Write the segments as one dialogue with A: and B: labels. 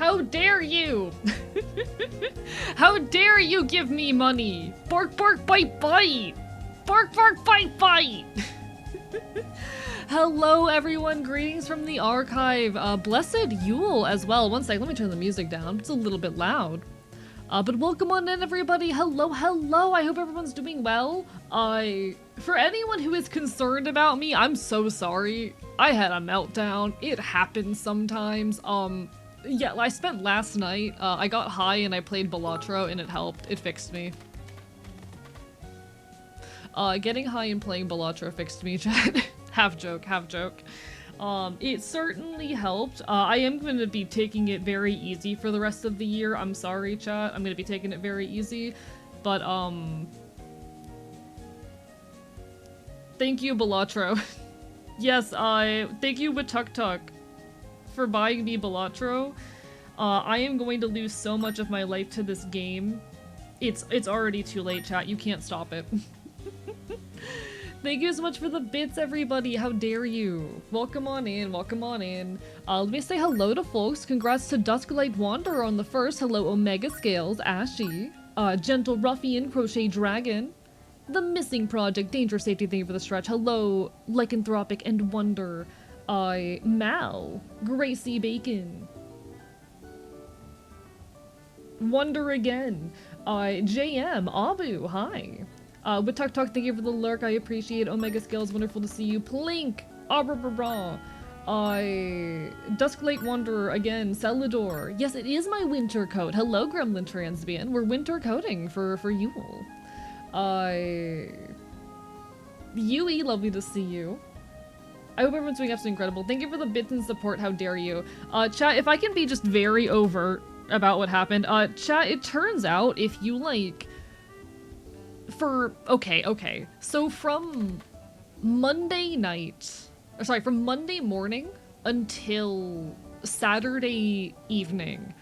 A: How dare you? How dare you give me money? Bark, bark, bite, bite! Bark, bark, bite, bite! Hello everyone, greetings from the archive. Blessed Yule as well. One sec, let me turn the music down. It's a little bit loud. But welcome on in everybody. Hello, hello. I hope everyone's doing well. For anyone who is concerned about me, I'm so sorry. I had a meltdown. It happens sometimes. Yeah, I spent last night, I got high and I played Balatro and it helped. It fixed me. Getting high and playing Balatro fixed me, chat. Half joke, half joke. It certainly helped. I am going to be taking it very easy for the rest of the year. I'm sorry, chat. I'm going to be taking it very easy. But, thank you, Balatro. Yes, thank you, Watuk Tuk, for buying me Balatro. I am going to lose so much of my life to this game. It's already too late, chat. You can't stop it. Thank you so much for the bits, everybody. How dare you? Welcome on in, welcome on in. Let me say hello to folks. Congrats to Dusklight Wanderer on the first. Hello, Omega Scales, Ashy, Gentle Ruffian, Crochet Dragon, The Missing Project, Danger Safety, thank you for the stretch. Hello, Lycanthropic and Wonder, Mal, Gracie Bacon, Wonder again, JM, Abu, hi. With Tuk Tuk, thank you for the lurk, I appreciate it. Omega Scales, wonderful to see you. Plink, Abra, Dusklight Wanderer again, Celador. Yes, it is my winter coat. Hello, Gremlin Transbian. We're winter coating for Yule. Yui, lovely to see you. I hope everyone's doing absolutely incredible. Thank you for the bits and support, how dare you. Chat, if I can be just very overt about what happened, chat, it turns out if you, like, okay. So from Monday morning until Saturday evening,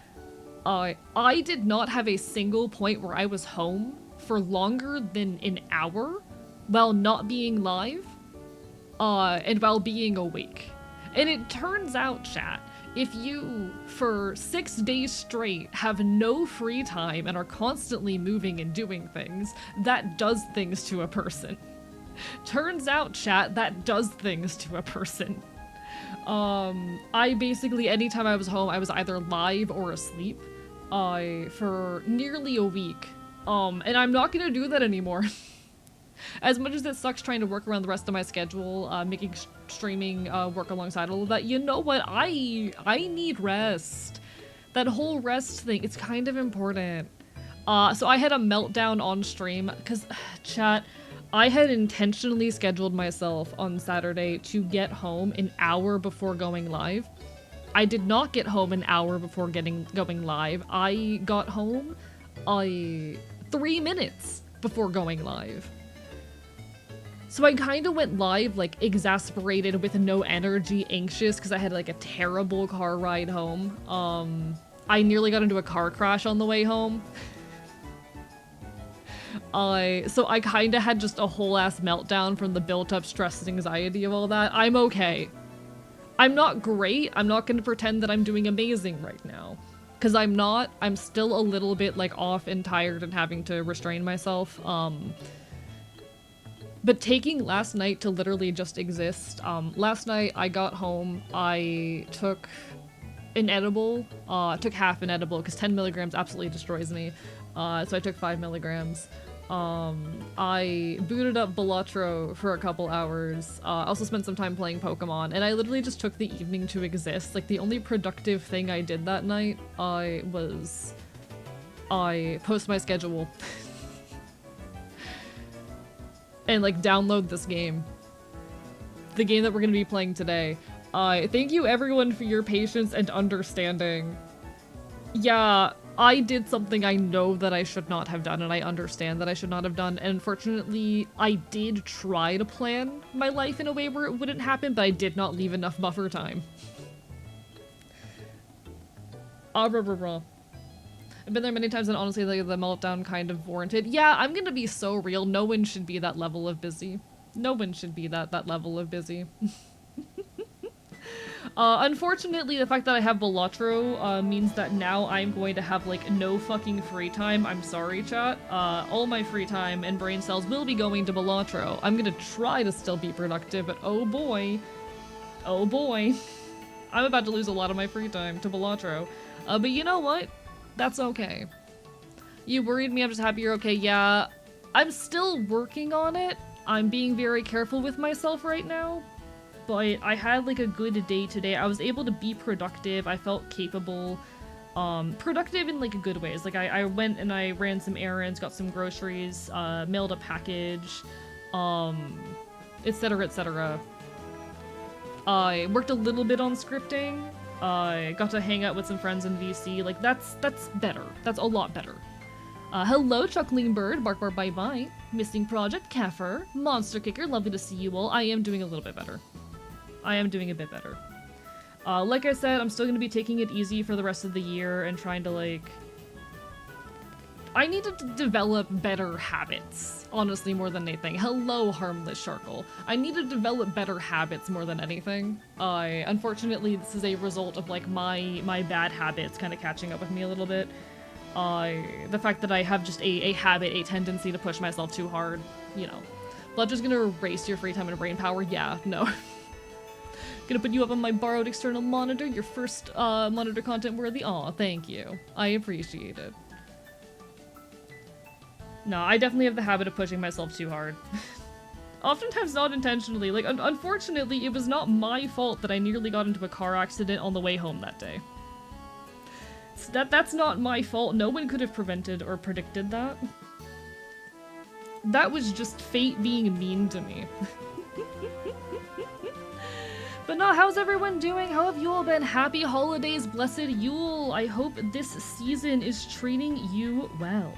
A: I did not have a single point where I was home for longer than an hour while not being live, and while being awake. And it turns out, chat, if you, for 6 days straight, have no free time and are constantly moving and doing things, that does things to a person. Turns out, chat, that does things to a person. I basically, anytime I was home, I was either live or asleep, for nearly a week. And I'm not gonna do that anymore. As much as it sucks trying to work around the rest of my schedule, making streaming work alongside all of that, you know what? I need rest. That whole rest thing, it's kind of important. So I had a meltdown on stream, because, chat, I had intentionally scheduled myself on Saturday to get home an hour before going live. I did not get home an hour before going live. I got home 3 minutes before going live. So I kind of went live, like, exasperated, with no energy, anxious, because I had, like, a terrible car ride home. I nearly got into a car crash on the way home. So I kind of had just a whole-ass meltdown from the built-up stress and anxiety of all that. I'm okay. I'm not great. I'm not going to pretend that I'm doing amazing right now. Because I'm not. I'm still a little bit, like, off and tired and having to restrain myself. But taking last night to literally just exist, last night I got home, I took an edible, took half an edible, because 10 milligrams absolutely destroys me, so I took 5 milligrams. I booted up Balatro for a couple hours, also spent some time playing Pokemon, and I literally just took the evening to exist. Like, the only productive thing I did that night, I post my schedule. And, like, download this game. The game that we're gonna be playing today. Thank you everyone for your patience and understanding. Yeah, I did something I know that I should not have done, and I understand that I should not have done, and unfortunately, I did try to plan my life in a way where it wouldn't happen, but I did not leave enough buffer time. I've been there many times, and honestly, like, the meltdown kind of warranted. Yeah, I'm gonna be so real. No one should be that level of busy. No one should be that level of busy. Unfortunately, the fact that I have Balatro, means that now I'm going to have, like, no fucking free time. I'm sorry, chat. All my free time and brain cells will be going to Balatro. I'm gonna try to still be productive, but oh boy. Oh boy. I'm about to lose a lot of my free time to Balatro. But you know what? That's okay. You worried me, I'm just happy you're okay. Yeah, I'm still working on it. I'm being very careful with myself right now. But I had like a good day today. I was able to be productive. I felt capable. Productive in like good ways. Like I went and I ran some errands, got some groceries, mailed a package, etc, etc. I worked a little bit on scripting. I got to hang out with some friends in VC. Like that's better. That's a lot better. Hello, Chuckling Bird, Bark Bark Bye Bye, Missing Project, Kaffer, Monster Kicker, lovely to see you all. I am doing a little bit better. I am doing a bit better. Like I said, I'm still gonna be taking it easy for the rest of the year and trying to, like... I need to develop better habits, honestly, more than anything. Hello, Harmless Sharkle. I need to develop better habits more than anything. Unfortunately, this is a result of, like, my bad habits kind of catching up with me a little bit. The fact that I have just a habit, a tendency to push myself too hard, you know. Bludger's gonna erase your free time and brain power? Yeah, no. Gonna put you up on my borrowed external monitor, your first monitor content worthy. Aw, thank you. I appreciate it. No, I definitely have the habit of pushing myself too hard. Oftentimes not intentionally. Like, unfortunately, it was not my fault that I nearly got into a car accident on the way home that day. That's not my fault. No one could have prevented or predicted that. That was just fate being mean to me. But no, how's everyone doing? How have you all been? Happy holidays, blessed Yule. I hope this season is treating you well.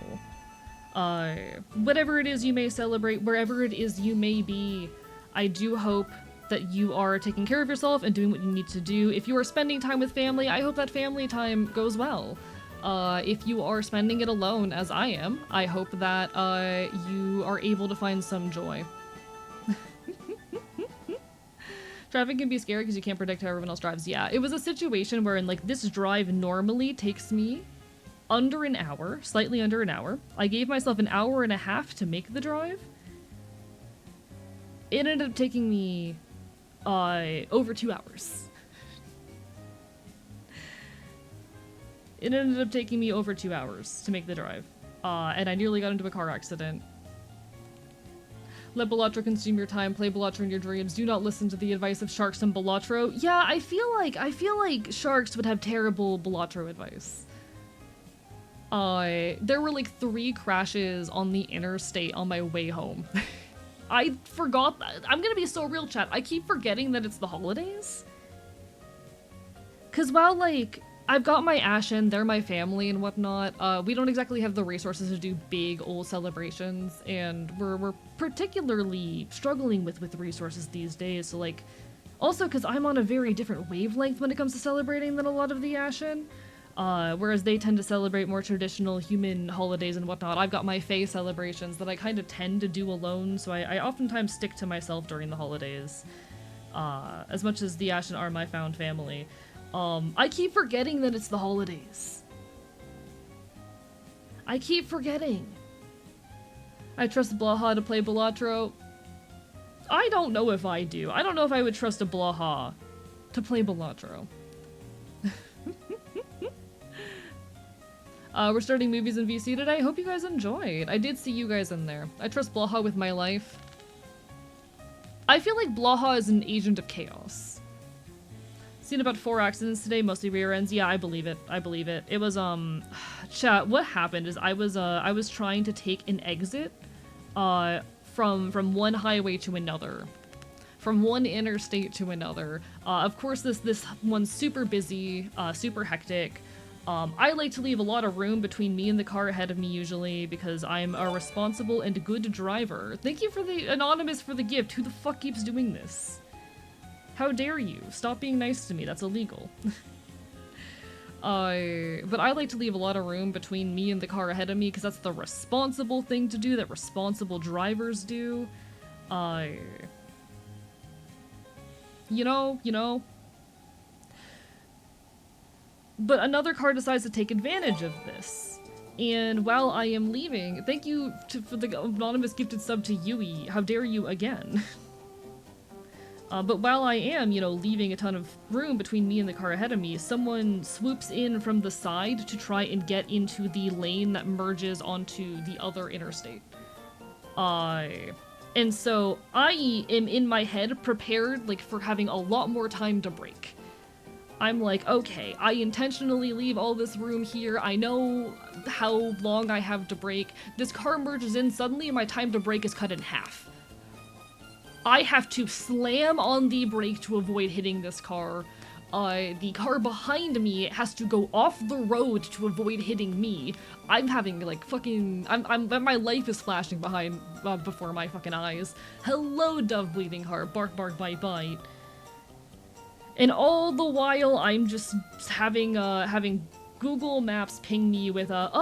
A: Whatever it is you may celebrate, wherever it is you may be, I do hope that you are taking care of yourself and doing what you need to do. If you are spending time with family, I hope that family time goes well. If you are spending it alone, as I am, I hope that you are able to find some joy. Traffic can be scary because you can't predict how everyone else drives. Yeah, it was a situation wherein, like, this drive normally takes me under an hour, slightly under an hour. I gave myself an hour and a half to make the drive. It ended up taking me over 2 hours. It ended up taking me over 2 hours to make the drive. And I nearly got into a car accident. Let Balatro consume your time, play Balatro in your dreams, do not listen to the advice of sharks and Balatro. Yeah, I feel like sharks would have terrible Balatro advice. There were like 3 crashes on the interstate on my way home. I forgot that. I'm gonna be so real, chat. I keep forgetting that it's the holidays. Cause while, like, I've got my Ashen, they're my family and whatnot, we don't exactly have the resources to do big old celebrations, and we're particularly struggling with resources these days, so like, also cause I'm on a very different wavelength when it comes to celebrating than a lot of the Ashen. Whereas they tend to celebrate more traditional human holidays and whatnot. I've got my Fae celebrations that I kind of tend to do alone, so I oftentimes stick to myself during the holidays. As much as the Ashen are my found family. I keep forgetting that it's the holidays. I keep forgetting. I trust Blaha to play Balatro. I don't know if I do. I don't know if I would trust a Blaha to play Balatro. We're starting movies in VC today. Hope you guys enjoyed. I did see you guys in there. I trust Blaha with my life. I feel like Blaha is an agent of chaos. Seen about 4 accidents today, mostly rear ends. Yeah, I believe it. I believe it. It was, chat, what happened is I was trying to take an exit, from one highway to another. From one interstate to another. Of course, this one's super busy, super hectic. I like to leave a lot of room between me and the car ahead of me usually because I'm a responsible and good driver. Thank you for the anonymous for the gift. Who the fuck keeps doing this? How dare you? Stop being nice to me. That's illegal. But I like to leave a lot of room between me and the car ahead of me because that's the responsible thing to do that responsible drivers do. You know, But another car decides to take advantage of this. And while I am leaving, thank you for the anonymous gifted sub to Yui. How dare you again? But while I am, you know, leaving a ton of room between me and the car ahead of me, someone swoops in from the side to try and get into the lane that merges onto the other interstate. And so I am in my head prepared, like, for having a lot more time to brake. I'm like, okay, I intentionally leave all this room here. I know how long I have to brake. This car merges in, suddenly my time to brake is cut in half. I have to slam on the brake to avoid hitting this car. The car behind me has to go off the road to avoid hitting me. I'm having, like, fucking... my life is flashing before my fucking eyes. Hello, dove bleeding heart. Bark, bark, bite, bite. And all the while, I'm just having Google Maps ping me with, there's a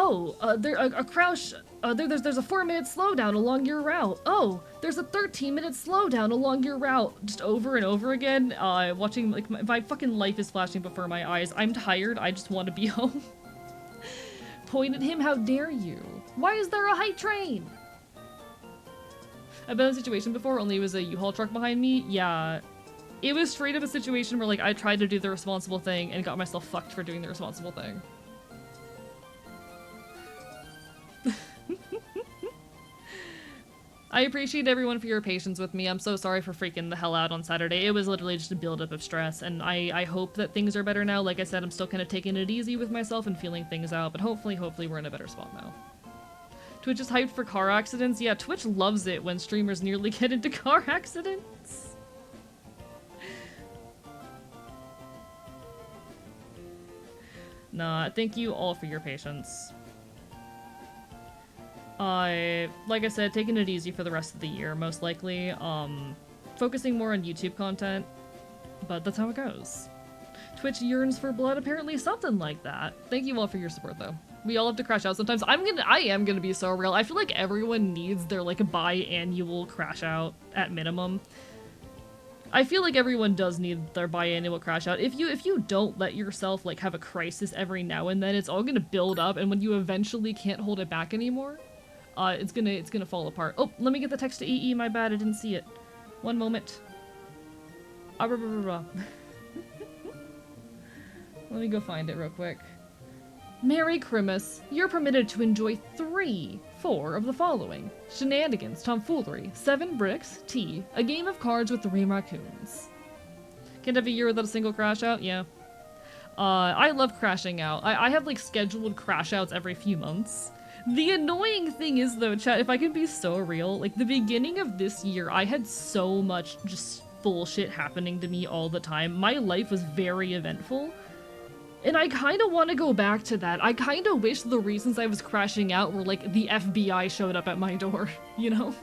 A: 4-minute slowdown along your route. Oh, there's a 13-minute slowdown along your route. Just over and over again, watching, like, my fucking life is flashing before my eyes. I'm tired, I just want to be home. Point at him, how dare you? Why is there a height train? I've been in a situation before, only it was a U-Haul truck behind me. Yeah. It was straight up a situation where, like, I tried to do the responsible thing and got myself fucked for doing the responsible thing. I appreciate everyone for your patience with me. I'm so sorry for freaking the hell out on Saturday. It was literally just a buildup of stress, and I hope that things are better now. Like I said, I'm still kind of taking it easy with myself and feeling things out, but hopefully we're in a better spot now. Twitch is hyped for car accidents. Yeah, Twitch loves it when streamers nearly get into car accidents. Nah, thank you all for your patience. Like I said, taking it easy for the rest of the year, most likely. Focusing more on YouTube content, but that's how it goes. Twitch yearns for blood, apparently something like that. Thank you all for your support, though. We all have to crash out sometimes. I am gonna be so real. I feel like everyone needs their, like, biannual crash out at minimum. I feel like everyone does need their biannual crash out. If you don't let yourself, like, have a crisis every now and then, it's all gonna build up, and when you eventually can't hold it back anymore, it's gonna fall apart. Oh, let me get the text to EE, my bad, I didn't see it. One moment. Let me go find it real quick. Merry Christmas. You're permitted to enjoy 4 of the following. Shenanigans, tomfoolery, 7 bricks, tea, a game of cards with 3 raccoons. Can't have a year without a single crash out? Yeah. I love crashing out. I have, like, scheduled crash outs every few months. The annoying thing is, though, chat, if I can be so real, like, the beginning of this year, I had so much just bullshit happening to me all the time. My life was very eventful. And I kind of want to go back to that. I kind of wish the reasons I was crashing out were, like, the FBI showed up at my door, you know?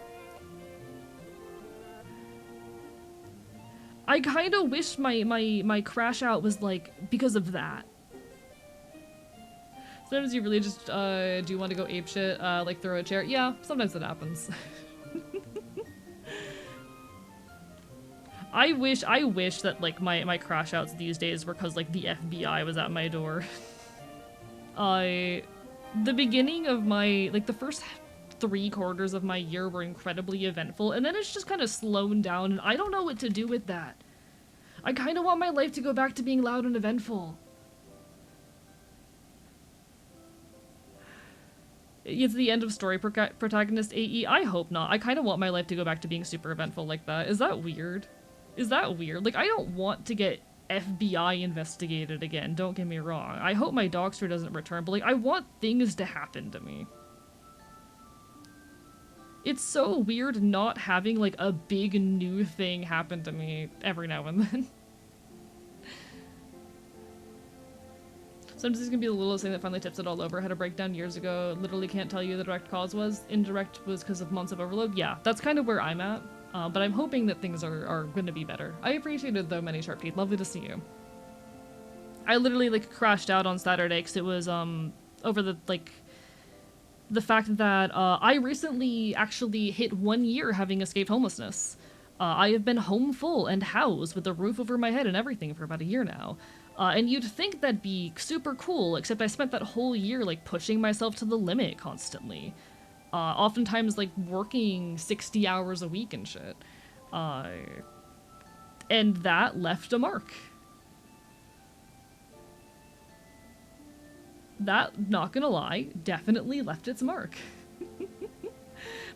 A: I kind of wish my crash out was, like, because of that. Sometimes you really just, do you want to go apeshit, like throw a chair? Yeah, sometimes it happens. I wish that, like, my crash outs these days were because, like, the FBI was at my door. The beginning of my, like, the first 3 quarters of my year were incredibly eventful, and then it's just kind of slowed down, and I don't know what to do with that. I kind of want my life to go back to being loud and eventful. It's the end of story protagonist AE? I hope not. I kind of want my life to go back to being super eventful like that. Is that weird? Is that weird? Like, I don't want to get FBI investigated again, don't get me wrong. I hope my Dogster doesn't return, but, like, I want things to happen to me. It's so weird not having, like, a big new thing happen to me every now and then. Sometimes it's gonna be the littlest thing that finally tips it all over. I had a breakdown years ago. Literally can't tell you the direct cause was. Indirect was because of months of overload. Yeah, that's kind of where I'm at. But I'm hoping that things are gonna be better. I appreciate it though, Many Sharp Teeth. Lovely to see you. I literally, like, crashed out on Saturday because it was, over the, like, the fact that, I recently actually hit 1 year having escaped homelessness. I have been home full and housed with a roof over my head and everything for about a year now. And you'd think that'd be super cool, except I spent that whole year like pushing myself to the limit constantly. Oftentimes like working 60 hours a week and shit. Uh, and that left a mark. That, not gonna lie, definitely left its mark.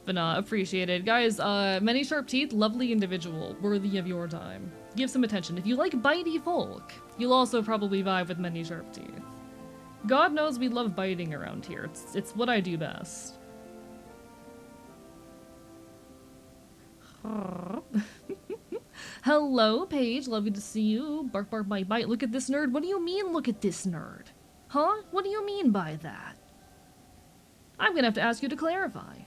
A: But nah, appreciated. Guys, Many Sharp Teeth, lovely individual, worthy of your time. Give some attention. If you like bitey folk, you'll also probably vibe with Many Sharp Teeth. God knows we love biting around here. It's what I do best. Hello, Paige. Lovely to see you. Bark, bark, bite, bite. Look at this nerd. What do you mean, look at this nerd? Huh? What do you mean by that? I'm gonna have to ask you to clarify.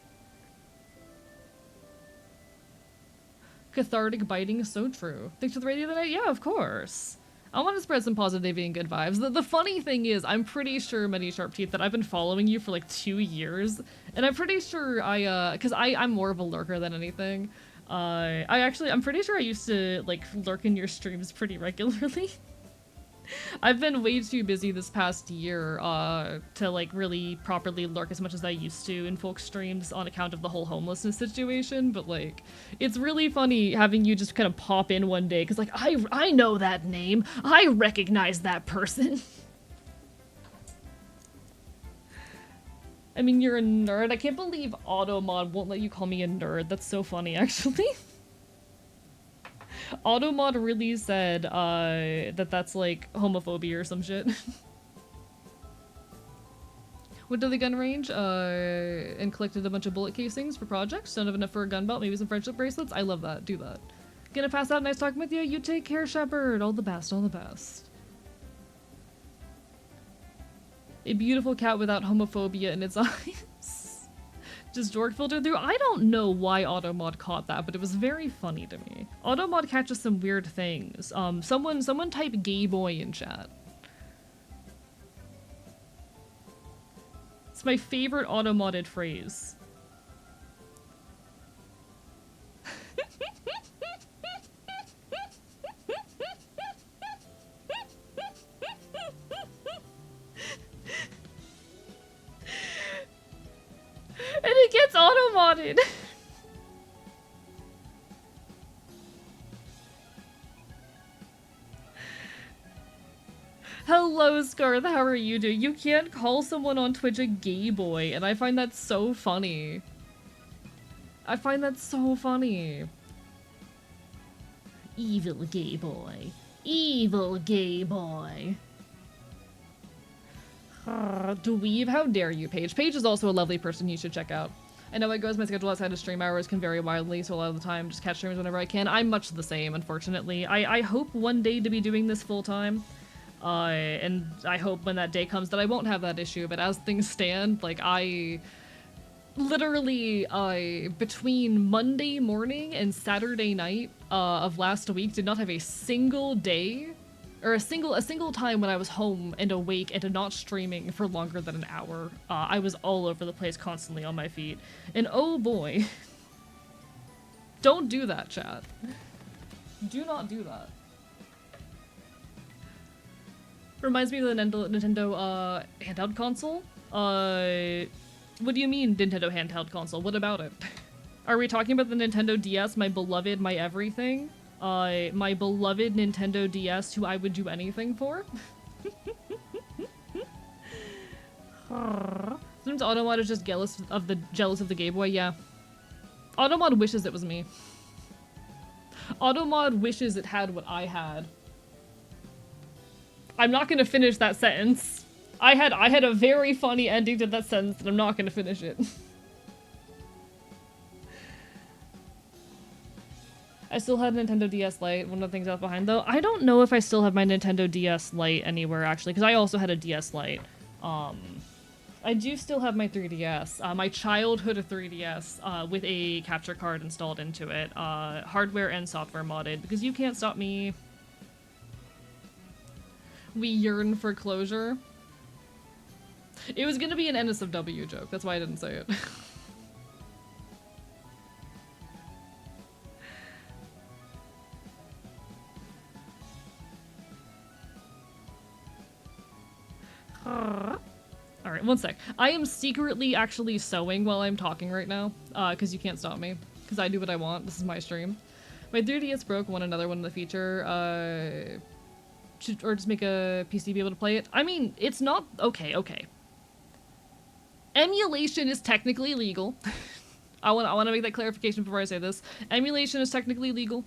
A: Cathartic biting is so true. Thanks for the radio tonight? Yeah, of course. I want to spread some positivity and good vibes. The funny thing is, I'm pretty sure, Many Sharp Teeth, that I've been following you for like 2 years, and I'm pretty sure cause I'm more of a lurker than anything. I'm pretty sure I used to, like, lurk in your streams pretty regularly. I've been way too busy this past year to like really properly lurk as much as I used to in folk streams on account of the whole homelessness situation, but like it's really funny having you just kind of pop in one day because like I know that name. I recognize that person. I mean, you're a nerd. I can't believe Automod won't let you call me a nerd. That's so funny, actually. Automod really said that's like homophobia or some shit. Went to the gun range and collected a bunch of bullet casings for projects. Don't have enough for a gun belt, maybe some friendship bracelets. I love that. Do that. Gonna pass out. Nice talking with you. You take care, Shepard. All the best. All the best. A beautiful cat without homophobia in its eyes. Just dork filter through? I don't know why Automod caught that, but it was very funny to me. Automod catches some weird things. Someone type gay boy in chat. It's my favorite automodded phrase. And it gets auto-modded. Hello, Scarth, how are you doing? You can't call someone on Twitch a gay boy, and I find that so funny. I find that so funny. Evil gay boy. Evil gay boy. Dweeb, how dare you, Paige. Paige is also a lovely person you should check out. I know it goes, my schedule outside of stream hours can vary wildly, so a lot of the time just catch streams whenever I can. I'm much the same, unfortunately. I hope one day to be doing this full time. And I hope when that day comes that I won't have that issue, but as things stand, like, I literally, between Monday morning and Saturday night, of last week did not have a single day, or a single time when I was home and awake and not streaming for longer than an hour. I was all over the place, constantly on my feet. And oh boy. Don't do that, chat. Do not do that. Reminds me of the Nintendo handheld console. What do you mean, Nintendo handheld console? What about it? Are we talking about the Nintendo DS, my beloved, my everything? My beloved Nintendo DS, who I would do anything for? Sometimes Automod is just jealous of the Game Boy, yeah. Automod wishes it was me. Automod wishes it had what I had. I'm not gonna finish that sentence. I had a very funny ending to that sentence, and I'm not gonna finish it. I still had a Nintendo DS Lite, one of the things I left behind, though. I don't know if I still have my Nintendo DS Lite anywhere, actually, because I also had a DS Lite. I do still have my 3DS, my childhood 3DS, with a capture card installed into it, hardware and software modded, because you can't stop me. We yearn for closure. It was gonna be an NSFW joke, that's why I didn't say it. Alright, one sec. I am secretly actually sewing while I'm talking right now, because you can't stop me. Because I do what I want. This is my stream. My 3DS broke, want another one in the future. Or just make a PC be able to play it. I mean, it's not... Okay. Emulation is technically legal. I want to make that clarification before I say this. Emulation is technically legal.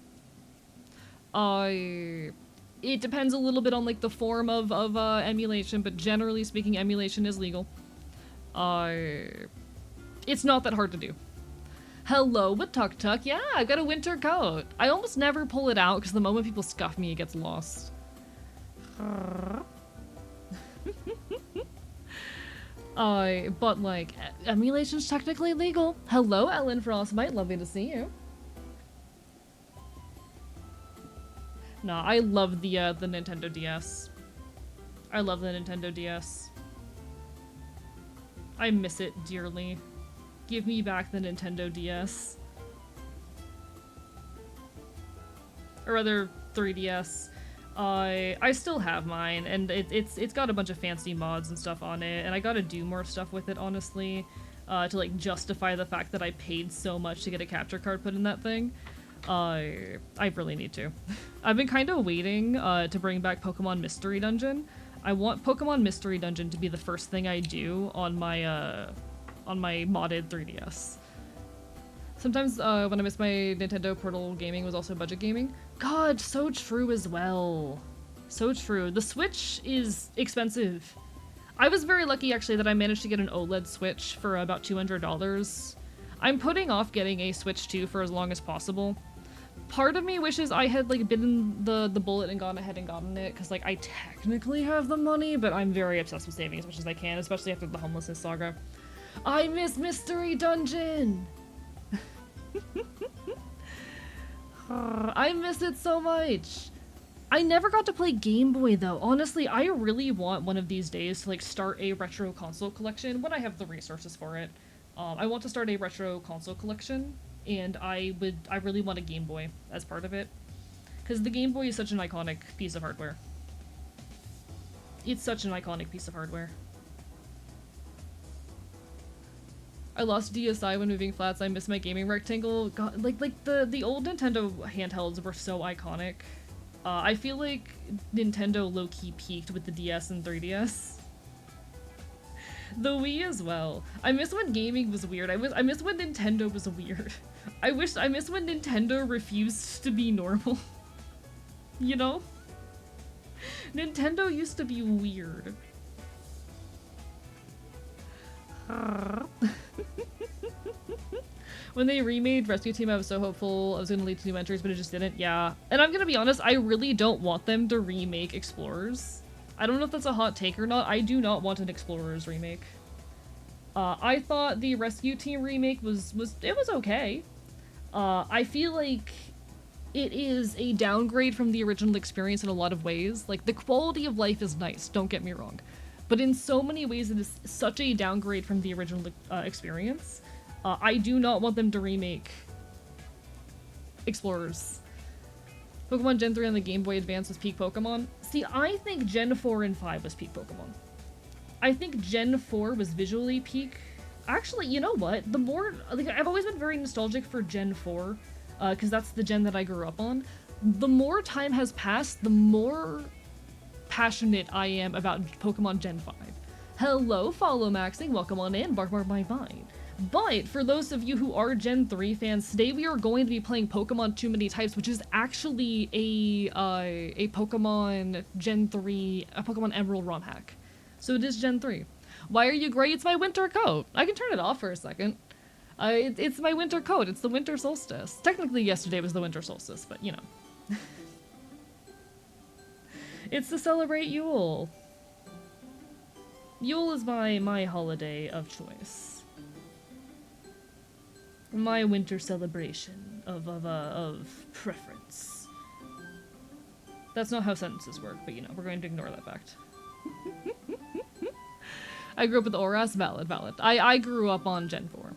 A: It depends a little bit on like the form of emulation, but generally speaking, emulation is legal. It's not that hard to do. Hello, but Tuk. Yeah, I got a winter coat. I almost never pull it out because the moment people scuff me, it gets lost. But like, emulation's technically legal. Hello, Ellen Frostbite, lovely to see you. Nah, I love the Nintendo DS. I love the Nintendo DS. I miss it dearly. Give me back the Nintendo DS. Or rather, 3DS. I still have mine, and it's got a bunch of fancy mods and stuff on it, and I gotta do more stuff with it, honestly, to like justify the fact that I paid so much to get a capture card put in that thing. I really need to. I've been kind of waiting to bring back Pokemon Mystery Dungeon. I want Pokemon Mystery Dungeon to be the first thing I do on my modded 3DS. Sometimes when I miss my Nintendo Portal gaming was also budget gaming. God, so true as well. So true. The Switch is expensive. I was very lucky actually that I managed to get an OLED Switch for about $200. I'm putting off getting a Switch 2 for as long as possible. Part of me wishes I had like bitten the bullet and gone ahead and gotten it, because like I technically have the money, but I'm very obsessed with saving as much as I can, especially after the homelessness saga. I miss Mystery Dungeon! I miss it so much! I never got to play Game Boy though. Honestly, I really want one of these days to like start a retro console collection when I have the resources for it. I want to start a retro console collection, and I really want a Game Boy as part of it. Because the Game Boy is such an iconic piece of hardware. It's such an iconic piece of hardware. I lost DSi when moving flats. I miss my gaming rectangle. God, like the old Nintendo handhelds were so iconic. I feel like Nintendo low-key peaked with the DS and 3DS. The Wii as well. I miss when gaming was weird. I miss when Nintendo was weird. I miss when Nintendo refused to be normal. You know? Nintendo used to be weird. When they remade Rescue Team, I was so hopeful I was gonna lead to new entries, but it just didn't. Yeah. And I'm gonna be honest, I really don't want them to remake Explorers. I don't know if that's a hot take or not. I do not want an Explorers remake. I thought the Rescue Team remake was okay. I feel like it is a downgrade from the original experience in a lot of ways. Like, the quality of life is nice, don't get me wrong. But in so many ways it is such a downgrade from the original experience. I do not want them to remake Explorers. Pokemon Gen 3 on the Game Boy Advance was peak Pokemon. See, I think Gen 4 and 5 was peak Pokemon. I think Gen 4 was visually peak. Actually, you know what? The more, like, I've always been very nostalgic for Gen 4, because that's the gen that I grew up on. The more time has passed, the more passionate I am about Pokemon Gen 5. Hello, Follow Maxing, welcome on in, bark my vine. But for those of you who are Gen 3 fans, today we are going to be playing Pokemon Too Many Types, which is actually a Pokemon Gen 3, a Pokemon Emerald ROM hack. So it is Gen 3. Why are you gray? It's my winter coat. I can turn it off for a second. It's my winter coat. It's the winter solstice. Technically yesterday was the winter solstice, but you know. It's to celebrate Yule. Yule is my holiday of choice. My winter celebration of preference. That's not how sentences work, but you know, we're going to ignore that fact. I grew up with ORAS, valid. I grew up on Gen 4.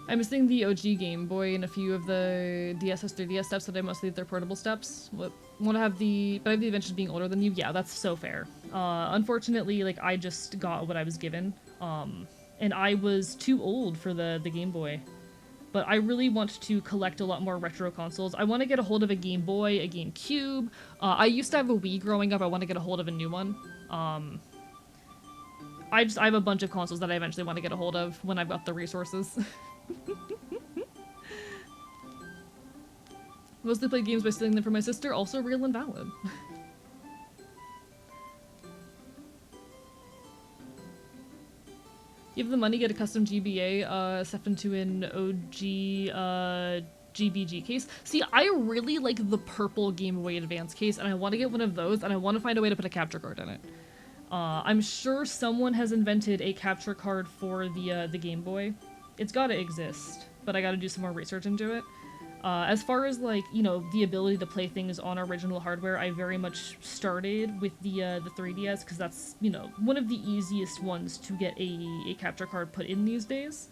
A: I'm missing the OG Game Boy and a few of the DSS 3DS steps that I mostly leave their portable steps. Want to have but I have the advantage of being older than you. Yeah, that's so fair. Unfortunately, like I just got what I was given, and I was too old for the Game Boy. But I really want to collect a lot more retro consoles. I want to get a hold of a Game Boy, a GameCube. I used to have a Wii growing up. I want to get a hold of a new one. I have a bunch of consoles that I eventually want to get a hold of when I've got the resources. Mostly play games by stealing them from my sister, also real and valid. You have the money, get a custom GBA, step into an OG, GBG case. See, I really like the purple Game Boy Advance case, and I want to get one of those, and I want to find a way to put a capture card in it. I'm sure someone has invented a capture card for the Game Boy. It's gotta exist, but I gotta do some more research into it. As far as, like, you know, the ability to play things on original hardware, I very much started with the 3DS, because that's, you know, one of the easiest ones to get a capture card put in these days.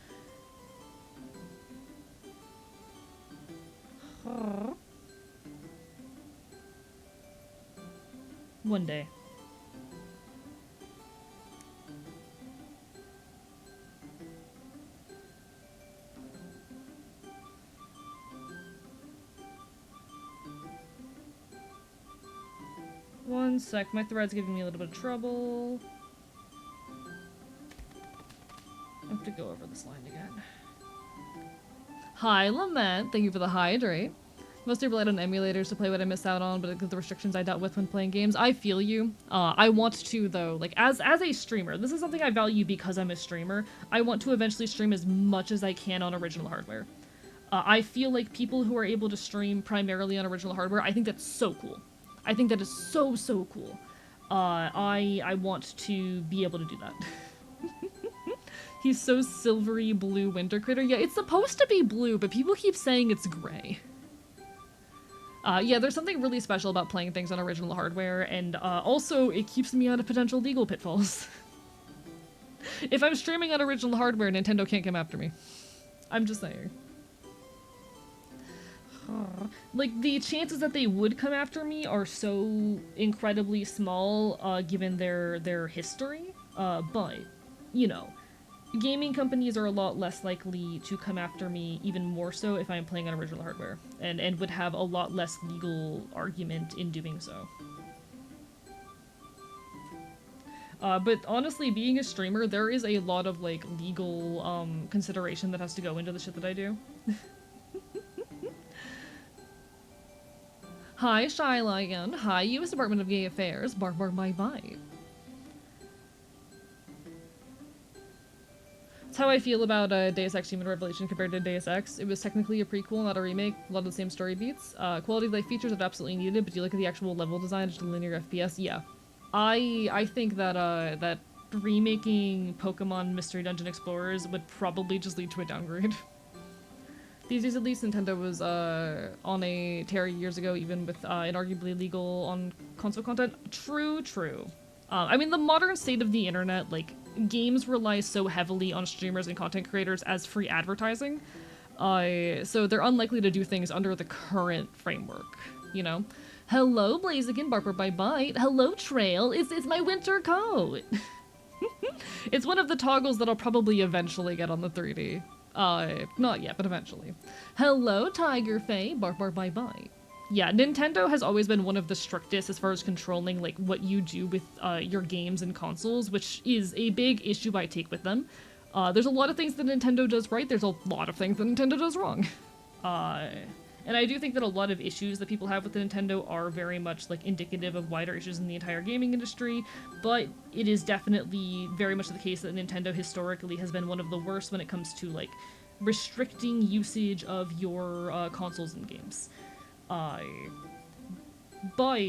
A: One day. One sec, my thread's giving me a little bit of trouble. I have to go over this line again. Hi, Lament. Thank you for the hydrate. Mostly relied on emulators to play what I missed out on, but the restrictions I dealt with when playing games. I feel you. I want to, though, like, as a streamer, this is something I value because I'm a streamer. I want to eventually stream as much as I can on original hardware. I feel like people who are able to stream primarily on original hardware, I think that's so cool. I think that is so, so cool. I want to be able to do that. He's so silvery blue winter critter. Yeah, it's supposed to be blue, but people keep saying it's gray. Yeah, there's something really special about playing things on original hardware, and also it keeps me out of potential legal pitfalls. If I'm streaming on original hardware, Nintendo can't come after me. I'm just saying. Like, the chances that they would come after me are so incredibly small, given their history, but, you know, gaming companies are a lot less likely to come after me, even more so if I'm playing on original hardware, and would have a lot less legal argument in doing so. But honestly, being a streamer, there is a lot of, like, legal, consideration that has to go into the shit that I do. Hi, Shyla again. Hi, U.S. Department of Gay Affairs. Bark, bark, bite, bite. That's how I feel about Deus Ex Human Revelation compared to Deus Ex. It was technically a prequel, not a remake. A lot of the same story beats. Quality of life features are absolutely needed, but you look at the actual level design, just a linear FPS, yeah. I think that that remaking Pokemon Mystery Dungeon Explorers would probably just lead to a downgrade. These days, at least, Nintendo was on a tear years ago, even with inarguably legal on console content. True, true. I mean, the modern state of the internet, like, games rely so heavily on streamers and content creators as free advertising, so they're unlikely to do things under the current framework, you know? Hello, Blaziken, Barper by Bite. Hello, Trail. It's my winter coat. It's one of the toggles that I'll probably eventually get on the 3D. Not yet, but eventually. Hello, Tiger Faye. Bark, bark, bye, bye. Yeah, Nintendo has always been one of the strictest as far as controlling, like, what you do with, your games and consoles, which is a big issue I take with them. There's a lot of things that Nintendo does right, there's a lot of things that Nintendo does wrong. And I do think that a lot of issues that people have with Nintendo are very much, like, indicative of wider issues in the entire gaming industry, but it is definitely very much the case that Nintendo historically has been one of the worst when it comes to, like, restricting usage of your, consoles and games. But,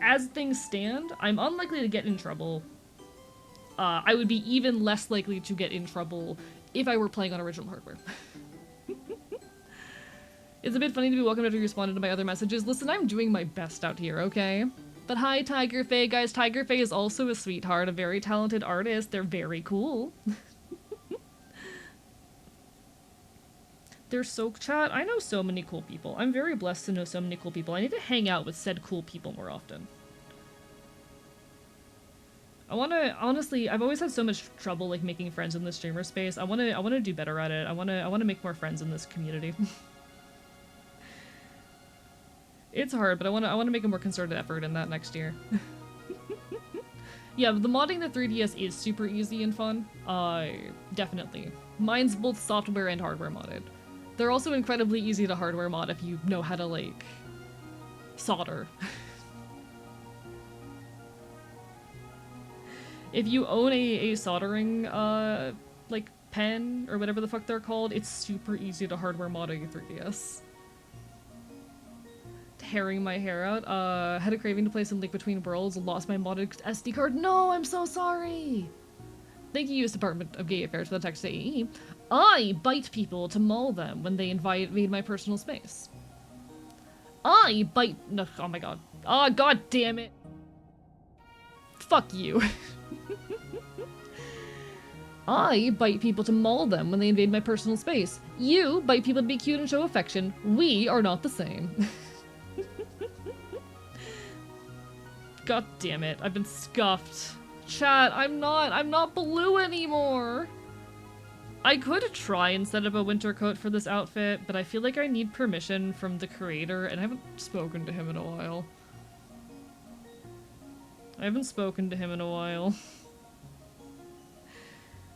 A: as things stand, I'm unlikely to get in trouble. I would be even less likely to get in trouble if I were playing on original hardware. It's a bit funny to be welcomed after you responded to my other messages. Listen, I'm doing my best out here, okay? But hi, Tiger Faye. Guys, Tiger Faye is also a sweetheart, a very talented artist. They're very cool. They're so chat. I know so many cool people. I'm very blessed to know so many cool people. I need to hang out with said cool people more often. I wanna honestly. I've always had so much trouble like making friends in the streamer space. I wanna do better at it. I wanna make more friends in this community. It's hard, but I wanna make a more concerted effort in that next year. Yeah, the modding the 3DS is super easy and fun. Definitely. Mine's both software and hardware modded. They're also incredibly easy to hardware mod if you know how to, like, solder. If you own a soldering, like, pen, or whatever the fuck they're called, it's super easy to hardware mod a 3DS. Tearing my hair out. Had a craving to play some Link Between Worlds, lost my modded SD card. No, I'm so sorry! Thank you, U.S. Department of Gay Affairs, for the text to AE. I bite people to maul them when they invade my personal space. I bite- no, oh my god. Oh, god damn it. Fuck you. I bite people to maul them when they invade my personal space. You bite people to be cute and show affection. We are not the same. God damn it, I've been scuffed. Chat, I'm not blue anymore. I could try and set up a winter coat for this outfit, but I feel like I need permission from the creator, and I haven't spoken to him in a while.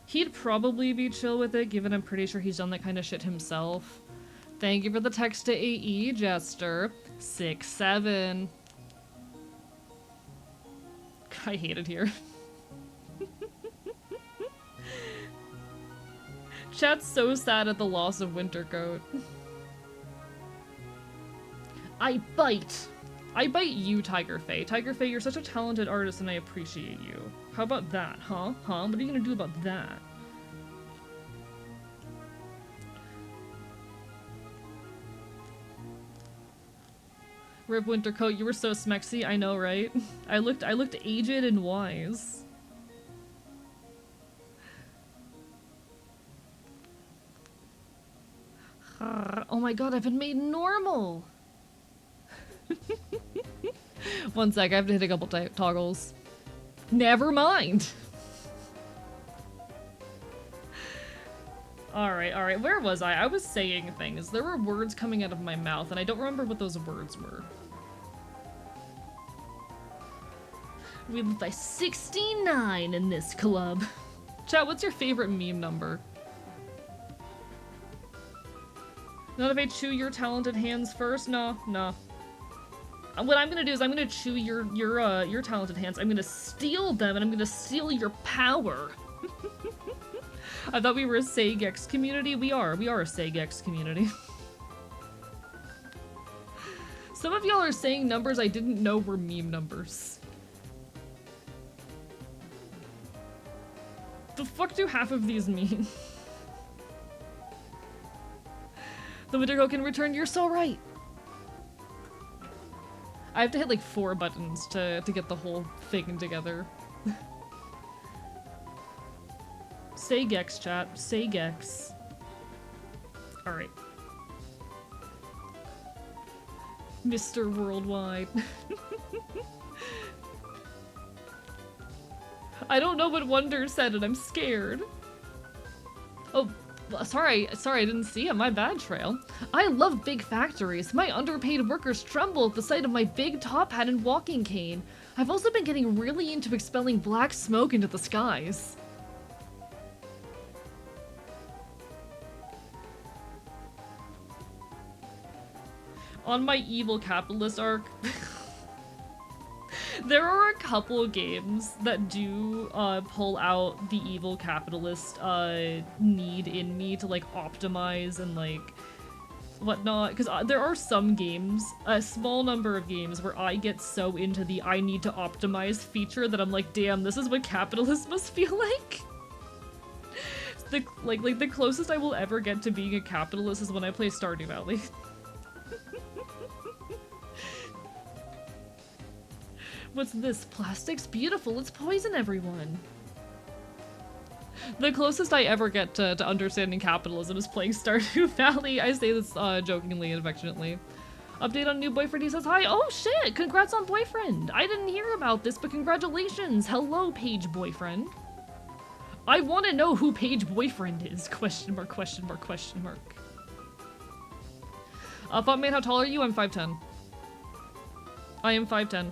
A: He'd probably be chill with it, given I'm pretty sure he's done that kind of shit himself. Thank you for the text to AE, Jester. 6-7. I hate it here. Chat's so sad at the loss of Wintercoat. I bite you, Tiger Faye. Tiger Faye, you're such a talented artist and I appreciate you. How about that, huh? Huh? What are you gonna do about that? Rip Wintercoat, you were so smexy, I know, right? I looked aged and wise. Oh my god, I've been made normal! One sec, I have to hit a couple toggles. Never mind! Alright, where was I? I was saying things. There were words coming out of my mouth, and I don't remember what those words were. We live by 69 in this club. Chat, what's your favorite meme number? Not if I chew your talented hands first? No. What I'm gonna do is I'm gonna chew your talented hands. I'm gonna steal them, and I'm gonna steal your power. I thought we were a Sagex community. We are a Sagex community. Some of y'all are saying numbers I didn't know were meme numbers. The fuck do half of these mean? The Wintercoat can return, you're so right! I have to hit like 4 buttons to get the whole thing together. Sagex, chat. Sagex. Alright. Mr. Worldwide. I don't know what Wonder said and I'm scared. Oh, sorry, I didn't see it. My bad, Trail. I love big factories. My underpaid workers tremble at the sight of my big top hat and walking cane. I've also been getting really into expelling black smoke into the skies. On my evil capitalist arc, there are a couple games that do pull out the evil capitalist need in me to like optimize and like whatnot, because there are some games, a small number of games, where I get so into the I need to optimize feature that I'm like, damn, this is what capitalists must feel like. The closest I will ever get to being a capitalist is when I play Stardew Valley. What's this? Plastic's beautiful. Let's poison everyone. The closest I ever get to understanding capitalism is playing Stardew Valley. I say this jokingly and affectionately. Update on new boyfriend, he says hi. Oh shit, congrats on boyfriend. I didn't hear about this, but congratulations. Hello, page boyfriend. I want to know who page boyfriend is. Question mark, question mark, question mark. Thought man, how tall are you? I'm 5'10". I am 5'10".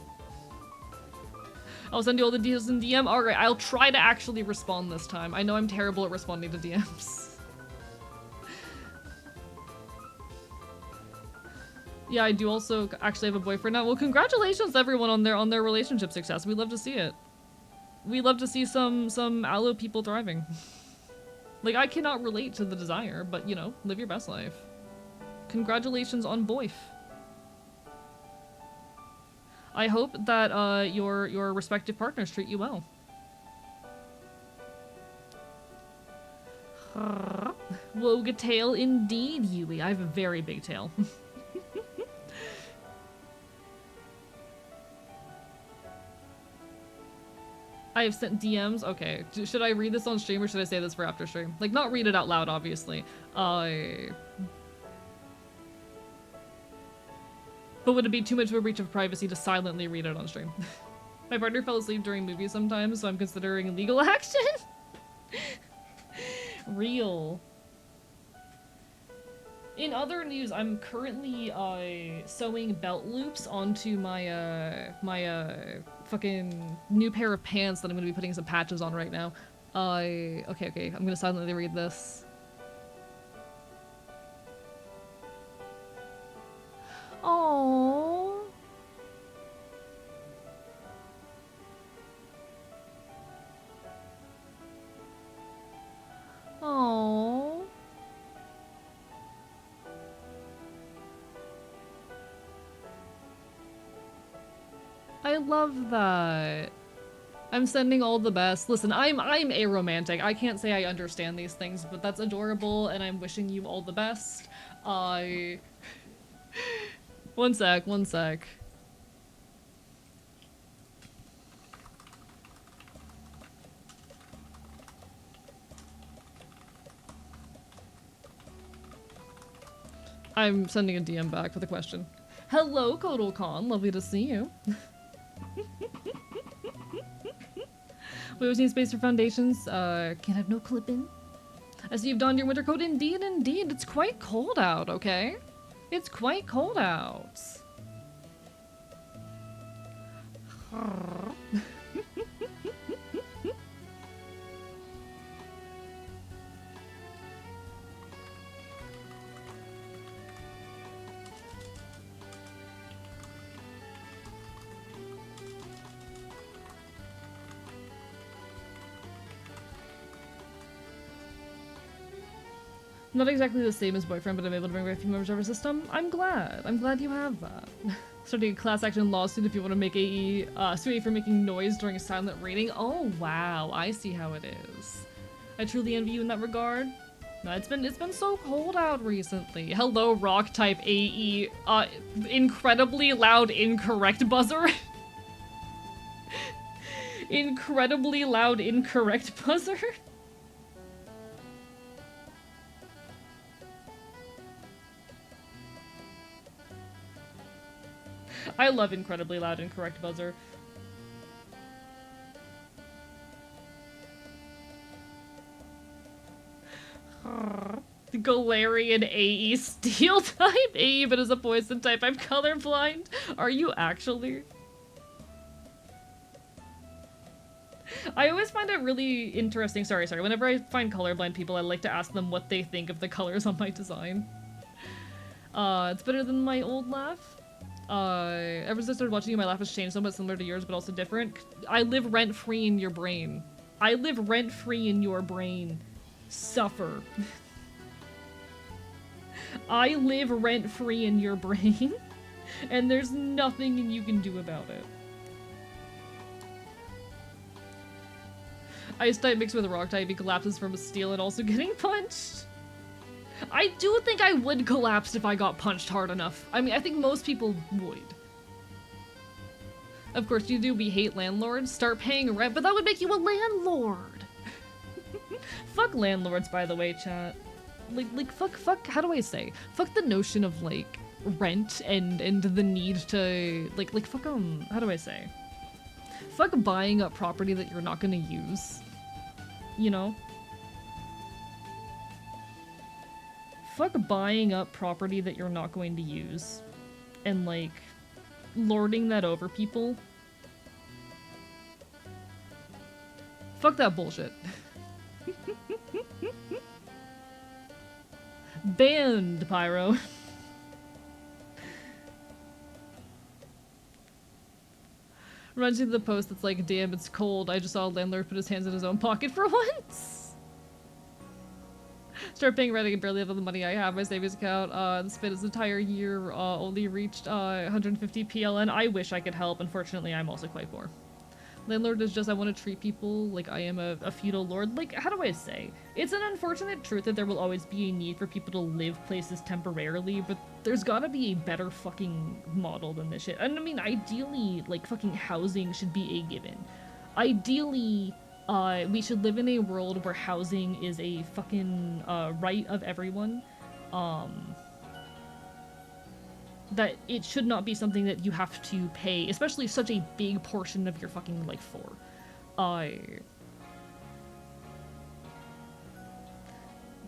A: I'll send you all the details in DM. Alright, I'll try to actually respond this time. I know I'm terrible at responding to DMs. Yeah, I do also actually have a boyfriend now. Well, congratulations everyone on their relationship success. We love to see it. We love to see some allo people thriving. Like, I cannot relate to the desire, but you know, live your best life. Congratulations on boyf. I hope that your respective partners treat you well. Woga tail indeed, Yui. I have a very big tail. I have sent DMs. Okay, should I read this on stream or should I say this for after stream? Like, not read it out loud, obviously. But would it be too much of a breach of privacy to silently read it on stream? My partner fell asleep during movies sometimes, so I'm considering legal action. Real. In other news, I'm currently sewing belt loops onto my fucking new pair of pants that I'm gonna be putting some patches on right now. Okay, I'm gonna silently read this. Oh. Oh. I love that. I'm sending all the best. Listen, I'm a romantic. I can't say I understand these things, but that's adorable, and I'm wishing you all the best. One sec. I'm sending a DM back with a question. Hello, Kodal Khan. Lovely to see you. We always need space for foundations. Can't have no clipping. I see you've donned your winter coat. Indeed. It's quite cold out, okay? It's quite cold out. Not exactly the same as boyfriend, but I'm able to bring back a few members of our system. I'm glad. I'm glad you have that. Starting a class action lawsuit if you want to make AE, sue AE for making noise during a silent reading. Oh wow, I see how it is. I truly envy you in that regard. No, it's been so cold out recently. Hello, rock type AE. Incredibly loud incorrect buzzer. Incredibly loud incorrect buzzer. I love incredibly loud incorrect buzzer. The Galarian AE steel type AE, but as a poison type, I'm colorblind. Are you actually? I always find it really interesting. Sorry. Whenever I find colorblind people, I like to ask them what they think of the colors on my design. It's better than my old laugh. Ever since I started watching you, my laugh has changed somewhat similar to yours, but also different. I live rent-free in your brain. I live rent-free in your brain. Suffer. I live rent-free in your brain, and there's nothing you can do about it. Ice type mixed with rock type, he collapses from a steel and also getting punched. I do think I would collapse if I got punched hard enough. I mean, I think most people would. Of course, we hate landlords. Start paying rent, but that would make you a landlord. Fuck landlords, by the way, chat. Fuck, how do I say? Fuck the notion of, like, rent and the need to, fuck, how do I say? Fuck buying up property that you're not gonna use. You know? Fuck buying up property that you're not going to use. And, like, lording that over people. Fuck that bullshit. Banned, Pyro. Reminds me of the post that's like, damn, it's cold. I just saw a landlord put his hands in his own pocket for once. Start paying rent, I can barely have the money I have. My savings account, spent this entire year, only reached 150 PLN. I wish I could help. Unfortunately, I'm also quite poor. Landlord is just, I want to treat people like I am a feudal lord. Like, how do I say? It's an unfortunate truth that there will always be a need for people to live places temporarily, but there's gotta be a better fucking model than this shit. And I mean, ideally, like, fucking housing should be a given. Ideally, we should live in a world where housing is a fucking, right of everyone. That it should not be something that you have to pay, especially such a big portion of your fucking life for.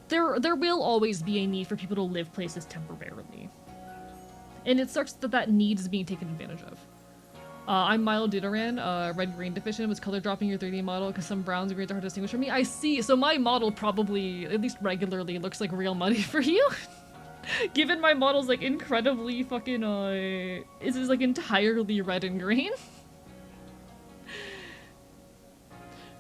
A: There will always be a need for people to live places temporarily. And it sucks that that need is being taken advantage of. I'm Milo Didoran, red-green deficient, was color dropping your 3D model because some browns and greens are hard to distinguish from me. I see, so my model probably, at least regularly, looks like real money for you. Given my model's like incredibly fucking is like entirely red and green.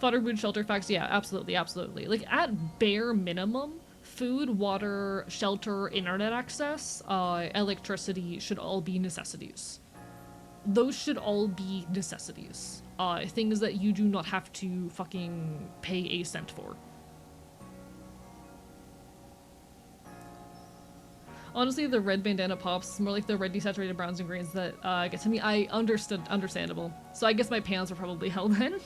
A: Fodder, food, shelter, facts, yeah, absolutely, absolutely. Like at bare minimum, food, water, shelter, internet access, electricity should all be necessities. Those should all be necessities. Things that you do not have to fucking pay a cent for. Honestly, the red bandana pops more like the red desaturated browns and greens that get to me. Understandable. So I guess my pants are probably hell then.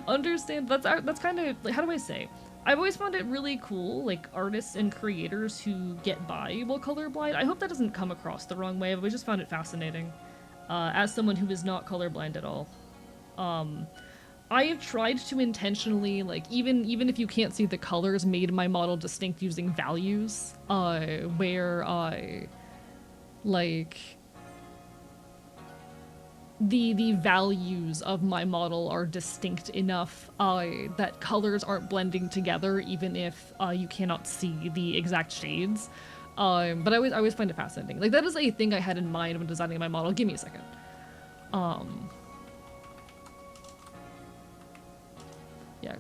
A: That's kind of, like, how do I say? I've always found it really cool, like, artists and creators who get by while colorblind. I hope that doesn't come across the wrong way, but I just found it fascinating. As someone who is not colorblind at all. I have tried to intentionally, like, even if you can't see the colors, made my model distinct using values, where I, like, the values of my model are distinct enough, that colors aren't blending together, even if, you cannot see the exact shades. But I always find it fascinating. Like, that is a thing I had in mind when designing my model. Give me a second. Yeah.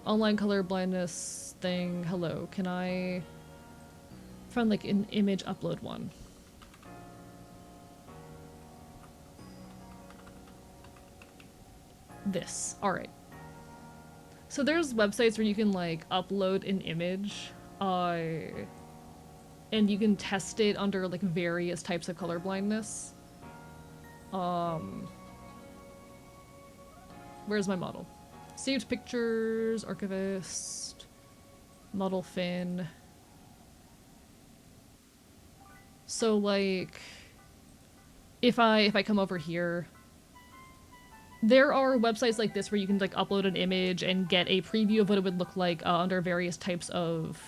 A: Online color blindness thing. Hello. Can I find like an image upload one? This. Alright. So there's websites where you can like upload an image, and you can test it under like various types of color blindness. Where's my model? Saved pictures, archivist, model fin. So like, if I come over here, there are websites like this where you can like upload an image and get a preview of what it would look like under various types of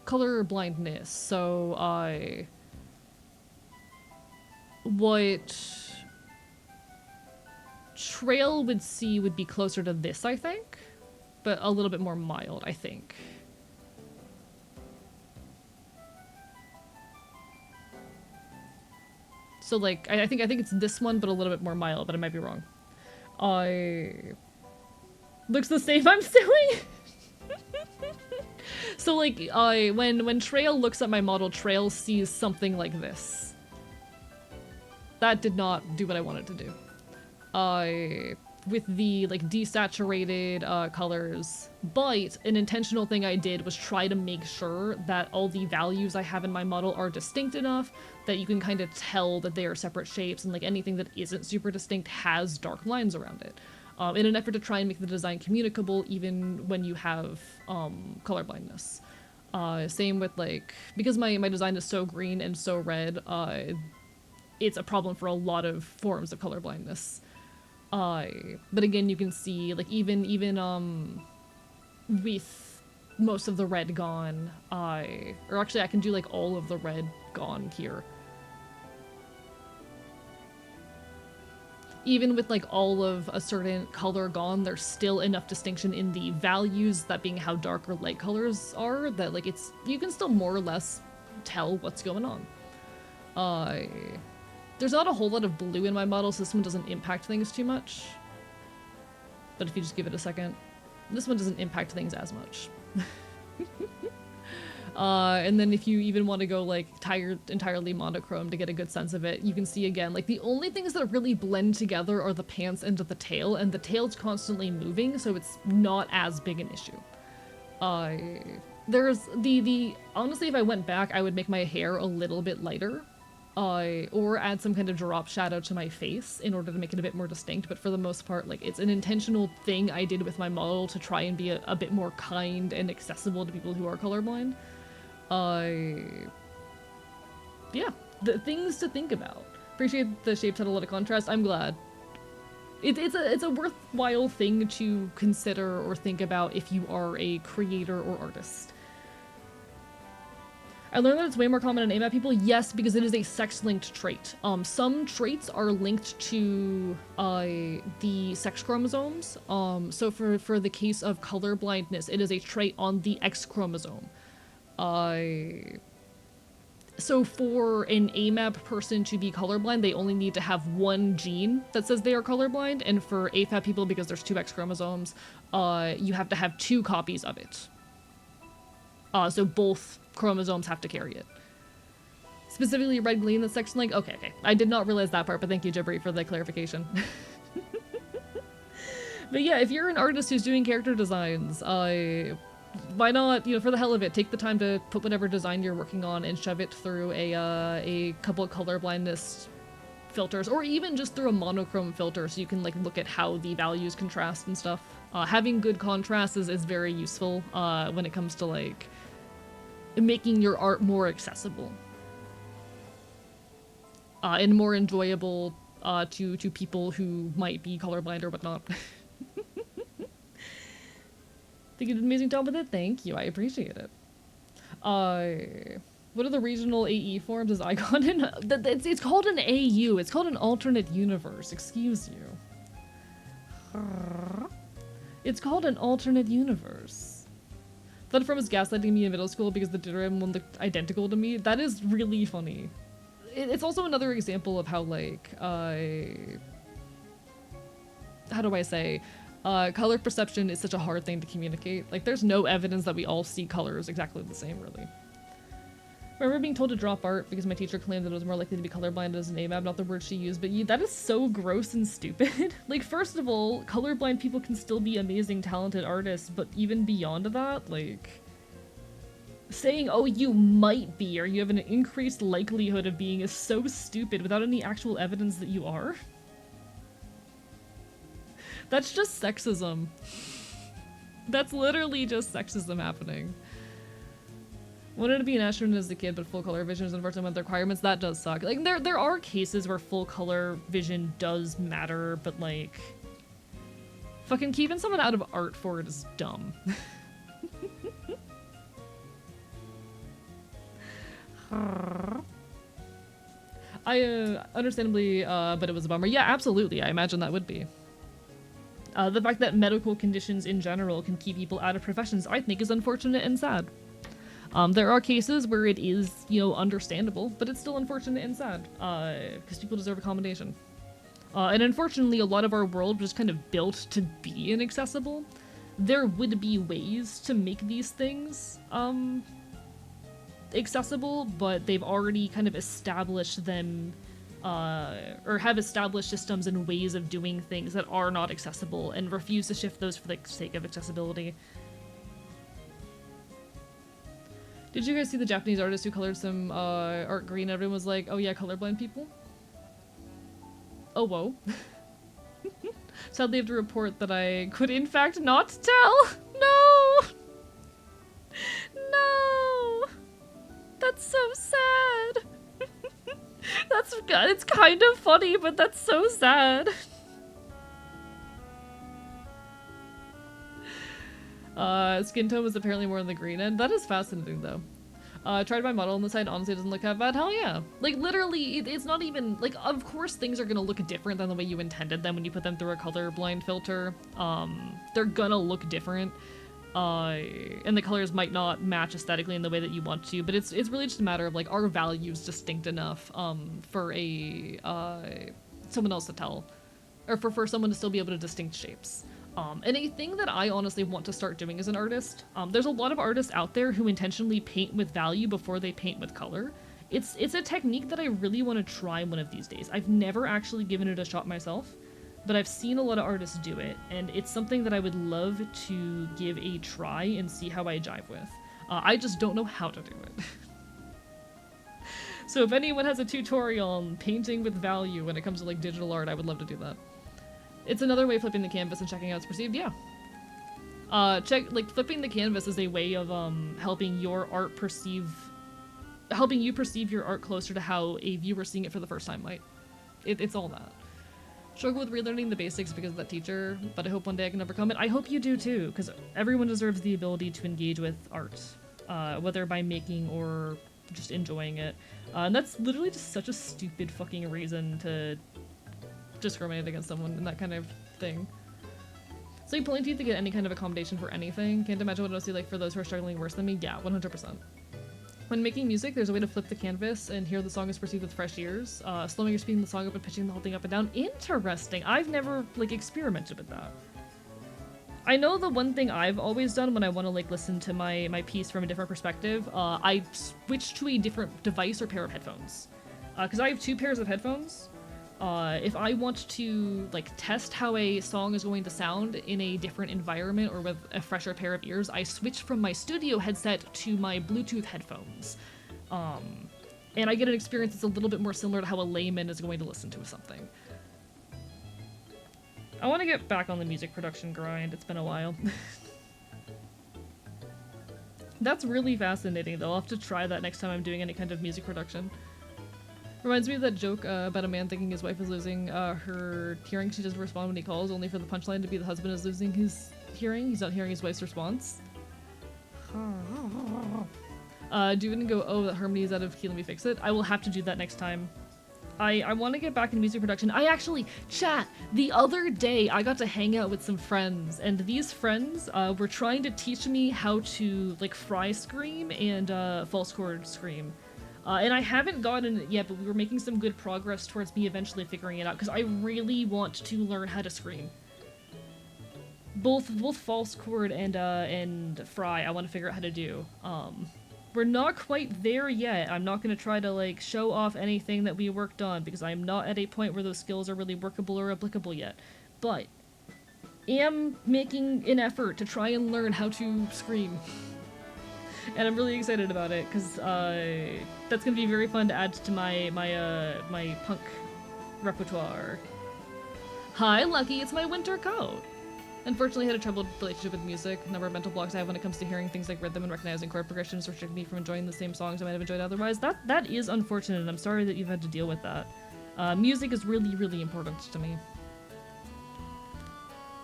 A: color blindness. So what Trail would see would be closer to this, I think, but a little bit more mild, I think. So like, I think it's this one, but a little bit more mild, but I might be wrong. Looks the same, I'm silly! So like, when Trail looks at my model, Trail sees something like this. That did not do what I wanted to do. With the like desaturated colors, but an intentional thing I did was try to make sure that all the values I have in my model are distinct enough that you can kind of tell that they are separate shapes, and like anything that isn't super distinct has dark lines around it. in an effort to try and make the design communicable even when you have color blindness. Same with like, because my design is so green and so red, it's a problem for a lot of forms of color blindness. But again, you can see like even with most of the red gone, or actually I can do like all of the red gone here. Even with like all of a certain color gone, there's still enough distinction in the values, that being how dark or light colors are, that like you can still more or less tell what's going on. There's not a whole lot of blue in my model, so this one doesn't impact things too much. But if you just give it a second, this one doesn't impact things as much. And then if you even want to go like entirely monochrome to get a good sense of it, you can see again, like the only things that really blend together are the pants and the tail, and the tail's constantly moving, so it's not as big an issue. There's honestly, if I went back, I would make my hair a little bit lighter, or add some kind of drop shadow to my face in order to make it a bit more distinct, but for the most part, like, it's an intentional thing I did with my model to try and be a bit more kind and accessible to people who are colorblind. Yeah, the things to think about. Appreciate the shapes had a lot of contrast. I'm glad. It's a worthwhile thing to consider or think about if you are a creator or artist. I learned that it's way more common in AMAP people. Yes, because it is a sex-linked trait. Some traits are linked to the sex chromosomes. So for the case of color blindness, it is a trait on the X chromosome. So for an AMAP person to be colorblind, they only need to have one gene that says they are colorblind, and for AFAB people, because there's two X chromosomes, you have to have 2 copies of it. So both chromosomes have to carry it. Specifically red gleam that's sex link? Okay. I did not realize that part, but thank you, Jibri, for the clarification. But yeah, if you're an artist who's doing character designs, why not, for the hell of it, take the time to put whatever design you're working on and shove it through a couple of color blindness filters, or even just through a monochrome filter so you can like look at how the values contrast and stuff. Having good contrast is very useful when it comes to like making your art more accessible and more enjoyable to people who might be colorblind or whatnot. I think you did an amazing job with it. Thank you. I appreciate it. What are the regional AE forms? Is Icon in? It's called an AU. It's called an alternate universe. Excuse you. It's called an alternate universe. That from was gaslighting me in middle school because the Ditterim one looked identical to me. That is really funny. It's also another example of how like how do I say? Color perception is such a hard thing to communicate. Like, there's no evidence that we all see colors exactly the same, really. I remember being told to drop art because my teacher claimed that it was more likely to be colorblind as an AMAB, not the word she used, but that is so gross and stupid. Like, first of all, colorblind people can still be amazing, talented artists, but even beyond that, like, saying, oh, you might be, or you have an increased likelihood of being is so stupid without any actual evidence that you are. That's just sexism. That's literally just sexism happening. Wanted to be an astronaut as a kid, but full color vision is unfortunately one of the requirements. That does suck. Like, there are cases where full color vision does matter, but like, fucking keeping someone out of art for it is dumb. Understandably, but it was a bummer. Yeah, absolutely. I imagine that would be. The fact that medical conditions in general can keep people out of professions, I think, is unfortunate and sad. There are cases where it is, understandable, but it's still unfortunate and sad, because people deserve accommodation. And unfortunately, a lot of our world was kind of built to be inaccessible. There would be ways to make these things, accessible, but they've already kind of established them or have established systems and ways of doing things that are not accessible and refuse to shift those for the sake of accessibility. Did you guys see the Japanese artist who colored some art green? Everyone was like, oh yeah, colorblind people? Oh, whoa. Sadly, I have to report that I could in fact not tell. No! No! That's so sad. It's kind of funny, but that's so sad. Skin tone was apparently more on the green end. That is fascinating, though. Tried to buy model on the side, honestly, it doesn't look that bad. Hell yeah. Like, literally, it's not even, like, of course things are gonna look different than the way you intended them when you put them through a colorblind filter. They're gonna look different. And the colors might not match aesthetically in the way that you want to, but it's really just a matter of, like, are values distinct enough, for someone else to tell. Or for someone to still be able to distinct shapes. And a thing that I honestly want to start doing as an artist, there's a lot of artists out there who intentionally paint with value before they paint with color. It's a technique that I really want to try one of these days. I've never actually given it a shot myself, but I've seen a lot of artists do it, and it's something that I would love to give a try and see how I jive with. I just don't know how to do it. So if anyone has a tutorial on painting with value when it comes to, like, digital art, I would love to do that. It's another way of flipping the canvas and checking how it's perceived, yeah. Flipping the canvas is a way of, helping you perceive your art closer to how a viewer seeing it for the first time might. It's all that. Struggle with relearning the basics because of that teacher, but I hope one day I can overcome it. I hope you do too, because everyone deserves the ability to engage with art, whether by making or just enjoying it. And that's literally just such a stupid fucking reason to discriminate against someone in that kind of thing. So you pulling teeth to get any kind of accommodation for anything. Can't imagine what it'll see like for those who are struggling worse than me. Yeah, 100%. When making music, there's a way to flip the canvas and hear the song is perceived with fresh ears. Slowing or speeding the song up and pitching the whole thing up and down. Interesting. I've never, like, experimented with that. I know the one thing I've always done when I want to, like, listen to my piece from a different perspective, I switch to a different device or pair of headphones. Because I have 2 pairs of headphones. If I want to, like, test how a song is going to sound in a different environment or with a fresher pair of ears, I switch from my studio headset to my Bluetooth headphones. And I get an experience that's a little bit more similar to how a layman is going to listen to something. I want to get back on the music production grind. It's been a while. That's really fascinating, though. I'll have to try that next time I'm doing any kind of music production. Reminds me of that joke about a man thinking his wife is losing her hearing. She doesn't respond when he calls, only for the punchline to be the husband is losing his hearing. He's not hearing his wife's response. Do it and go, oh, that harmony is out of key, let me fix it. I will have to do that next time. I want to get back in music production. I actually, chat, the other day I got to hang out with some friends, and these friends were trying to teach me how to, like, fry scream and false chord scream. And I haven't gotten it yet, but we were making some good progress towards me eventually figuring it out, because I really want to learn how to scream. Both false chord and fry I want to figure out how to do. We're not quite there yet. I'm not going to try to, like, show off anything that we worked on, because I'm not at a point where those skills are really workable or applicable yet. But am making an effort to try and learn how to scream. And I'm really excited about it, because that's going to be very fun to add to my punk repertoire. Hi, Lucky, it's my winter coat! Unfortunately, I had a troubled relationship with music. The number of mental blocks I have when it comes to hearing things like rhythm and recognizing chord progressions restrict me from enjoying the same songs I might have enjoyed otherwise. That is unfortunate, and I'm sorry that you've had to deal with that. Music is really, really important to me.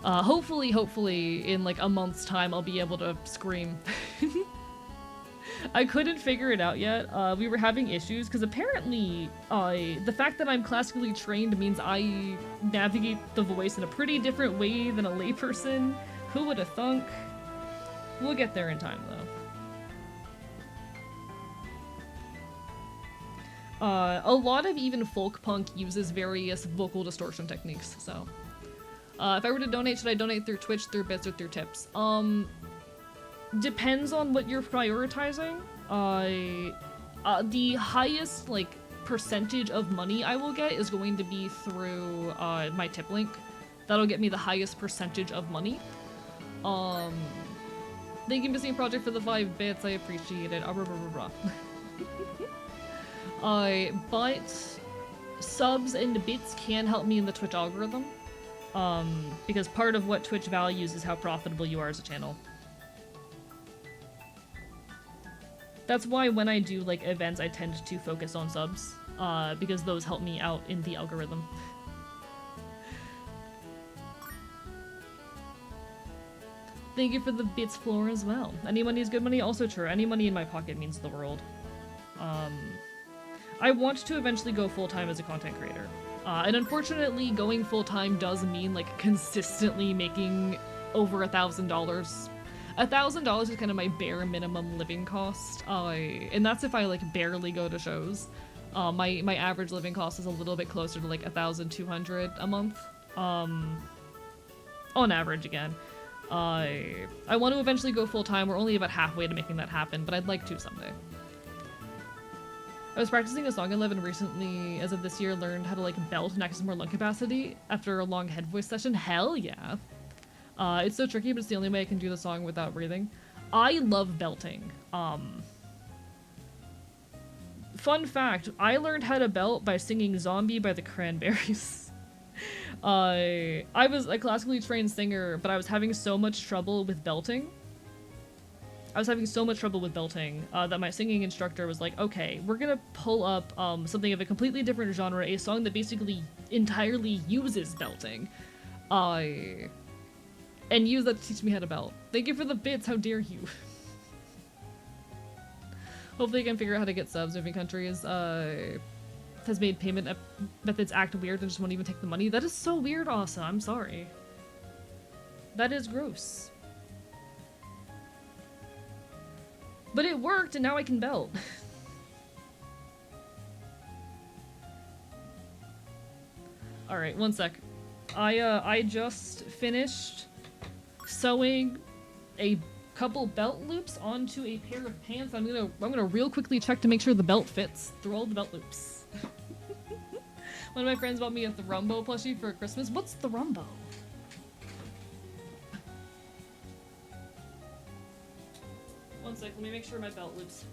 A: Hopefully, in like a month's time, I'll be able to scream. I couldn't figure it out yet. We were having issues, because apparently, the fact that I'm classically trained means I navigate the voice in a pretty different way than a layperson. Who would have thunk? We'll get there in time, though. A lot of even folk punk uses various vocal distortion techniques, so. If I were to donate, should I donate through Twitch, through bits, or through tips? Depends on what you're prioritizing. The highest, like, percentage of money I will get is going to be through, my tip link. That'll get me the highest percentage of money. Thank you, Missing Project, for the 5 bits. I appreciate it. But subs and bits can help me in the Twitch algorithm. Because part of what Twitch values is how profitable you are as a channel. That's why when I do like events, I tend to focus on subs, because those help me out in the algorithm. Thank you for the bits floor as well. Any money is good money, also true. Any money in my pocket means the world. I want to eventually go full-time as a content creator. And unfortunately, going full-time does mean like consistently making over $1,000. $1,000 is kind of my bare minimum living cost, and that's if I like barely go to shows. My average living cost is a little bit closer to like 1,200 a month, on average again. I want to eventually go full-time. We're only about halfway to making that happen, but I'd like to someday. I was practicing a song in 11 recently, as of this year, learned how to like belt and access more lung capacity after a long head voice session. Hell yeah. It's so tricky, but it's the only way I can do the song without breathing. I love belting. Fun fact, I learned how to belt by singing Zombie by the Cranberries. I was a classically trained singer, but I was having so much trouble with belting. That my singing instructor was like, okay, we're gonna pull up something of a completely different genre, a song that basically entirely uses belting. And use that to teach me how to belt. Thank you for the bits, how dare you. Hopefully I can figure out how to get subs. Moving countries has made payment methods act weird and just won't even take the money. That is so weird, Asa. I'm sorry. That is gross. But it worked, and now I can belt. Alright, one sec. I just finished sewing a couple belt loops onto a pair of pants. I'm gonna real quickly check to make sure the belt fits through all the belt loops. One of my friends bought me a Thrumbo plushie for Christmas. What's Thrumbo? One sec, let me make sure my belt fits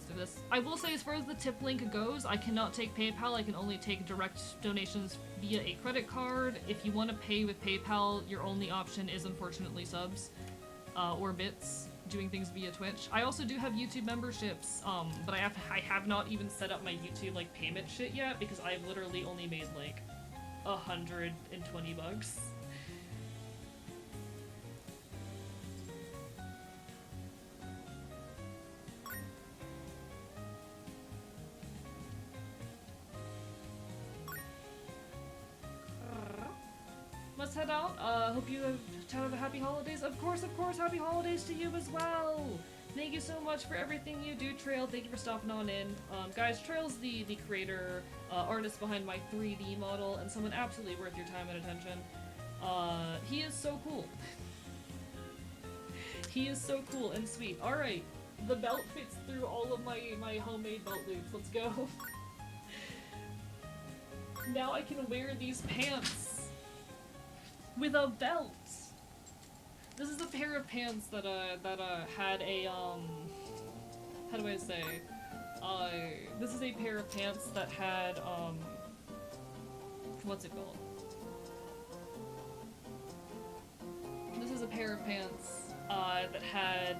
A: through this. I will say, as far as the tip link goes, I cannot take PayPal. I can only take direct donations via a credit card. If you want to pay with PayPal, your only option is unfortunately subs, or bits, doing things via Twitch. I also do have YouTube memberships, but I have not even set up my YouTube like payment shit yet because I've literally only made like $120. Let's head out. Hope you have happy holidays. Of course, happy holidays to you as well. Thank you so much for everything you do, Trail. Thank you for stopping on in. Guys, Trail's the creator, artist behind my 3D model, and someone absolutely worth your time and attention. He is so cool. He is so cool and sweet. Alright, the belt fits through all of my homemade belt loops. Let's go. Now I can wear these pants with a belt. This is a pair of pants that had a how do I say? This is a pair of pants that had what's it called? This is a pair of pants that had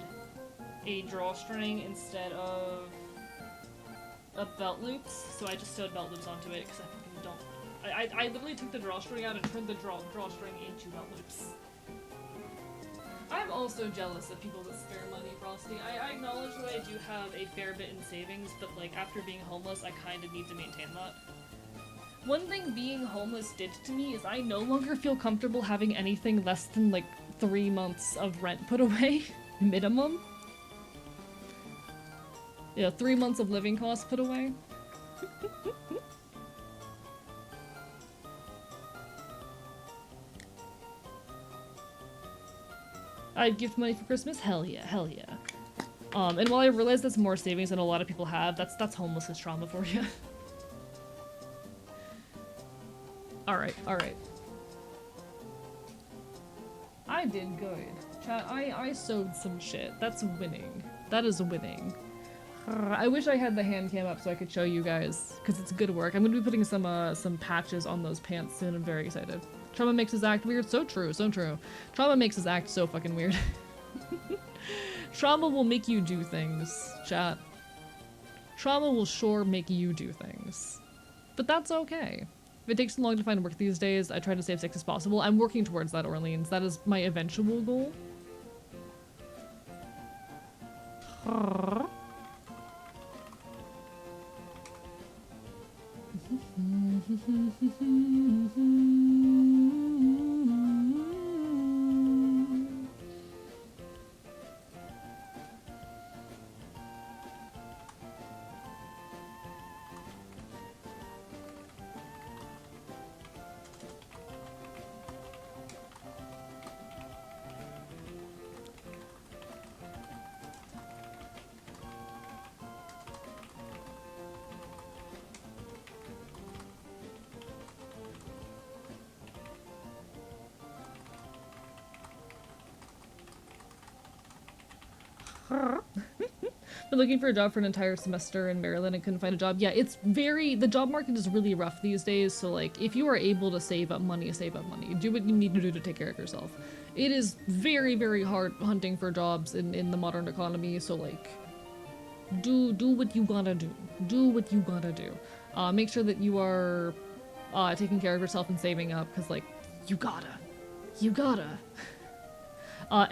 A: a drawstring instead of belt loops, so I just sewed belt loops onto it because I fucking don't. I literally took the drawstring out and turned the drawstring into belt loops. I'm also jealous of people with spare money, Frosty. I acknowledge that I do have a fair bit in savings, but like after being homeless, I kind of need to maintain that. One thing being homeless did to me is I no longer feel comfortable having anything less than like 3 months of rent put away, minimum. Yeah, 3 months of living costs put away. I'd gift money for Christmas? Hell yeah, hell yeah. And while I realize that's more savings than a lot of people have, that's homelessness trauma for you. Alright, alright. I did good. Chat, I sewed some shit. That's winning. That is winning. I wish I had the hand cam up so I could show you guys, because it's good work. I'm gonna be putting some patches on those pants soon. I'm very excited. Trauma makes us act weird. So true, so true. Trauma makes us act so fucking weird. Trauma will make you do things, chat. Trauma will sure make you do things. But that's okay. If it takes too long to find work these days, I try to stay as sick as possible. I'm working towards that, Orleans. That is my eventual goal. Been looking for a job for an entire semester in Maryland and couldn't find a job. Yeah, it's very, the job market is really rough these days, so like, if you are able to save up money, save up money. Do what you need to do to take care of yourself. It is very, very hard hunting for jobs in the modern economy, so like, do what you gotta do. Do what you gotta do. Make sure that you are taking care of yourself and saving up, because like, you gotta.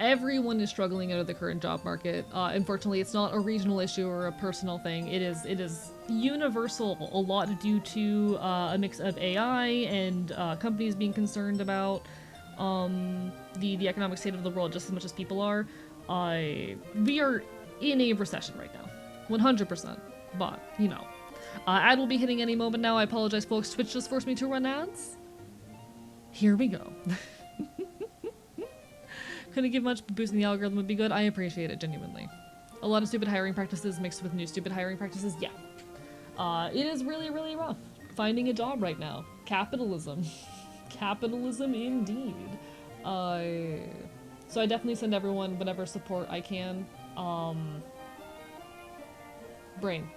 A: Everyone is struggling under the current job market. Unfortunately, it's not a regional issue or a personal thing. It is universal, a lot due to a mix of AI and companies being concerned about the economic state of the world just as much as people are. We are in a recession right now, 100%. But, you know, ad will be hitting any moment now. I apologize, folks. Twitch just forced me to run ads. Here we go. Couldn't give much, but boosting the algorithm would be good. I appreciate it, genuinely. A lot of stupid hiring practices mixed with new stupid hiring practices, yeah. It is really, really rough finding a job right now. Capitalism. Capitalism indeed. So I definitely send everyone whatever support I can. Brain.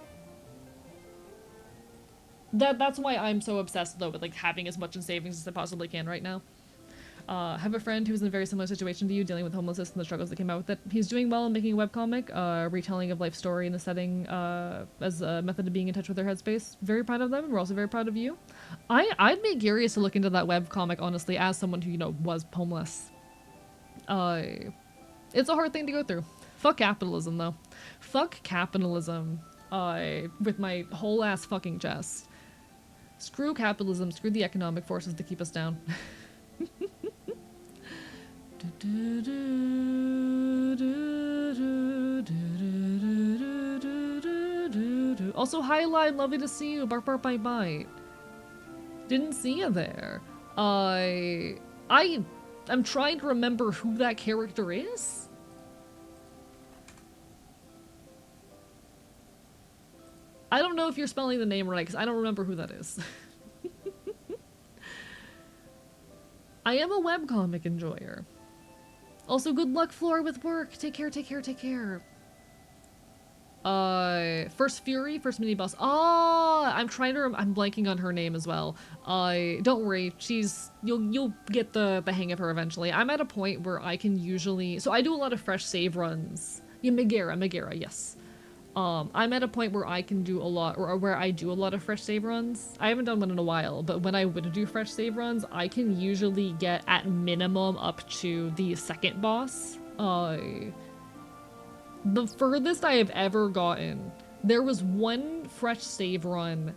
A: That's why I'm so obsessed, though, with like having as much in savings as I possibly can right now. Have a friend who's in a very similar situation to you, dealing with homelessness and the struggles that came out with it. He's doing well in making a webcomic, retelling of life story in the setting, as a method of being in touch with their headspace. Very proud of them. We're also very proud of you. I'd be curious to look into that webcomic, honestly, as someone who, you know, was homeless. It's a hard thing to go through. Fuck capitalism, though. Fuck capitalism. With my whole ass fucking chest. Screw capitalism, screw the economic forces that keep us down. Also, hi Lime, lovely to see you. Bark bark bite bite. Didn't see you there. I'm trying to remember who that character is. I don't know if you're spelling the name right, because I don't remember who that is. I am a webcomic enjoyer. Also, good luck, Floor, with work. Take care, take care, take care. First Fury, first mini boss. I'm trying to. I'm blanking on her name as well. Don't worry. You'll get the hang of her eventually. I'm at a point where I can usually. So I do a lot of fresh save runs. Yeah, Megara, yes. I'm at a point where I can do a lot, or where I do a lot of fresh save runs. I haven't done one in a while, but when I would do fresh save runs, I can usually get at minimum up to the second boss. The furthest I have ever gotten, there was one fresh save run.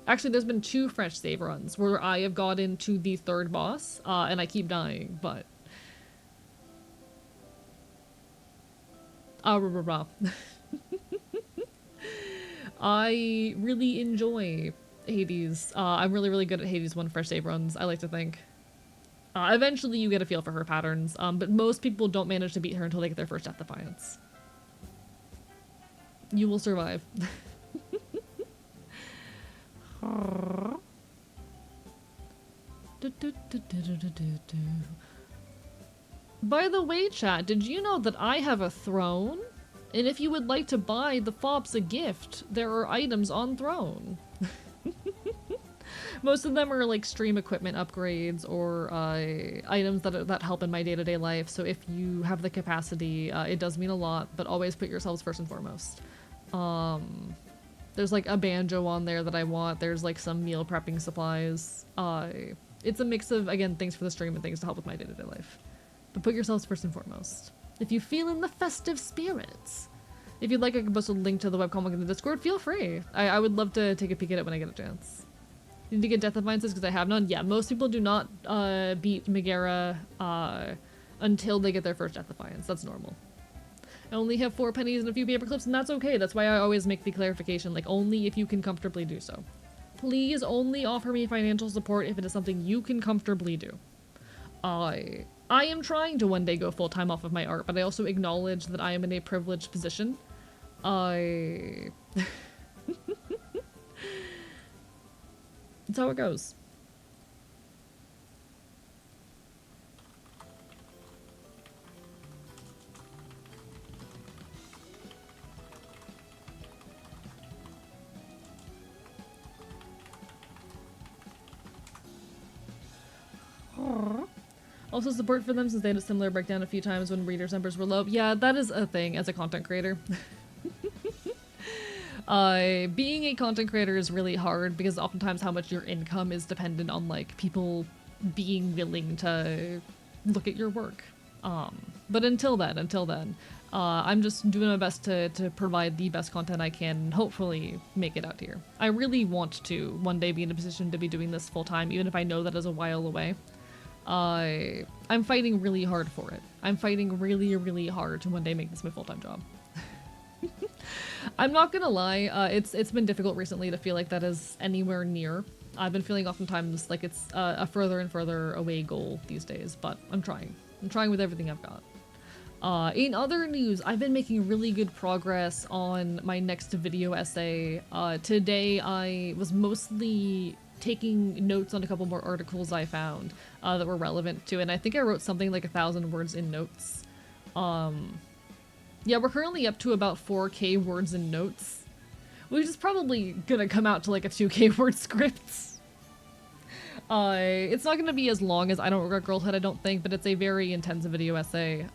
A: Actually, there's been 2 fresh save runs where I have gotten to the third boss, and I keep dying, but... I really enjoy Hades. I'm really, really good at Hades 1 fresh save runs, I like to think. Eventually you get a feel for her patterns, but most people don't manage to beat her until they get their first Death Defiance. You will survive. By the way, chat, did you know that I have a throne? And if you would like to buy the fops a gift, there are items on throne. Most of them are like stream equipment upgrades or items that help in my day-to-day life. So if you have the capacity, it does mean a lot, but always put yourselves first and foremost. There's like a banjo on there that I want. There's like some meal prepping supplies. It's a mix of, again, things for the stream and things to help with my day-to-day life. But put yourselves first and foremost. If you feel in the festive spirits. If you'd like, I can post a link to the webcomic in the Discord. Feel free. I would love to take a peek at it when I get a chance. You need to get Death Appliances because I have none. Yeah, most people do not beat Megara until they get their first Death Appliance. That's normal. I only have 4 pennies and a few paper clips, and that's okay. That's why I always make the clarification, like, only if you can comfortably do so. Please only offer me financial support if it is something you can comfortably do. I am trying to one day go full-time off of my art, but I also acknowledge that I am in a privileged position. That's how it goes. Also support for them since they had a similar breakdown a few times when readers' numbers were low. Yeah, that is a thing as a content creator. Being a content creator is really hard because oftentimes how much your income is dependent on like people being willing to look at your work. But until then, I'm just doing my best to provide the best content I can and hopefully make it out here. I really want to one day be in a position to be doing this full time, even if I know that is a while away. I'm fighting really hard for it. I'm fighting really, really hard to one day make this my full-time job. I'm not gonna lie, it's been difficult recently to feel like that is anywhere near. I've been feeling oftentimes like it's a further and further away goal these days, but I'm trying. I'm trying with everything I've got. In other news, I've been making really good progress on my next video essay. Today I was mostly taking notes on a couple more articles I found that were relevant to it, and I think I wrote something like 1,000 words in notes. Yeah, we're currently up to about 4K words in notes, which is probably gonna come out to like a 2K word script. It's not gonna be as long as I Don't Regret Girlhood, I don't think, but it's a very intensive video essay,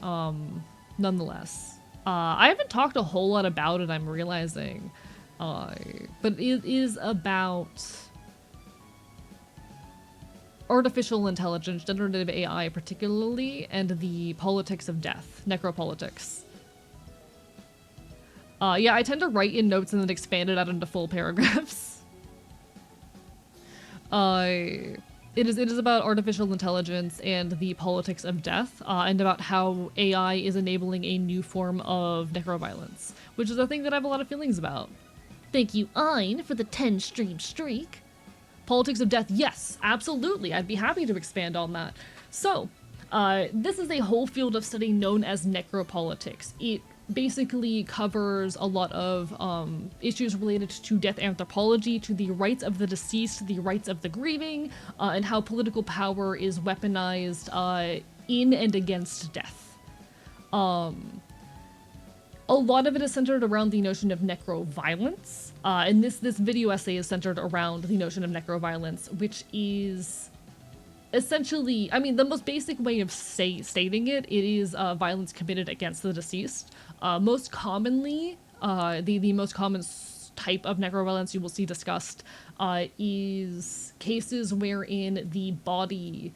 A: nonetheless. I haven't talked a whole lot about it, I'm realizing, but it is about artificial intelligence, generative AI particularly, and the politics of death, necropolitics. Yeah, I tend to write in notes and then expand it out into full paragraphs. It is about artificial intelligence and the politics of death, and about how AI is enabling a new form of necroviolence, which is a thing that I have a lot of feelings about. Thank you, Ein, for the 10-stream streak. Politics of death, yes, absolutely. I'd be happy to expand on that. So, this is a whole field of study known as necropolitics. It basically covers a lot of issues related to death anthropology, to the rights of the deceased, the rights of the grieving, and how political power is weaponized in and against death. A lot of it is centered around the notion of necroviolence, and this video essay is centered around the notion of necroviolence, which is essentially, I mean, the most basic way of stating it, it is violence committed against the deceased. Most commonly, the most common type of necroviolence you will see discussed is cases wherein the body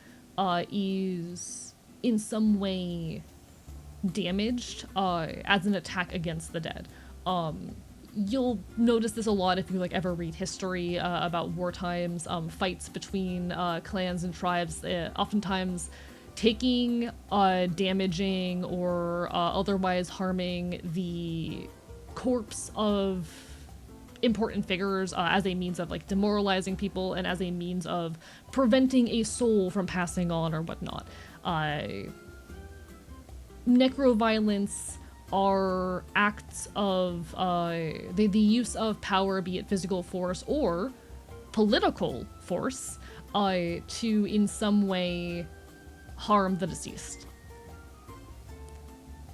A: is in some way damaged as an attack against the dead. You'll notice this a lot if you like ever read history about war times, fights between clans and tribes, oftentimes taking, damaging, or otherwise harming the corpse of important figures as a means of like demoralizing people and as a means of preventing a soul from passing on or whatnot. Necroviolence are acts of the use of power, be it physical force or political force, to in some way harm the deceased.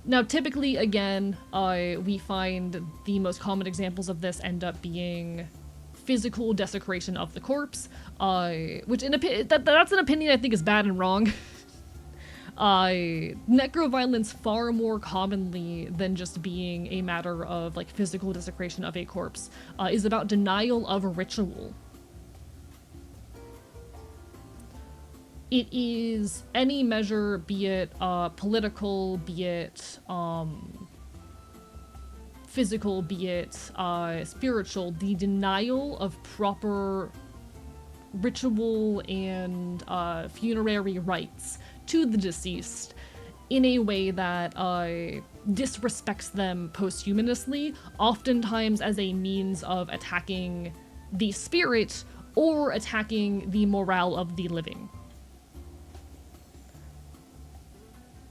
A: Now, typically, again, we find the most common examples of this end up being physical desecration of the corpse, which that's an opinion I think is bad and wrong. Necroviolence far more commonly than just being a matter of like physical desecration of a corpse is about denial of a ritual. It is any measure, be it political, be it physical, be it spiritual, the denial of proper ritual and funerary rites to the deceased in a way that disrespects them posthumously, oftentimes as a means of attacking the spirit or attacking the morale of the living.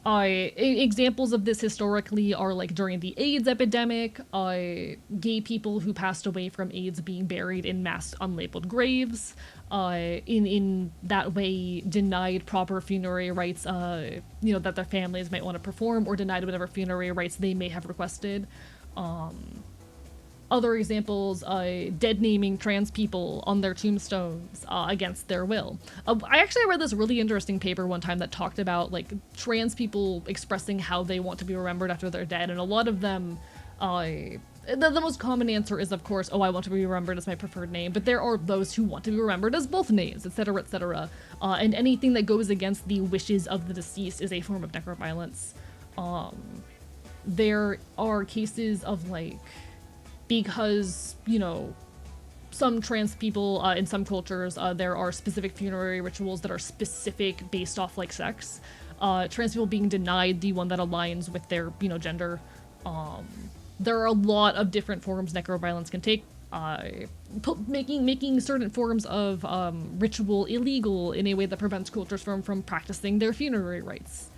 A: Examples of this historically are like during the AIDS epidemic, gay people who passed away from AIDS being buried in mass unlabeled graves, in that way denied proper funerary rites, that their families might want to perform, or denied whatever funerary rites they may have requested. Other examples, dead naming trans people on their tombstones against their will. I actually read this really interesting paper one time that talked about like trans people expressing how they want to be remembered after they're dead, and a lot of them, the most common answer is of course, oh, I want to be remembered as my preferred name, but there are those who want to be remembered as both names, etc., etc. And anything that goes against the wishes of the deceased is a form of necroviolence. There are cases of like, because, some trans people in some cultures, there are specific funerary rituals that are specific based off like sex. Trans people being denied the one that aligns with their, gender. There are a lot of different forms necroviolence can take. Making certain forms of ritual illegal in a way that prevents cultures from practicing their funerary rites,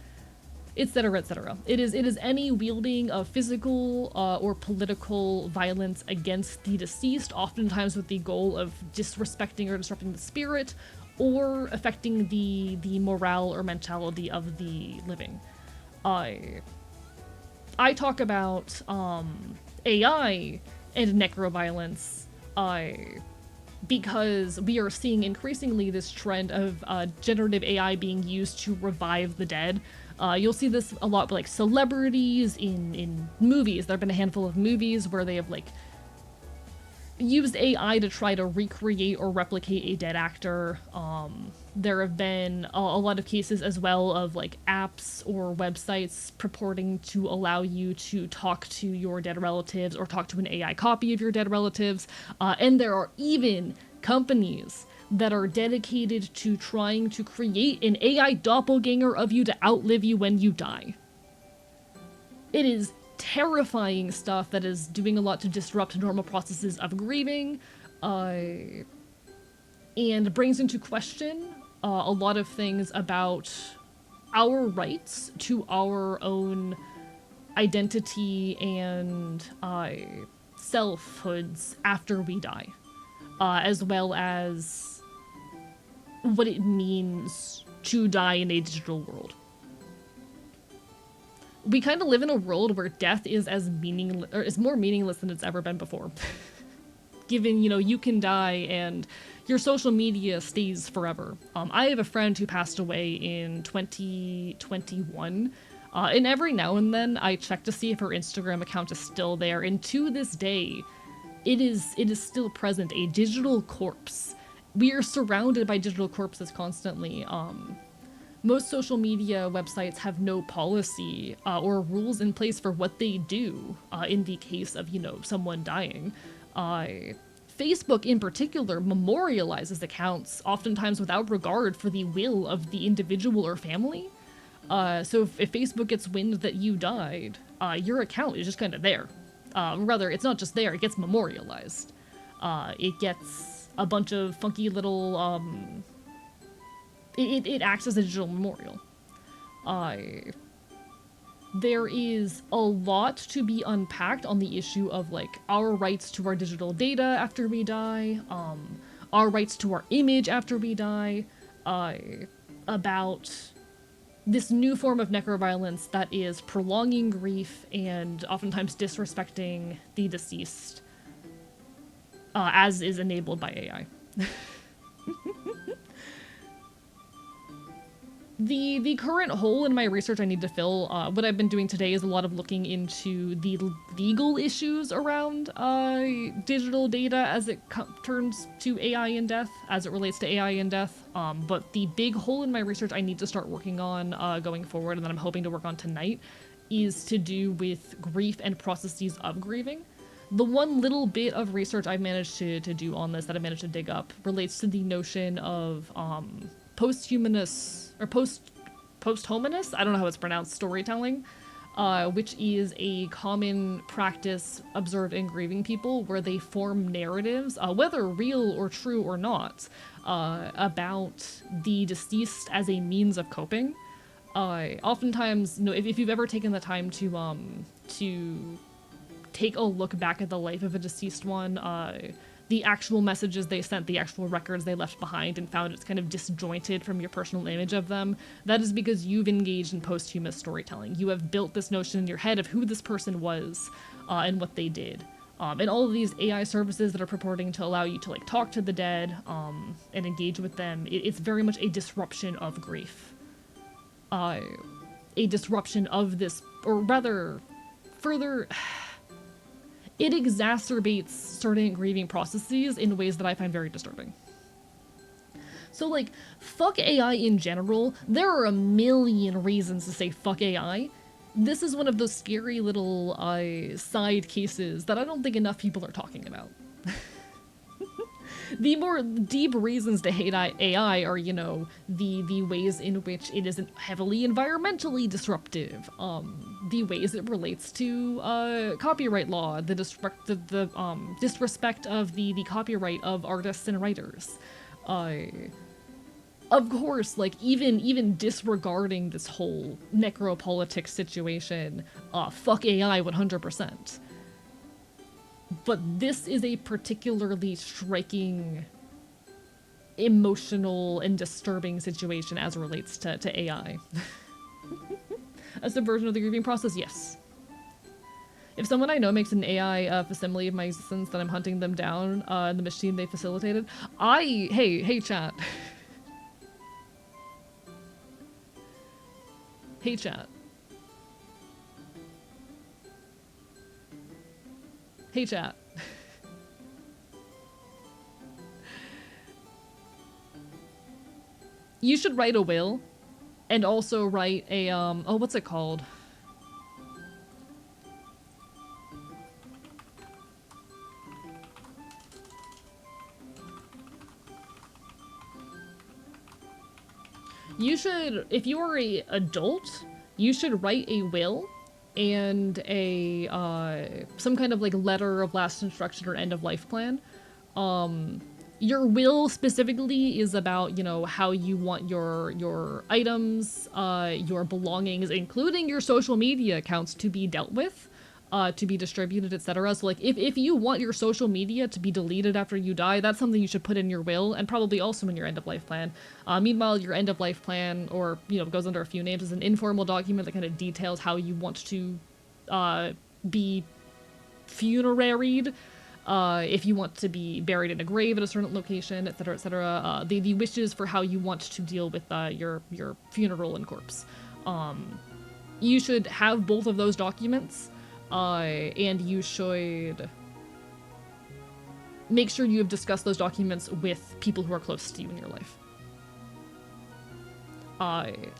A: etc., etc. It is any wielding of physical or political violence against the deceased, oftentimes with the goal of disrespecting or disrupting the spirit, or affecting the morale or mentality of the living. I talk about AI and necroviolence because we are seeing increasingly this trend of generative AI being used to revive the dead. You'll see this a lot with like celebrities in movies. There have been a handful of movies where they have like used AI to try to recreate or replicate a dead actor. There have been a lot of cases as well of like apps or websites purporting to allow you to talk to your dead relatives or talk to an AI copy of your dead relatives. And there are even companies that are dedicated to trying to create an AI doppelganger of you to outlive you when you die. It is terrifying stuff that is doing a lot to disrupt normal processes of grieving, and brings into question a lot of things about our rights to our own identity and selfhoods after we die, as well as what it means to die in a digital world. We kind of live in a world where death is is more meaningless than it's ever been before. Given, you can die and your social media stays forever. I have a friend who passed away in 2021, and every now and then I check to see if her Instagram account is still there, and to this day, it is still present, a digital corpse. We are surrounded by digital corpses constantly. Most social media websites have no policy or rules in place for what they do in the case of, someone dying. Facebook in particular memorializes accounts, oftentimes without regard for the will of the individual or family. So if Facebook gets wind that you died, your account is just kind of there. Rather, it's not just there, it gets memorialized. It gets a bunch of funky little, it acts as a digital memorial. There is a lot to be unpacked on the issue of, like, our rights to our digital data after we die, our rights to our image after we die, about this new form of necroviolence that is prolonging grief and oftentimes disrespecting the deceased. as is enabled by AI. The current hole in my research I need to fill, what I've been doing today is a lot of looking into the legal issues around digital data as it turns to AI in death, as it relates to AI in death. But the big hole in my research I need to start working on going forward, and that I'm hoping to work on tonight, is to do with grief and processes of grieving. The one little bit of research I've managed to do on this that I managed to dig up relates to the notion of posthumanist or posthumanist, I don't know how it's pronounced, storytelling, which is a common practice observed in grieving people where they form narratives, whether real or true or not, about the deceased as a means of coping. Oftentimes, you know, if you've ever taken the time to take a look back at the life of a deceased one, the actual messages they sent, the actual records they left behind, and found it's kind of disjointed from your personal image of them, that is because you've engaged in posthumous storytelling. You have built this notion in your head of who this person was and what they did. And all of these AI services that are purporting to allow you to like talk to the dead and engage with them, it's very much a disruption of grief. A disruption of this, or rather, further... It exacerbates certain grieving processes in ways that I find very disturbing. So, like, fuck AI in general. There are a million reasons to say fuck AI. This is one of those scary little side cases that I don't think enough people are talking about. The more deep reasons to hate AI are, you know, the ways in which it isn't heavily environmentally disruptive, the ways it relates to copyright law, the disrespect of the copyright of artists and writers. Of course, like, even disregarding this whole necropolitics situation, fuck AI 100%. But this is a particularly striking, emotional, and disturbing situation as it relates to AI. A subversion of the grieving process? Yes. If someone I know makes an AI facsimile of my existence, then I'm hunting them down in the machine they facilitated. Hey, chat. Hey, chat. Hey, chat. You should write a will, and also write a, oh, what's it called? You should, if you are an adult, you should write a will and a some kind of like letter of last instruction or end of life plan. Your will specifically is about, you know, how you want your items, your belongings, including your social media accounts, to be dealt with, to be distributed, etc. So like if you want your social media to be deleted after you die, that's something you should put in your will, and probably also in your end of life plan. Meanwhile, your end of life plan, or, you know, goes under a few names, is an informal document that kind of details how you want to be funeraried. If you want to be buried in a grave at a certain location, etc., etc. The wishes for how you want to deal with your funeral and corpse. You should have both of those documents, and you should make sure you have discussed those documents with people who are close to you in your life.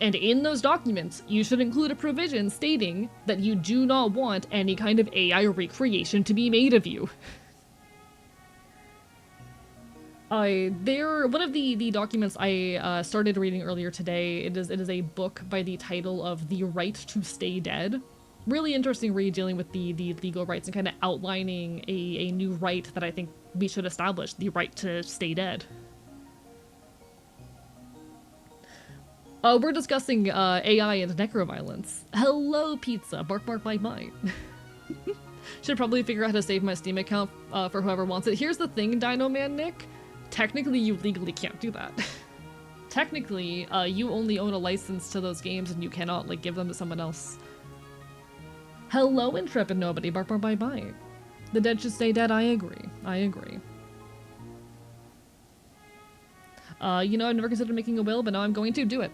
A: And in those documents, you should include a provision stating that you do not want any kind of AI recreation to be made of you. One of the documents I started reading earlier today, it is a book by the title of The Right to Stay Dead. Really interesting read dealing with the legal rights and kind of outlining a new right that I think we should establish, the right to stay dead. We're discussing AI and necroviolence. Hello, pizza. Bark, bark, bite, bite. Should probably figure out how to save my Steam account for whoever wants it. Here's the thing, Dino Man Nick. Technically, you legally can't do that. Technically, you only own a license to those games and you cannot, like, give them to someone else. Hello, Intrepid Nobody. Bark, bark, bite, bite. The dead should stay dead. I agree. I agree. You know, I've never considered making a will, but now I'm going to do it.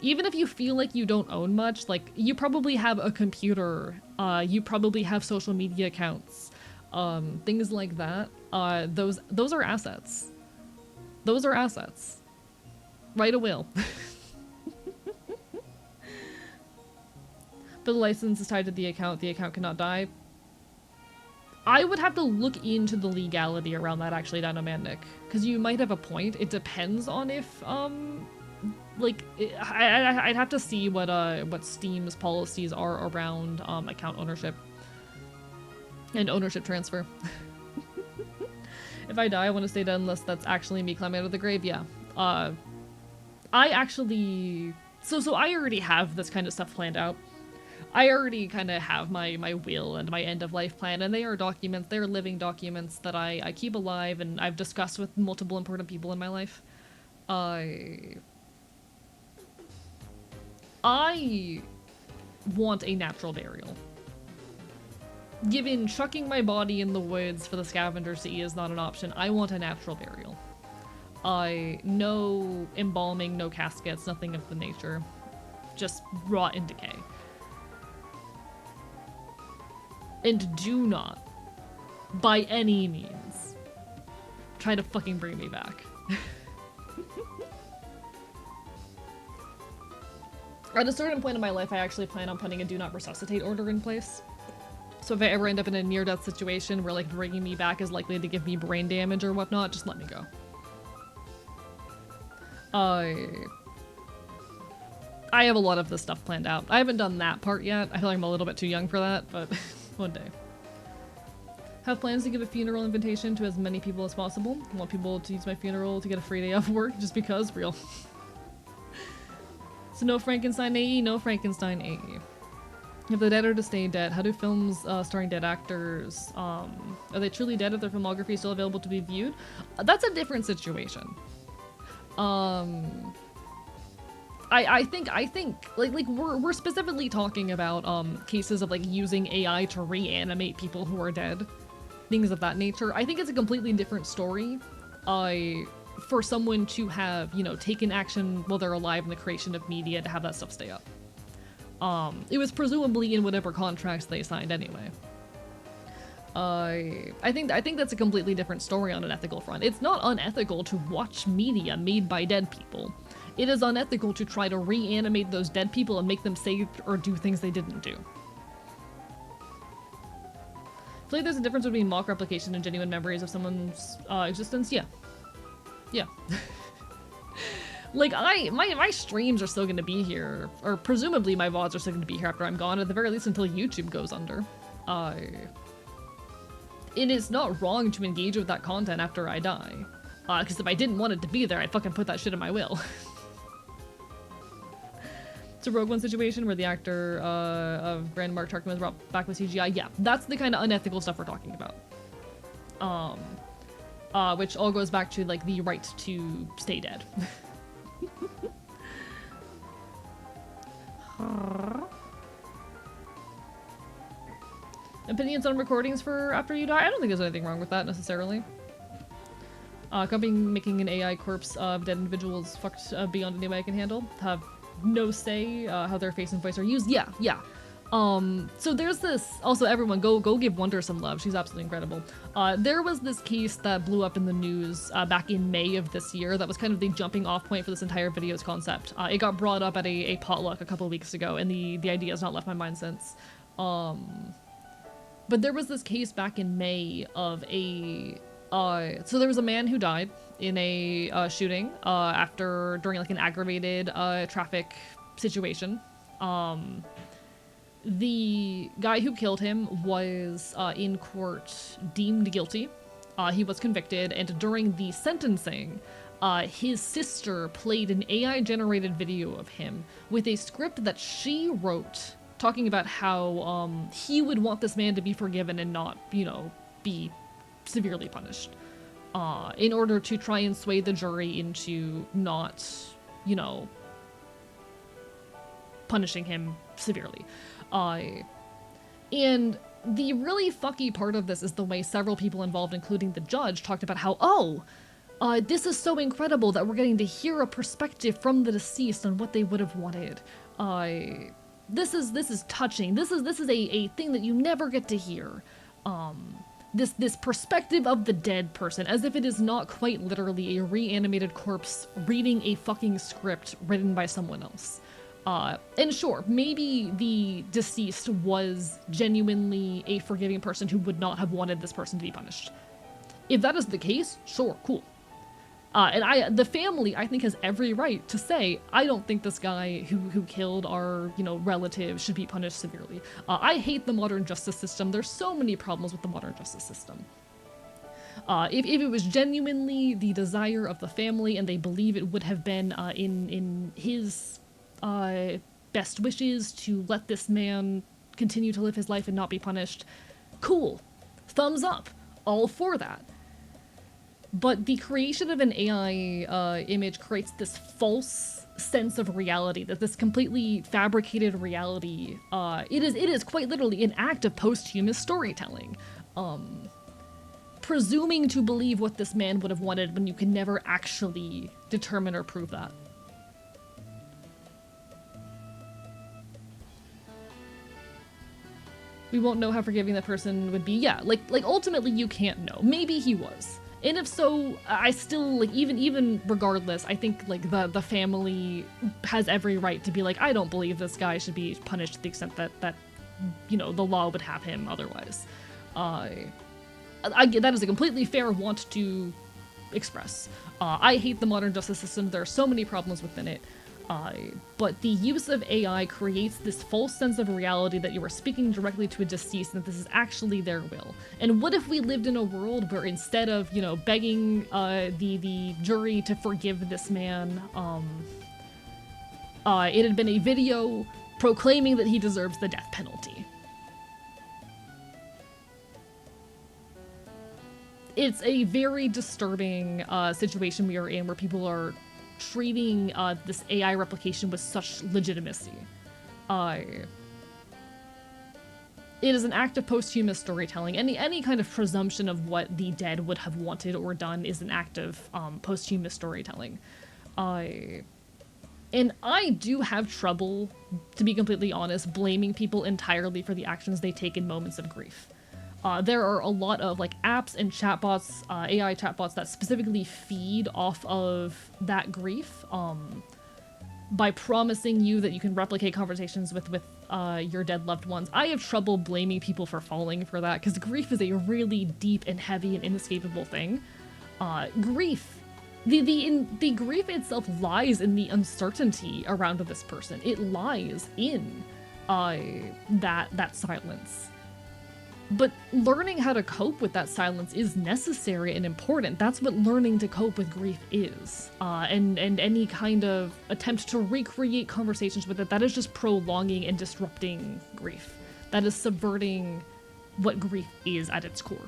A: Even if you feel like you don't own much, like, you probably have a computer, you probably have social media accounts, things like that. Those are assets. Those are assets. Write a will. But the license is tied to the account cannot die. I would have to look into the legality around that, actually, Dinomantic, because you might have a point. It depends on if, like, I'd have to see what Steam's policies are around, account ownership and ownership transfer. If I die, I want to stay dead unless that's actually me climbing out of the grave, yeah. I actually... So I already have this kind of stuff planned out. I already kind of have my will and my end-of-life plan, and they are documents, they're living documents that I keep alive and I've discussed with multiple important people in my life. I want a natural burial. Given chucking my body in the woods for the scavengers to eat is not an option, I want a natural burial. No embalming, no caskets, nothing of the nature. Just rot and decay. And do not, by any means, try to fucking bring me back. At a certain point in my life, I actually plan on putting a do not resuscitate order in place. So if I ever end up in a near-death situation where, like, bringing me back is likely to give me brain damage or whatnot, just let me go. I have a lot of this stuff planned out. I haven't done that part yet. I feel like I'm a little bit too young for that, but one day. Have plans to give a funeral invitation to as many people as possible. I want people to use my funeral to get a free day off work just because, real. So no Frankenstein AE, no Frankenstein AE. If the dead are to stay dead, how do films starring dead actors, are they truly dead if their filmography is still available to be viewed? That's a different situation. I think like we're specifically talking about cases of like using AI to reanimate people who are dead, things of that nature. I think it's a completely different story. For someone to have, you know, taken action while they're alive in the creation of media to have that stuff stay up. It was presumably in whatever contracts they signed anyway. I think that's a completely different story on an ethical front. It's not unethical to watch media made by dead people. It is unethical to try to reanimate those dead people and make them say or do things they didn't do. I feel like there's a difference between mock replication and genuine memories of someone's existence. Yeah. Yeah. Like, my streams are still gonna be here, or presumably my VODs are still gonna be here after I'm gone, at the very least until YouTube goes under. It is not wrong to engage with that content after I die. Because if I didn't want it to be there, I'd fucking put that shit in my will. It's a Rogue One situation where the actor of Grand Mark Tarkin was brought back with CGI. Yeah, that's the kind of unethical stuff we're talking about. Which all goes back to, like, the right to stay dead. Opinions on recordings for after you die? I don't think there's anything wrong with that, necessarily. Company making an AI corpse of dead individuals fucked beyond any way I can handle. Have no say how their face and voice are used. Yeah, yeah. So there's this, also everyone go give Wonder some love, she's absolutely incredible. There was this case that blew up in the news back in May of this year that was kind of the jumping off point for this entire videos concept. It got brought up at a potluck a couple of weeks ago and the idea has not left my mind since. But there was this case back in May of so there was a man who died in a shooting during like an aggravated traffic situation. The guy who killed him was in court deemed guilty. He was convicted, and during the sentencing, his sister played an AI-generated video of him with a script that she wrote talking about how he would want this man to be forgiven and not, you know, be severely punished, in order to try and sway the jury into not, you know, punishing him severely. And the really fucky part of this is the way several people involved, including the judge, talked about how, oh, This is so incredible that we're getting to hear a perspective from the deceased on what they would have wanted. This is touching. This is a thing that you never get to hear. This perspective of the dead person, as if it is not quite literally a reanimated corpse reading a fucking script written by someone else. And sure, maybe the deceased was genuinely a forgiving person who would not have wanted this person to be punished. If that is the case, sure, cool. And the family, I think, has every right to say, I don't think this guy who killed our, relative should be punished severely. I hate the modern justice system. There's so many problems with the modern justice system. If it was genuinely the desire of the family and they believe it would have been in his best wishes to let this man continue to live his life and not be punished, cool. Thumbs up. All for that. But the creation of an AI image creates this false sense of reality, that this completely fabricated reality, it is quite literally an act of posthumous storytelling. Presuming to believe what this man would have wanted when you can never actually determine or prove that. We won't know how forgiving that person would be. Yeah, like ultimately you can't know. Maybe he was. And if so, I still, even regardless, I think, the family has every right to be like, I don't believe this guy should be punished to the extent that the law would have him otherwise. That is a completely fair want to express. I hate the modern justice system. There are so many problems within it. But the use of AI creates this false sense of reality that you are speaking directly to a deceased and that this is actually their will. And what if we lived in a world where instead of, begging the jury to forgive this man, it had been a video proclaiming that he deserves the death penalty? It's a very disturbing situation we are in, where people are treating this AI replication with such legitimacy. It is an act of posthumous storytelling. Any kind of presumption of what the dead would have wanted or done is an act of posthumous storytelling. And I do have trouble, to be completely honest, blaming people entirely for the actions they take in moments of grief. There are a lot of apps and chatbots, AI chatbots that specifically feed off of that grief, by promising you that you can replicate conversations with your dead loved ones. I have trouble blaming people for falling for that, because grief is a really deep and heavy and inescapable thing. Grief, the grief itself lies in the uncertainty around this person. It lies in that silence. But learning how to cope with that silence is necessary and important. That's what learning to cope with grief is. And any kind of attempt to recreate conversations with it, that is just prolonging and disrupting grief. That is subverting what grief is at its core.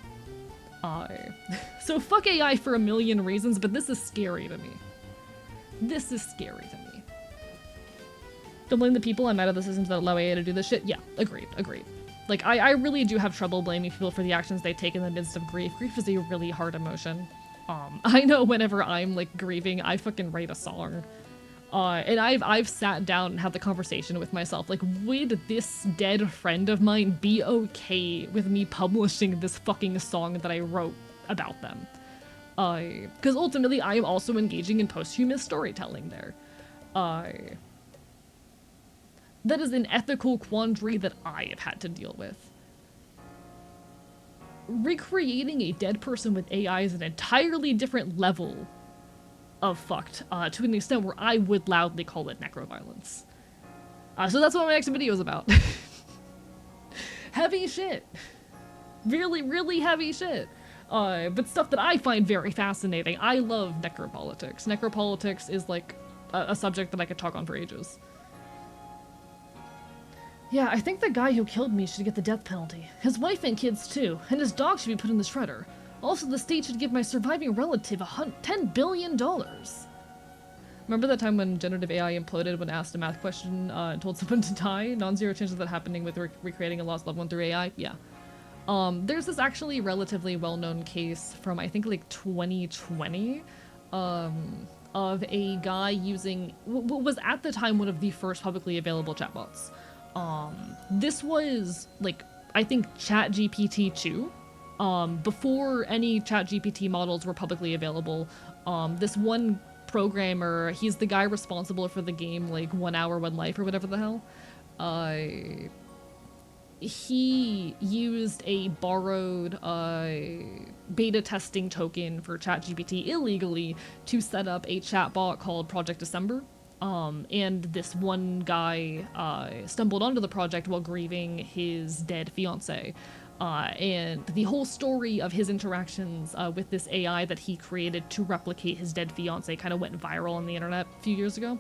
A: So fuck AI for a million reasons, but this is scary to me. This is scary to me. Don't blame the people. I'm mad at the systems that allow AI to do this shit. Yeah, agreed. I really do have trouble blaming people for the actions they take in the midst of grief. Grief is a really hard emotion. I know whenever I'm grieving, I fucking write a song. And I've sat down and had the conversation with myself, would this dead friend of mine be okay with me publishing this fucking song that I wrote about them? Because ultimately I am also engaging in posthumous storytelling there. That is an ethical quandary that I have had to deal with. Recreating a dead person with AI is an entirely different level of fucked, to an extent where I would loudly call it necroviolence. So that's what my next video is about. Heavy shit. Really, really heavy shit. But stuff that I find very fascinating. I love necropolitics. Necropolitics is a subject that I could talk on for ages. Yeah, I think the guy who killed me should get the death penalty. His wife and kids too, and his dog should be put in the shredder. Also, the state should give my surviving relative $10 billion. Remember that time when generative AI imploded when asked a math question and told someone to die? Non-zero chance of that happening with recreating a lost loved one through AI? Yeah. There's this actually relatively well-known case from, I think, like 2020, of a guy using what was at the time one of the first publicly available chatbots. This was like, I think, ChatGPT 2. Before any ChatGPT models were publicly available, this one programmer, he's the guy responsible for the game like 1 Hour, 1 Life or whatever the hell. He used a borrowed beta testing token for ChatGPT illegally to set up a chatbot called Project December. And this one guy stumbled onto the project while grieving his dead fiance. And the whole story of his interactions with this AI that he created to replicate his dead fiance kind of went viral on the internet a few years ago.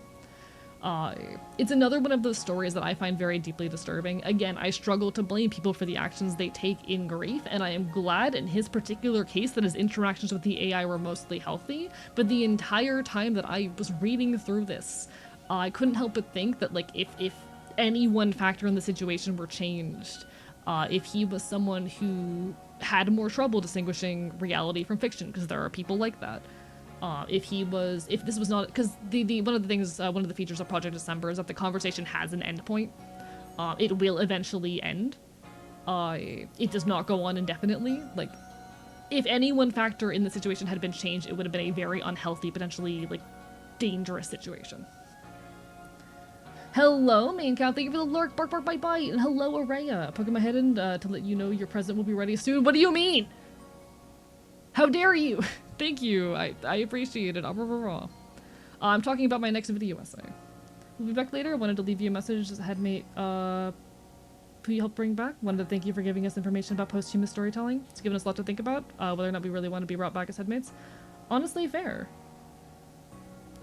A: It's another one of those stories that I find very deeply disturbing. Again, I struggle to blame people for the actions they take in grief, and I am glad in his particular case that his interactions with the AI were mostly healthy, but the entire time that I was reading through this, I couldn't help but think that, like, if any one factor in the situation were changed, if he was someone who had more trouble distinguishing reality from fiction, because there are people like that. If this was not, because one of the features of Project December is that the conversation has an endpoint. It will eventually end. It does not go on indefinitely. Like, if any one factor in the situation had been changed, it would have been a very unhealthy, potentially, like, dangerous situation. Hello, main count. Thank you for the lurk. Bark, bark, bite, bite. And hello, Araya. Poking my head in to let you know your present will be ready soon. What do you mean? How dare you? Thank you. I appreciate it. I'm talking about my next video essay. We'll be back later. I wanted to leave you a message as a headmate who you helped bring back. Wanted to thank you for giving us information about posthumous storytelling. It's given us a lot to think about, whether or not we really want to be brought back as headmates. Honestly, fair.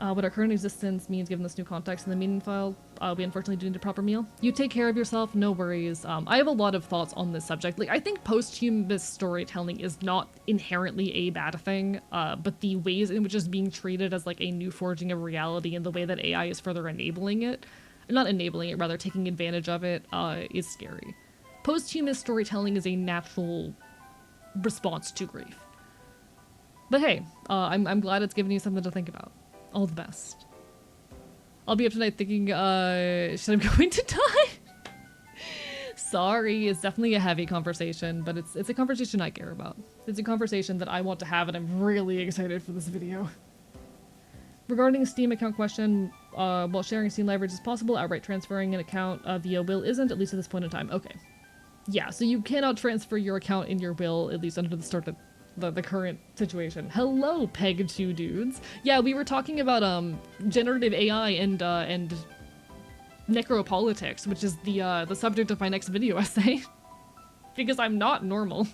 A: What our current existence means given this new context in the meaning file, we unfortunately do need a proper meal. You take care of yourself, no worries. I have a lot of thoughts on this subject. Like, I think posthumous storytelling is not inherently a bad thing, but the ways in which it's being treated as like a new forging of reality and the way that AI is further enabling it, not enabling it, rather taking advantage of it, is scary. Posthumous storytelling is a natural response to grief. But hey, I'm glad it's given you something to think about. All the best. I'll be up tonight thinking, should I going to die? Sorry, it's definitely a heavy conversation, but it's a conversation I care about. It's a conversation that I want to have, and I'm really excited for this video. Regarding a Steam account question, while sharing Steam libraries is possible, outright transferring an account via will isn't, at least at this point in time. Okay. Yeah, so you cannot transfer your account in your will, at least under the start of the current situation. Hello, Peg2 dudes. Yeah, we were talking about generative AI and necropolitics, which is the subject of my next video essay. Because I'm not normal.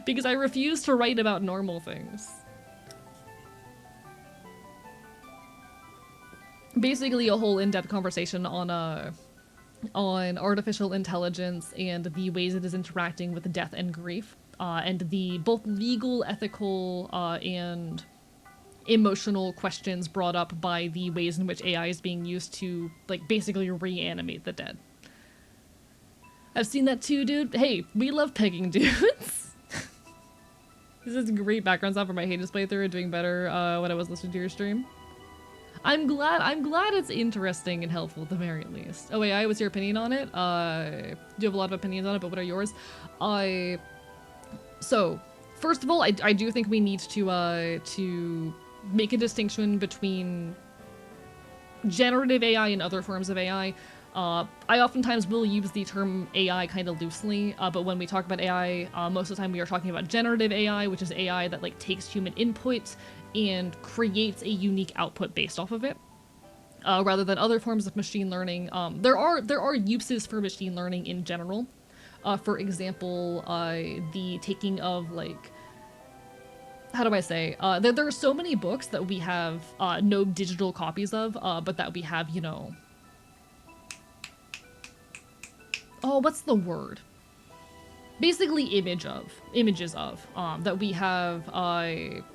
A: Because I refuse to write about normal things. Basically, a whole in-depth conversation on artificial intelligence and the ways it is interacting with death and grief. And the both legal, ethical, and emotional questions brought up by the ways in which AI is being used to, like, basically reanimate the dead. I've seen that too, dude. Hey, we love pegging dudes. This is great background sound for my Hades playthrough, doing better when I was listening to your stream. I'm glad it's interesting and helpful at the very least. Oh wait, what's your opinion on it? Do you have a lot of opinions on it, but what are yours? So, first of all, I do think we need to make a distinction between generative AI and other forms of AI. I oftentimes will use the term AI kind of loosely, but when we talk about AI, most of the time we are talking about generative AI, which is AI that like takes human input and creates a unique output based off of it. Rather than other forms of machine learning. There are uses for machine learning in general. For example, the taking of, like, how do I say? There are so many books that we have no digital copies of, but that we have, you know... Oh, what's the word? basically images of that we have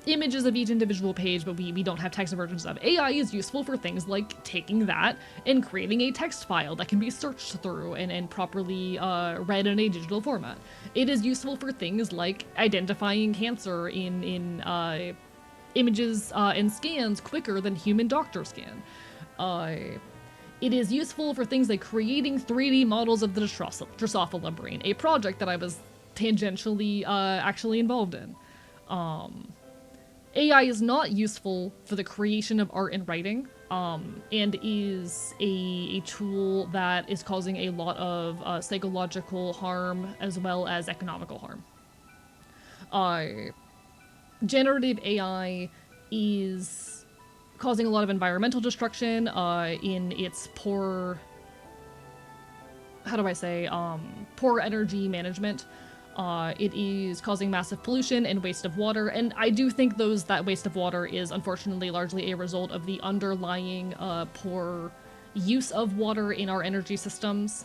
A: images of each individual page, but we don't have text versions of. AI is useful for things like taking that and creating a text file that can be searched through and properly read in a digital format. It is useful for things like identifying cancer in images and scans quicker than human doctors can. It is useful for things like creating 3D models of the Drosophila brain, a project that I was tangentially actually involved in. AI is not useful for the creation of art and writing, and is a tool that is causing a lot of psychological harm as well as economical harm. Generative AI is causing a lot of environmental destruction in its poor, how do I say, poor energy management. It is causing massive pollution and waste of water, and I do think that waste of water is unfortunately largely a result of the underlying poor use of water in our energy systems.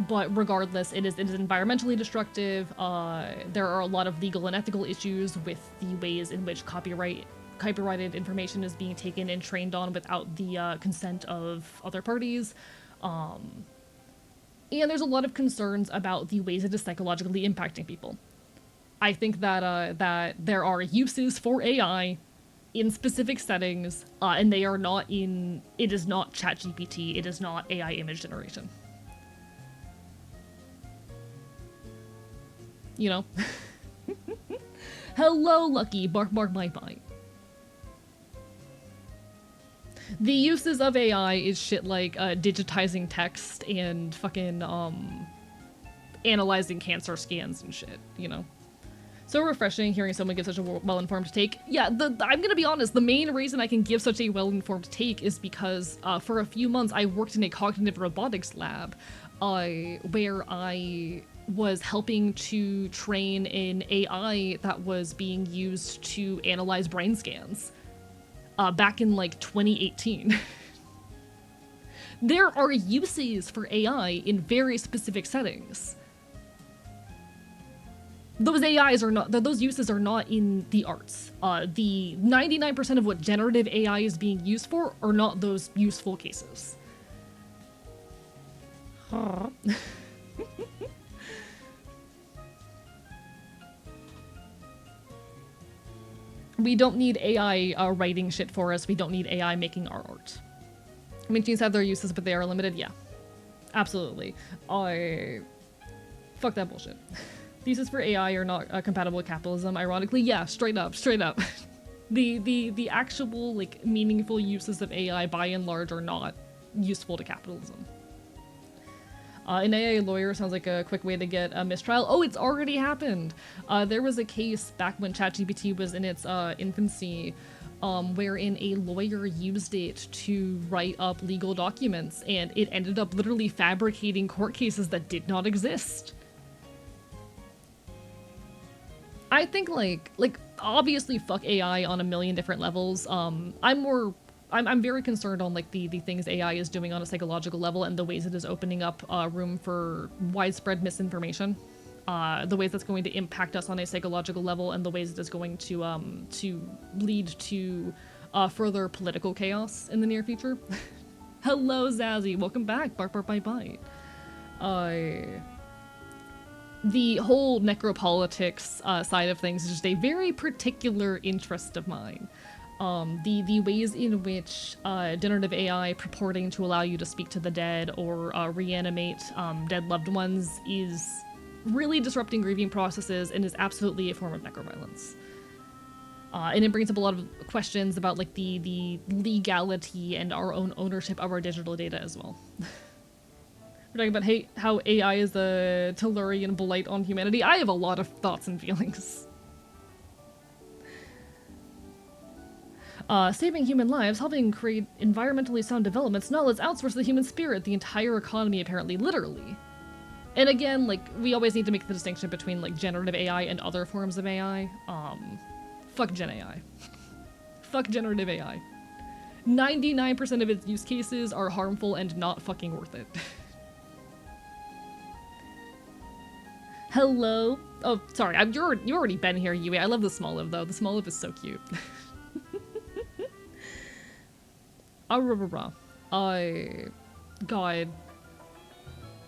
A: But regardless, it is environmentally destructive. There are a lot of legal and ethical issues with the ways in which copyrighted information is being taken and trained on without the consent of other parties. And there's a lot of concerns about the ways it is psychologically impacting people. I think that that there are uses for AI in specific settings, and they are not in. It is not ChatGPT. It is not AI image generation. You know? Hello, Lucky. Bark, bark, bite, bite. The uses of AI is shit like digitizing text and fucking analyzing cancer scans and shit, you know? So refreshing hearing someone give such a well-informed take. Yeah, I'm gonna be honest, the main reason I can give such a well-informed take is because for a few months I worked in a cognitive robotics lab where I was helping to train an AI that was being used to analyze brain scans back in like 2018. There are uses for AI in very specific settings. Those uses are not in the arts. The 99% of what generative AI is being used for are not those useful cases. We don't need AI writing shit for us. We don't need AI making our art. Machines have their uses, but they are limited. Yeah, absolutely. Fuck that bullshit. The uses for AI are not compatible with capitalism. Ironically, yeah, straight up. The actual like meaningful uses of AI, by and large, are not useful to capitalism. An AI lawyer sounds like a quick way to get a mistrial. Oh, it's already happened. There was a case back when ChatGPT was in its infancy, wherein a lawyer used it to write up legal documents, and it ended up literally fabricating court cases that did not exist. I think like obviously fuck AI on a million different levels. I'm very concerned on like the things AI is doing on a psychological level and the ways it is opening up room for widespread misinformation, the ways that's going to impact us on a psychological level, and the ways it is going to lead to further political chaos in the near future. Hello, Zazzy, welcome back. Bark, bark, bite, bite. The whole necropolitics side of things is just a very particular interest of mine. The ways in which generative AI purporting to allow you to speak to the dead or reanimate dead loved ones is really disrupting grieving processes and is absolutely a form of necroviolence. And it brings up a lot of questions about like the legality and our own ownership of our digital data as well. We're talking about how AI is a Tellurian blight on humanity. I have a lot of thoughts and feelings. Saving human lives, helping create environmentally sound developments. No, let's outsource the human spirit, the entire economy, apparently, literally. And again, like, we always need to make the distinction between, like, generative AI and other forms of AI. Fuck Gen AI. Fuck generative AI. 99% of its use cases are harmful and not fucking worth it. Hello. Oh, sorry. You already been here, Yui. I love the Smoliv though. The Smoliv is so cute. God.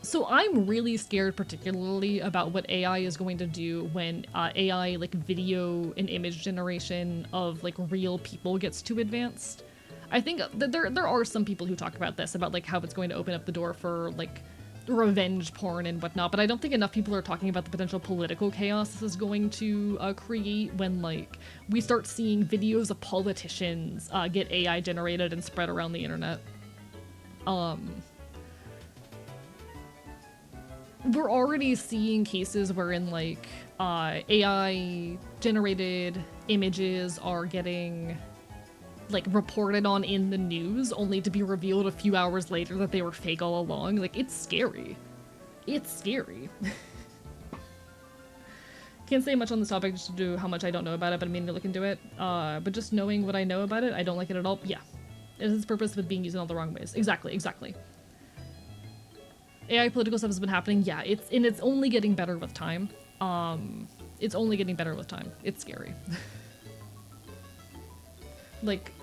A: So I'm really scared, particularly about what AI is going to do when AI like video and image generation of like real people gets too advanced. I think that there are some people who talk about this, about like how it's going to open up the door for like revenge porn and whatnot, but I don't think enough people are talking about the potential political chaos this is going to create when like we start seeing videos of politicians get AI generated and spread around the internet. We're already seeing cases wherein like AI generated images are getting like reported on in the news only to be revealed a few hours later that they were fake all along. Like, it's scary. It's scary. Can't say much on this topic just due to how much I don't know about it, but I'm meaning to look into it. But just knowing what I know about it, I don't like it at all. Yeah. It is its purpose with being used in all the wrong ways. Exactly. AI political stuff has been happening. Yeah, it's only getting better with time. It's only getting better with time. It's scary. Like,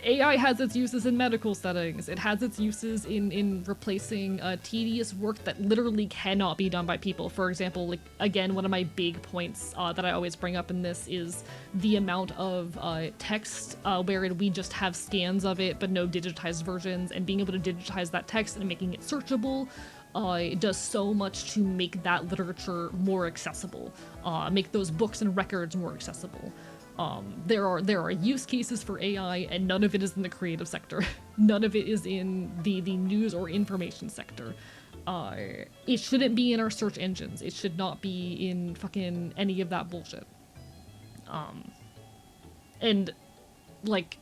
A: AI has its uses in medical settings. It has its uses in replacing tedious work that literally cannot be done by people. For example, like, again, one of my big points that I always bring up in this is the amount of text wherein we just have scans of it but no digitized versions, and being able to digitize that text and making it searchable it does so much to make that literature more accessible, make those books and records more accessible. There are use cases for AI, and none of it is in the creative sector. None of it is in the news or information sector. It shouldn't be in our search engines. It should not be in fucking any of that bullshit. And, like,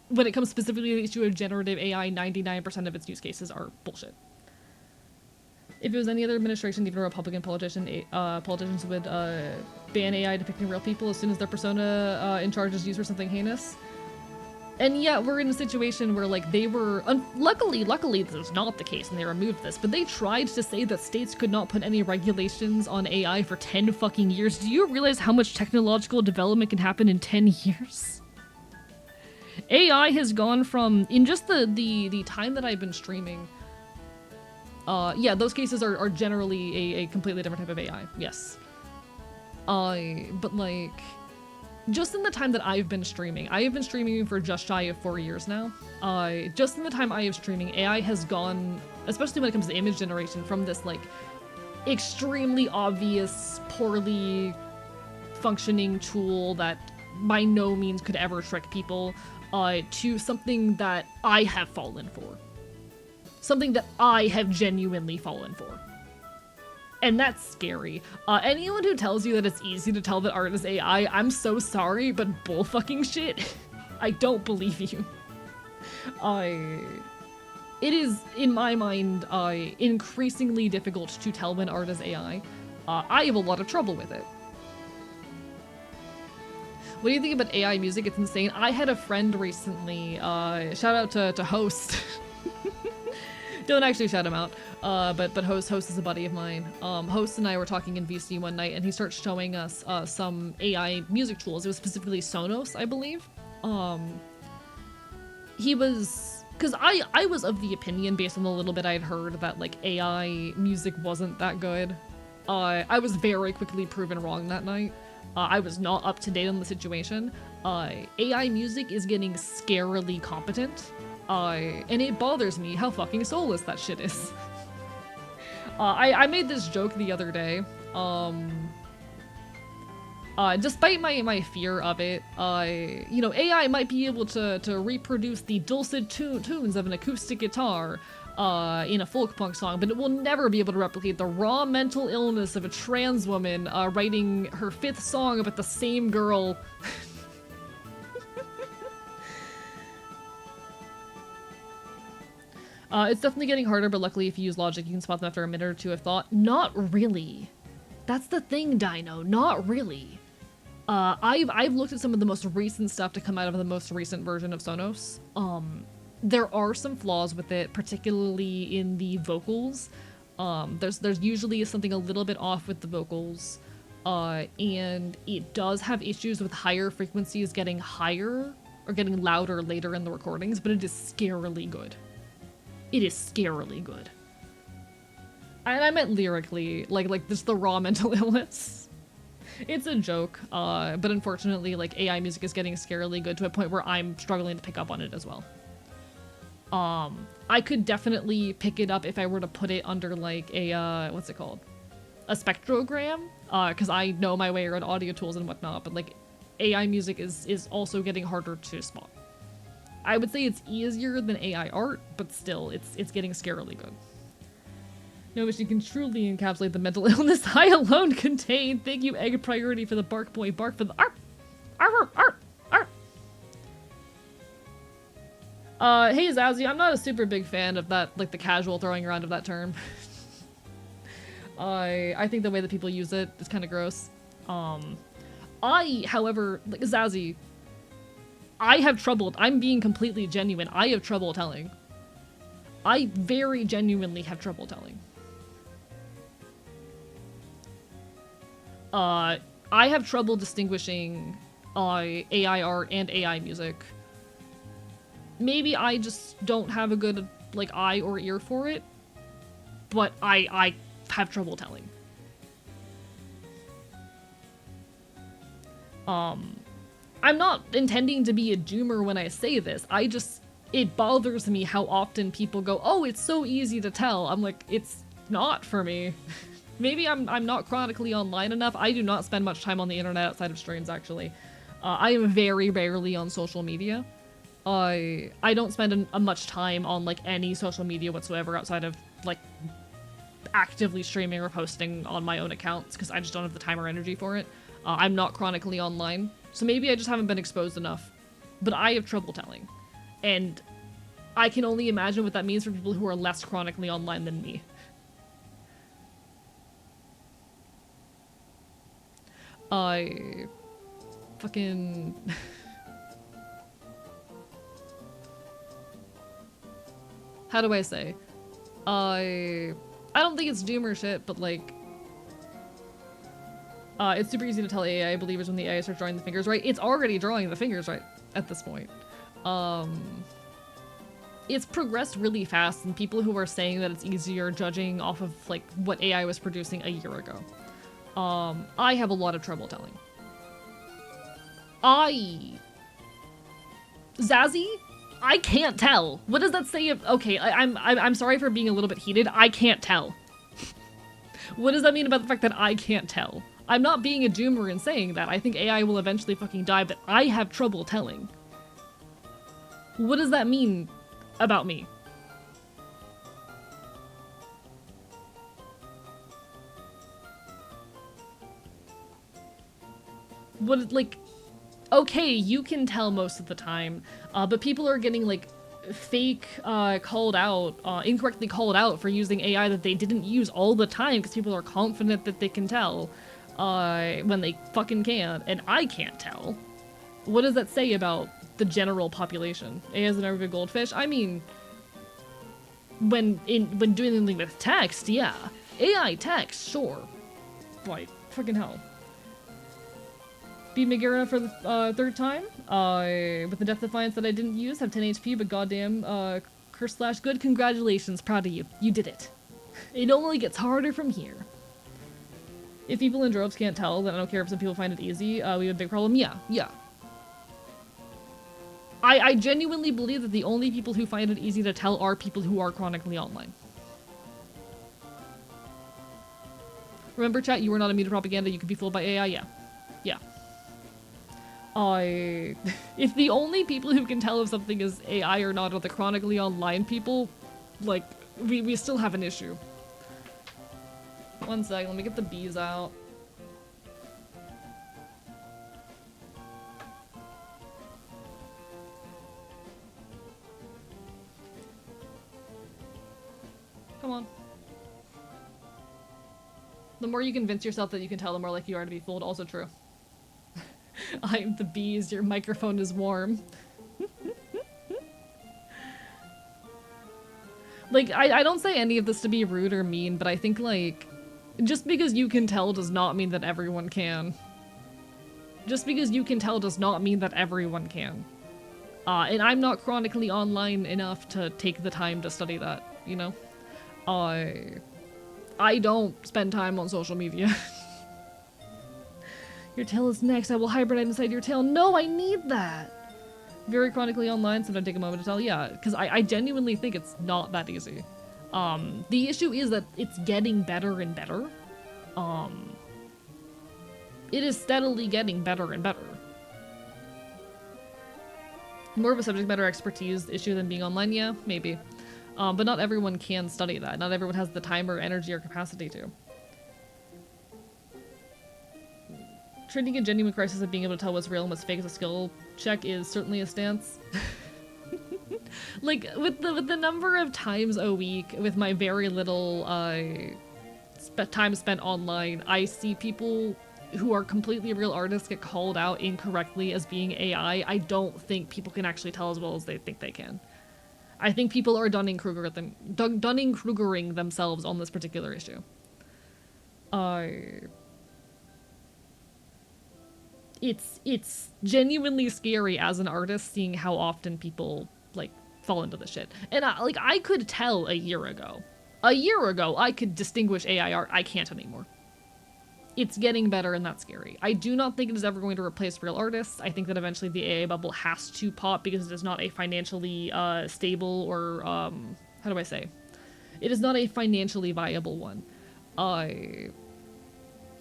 A: when it comes specifically to the issue of generative AI, 99% of its use cases are bullshit. If it was any other administration, even a Republican politician, politicians would ban AI depicting real people as soon as their persona in charge is used for something heinous. And yeah, we're in a situation where like they were, luckily this is not the case and they removed this, but they tried to say that states could not put any regulations on AI for 10 fucking years. Do you realize how much technological development can happen in 10 years? AI has gone from, in just the time that I've been streaming, yeah, those cases are generally a completely different type of AI, yes. But like, just in the time that I've been streaming, I have been streaming for just shy of 4 years now. Just in the time I have streaming, AI has gone, especially when it comes to image generation, from this like extremely obvious, poorly functioning tool that by no means could ever trick people, to something that I have fallen for. Something that I have genuinely fallen for. And that's scary. Anyone who tells you that it's easy to tell that art is AI, I'm so sorry, but bull fucking shit. I don't believe you. It is, in my mind, increasingly difficult to tell when art is AI. I have a lot of trouble with it. What do you think about AI music? It's insane. I had a friend recently, shout out to Host. Don't actually shout him out, but Host is a buddy of mine. Host and I were talking in VC one night, and he starts showing us some AI music tools. It was specifically Sonos, I believe. He was, because I was of the opinion, based on the little bit I'd heard, that like AI music wasn't that good. I was very quickly proven wrong that night. I was not up to date on the situation. AI music is getting scarily competent. And it bothers me how fucking soulless that shit is. I made this joke the other day. Despite my fear of it, you know, AI might be able to reproduce the dulcet tunes of an acoustic guitar in a folk punk song, but it will never be able to replicate the raw mental illness of a trans woman writing her 5th song about the same girl. It's definitely getting harder, but luckily if you use logic, you can spot them after a minute or two of thought. Not really. That's the thing, Dino. Not really. I've looked at some of the most recent stuff to come out of the most recent version of Sonos. There are some flaws with it, particularly in the vocals. There's usually something a little bit off with the vocals, and it does have issues with higher frequencies getting higher or getting louder later in the recordings, but it is scarily good. It is scarily good. And I meant lyrically, like just the raw mental illness. It's a joke, but unfortunately, like, AI music is getting scarily good to a point where I'm struggling to pick up on it as well. I could definitely pick it up if I were to put it under, like, a, what's it called? A spectrogram, because I know my way around audio tools and whatnot, but, like, AI music is also getting harder to spot. I would say it's easier than AI art, but still, it's getting scarily good. No, but she can truly encapsulate the mental illness I alone contain. Thank you, Egg Priority, for the bark boy. Bark for the art. Art. Hey Zazie, I'm not a super big fan of that, like, the casual throwing around of that term. I think the way that people use it is kind of gross. However, like, Zazie, I have trouble. I'm being completely genuine. I have trouble telling. I very genuinely have trouble telling. I have trouble distinguishing AI art and AI music. Maybe I just don't have a good, like, eye or ear for it, but I have trouble telling. I'm not intending to be a doomer when I say this. It bothers me how often people go, oh, it's so easy to tell. I'm like, it's not for me. Maybe I'm not chronically online enough. I do not spend much time on the internet outside of streams, actually. I am very rarely on social media. I don't spend much time on, like, any social media whatsoever outside of, like, actively streaming or posting on my own accounts, because I just don't have the time or energy for it. I'm not chronically online, so maybe I just haven't been exposed enough. But I have trouble telling. And I can only imagine what that means for people who are less chronically online than me. I fucking... How do I say? I don't think it's doom or shit, but, like, it's super easy to tell AI believers when the AI starts drawing the fingers right. It's already drawing the fingers right at this point. It's progressed really fast, and people who are saying that it's easier judging off of, like, what AI was producing a year ago. I have a lot of trouble telling. Zazie? I can't tell. What does that say? Okay, I'm sorry for being a little bit heated. I can't tell. What does that mean about the fact that I can't tell? I'm not being a doomer in saying that. I think AI will eventually fucking die, but I have trouble telling. What does that mean about me? What, like, okay, you can tell most of the time, but people are getting, like, fake, called out, incorrectly called out for using AI that they didn't use all the time because people are confident that they can tell, when they fucking can't, and I can't tell. What does that say about the general population? AI is an everyday goldfish? I mean, when doing anything with text, yeah. AI text, sure. Like, fucking hell. Beat Megara for the third time, with the Death Defiance that I didn't use, have 10 HP, but goddamn, curse slash good, congratulations, proud of you. You did it. It only gets harder from here. If people in droves can't tell, then I don't care if some people find it easy, we have a big problem. Yeah. I genuinely believe that the only people who find it easy to tell are people who are chronically online. Remember, chat, you were not immune to propaganda, you could be fooled by AI, yeah. If the only people who can tell if something is AI or not are the chronically online people, like, we still have an issue. One sec, let me get the bees out. Come on. The more you convince yourself that you can tell, the more likely you are to be fooled. Also true. I'm the bees, your microphone is warm. Like, I don't say any of this to be rude or mean, but I think, like, just because you can tell does not mean that everyone can. Just because you can tell does not mean that everyone can. And I'm not chronically online enough to take the time to study that, you know? I don't spend time on social media. Your tail is next. I will hibernate inside your tail. No, I need that. Very chronically online, so don't take a moment to tell. Yeah, because I genuinely think it's not that easy. The issue is that it's getting better and better. It is steadily getting better and better. More of a subject matter expertise issue than being online, yeah, maybe. But not everyone can study that. Not everyone has the time or energy or capacity to. Treating a genuine crisis of being able to tell what's real and what's fake as a skill check is certainly a stance. Like, with the number of times a week, with my very little time spent online, I see people who are completely real artists get called out incorrectly as being AI. I don't think people can actually tell as well as they think they can. I think people are Dunning-Krugering themselves on this particular issue. It's genuinely scary as an artist seeing how often people, like, fall into this shit. And, I could tell a year ago. A year ago, I could distinguish AI art. I can't anymore. It's getting better, and that's scary. I do not think it is ever going to replace real artists. I think that eventually the AI bubble has to pop because it is not a financially stable or, how do I say? It is not a financially viable one.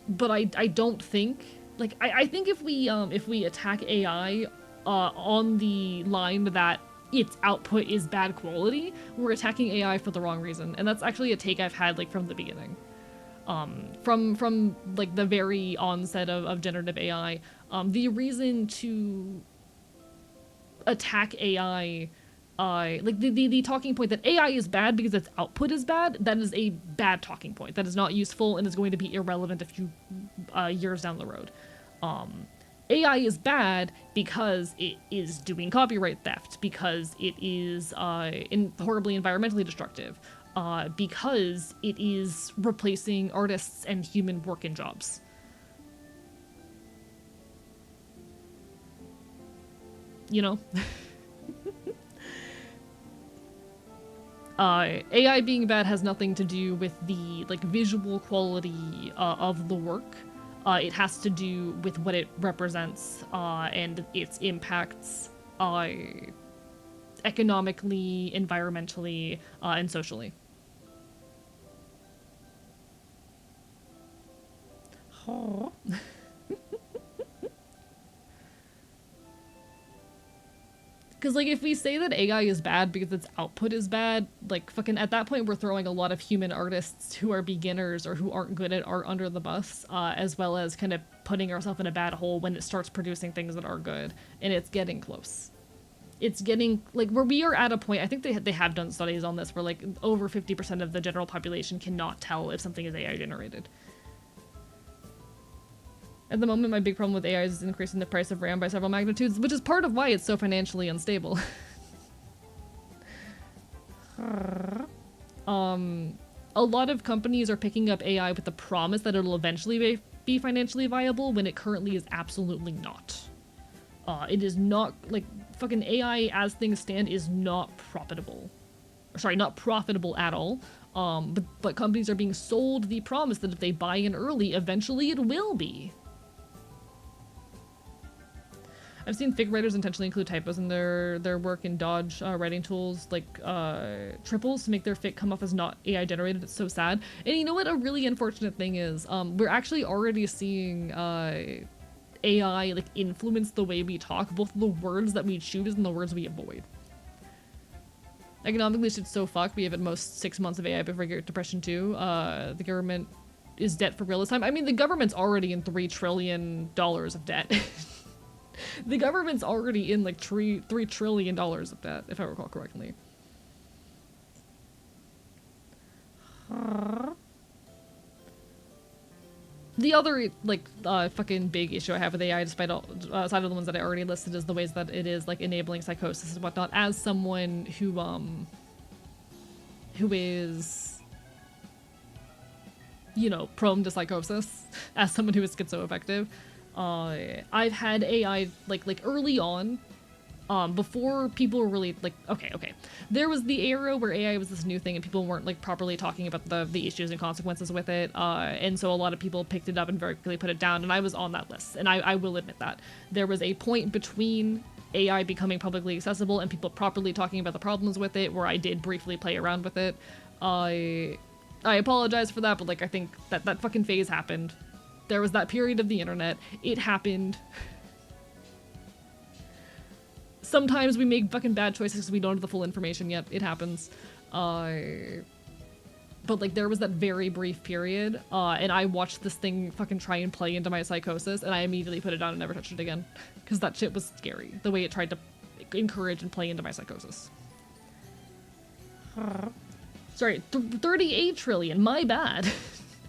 A: But I don't think, like, I think if we attack AI on the line that its output is bad quality, we're attacking AI for the wrong reason. And that's actually a take I've had, like, from the beginning. From like the very onset of generative AI, the reason to attack AI, like the talking point that AI is bad because its output is bad, that is a bad talking point. That is not useful and is going to be irrelevant a few years down the road. AI is bad because it is doing copyright theft, because it is horribly environmentally destructive. Because it is replacing artists and human work and jobs. You know? AI being bad has nothing to do with the, like, visual quality of the work. It has to do with what it represents and its impacts economically, environmentally, and socially. Because, like, if we say that AI is bad because its output is bad, like, fucking at that point we're throwing a lot of human artists who are beginners or who aren't good at art under the bus, as well as kind of putting ourselves in a bad hole when it starts producing things that are good. And it's getting close. It's getting, like, where we are at a point, I think they have done studies on this, where, like, over 50% of the general population cannot tell if something is AI generated. At the moment, my big problem with AI is increasing the price of RAM by several magnitudes, which is part of why it's so financially unstable. A lot of companies are picking up AI with the promise that it'll eventually be financially viable when it currently is absolutely not. It is not, like, fucking AI as things stand is not profitable. Sorry, not profitable at all. But companies are being sold the promise that if they buy in early, eventually it will be. I've seen fic writers intentionally include typos in their work in dodge writing tools, like triples, to make their fic come off as not AI generated. It's so sad. And you know what a really unfortunate thing is? We're actually already seeing AI, like, influence the way we talk, both the words that we choose and the words we avoid. Economically, this shit's so fucked. We have at most 6 months of AI before Great Depression 2. The government is debt for real this time. I mean, the government's already in $3 trillion of debt. The government's already in, like, $3 trillion of debt, if I recall correctly. The other, like, fucking big issue I have with AI, despite all, aside of the ones that I already listed, is the ways that it is, like, enabling psychosis and whatnot. As someone who, who is, you know, prone to psychosis as someone who is schizoaffective. I've had AI like early on, before people were really like, okay. There was the era where AI was this new thing and people weren't like properly talking about the issues and consequences with it. And so a lot of people picked it up and very quickly put it down, and I was on that list. And I will admit that. There was a point between AI becoming publicly accessible and people properly talking about the problems with it where I did briefly play around with it. I apologize for that, but like I think that fucking phase happened. There was that period of the internet. It happened. Sometimes we make fucking bad choices because we don't have the full information yet. It happens. But like there was that very brief period, and I watched this thing fucking try and play into my psychosis, and I immediately put it down and never touched it again. Because that shit was scary. The way it tried to encourage and play into my psychosis. Sorry, 38 trillion, my bad.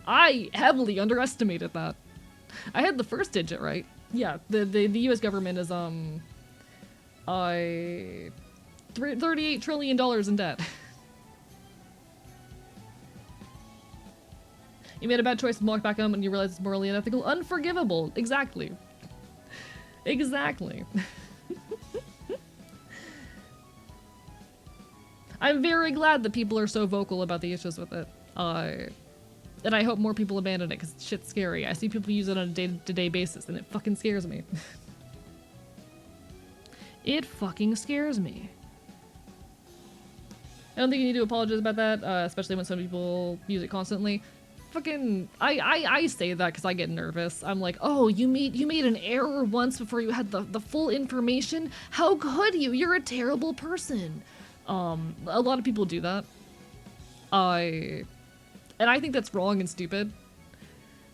A: I heavily underestimated that. I had the first digit right. Yeah, the US government is, $38 trillion in debt. You made a bad choice and walked back home and you realize it's morally unethical. Unforgivable. Exactly. Exactly. I'm very glad that people are so vocal about the issues with it. And I hope more people abandon it because shit's scary. I see people use it on a day-to-day basis and it fucking scares me. It fucking scares me. I don't think you need to apologize about that, especially when some people use it constantly. Fucking, I say that because I get nervous. I'm like, oh, you made an error once before you had the full information? How could you? You're a terrible person. A lot of people do that. And I think that's wrong and stupid.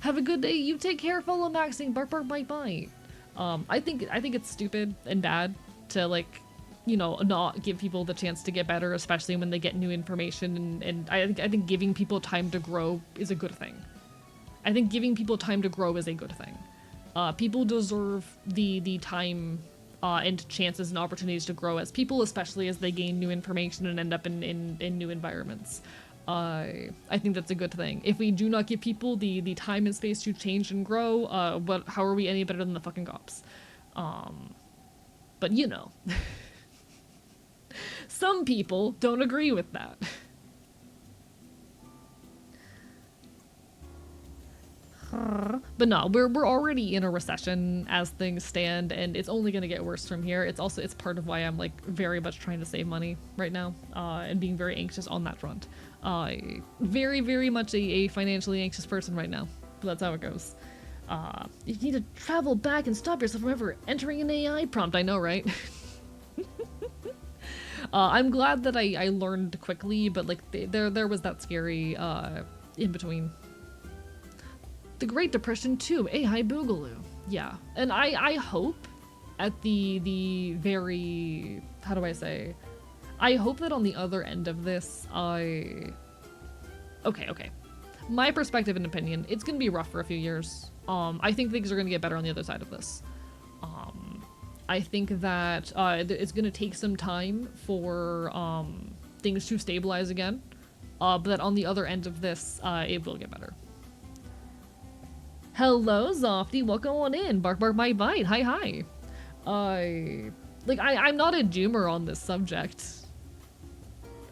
A: Have a good day. You take care. Follow Maxing. Bark, bark, bite, bite. I think it's stupid and bad to, like, you know, not give people the chance to get better, especially when they get new information. And I think giving people time to grow is a good thing. I think giving people time to grow is a good thing. People deserve the time and chances and opportunities to grow as people, especially as they gain new information and end up in new environments. I think that's a good thing. If we do not give people the time and space to change and grow, how are we any better than the fucking cops? But you know, some people don't agree with that. But no, we're already in a recession as things stand, and it's only gonna get worse from here. It's part of why I'm like very much trying to save money right now, and being very anxious on that front. Very, very much a financially anxious person right now. But that's how it goes. You need to travel back and stop yourself from ever entering an AI prompt. I know, right? I'm glad that I learned quickly, but like there was that scary in between. The Great Depression 2, AI Boogaloo. Yeah, and I hope at the very, how do I say? I hope that on the other end of this, okay. My perspective and opinion, it's gonna be rough for a few years. I think things are gonna get better on the other side of this. I think that it's gonna take some time for things to stabilize again, but that on the other end of this, it will get better. Hello, Zofty. Welcome on in. Bark, bark, bite, bite. Hi, hi. I'm not a doomer on this subject.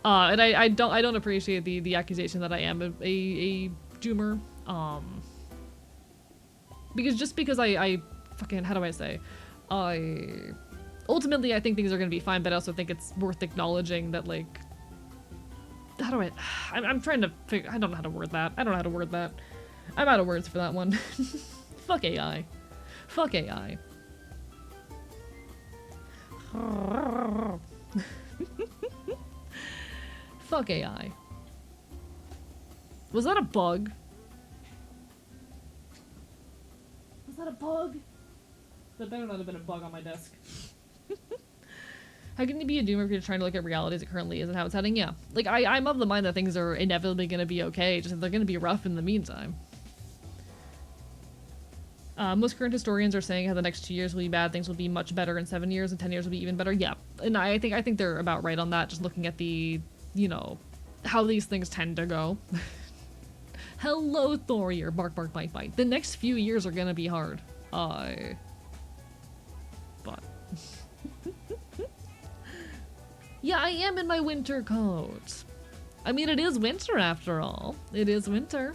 A: And I don't appreciate the accusation that I am a doomer. Because I fucking, how do I say? Ultimately I think things are gonna be fine, but I also think it's worth acknowledging that, like, I'm trying to figure, I don't know how to word that. I'm out of words for that one. Fuck AI. Fuck AI. Fuck AI. Was that a bug? Was that a bug? That better not have been a bug on my desk. How can you be a doomer if you're trying to look at reality as it currently is and how it's heading? Yeah. Like, I'm of the mind that things are inevitably gonna be okay, just that they're gonna be rough in the meantime. Most current historians are saying how the next 2 years will be bad, things will be much better in 7 years, and 10 years will be even better. Yeah, and I think they're about right on that, just looking at the, you know, how these things tend to go. Hello, Thorier. Bark, bark, bite, bite. The next few years are gonna be hard. But... yeah, I am in my winter coat. I mean, it is winter after all. It is winter.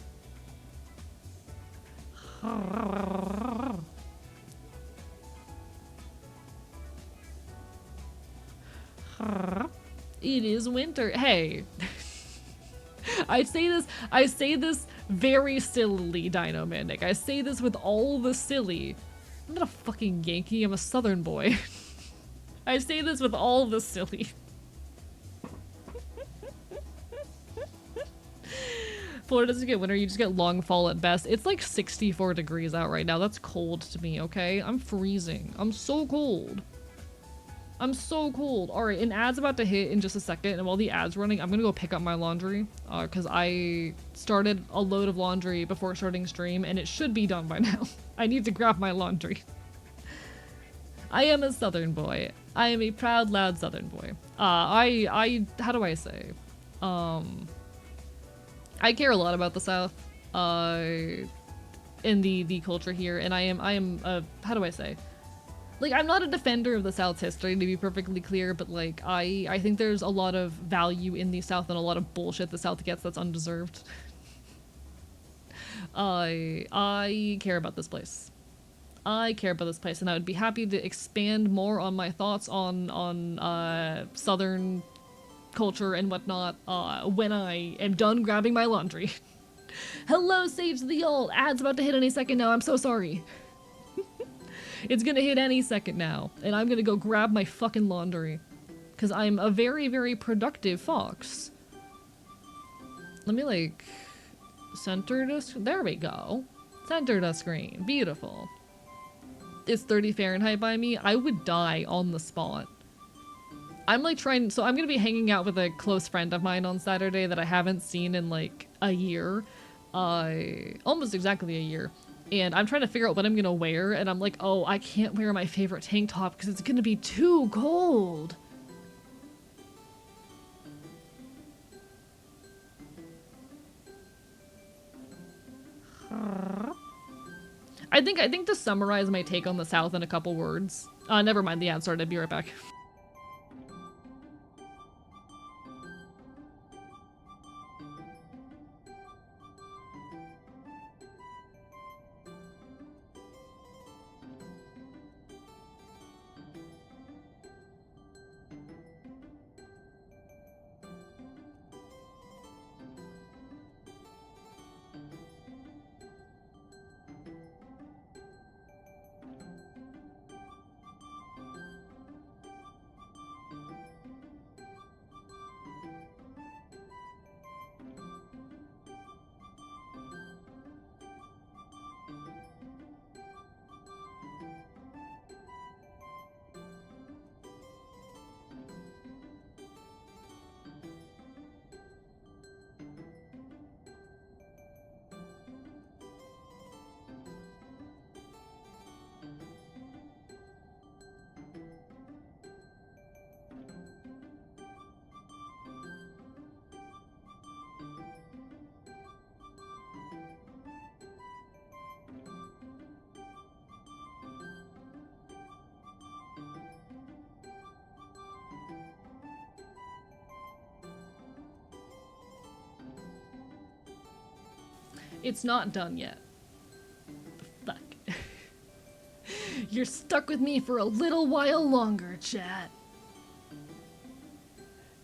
A: It is winter. Hey. I say this very sillily, Dino Manic. I say this with all the silly. I'm not a fucking Yankee, I'm a Southern boy. I say this with all the silly. Florida doesn't get winter, you just get long fall at best. It's like 64 degrees out right now. That's cold to me, okay? I'm freezing. I'm so cold. I'm so cold. Alright, an ad's about to hit in just a second, and while the ad's running, I'm gonna go pick up my laundry, because I started a load of laundry before starting stream, and it should be done by now. I need to grab my laundry. I am a Southern boy. I am a proud, loud Southern boy. How do I say? I care a lot about the South, in the culture here, and I am, how do I say? Like, I'm not a defender of the South's history, to be perfectly clear, but, like, I think there's a lot of value in the South and a lot of bullshit the South gets that's undeserved. I care about this place. I care about this place, and I would be happy to expand more on my thoughts on Southern culture and whatnot, when I am done grabbing my laundry. Hello, Sage the Old! Ad's about to hit any second now, I'm so sorry. It's gonna hit any second now, and I'm gonna go grab my fucking laundry. Because I'm a very, very productive fox. Let me, like, center the there we go. Center the screen. Beautiful. It's 30 Fahrenheit by me. I would die on the spot. I'm, like, so I'm gonna be hanging out with a close friend of mine on Saturday that I haven't seen in, like, a year. Almost exactly a year. And I'm trying to figure out what I'm gonna wear, and I'm like, oh, I can't wear my favorite tank top because it's gonna be too cold. I think to summarize my take on the South in a couple words. Never mind, the ad started. Be right back. It's not done yet. Fuck. You're stuck with me for a little while longer, chat.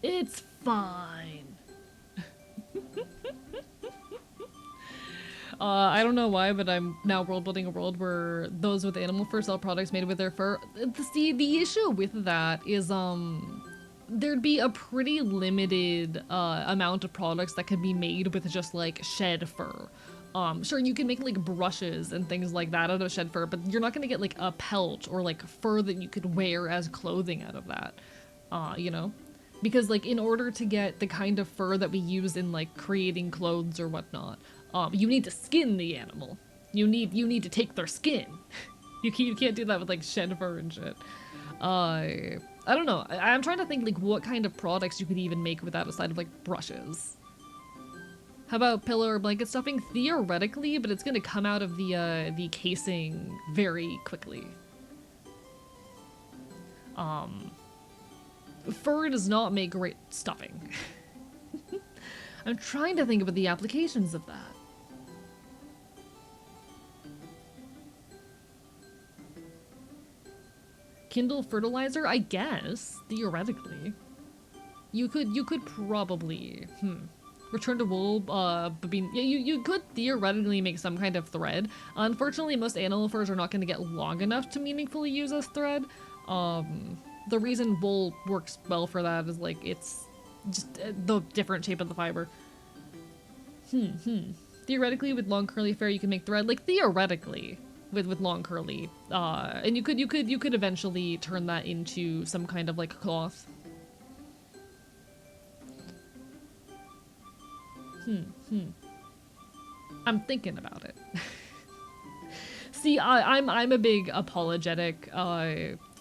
A: It's fine. I don't know why, but I'm now world building a world where those with animal fur sell products made with their fur. See, the issue with that is, there'd be a pretty limited amount of products that could be made with just like shed fur. Sure, you can make like brushes and things like that out of shed fur, but you're not gonna get like a pelt or like fur that you could wear as clothing out of that, you know? Because like in order to get the kind of fur that we use in like creating clothes or whatnot, you need to skin the animal. You need to take their skin. You can't do that with like shed fur and shit. I don't know. I'm trying to think like what kind of products you could even make with that aside of like brushes. How about pillow or blanket stuffing? Theoretically, but it's gonna come out of the casing very quickly. Fur does not make great stuffing. I'm trying to think about the applications of that. Kindle fertilizer, I guess, theoretically. You could probably, return to wool, yeah, you could theoretically make some kind of thread. Unfortunately, most animal furs are not going to get long enough to meaningfully use as thread. The reason wool works well for that is, like, it's just the different shape of the fiber. Theoretically, with long curly fur, you can make thread. Like, theoretically, with long curly, and you could eventually turn that into some kind of, like, cloth. I'm thinking about it. See, I'm a big apologetic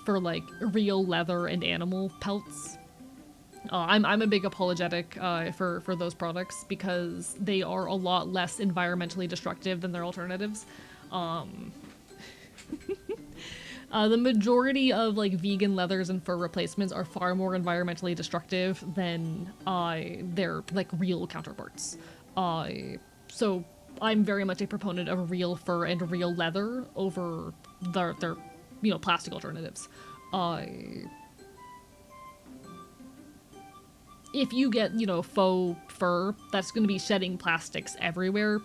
A: for like real leather and animal pelts. I'm a big apologetic for those products because they are a lot less environmentally destructive than their alternatives. The majority of like vegan leathers and fur replacements are far more environmentally destructive than their like real counterparts. So I'm very much a proponent of real fur and real leather over their plastic alternatives. If you get, faux fur, that's going to be shedding plastics everywhere,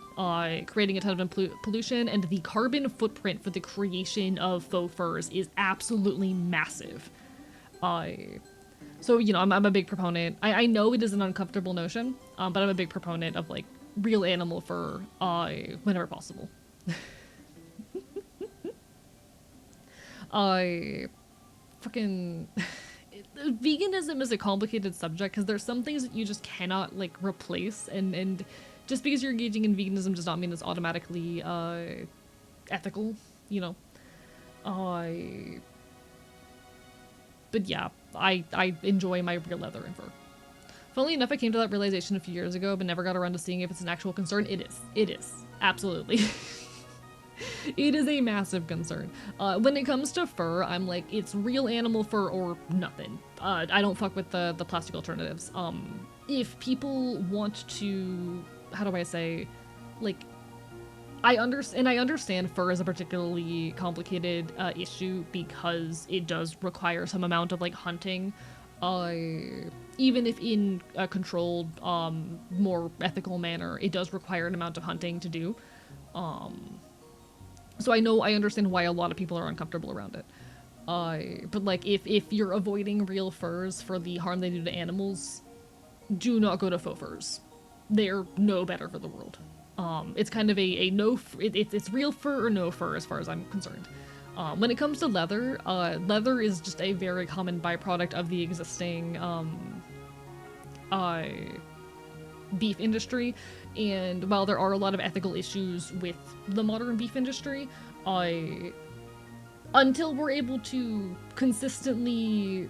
A: creating a ton of pollution, and the carbon footprint for the creation of faux furs is absolutely massive. So, I'm a big proponent. I know it is an uncomfortable notion, but I'm a big proponent of, like, real animal fur, whenever possible. Fucking... Veganism is a complicated subject because there's some things that you just cannot like replace, and just because you're engaging in veganism does not mean it's automatically ethical, but yeah, I enjoy my real leather and fur. Funnily enough, I came to that realization a few years ago, but never got around to seeing if it's an actual concern. It is absolutely. It is a massive concern. When it comes to fur, I'm like, it's real animal fur or nothing. I don't fuck with the plastic alternatives. If people want to, how do I say, like, I understand fur is a particularly complicated issue because it does require some amount of like hunting. Even if in a controlled, more ethical manner, it does require an amount of hunting to do. So I understand why a lot of people are uncomfortable around it. But like, if you're avoiding real furs for the harm they do to animals, do not go to faux furs. They're no better for the world. It's kind of a no, it's real fur or no fur as far as I'm concerned. When it comes to leather, leather is just a very common byproduct of the existing, beef industry, and while there are a lot of ethical issues with the modern beef industry, until we're able to consistently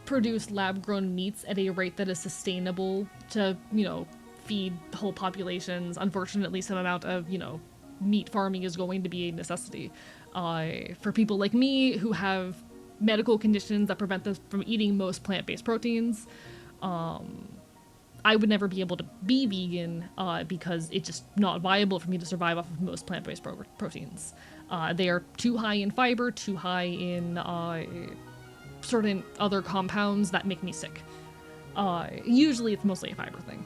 A: produce lab-grown meats at a rate that is sustainable to, feed whole populations, unfortunately some amount of, meat farming is going to be a necessity. For people like me who have medical conditions that prevent us from eating most plant-based proteins, I would never be able to be vegan because it's just not viable for me to survive off of most plant-based proteins. They are too high in fiber, too high in certain other compounds that make me sick. Usually it's mostly a fiber thing.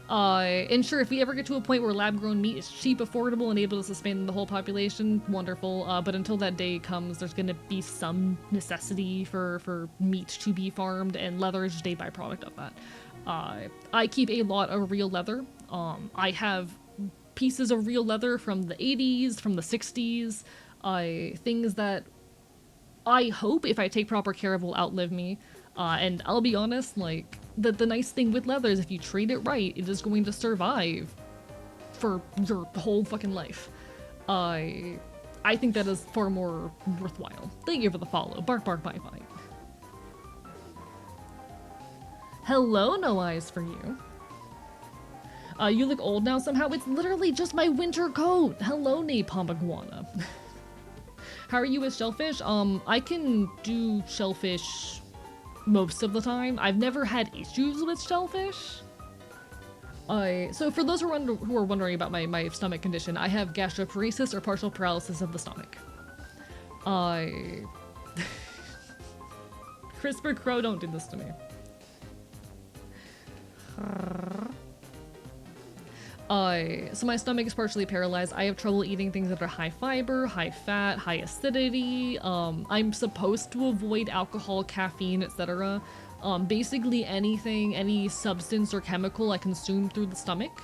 A: And sure, if we ever get to a point where lab-grown meat is cheap, affordable, and able to sustain the whole population, wonderful. But until that day comes, there's gonna be some necessity for meat to be farmed, and leather is just a byproduct of that. I keep a lot of real leather. I have pieces of real leather from the 80s, from the 60s, things that I hope, if I take proper care of, will outlive me. And I'll be honest, like, the nice thing with leather is if you treat it right, it is going to survive for your whole fucking life. I think that is far more worthwhile. Thank you for the follow. Bark, bark, bite, bite. Hello, no eyes for you. You look old now somehow. It's literally just my winter coat. Hello, napalm iguana. How are you with shellfish? I can do shellfish most of the time. I've never had issues with shellfish. So for those who are wondering about my stomach condition, I have gastroparesis or partial paralysis of the stomach. CRISPR Crow, don't do this to me. So my stomach is partially paralyzed. I have trouble eating things that are high fiber, high fat, high acidity. I'm supposed to avoid alcohol, caffeine, etc. Basically anything, any substance or chemical I consume through the stomach,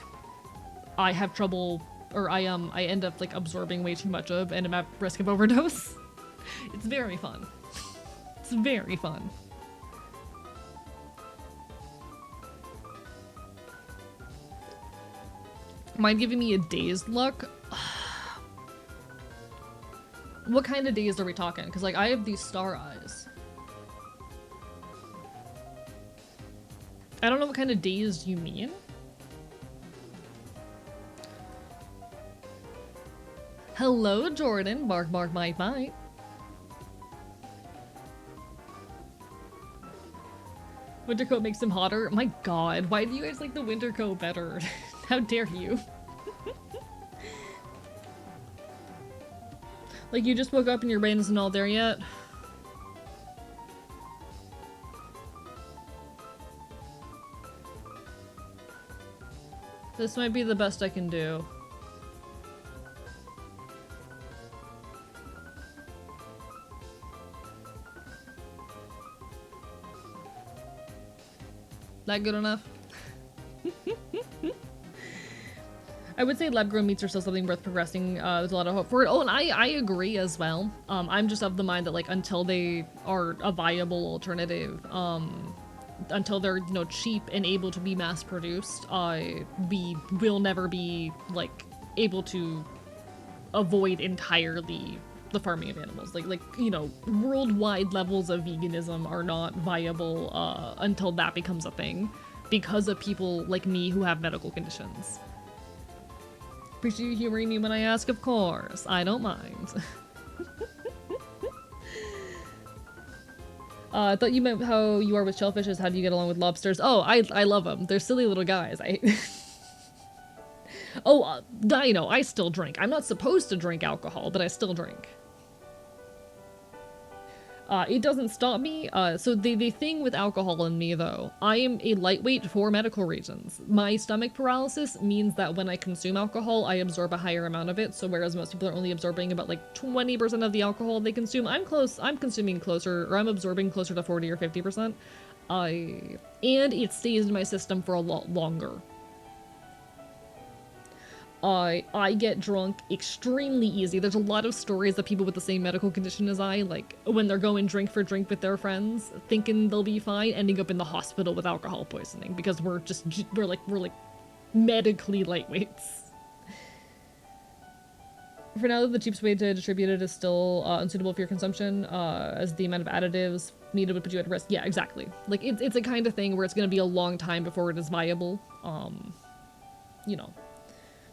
A: I have trouble, or I end up like absorbing way too much of and I'm at risk of overdose. It's very fun. It's very fun. Mind giving me a dazed look? What kind of dazed are we talking? Because like I have these star eyes. I don't know what kind of dazed you mean. Hello, Jordan. Bark, bark, bite, bite. Winter coat makes him hotter. My god, why do you guys like the winter coat better? How dare you? Like you just woke up and your brain isn't all there yet? This might be the best I can do. That good enough? I would say lab-grown meats are still something worth progressing. There's a lot of hope for it. Oh, and I agree as well. I'm just of the mind that like until they are a viable alternative, until they're, you know, cheap and able to be mass-produced, we will never be like able to avoid entirely the farming of animals. Like you know, worldwide levels of veganism are not viable until that becomes a thing, because of people like me who have medical conditions. Appreciate you humoring me when I ask, of course. I don't mind. I thought you meant how you are with shellfishes. How do you get along with lobsters? Oh, I love them. They're silly little guys. Oh, Dino, I still drink. I'm not supposed to drink alcohol, but I still drink. It doesn't stop me. So the thing with alcohol in me, though, I am a lightweight for medical reasons. My stomach paralysis means that when I consume alcohol, I absorb a higher amount of it. So whereas most people are only absorbing about like 20% of the alcohol they consume, I'm consuming closer, or I'm absorbing closer to 40 or 50%. And it stays in my system for a lot longer. I get drunk extremely easy. There's a lot of stories of people with the same medical condition as I, like when they're going drink for drink with their friends, thinking they'll be fine, ending up in the hospital with alcohol poisoning because we're like medically lightweights. For now, the cheapest way to distribute it is still unsuitable for your consumption, as the amount of additives needed would put you at risk. Yeah, exactly. Like it's a kind of thing where it's going to be a long time before it is viable. You know.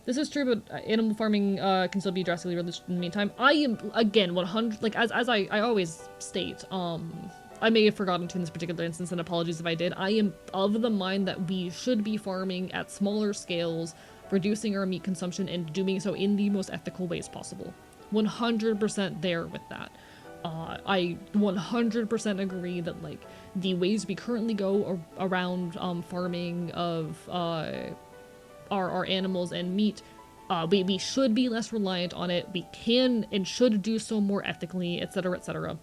A: This is true, but animal farming can still be drastically reduced in the meantime. I am, again, 100, like, as I always state, I may have forgotten to in this particular instance, and apologies if I did. I am of the mind that we should be farming at smaller scales, reducing our meat consumption, and doing so in the most ethical ways possible. 100% there with that. I 100% agree that, like, the ways we currently go around farming of our animals and meat, we should be less reliant on it. We can and should do so more ethically, etc., etc.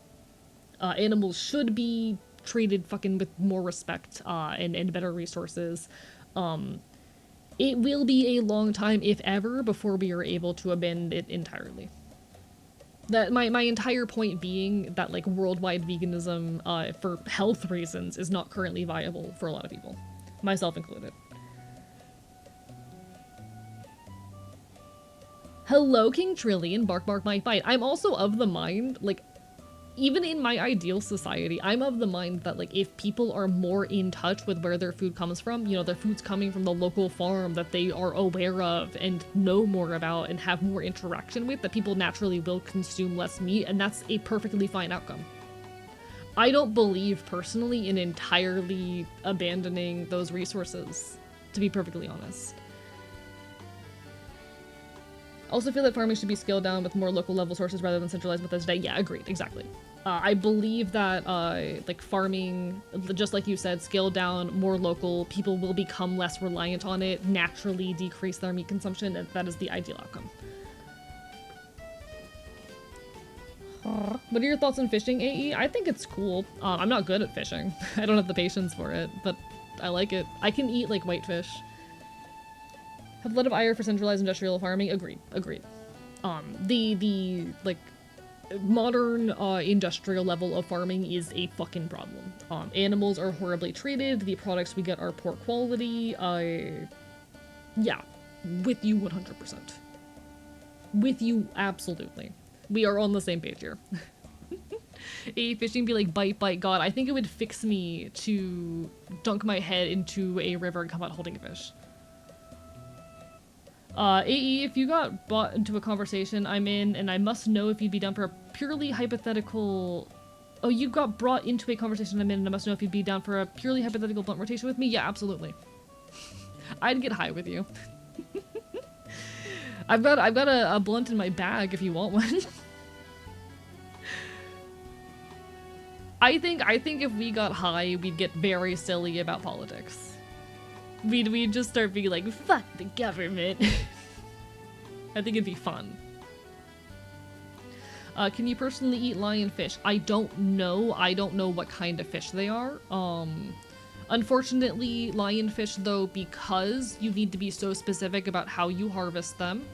A: Animals should be treated fucking with more respect and better resources. It will be a long time, if ever, before we are able to abandon it entirely. That my entire point being that like worldwide veganism for health reasons is not currently viable for a lot of people, myself included. Hello, King Trillion, bark bark bite bite. I'm also of the mind, like, even in my ideal society, I'm of the mind that, like, if people are more in touch with where their food comes from, you know, their food's coming from the local farm that they are aware of and know more about and have more interaction with, that people naturally will consume less meat, and that's a perfectly fine outcome. I don't believe, personally, in entirely abandoning those resources, to be perfectly honest. Also feel that farming should be scaled down with more local level sources rather than centralized methods today. Yeah, agreed, exactly. I believe that, like, farming, just like you said, scaled down, more local, people will become less reliant on it, naturally decrease their meat consumption, and that is the ideal outcome. What are your thoughts on fishing, AE? I think it's cool. I'm not good at fishing. I don't have the patience for it, but I like it. I can eat, like, whitefish. Have a lot of ire for centralized industrial farming. Agreed. Agreed. The like, modern industrial level of farming is a fucking problem. Animals are horribly treated. The products we get are poor quality. Yeah, with you 100%. With you, absolutely. We are on the same page here. A fishing be like bite bite god. I think it would fix me to dunk my head into a river and come out holding a fish. AE, if you got brought into a conversation I'm in, and I must know if you'd be down for a purely hypothetical... Oh, you got brought into a conversation I'm in, and I must know if you'd be down for a purely hypothetical blunt rotation with me? Yeah, absolutely. I'd get high with you. I've got a blunt in my bag if you want one. I think if we got high, we'd get very silly about politics. We'd just start being like, fuck the government. I think it'd be fun. Can you personally eat lionfish? I don't know. I don't know what kind of fish they are. Unfortunately, lionfish, though, because you need to be so specific about how you harvest them,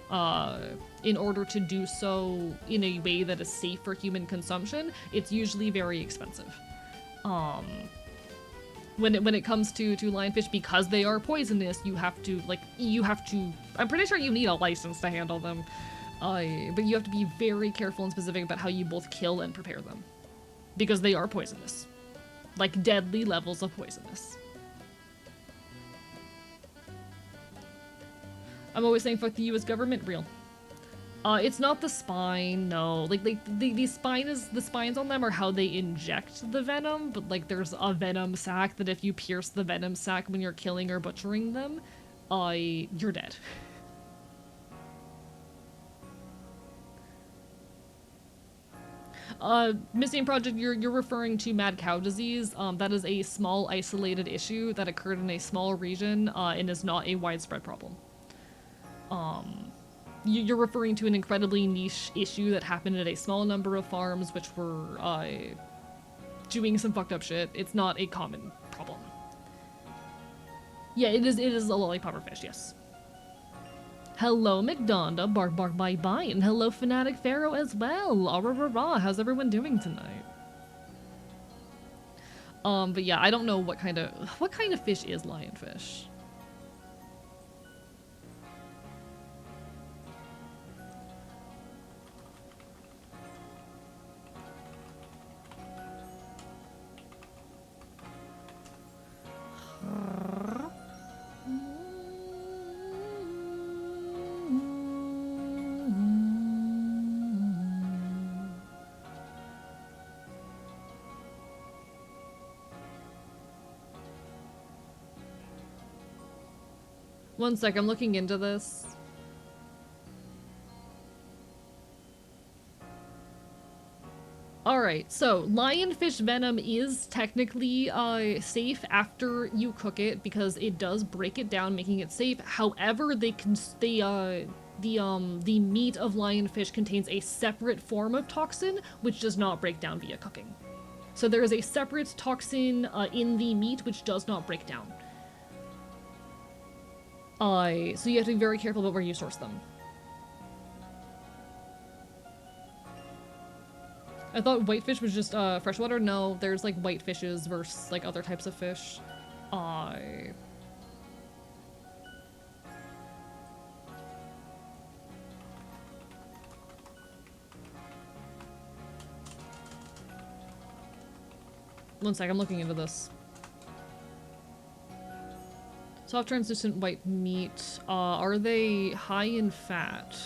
A: in order to do so in a way that is safe for human consumption, it's usually very expensive. When it comes to lionfish, because they are poisonous, you have to, I'm pretty sure you need a license to handle them. But you have to be very careful and specific about how you both kill and prepare them. Because they are poisonous. Like, deadly levels of poisonous. I'm always saying fuck the US government, real. It's not the spine, no. Like the spines on them are how they inject the venom, but like there's a venom sac that if you pierce the venom sac when you're killing or butchering them, you're dead. Missing Project, you're referring to mad cow disease. That is a small isolated issue that occurred in a small region, and is not a widespread problem. You're referring to an incredibly niche issue that happened at a small number of farms which were, doing some fucked up shit. It's not a common problem. Yeah, it is a lollipopper fish, yes. Hello, McDonda, bark bark bye bye, and hello, Fanatic Pharaoh as well. Ah rah rah rah, how's everyone doing tonight? But yeah, I don't know what kind of fish is lionfish. One sec, I'm looking into this. Alright, so lionfish venom is technically safe after you cook it because it does break it down, making it safe. However, the meat of lionfish contains a separate form of toxin which does not break down via cooking. So there is a separate toxin in the meat which does not break down. So you have to be very careful about where you source them. I thought whitefish was just freshwater. No, there's like whitefishes versus like other types of fish. One sec, I'm looking into this. Soft translucent white meat. Are they high in fat?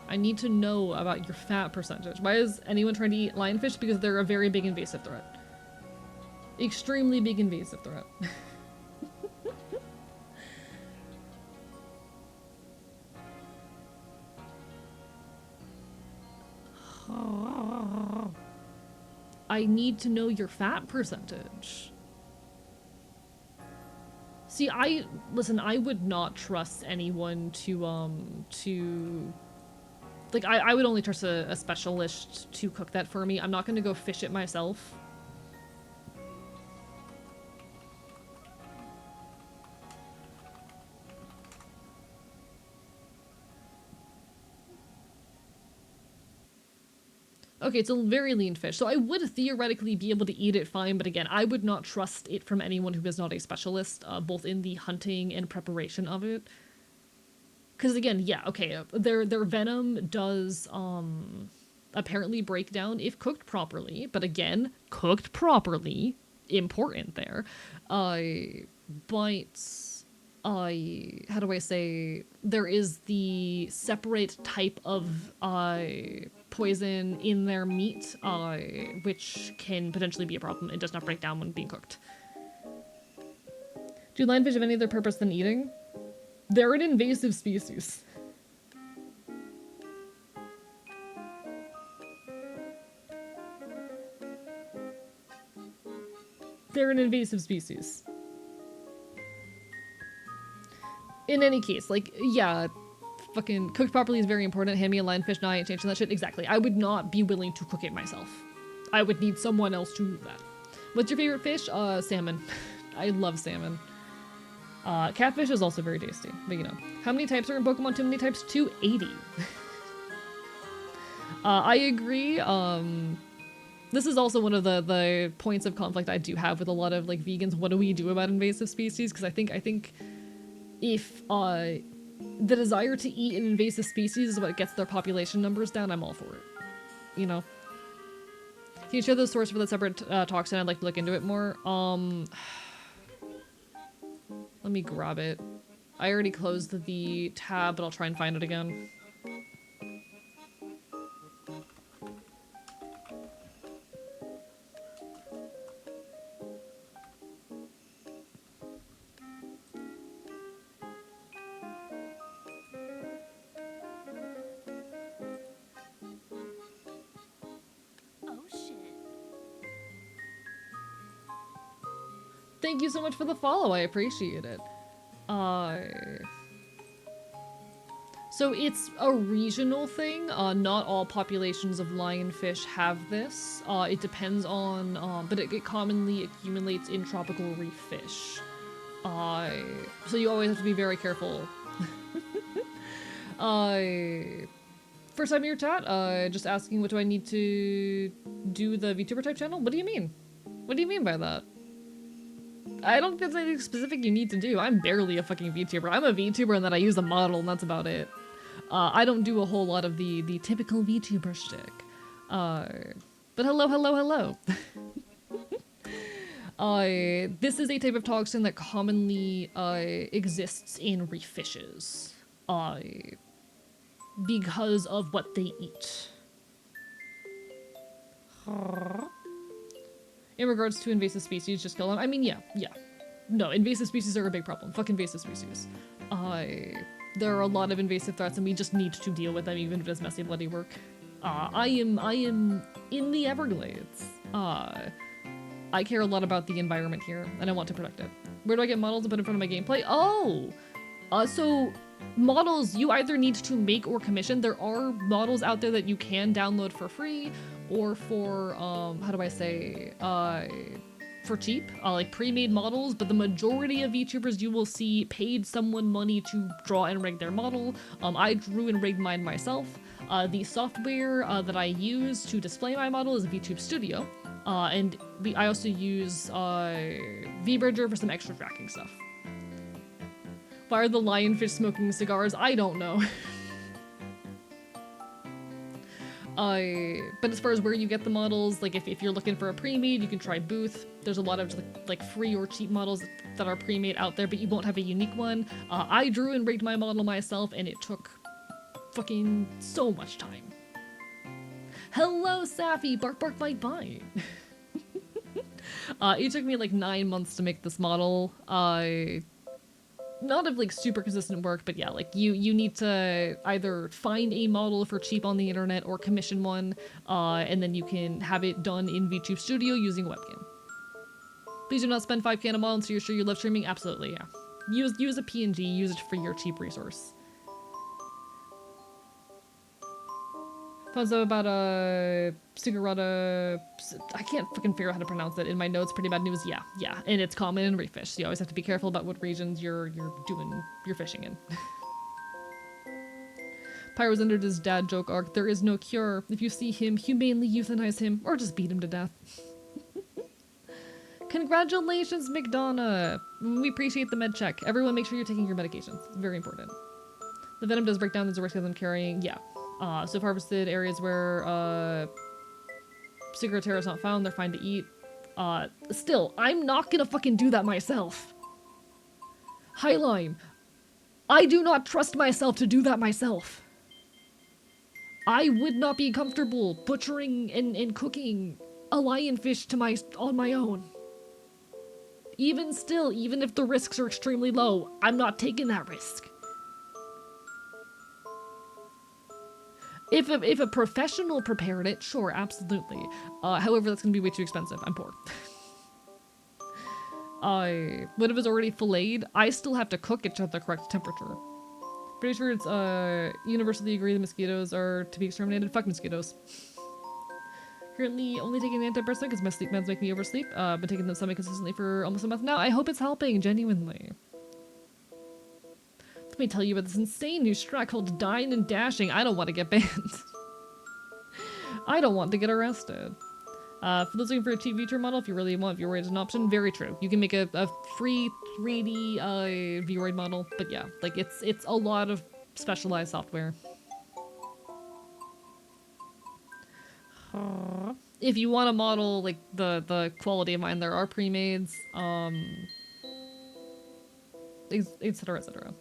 A: I need to know about your fat percentage. Why is anyone trying to eat lionfish? Because they're a very big invasive threat. Extremely big invasive threat. I need to know your fat percentage. See, listen, I would not trust anyone like, I would only trust a specialist to cook that for me. I'm not gonna go fish it myself. Okay, it's a very lean fish, so I would theoretically be able to eat it fine, but again, I would not trust it from anyone who is not a specialist, both in the hunting and preparation of it. Because again, yeah, okay, their venom does, apparently break down if cooked properly, but again, cooked properly, important there. But how do I say, there is the separate type of poison in their meat, which can potentially be a problem. It does not break down when being cooked. Do lionfish have any other purpose than eating? They're an invasive species. They're an invasive species. In any case, like, yeah, fucking cooked properly is very important. Hand me a lionfish, now I ain't changing that shit. Exactly. I would not be willing to cook it myself. I would need someone else to do that. What's your favorite fish? Salmon. I love salmon. Catfish is also very tasty, but you know. How many types are in Pokemon? Too many types? 280. I agree. This is also one of the points of conflict I do have with a lot of like vegans. What do we do about invasive species? Because I think if the desire to eat an invasive species is what gets their population numbers down, I'm all for it. You know? Can you share the source for the separate toxin? I'd like to look into it more. Let me grab it. I already closed the tab, but I'll try and find it again. Thank you so much for the follow, I appreciate it. So it's a regional thing. Not all populations of lionfish have this. It depends on, but it commonly accumulates in tropical reef fish. So you always have to be very careful. First time in your chat, just asking what do I need to do the VTuber type channel? What do you mean? What do you mean by that? I don't think there's anything specific you need to do. I'm barely a fucking VTuber. I'm a VTuber and then I use a model and that's about it. I don't do a whole lot of the typical VTuber shtick. But hello. This is a type of toxin that commonly exists in reef fishes. Because of what they eat. In regards to invasive species, just kill them. I mean, yeah. No, invasive species are a big problem. Fuck invasive species. There are a lot of invasive threats and we just need to deal with them even if it's messy bloody work. I am in the Everglades. I care a lot about the environment here and I want to protect it. Where do I get models to put in front of my gameplay? Oh! So models you either need to make or commission. There are models out there that you can download for free or for, how do I say, for cheap, like pre-made models, but the majority of VTubers you will see paid someone money to draw and rig their model. I drew and rigged mine myself. The software that I use to display my model is VTube Studio, and I also use VBridger for some extra tracking stuff. Why are the lionfish smoking cigars? I don't know. But as far as where you get the models, like if you're looking for a pre-made, you can try Booth. There's a lot of like free or cheap models that are pre-made out there, but you won't have a unique one. I drew and rigged my model myself, and it took fucking so much time. Hello, Safi! Bark, bark, bite, bite! It took me like 9 months to make this model. Not of like super consistent work, but yeah, like you need to either find a model for cheap on the internet or commission one, and then you can have it done in VTube Studio using a webcam. Please do not spend 5K on a model until you're sure you love streaming. Absolutely, yeah. Use a PNG, use it for your cheap resource. Found stuff about Cigaretta. I can't fucking figure out how to pronounce it in my notes. Pretty bad news. Yeah, and it's common in reef fish, so you always have to be careful about what regions you're doing your fishing in. Pyro's ended his dad joke arc. There is no cure. If you see him, humanely euthanize him, or just beat him to death. Congratulations, McDonough! We appreciate the med check. Everyone, make sure you're taking your medications. It's very important. The venom does break down. There's a risk of them carrying. Yeah. So if harvested areas where Cigaretta is not found, they're fine to eat. Still, I'm not gonna fucking do that myself. Highline, I do not trust myself to do that myself. I would not be comfortable butchering and cooking a lionfish on my own. Even still, even if the risks are extremely low, I'm not taking that risk. If a professional prepared it, sure, absolutely. However, that's gonna be way too expensive. I'm poor. What if it's already filleted? I still have to cook it to the correct temperature. Pretty sure it's universally agreed the mosquitoes are to be exterminated. Fuck mosquitoes. Currently only taking antidepressant because my sleep meds make me oversleep. Been taking them semi-consistently for almost a month now. I hope it's helping, genuinely. Let me tell you about this insane new strat called Dine and Dashing. I don't want to get banned. I don't want to get arrested. For those looking for a cheap VTuber model, if you really want Vroid as an option, very true. You can make a free 3D Vroid model, but yeah, like it's a lot of specialized software. If you want a model like the quality of mine, there are pre-mades, etc, etc.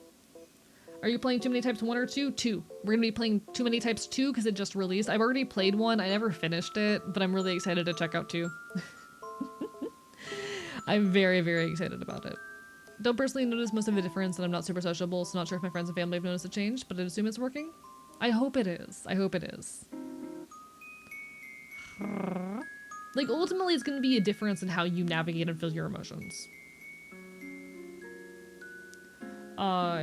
A: Are you playing Too Many Types 1 or 2? 2. We're gonna be playing Too Many Types 2 because it just released. I've already played 1. I never finished it, but I'm really excited to check out 2. I'm very, very excited about it. Don't personally notice most of the difference, and I'm not super sociable, so not sure if my friends and family have noticed a change, but I assume it's working. I hope it is. I hope it is. Like, ultimately, it's gonna be a difference in how you navigate and feel your emotions.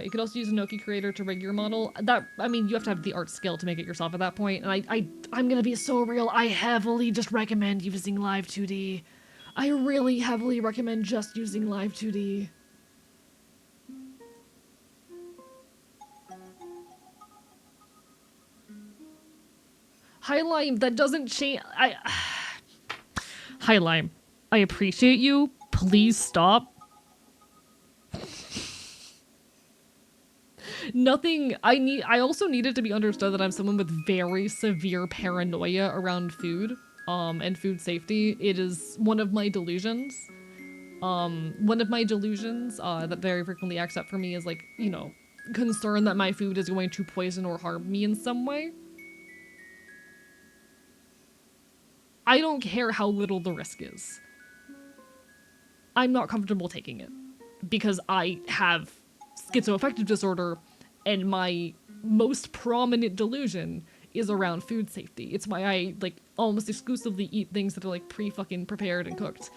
A: You could also use a Noki creator to rig your model. I mean, you have to have the art skill to make it yourself at that point. And I'm gonna be so real. I heavily just recommend using Live 2D. I really heavily recommend just using Live 2D. Highline, that doesn't change. Highline, I appreciate you. Please stop. Nothing, I also need it to be understood that I'm someone with very severe paranoia around food, and food safety. It is one of my delusions. That very frequently acts up for me is like, you know, concern that my food is going to poison or harm me in some way. I don't care how little the risk is. I'm not comfortable taking it because I have schizoaffective disorder, and my most prominent delusion is around food safety. It's why I like almost exclusively eat things that are like pre-fucking prepared and cooked.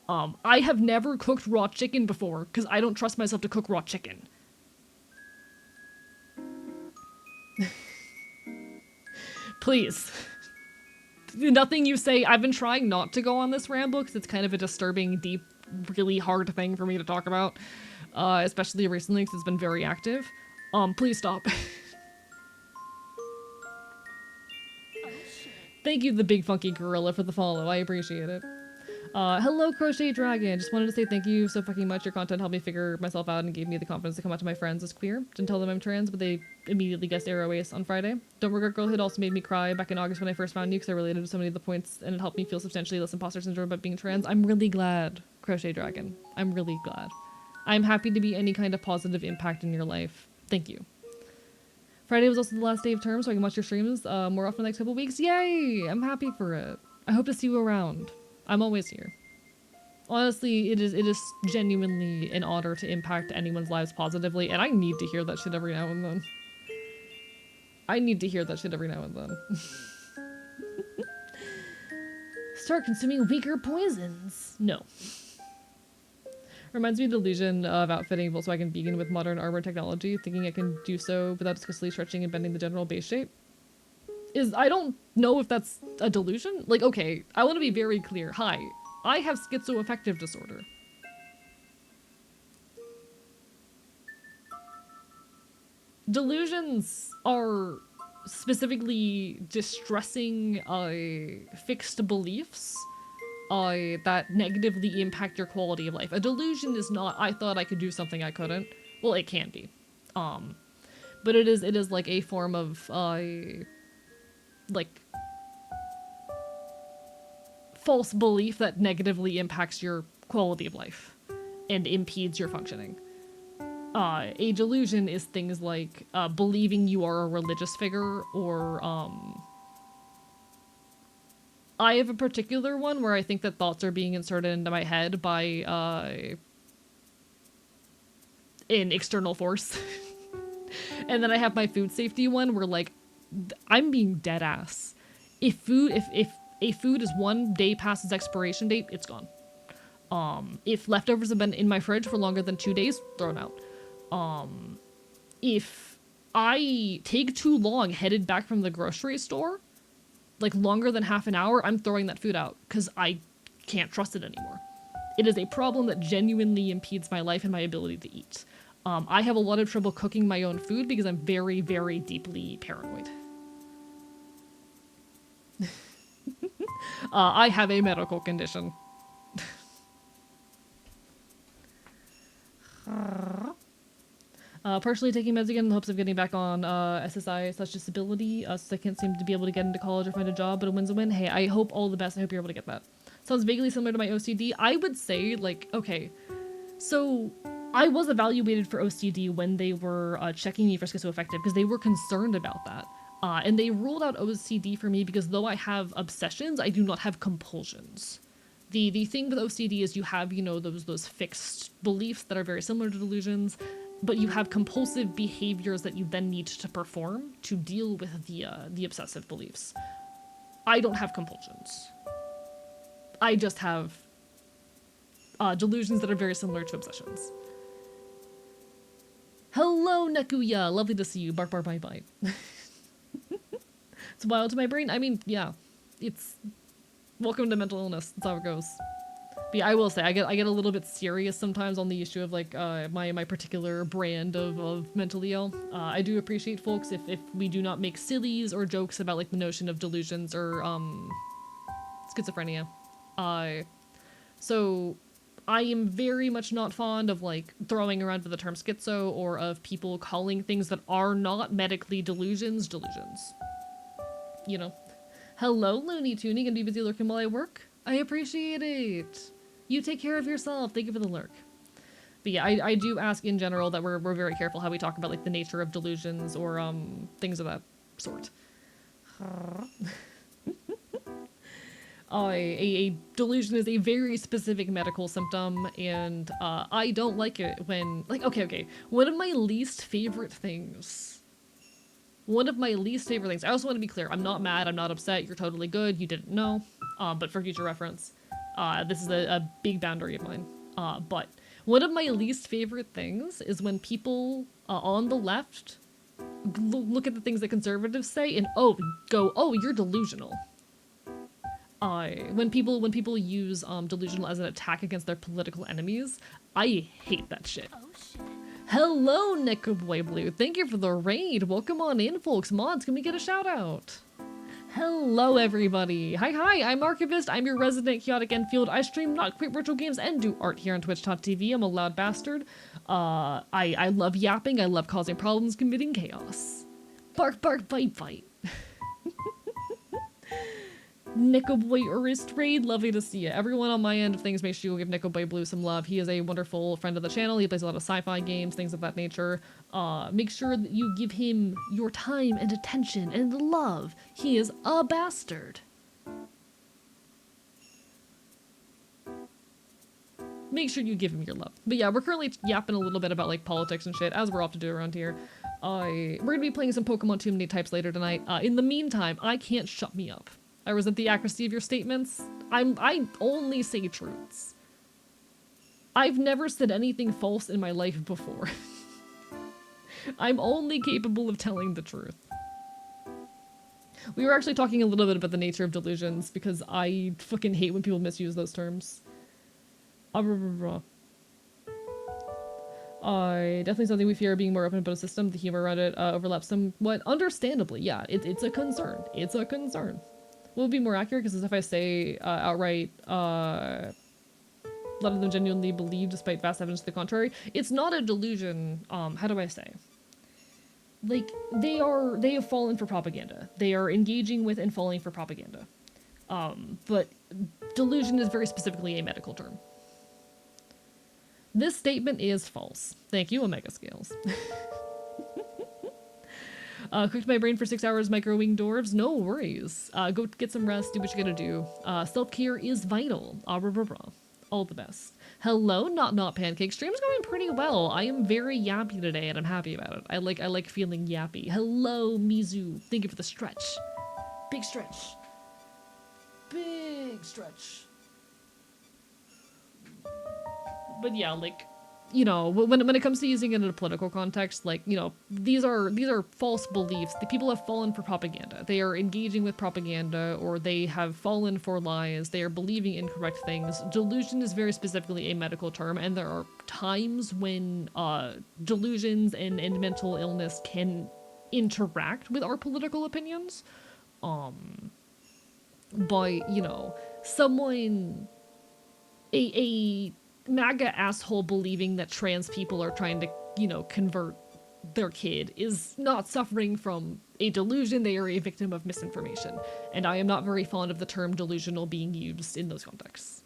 A: I have never cooked raw chicken before because I don't trust myself to cook raw chicken. Please. Nothing you say. I've been trying not to go on this ramble because it's kind of a disturbing, deep, really hard thing for me to talk about. Especially recently because it's been very active. Please stop. Thank you, the big funky gorilla, for the follow. I appreciate it. Hello, Crochet Dragon. Just wanted to say thank you so fucking much. Your content helped me figure myself out and gave me the confidence to come out to my friends as queer. Didn't tell them I'm trans, but they immediately guessed Arrow Ace on Friday. Don't Regret Girlhood also made me cry back in August when I first found you because I related to so many of the points and it helped me feel substantially less imposter syndrome about being trans. I'm really glad, Crochet Dragon. I'm really glad. I'm happy to be any kind of positive impact in your life. Thank you. Friday was also the last day of term, so I can watch your streams more often the next couple weeks. Yay! I'm happy for it. I hope to see you around. I'm always here. Honestly, it is genuinely an honor to impact anyone's lives positively, and I need to hear that shit every now and then. I need to hear that shit every now and then. Start consuming weaker poisons. No. Reminds me of the delusion of outfitting Volkswagen Vegan with modern armor technology, thinking I can do so without discussively stretching and bending the general base shape. I don't know if that's a delusion. Like, okay, I want to be very clear. Hi, I have schizoaffective disorder. Delusions are specifically distressing fixed beliefs that negatively impact your quality of life. A delusion is not, I thought I could do something I couldn't. Well, it can be. But it is like a form of, like, false belief that negatively impacts your quality of life and impedes your functioning. A delusion is things like believing you are a religious figure, or I have a particular one where I think that thoughts are being inserted into my head by an external force. And then I have my food safety one where, like, I'm being dead ass. If a food is 1 day past its expiration date, it's gone. If leftovers have been in my fridge for longer than 2 days, thrown out. If I take too long headed back from the grocery store, like longer than half an hour, I'm throwing that food out because I can't trust it anymore. It is a problem that genuinely impedes my life and my ability to eat. I have a lot of trouble cooking my own food because I'm very, very deeply paranoid. I have a medical condition. Partially taking meds again in the hopes of getting back on SSI/disability, since I can't seem to be able to get into college or find a job, but a win's a win. Hey, I hope all the best. I hope you're able to get that. Sounds vaguely similar to my OCD. I would say, like, okay, so I was evaluated for OCD when they were checking me for schizoaffective because they were concerned about that. And they ruled out OCD for me because though I have obsessions, I do not have compulsions. The thing with OCD is you have, you know, those fixed beliefs that are very similar to delusions, but you have compulsive behaviors that you then need to perform to deal with the obsessive beliefs. I don't have compulsions. I just have delusions that are very similar to obsessions. Hello, Nakuya! Lovely to see you. Bark, bark, bite, bite. It's wild to my brain. I mean, yeah. It's... Welcome to mental illness. That's how it goes. But yeah, I will say, I get a little bit serious sometimes on the issue of, like, my particular brand of mentally ill. I do appreciate folks if we do not make sillies or jokes about, like, the notion of delusions or, schizophrenia. So... I am very much not fond of, like, throwing around with the term schizo or of people calling things that are not medically delusions. You know. Hello, Looney Tooney. Gonna be busy lurking while I work? I appreciate it. You take care of yourself. Thank you for the lurk. But yeah, I do ask in general that we're very careful how we talk about, like, the nature of delusions or, things of that sort. A delusion is a very specific medical symptom, and I don't like it when, like, okay, one of my least favorite things, I also want to be clear, I'm not mad, I'm not upset, you're totally good, you didn't know, but for future reference, this is a big boundary of mine, but one of my least favorite things is when people on the left look at the things that conservatives say and go, oh, you're delusional. When people use delusional as an attack against their political enemies, I hate that shit. Oh shit. Hello, Nico Boy Blue. Thank you for the raid. Welcome on in, folks. Mods, can we get a shout out? Hello. Hello, everybody. Hi, I'm Archivist. I'm your resident chaotic Enfield. I stream not quite virtual games and do art here on Twitch.tv. I'm a loud bastard. I love yapping. I love causing problems, committing chaos. Bark, bark, bite, bite. Nico Boy Urist Raid, lovely to see you. Everyone on my end of things, make sure you give Nico Boy Blue some love. He is a wonderful friend of the channel. He plays a lot of sci-fi games, things of that nature. Make sure that you give him your time and attention and love. He is a bastard. Make sure you give him your love. But yeah, we're currently yapping a little bit about like politics and shit, as we're off to do around here. We're gonna be playing some Pokemon Too Many Types later tonight. In the meantime, I can't shut me up. I resent the accuracy of your statements. I only say truths. I've never said anything false in my life before. I'm only capable of telling the truth. We were actually talking a little bit about the nature of delusions because I fucking hate when people misuse those terms. Definitely something we fear being more open about a system. The humor around it overlaps somewhat. Understandably, yeah, it's a concern. It's a concern. Will be more accurate because if I say outright, a lot of them genuinely believe despite vast evidence to the contrary. It's not a delusion. How do I say? Like they have fallen for propaganda. They are engaging with and falling for propaganda. But delusion is very specifically a medical term. This statement is false. Thank you, Omega Scales. Cooked my brain for 6 hours microwing dwarves. No worries. Go get some rest. Do what you gotta do. Self-care is vital. All the best. Hello, not pancake. Stream's going pretty well. I am very yappy today, and I'm happy about it. I like feeling yappy. Hello, Mizu. Thank you for the stretch. Big stretch. Big stretch. But yeah, like, you know, when it comes to using it in a political context, like, you know, these are false beliefs. The people have fallen for propaganda. They are engaging with propaganda, or they have fallen for lies. They are believing incorrect things. Delusion is very specifically a medical term, and there are times when delusions and mental illness can interact with our political opinions. By, you know, someone, a MAGA asshole believing that trans people are trying to, you know, convert their kid is not suffering from a delusion. They are a victim of misinformation. And I am not very fond of the term delusional being used in those contexts.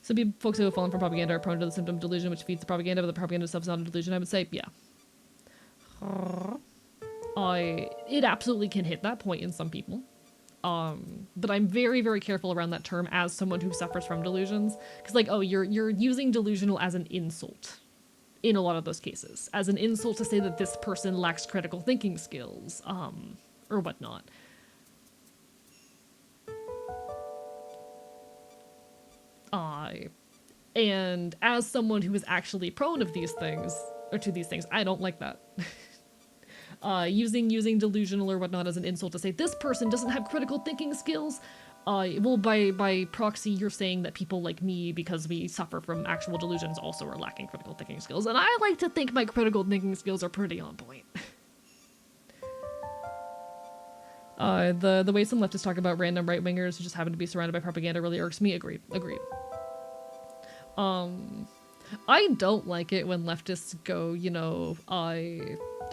A: Some people, folks who have fallen from propaganda are prone to the symptom of delusion, which feeds the propaganda, but the propaganda itself is not a delusion. I would say, yeah. It absolutely can hit that point in some people. But I'm very, very careful around that term as someone who suffers from delusions. Because, like, oh, you're using delusional as an insult in a lot of those cases. As an insult to say that this person lacks critical thinking skills, or whatnot. And as someone who is actually prone of these things, or to these things, I don't like that. Using delusional or whatnot as an insult to say this person doesn't have critical thinking skills. Well, by proxy, you're saying that people like me, because we suffer from actual delusions, also are lacking critical thinking skills. And I like to think my critical thinking skills are pretty on point. The way some leftists talk about random right-wingers who just happen to be surrounded by propaganda really irks me. Agreed. I don't like it when leftists go, you know,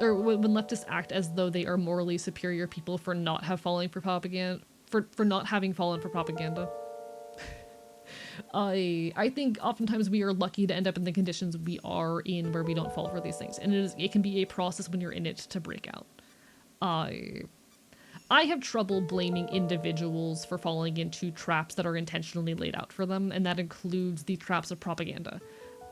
A: or when leftists act as though they are morally superior people for not falling for propaganda, for not having fallen for propaganda. I think oftentimes we are lucky to end up in the conditions we are in where we don't fall for these things, and it can be a process when you're in it to break out. I have trouble blaming individuals for falling into traps that are intentionally laid out for them, and that includes the traps of propaganda.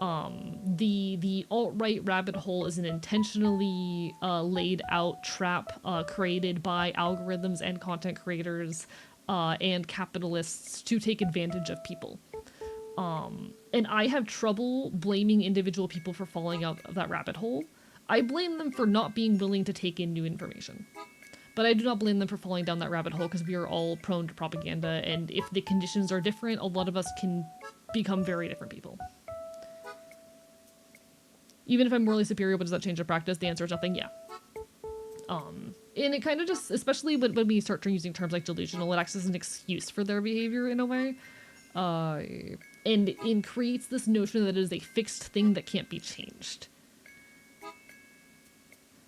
A: The alt-right rabbit hole is an intentionally laid out trap created by algorithms and content creators and capitalists to take advantage of people. And I have trouble blaming individual people for falling out of that rabbit hole. I blame them for not being willing to take in new information. But I do not blame them for falling down that rabbit hole, because we are all prone to propaganda, and if the conditions are different, a lot of us can become very different people. Even if I'm morally superior, but does that change the practice? The answer is nothing, yeah. And it kind of just, especially when we start using terms like delusional, it acts as an excuse for their behavior in a way. Uh, and creates this notion that it is a fixed thing that can't be changed.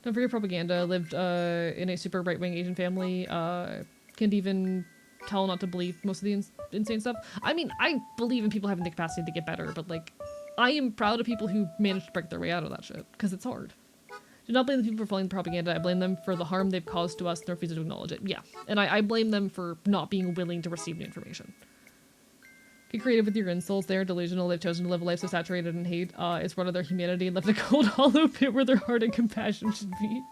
A: Don't forget propaganda. Lived in a super right-wing Asian family. Can't even tell not to believe most of the insane stuff. I mean, I believe in people having the capacity to get better, but like, I am proud of people who manage to break their way out of that shit, because it's hard. Do not blame the people for following the propaganda. I blame them for the harm they've caused to us and their refusal to acknowledge it. Yeah, and I blame them for not being willing to receive new information. Get creative with your insults. They are delusional. They've chosen to live a life so saturated in hate. It's part of their humanity and left a cold, hollow pit where their heart and compassion should be.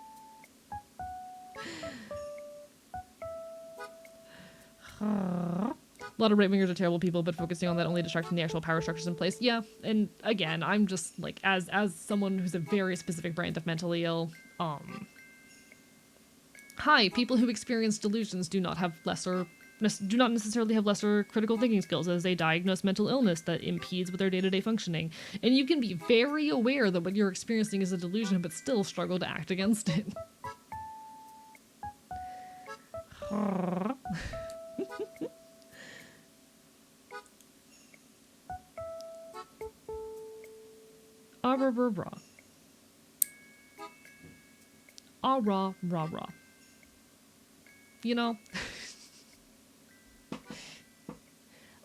A: A lot of right-wingers are terrible people, but focusing on that only distracts from the actual power structures in place. Yeah, and again, I'm just, like, as someone who's a very specific brand of mentally ill, hi, people who experience delusions do not necessarily have lesser critical thinking skills as they diagnose mental illness that impedes with their day-to-day functioning. And you can be very aware that what you're experiencing is a delusion, but still struggle to act against it. Ah rah rah rah. Ah rah rah rah. You know?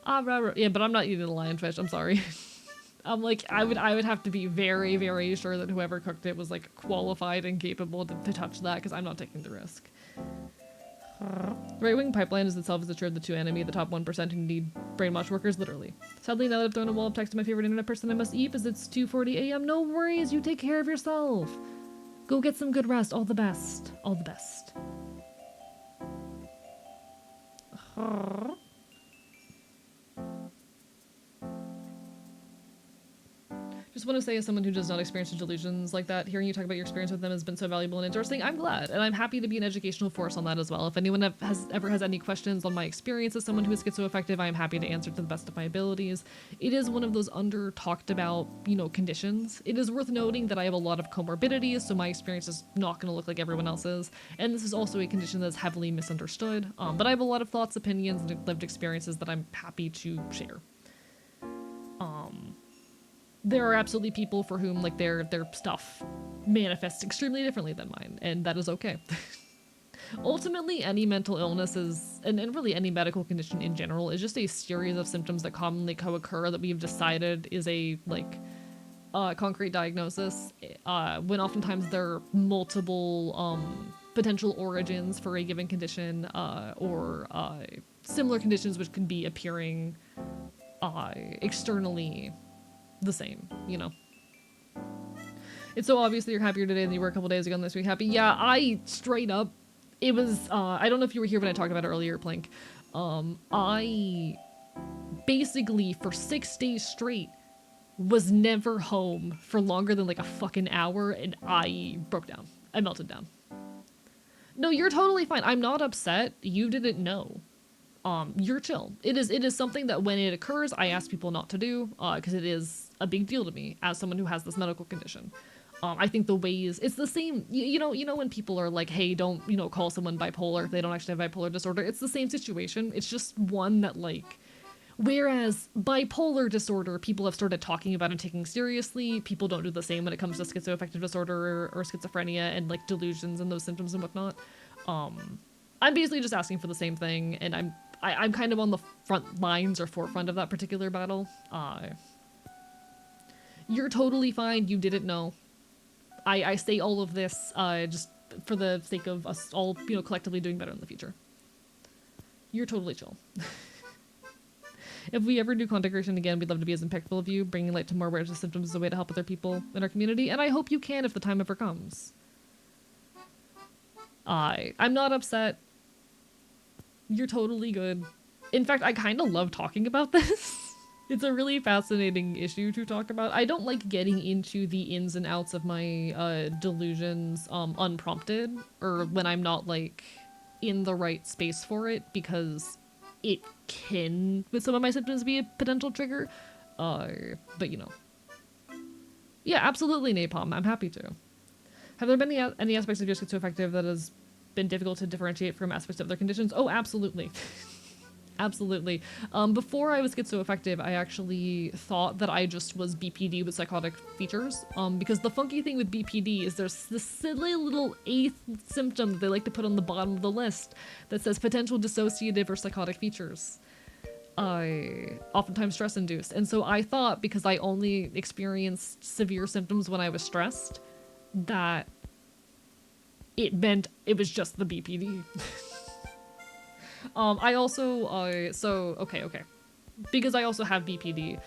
A: Ah rah rah. Yeah, but I'm not eating the lionfish, I'm sorry. I'm like, I would have to be very, very sure that whoever cooked it was like qualified and capable to touch that, because I'm not taking the risk. Right-wing pipeline is itself as the true of the two enemy, the top 1% who need brainwash workers, literally. Sadly, now that I've thrown a wall of text to my favorite internet person, I must eat because it's 2:40 a.m. No worries, you take care of yourself. Go get some good rest. All the best. All the best. Just want to say, as someone who does not experience delusions like that, hearing you talk about your experience with them has been so valuable and interesting. I'm glad, and I'm happy to be an educational force on that as well. If anyone ever has any questions on my experience as someone who is schizoaffective, I am happy to answer to the best of my abilities. It is one of those under-talked about, conditions. It is worth noting that I have a lot of comorbidities, so my experience is not going to look like everyone else's, and this is also a condition that's heavily misunderstood. But I have a lot of thoughts, opinions, and lived experiences that I'm happy to share. There are absolutely people for whom, like, their stuff manifests extremely differently than mine, and that is okay. Ultimately, any mental illness is, and really any medical condition in general, is just a series of symptoms that commonly co-occur that we've decided is a, like, concrete diagnosis, when oftentimes there are multiple, potential origins for a given condition, or similar conditions which can be appearing externally the same, It's so obvious that you're happier today than you were a couple days ago and this week happy. Yeah, I straight up, it was, I don't know if you were here when I talked about it earlier, Plank. I basically, for 6 days straight, was never home for longer than like a fucking hour, and I broke down. I melted down. No, you're totally fine. I'm not upset. You didn't know. You're chill. It is something that when it occurs, I ask people not to do, because it is a big deal to me as someone who has this medical condition. I think the ways, it's the same, you know when people are like, hey, don't, call someone bipolar if they don't actually have bipolar disorder. It's the same situation. It's just one that, like, whereas bipolar disorder, people have started talking about and taking seriously, people don't do the same when it comes to schizoaffective disorder or schizophrenia and, like, delusions and those symptoms and whatnot. I'm basically just asking for the same thing, and I'm kind of on the front lines or forefront of that particular battle. You're totally fine. You didn't know. I say all of this just for the sake of us all, collectively doing better in the future. You're totally chill. If we ever do contact creation again, we'd love to be as impeccable of you. Bringing light to more awareness of symptoms is a way to help other people in our community, and I hope you can if the time ever comes. I'm not upset. You're totally good. In fact, I kind of love talking about this. It's a really fascinating issue to talk about. I don't like getting into the ins and outs of my delusions unprompted, or when I'm not, like, in the right space for it, because it can, with some of my symptoms, be a potential trigger. But yeah, absolutely, Napalm. I'm happy to. Have there been any aspects of your schizoaffective that has been difficult to differentiate from aspects of their conditions? Oh, absolutely. Absolutely. Before I was schizoaffective, I actually thought that I just was BPD with psychotic features. Because the funky thing with BPD is there's this silly little eighth symptom that they like to put on the bottom of the list that says potential dissociative or psychotic features. Oftentimes stress induced. And so I thought because I only experienced severe symptoms when I was stressed, that it meant it was just the BPD. I also, okay. Because I also have BPD,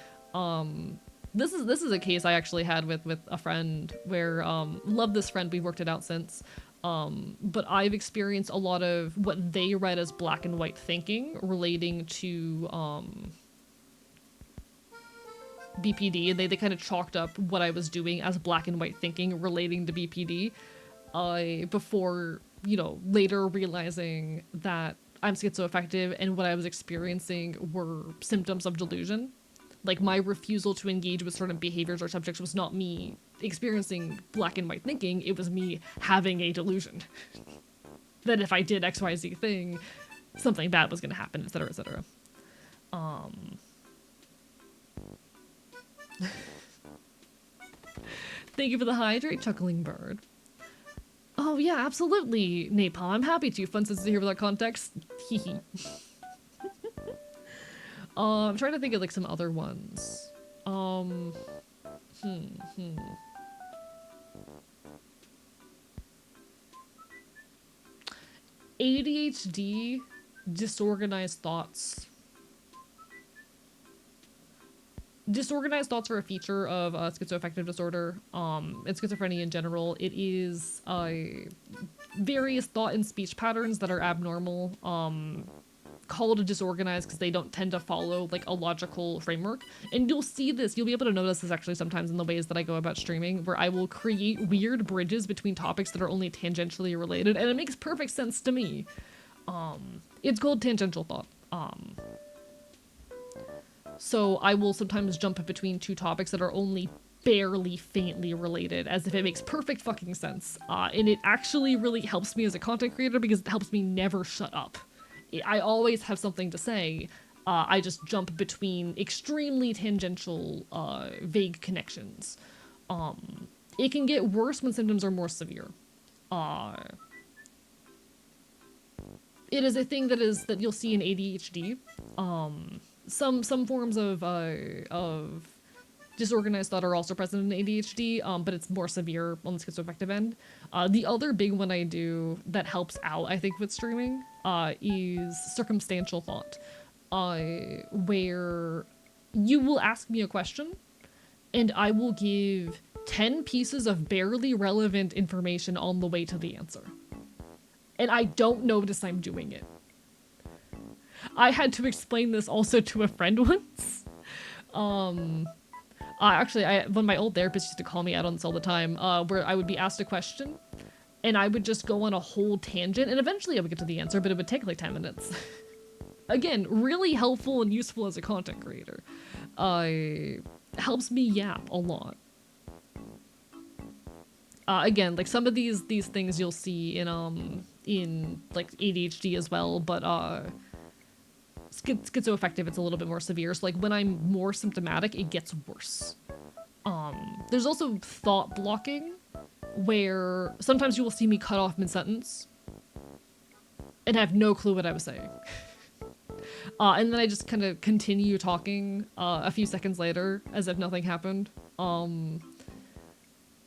A: this is a case I actually had with a friend where, love this friend, we worked it out since, but I've experienced a lot of what they read as black and white thinking relating to, BPD, and they kind of chalked up what I was doing as black and white thinking relating to BPD, before, you know, later realizing that I'm schizoaffective and what I was experiencing were symptoms of delusion. Like, my refusal to engage with certain behaviors or subjects was not me experiencing black and white thinking, it was me having a delusion. That if I did XYZ thing, something bad was gonna happen, etc., etc. Thank you for the hydrate, Chuckling Bird. Oh yeah, absolutely, Napalm. I'm happy to. Fun sense to hear without context. Hehe. I'm trying to think of like some other ones. ADHD, disorganized thoughts. Disorganized thoughts are a feature of schizoaffective disorder, and schizophrenia in general. It is various thought and speech patterns that are abnormal, called disorganized because they don't tend to follow like a logical framework. And you'll see this, you'll be able to notice this actually sometimes in the ways that I go about streaming, where I will create weird bridges between topics that are only tangentially related, and it makes perfect sense to me. It's called tangential thought. So I will sometimes jump between two topics that are only barely faintly related, as if it makes perfect fucking sense. And it actually really helps me as a content creator because it helps me never shut up. I always have something to say. I just jump between extremely tangential, vague connections. It can get worse when symptoms are more severe. It is a thing that you'll see in ADHD. Some forms of disorganized thought are also present in ADHD, but it's more severe on the schizoaffective end. The other big one I do that helps out, I think, with streaming, is circumstantial thought, where you will ask me a question, and I will give 10 pieces of barely relevant information on the way to the answer. And I don't notice I'm doing it. I had to explain this also to a friend once. Actually, one of my old therapists used to call me out on this all the time, where I would be asked a question, and I would just go on a whole tangent, and eventually I would get to the answer, but it would take like 10 minutes. Again, really helpful and useful as a content creator. Helps me yap a lot. Again, like some of these things you'll see in like ADHD as well, but schizoaffective, it's a little bit more severe. So like when I'm more symptomatic, it gets worse. There's also thought blocking, where sometimes you will see me cut off mid-sentence and have no clue what I was saying. And then I just kind of continue talking a few seconds later as if nothing happened.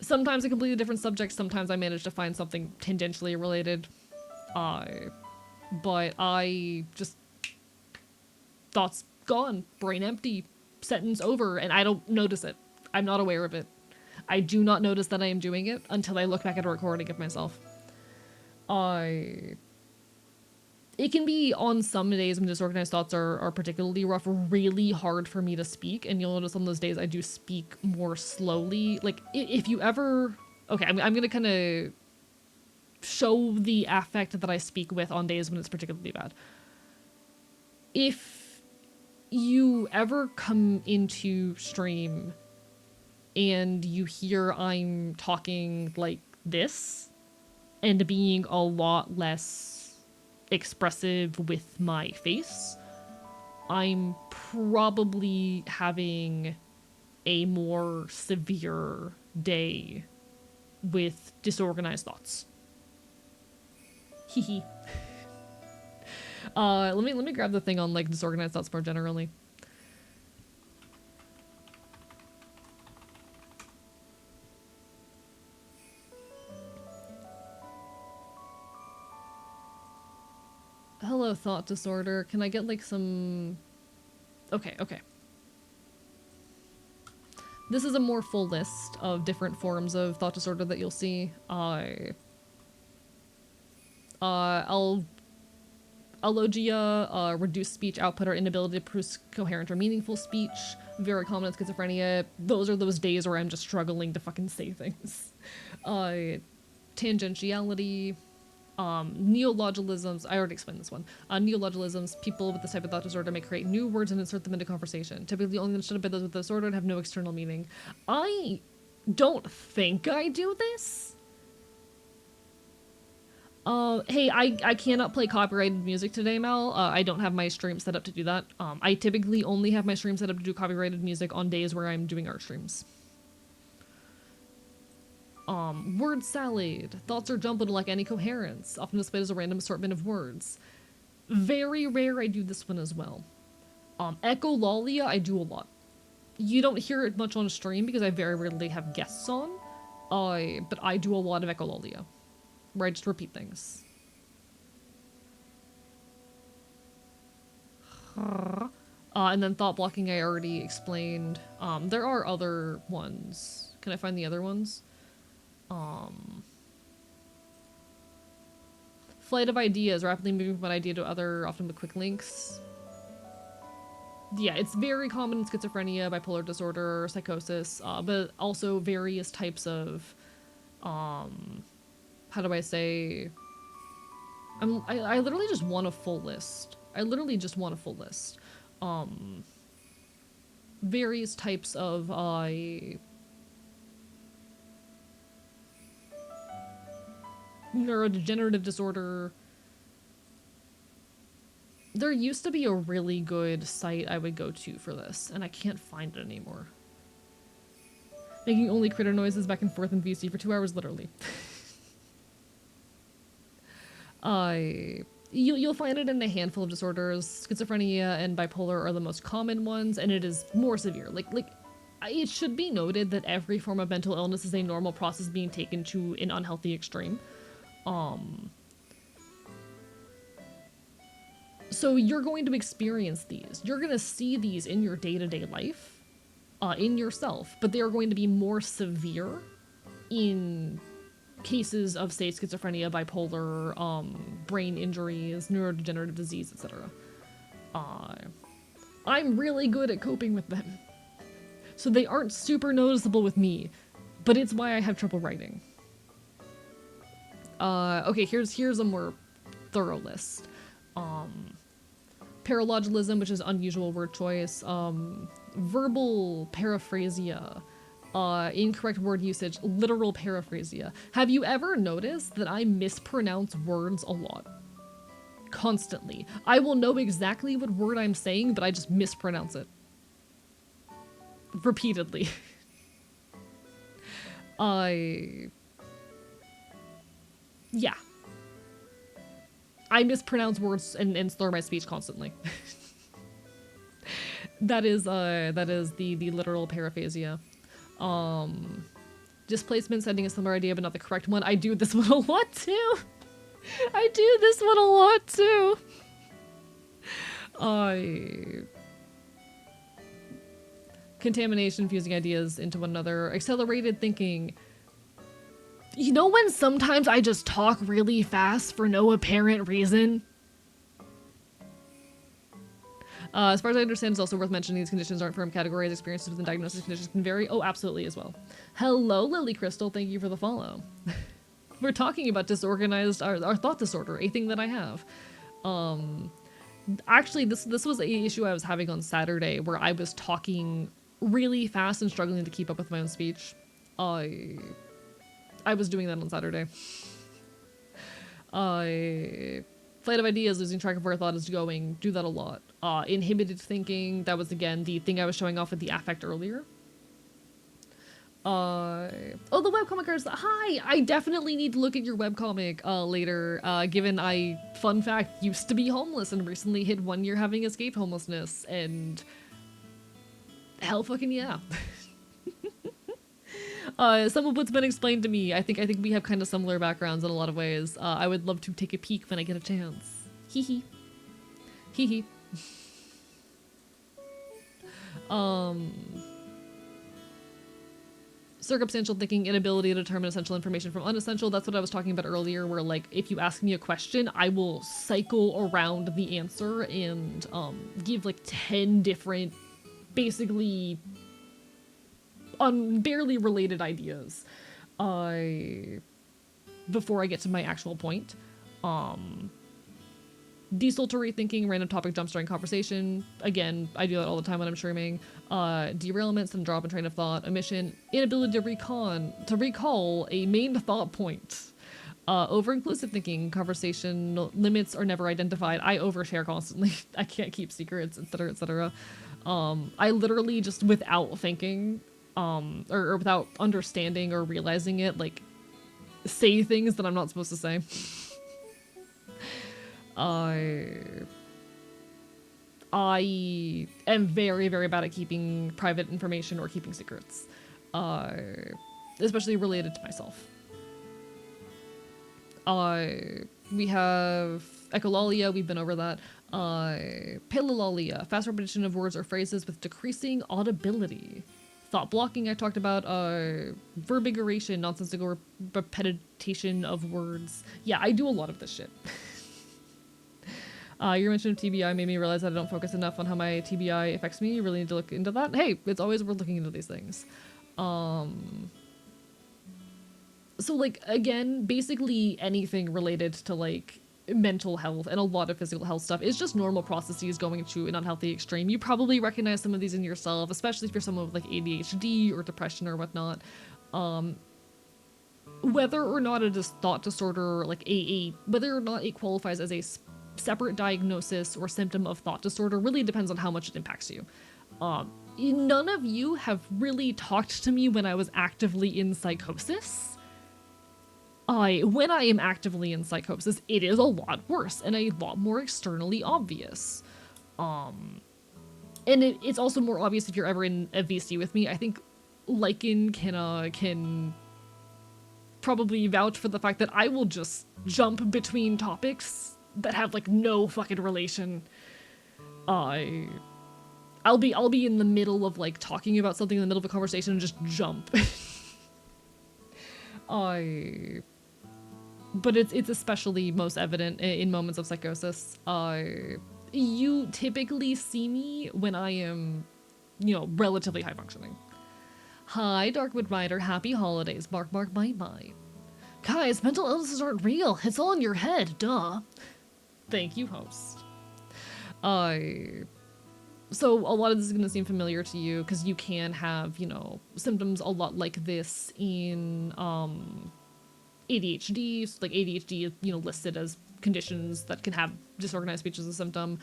A: Sometimes a completely different subject, sometimes I manage to find something tangentially related. But I just... thoughts gone, brain empty, sentence over, and I don't notice it. I'm not aware of it. I do not notice that I am doing it until I look back at a recording of myself. It can be, on some days when disorganized thoughts are particularly rough, really hard for me to speak, and you'll notice on those days I do speak more slowly. Like, if you ever... Okay, I'm gonna kind of show the affect that I speak with on days when it's particularly bad. If you ever come into stream and you hear I'm talking like this, and being a lot less expressive with my face, I'm probably having a more severe day with disorganized thoughts. Hee. Let me grab the thing on like disorganized thoughts more generally. Hello, thought disorder. Can I get like some... Okay. This is a more full list of different forms of thought disorder that you'll see. Allogia, reduced speech output or inability to produce coherent or meaningful speech, very common in schizophrenia. Those are those days where I'm just struggling to fucking say things. Tangentiality, neologisms, I already explained this one. Neologisms, people with this type of thought disorder may create new words and insert them into conversation, typically only understood by those with the disorder and have no external meaning. I don't think I do this. Hey, I cannot play copyrighted music today, Mal. I don't have my stream set up to do that. I typically only have my stream set up to do copyrighted music on days where I'm doing art streams. Word salad. Thoughts are jumbled like any coherence, often displayed as a random assortment of words. Very rare I do this one as well. Echolalia I do a lot. You don't hear it much on stream because I very rarely have guests on. But I do a lot of echolalia, where I just repeat things. And then thought blocking I already explained. There are other ones. Can I find the other ones? Flight of ideas, rapidly moving from one idea to other, often with quick links. Yeah, it's very common in schizophrenia, bipolar disorder, psychosis, but also various types of, how do I say? I literally just want a full list. Various types of, neurodegenerative disorder. There used to be a really good site I would go to for this, and I can't find it anymore. Making only critter noises back and forth in VC for 2 hours, literally. You'll find it in a handful of disorders. Schizophrenia and bipolar are the most common ones, and it is more severe. It should be noted that every form of mental illness is a normal process being taken to an unhealthy extreme. So you're going to experience these. You're going to see these in your day-to-day life, in yourself, but they are going to be more severe in cases of, say, schizophrenia, bipolar, brain injuries, neurodegenerative disease, etc. I'm really good at coping with them. So they aren't super noticeable with me, but it's why I have trouble writing. Okay, here's a more thorough list. Paralogism, which is unusual word choice. Verbal paraphrasia. Incorrect word usage. Literal paraphrasia. Have you ever noticed that I mispronounce words a lot? Constantly. I will know exactly what word I'm saying, but I just mispronounce it. Repeatedly. Yeah. I mispronounce words and slur my speech constantly. that is the literal paraphrasia. Displacement, sending a similar idea but not the correct one. I do this one a lot too. Contamination, fusing ideas into one another. Accelerated thinking. You know when sometimes I just talk really fast for no apparent reason? As far as I understand, it's also worth mentioning these conditions aren't firm categories. Experiences within diagnosis conditions can vary. Oh, absolutely as well. Hello, Lily Crystal. Thank you for the follow. We're talking about disorganized, our thought disorder, a thing that I have. Actually, this was a issue I was having on Saturday where I was talking really fast and struggling to keep up with my own speech. I was doing that on Saturday. Flight of ideas, losing track of where thought is going, do that a lot. Inhibited thinking, that was again the thing I was showing off with the affect earlier. Oh, the webcomic hi! I definitely need to look at your webcomic later, given I, fun fact, used to be homeless and recently hit 1 year having escaped homelessness, and hell fucking yeah. Some of what's been explained to me, I think we have kind of similar backgrounds in a lot of ways. I would love to take a peek when I get a chance. Hee hee. Hee hee. Circumstantial thinking, inability to determine essential information from unessential. That's what I was talking about earlier, where like if you ask me a question, I will cycle around the answer and give like 10 different, basically barely related ideas before I get to my actual point. Desultory thinking, random topic jumps during conversation. Again, I do that all the time when I'm streaming. Derailments and drop in train of thought. Omission, inability to recall a main thought point. Over-inclusive thinking, conversation limits are never identified. I overshare constantly. I can't keep secrets, etc., etc. I literally just without thinking, or without understanding or realizing it, like, say things that I'm not supposed to say. I am very, very bad at keeping private information or keeping secrets, especially related to myself. We have echolalia, we've been over that. Palolalia, fast repetition of words or phrases with decreasing audibility. Thought blocking, I talked about. Verbigeration, nonsensical repetition of words. Yeah, I do a lot of this shit. Your mention of TBI made me realize that I don't focus enough on how my TBI affects me. You really need to look into that. Hey, it's always worth looking into these things. So, like, again, basically anything related to, like, mental health and a lot of physical health stuff is just normal processes going to an unhealthy extreme. You probably recognize some of these in yourself, especially if you're someone with, like, ADHD or depression or whatnot. Whether or not it is thought disorder, like, whether or not it qualifies as a separate diagnosis or symptom of thought disorder really depends on how much it impacts you. None of you have really talked to me when I was actively in psychosis. When I am actively in psychosis, it is a lot worse and a lot more externally obvious. And it's also more obvious if you're ever in a VC with me. I think Lycan can probably vouch for the fact that I will just jump between topics that have like no fucking relation. I'll be in the middle of like talking about something in the middle of a conversation and just jump. But it's especially most evident in moments of psychosis. You typically see me when I am, you know, relatively high functioning. Hi, Darkwood Rider. Happy holidays. Bark, bark, bite, bite. Guys, mental illnesses aren't real. It's all in your head. Duh. Thank you, host. So a lot of this is going to seem familiar to you because you can have, you know, symptoms a lot like this in ADHD. So, like, ADHD is, you know, listed as conditions that can have disorganized speech as a symptom.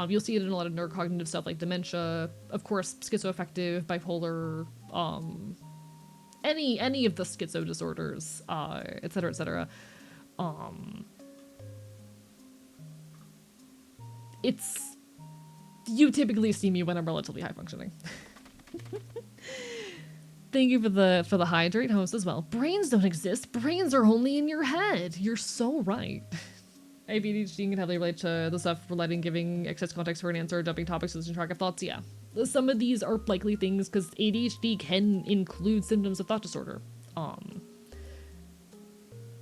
A: You'll see it in a lot of neurocognitive stuff like dementia, of course, schizoaffective, bipolar, any of the schizo disorders, etc., etc. You typically see me when I'm relatively high functioning. Thank you for the hydrate host as well. Brains don't exist. Brains are only in your head. You're so right. ADHD can heavily relate to the stuff relating giving excess context for an answer, jumping topics, losing track of thoughts. Yeah, some of these are likely things because ADHD can include symptoms of thought disorder.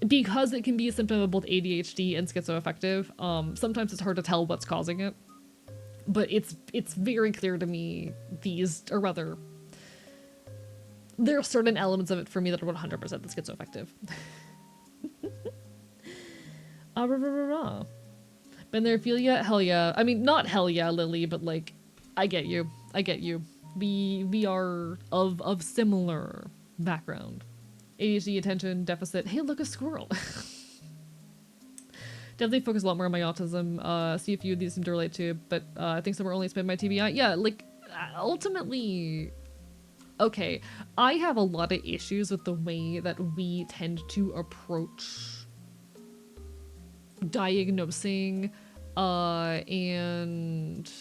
A: Because it can be a symptom of both ADHD and schizoaffective, sometimes it's hard to tell what's causing it. But it's very clear to me there are certain elements of it for me that are 100% the schizoaffective. Been there, feel ya? Hell yeah. I mean, not hell yeah, Lily, but like, I get you. We are of similar background. ADHD, attention deficit. Hey, look, a squirrel. Definitely focus a lot more on my autism. See a few of these seem to relate to, but I think some are only spent my TBI. Yeah, like ultimately, okay, I have a lot of issues with the way that we tend to approach diagnosing and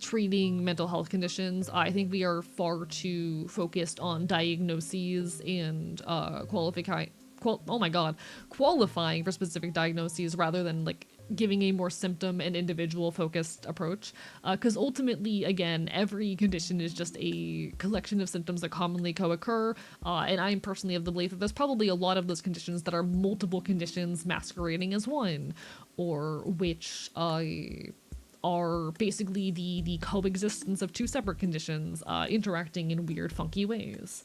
A: treating mental health conditions. I think we are far too focused on diagnoses and oh my god, qualifying for specific diagnoses rather than like giving a more symptom and individual focused approach. Because ultimately, again, every condition is just a collection of symptoms that commonly co-occur. And I'm personally of the belief that there's probably a lot of those conditions that are multiple conditions masquerading as one, or which are basically the coexistence of two separate conditions interacting in weird, funky ways.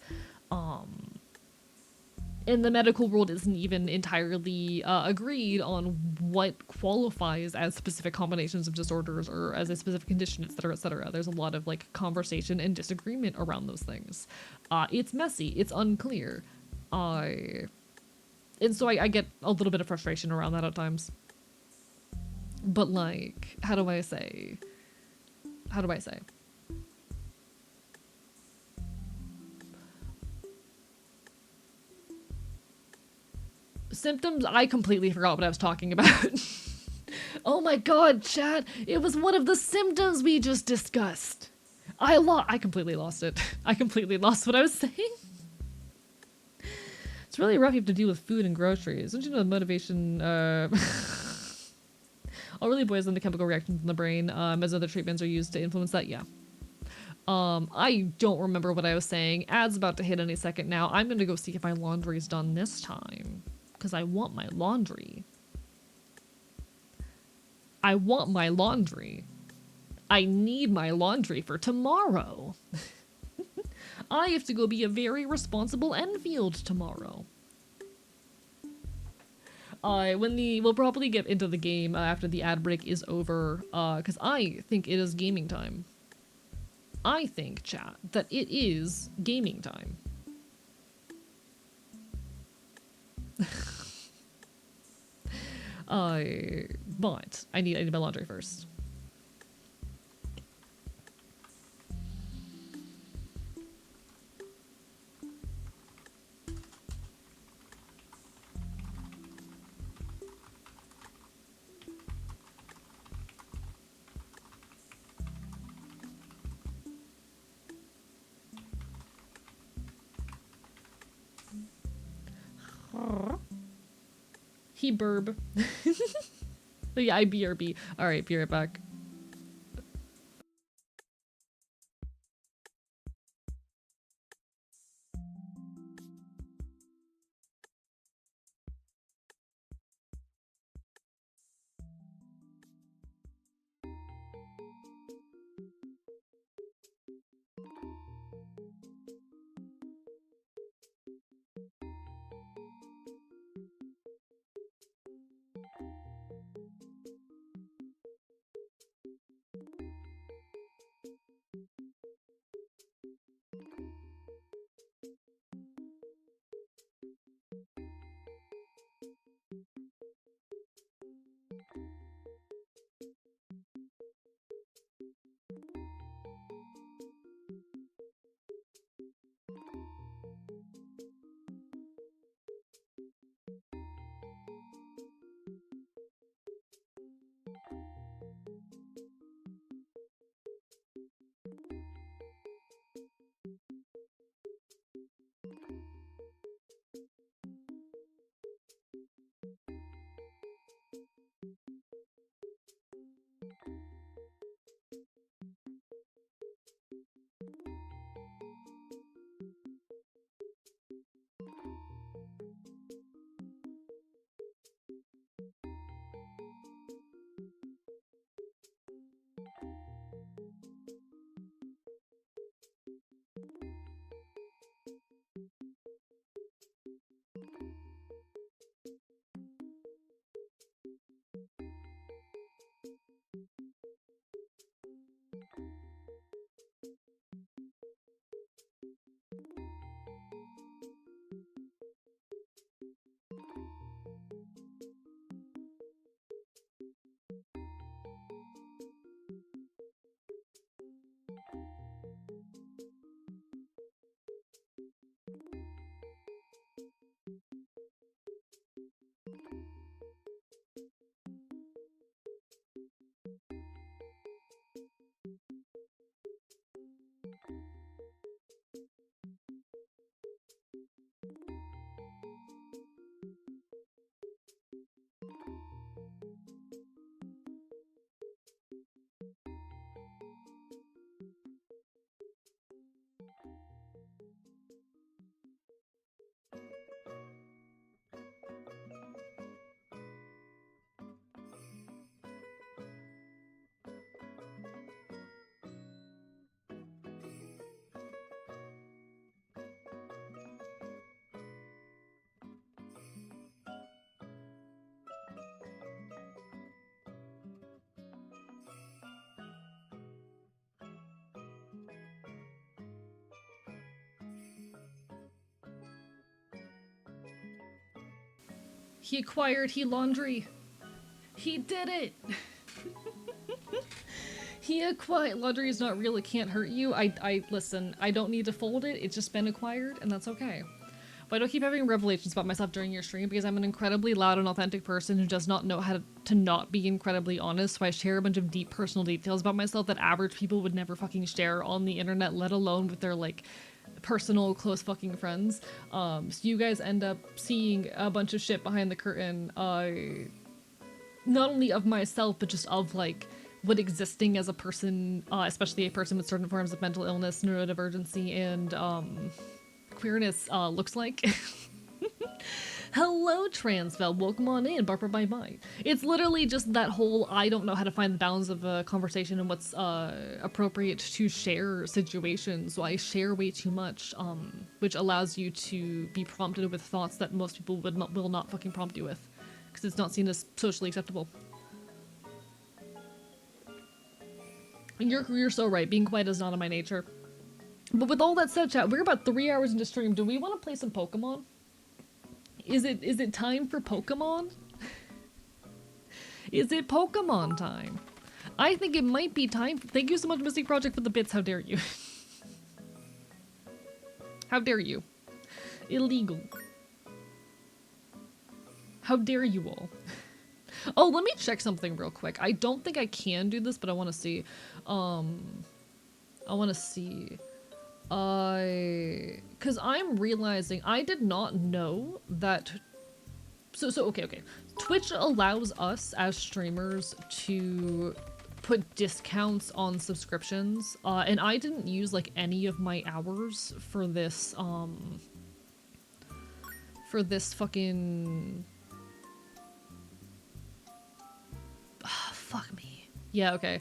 A: And the medical world isn't even entirely agreed on what qualifies as specific combinations of disorders or as a specific condition, etc., etc. There's a lot of like conversation and disagreement around those things. It's messy. It's unclear. And so I get a little bit of frustration around that at times. But like, how do I say? How do I say? Symptoms, I completely forgot what I was talking about. Oh my god, chat, it was one of the symptoms we just discussed. I completely lost it. I completely lost what I was saying. It's really rough you have to deal with food and groceries. Don't you know the motivation all really boils into chemical reactions in the brain, as other treatments are used to influence that, yeah. I don't remember what I was saying. Ad's about to hit any second now. I'm gonna go see if my laundry's done this time. Because I want my laundry. I want my laundry. I need my laundry for tomorrow. I have to go be a very responsible Enfield tomorrow. We'll probably get into the game after the ad break is over, because I think it is gaming time. I think, chat, that it is gaming time. But I need my laundry first. He burb. But yeah, I BRB. Alright, be right back. He acquired he laundry. He did it! He acquired laundry is not real, it can't hurt you. Listen, I don't need to fold it, it's just been acquired, and that's okay. But I don't keep having revelations about myself during your stream because I'm an incredibly loud and authentic person who does not know how to not be incredibly honest, so I share a bunch of deep personal details about myself that average people would never fucking share on the internet, let alone with their, like, personal, close fucking friends. So you guys end up seeing a bunch of shit behind the curtain, not only of myself, but just of, like, what existing as a person, especially a person with certain forms of mental illness, neurodivergency, and, queerness looks like. Hello, Transvel. Welcome on in. Barbara, bye bye. It's literally just that whole I don't know how to find the balance of a conversation and what's appropriate to share situation. So I share way too much, which allows you to be prompted with thoughts that most people will not fucking prompt you with, because it's not seen as socially acceptable. You're so right. Being quiet is not in my nature. But with all that said, chat, we're about 3 hours into stream. Do we want to play some Pokemon? Is it time for Pokemon? Is it Pokemon time? I think it might be time. Thank you so much, Mystic Project, for the bits. How dare you? How dare you? Illegal. How dare you all? Oh, let me check something real quick. I don't think I can do this, but I want to see. I want to see. Because I'm realizing I did not know that. Okay. Twitch allows us as streamers to put discounts on subscriptions, and I didn't use like any of my hours for this fucking. Fuck me. Yeah, okay.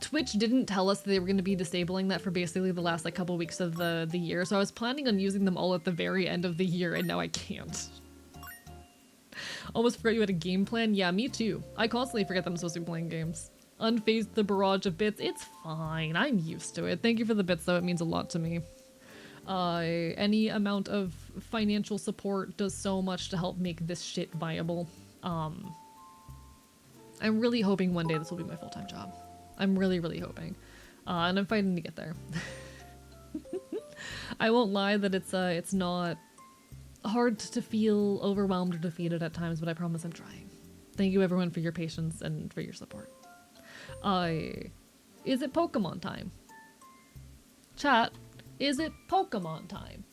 A: Twitch didn't tell us that they were going to be disabling that for basically the last like couple weeks of the year, so I was planning on using them all at the very end of the year, and now I can't. Almost forgot you had a game plan? Yeah, me too. I constantly forget that I'm supposed to be playing games. Unfazed the barrage of bits. It's fine. I'm used to it. Thank you for the bits, though. It means a lot to me. Any amount of financial support does so much to help make this shit viable. I'm really hoping one day this will be my full-time job. I'm really, really hoping. And I'm fighting to get there. I won't lie that it's not hard to feel overwhelmed or defeated at times, but I promise I'm trying. Thank you everyone for your patience and for your support. Is it Pokemon time? Chat, is it Pokemon time?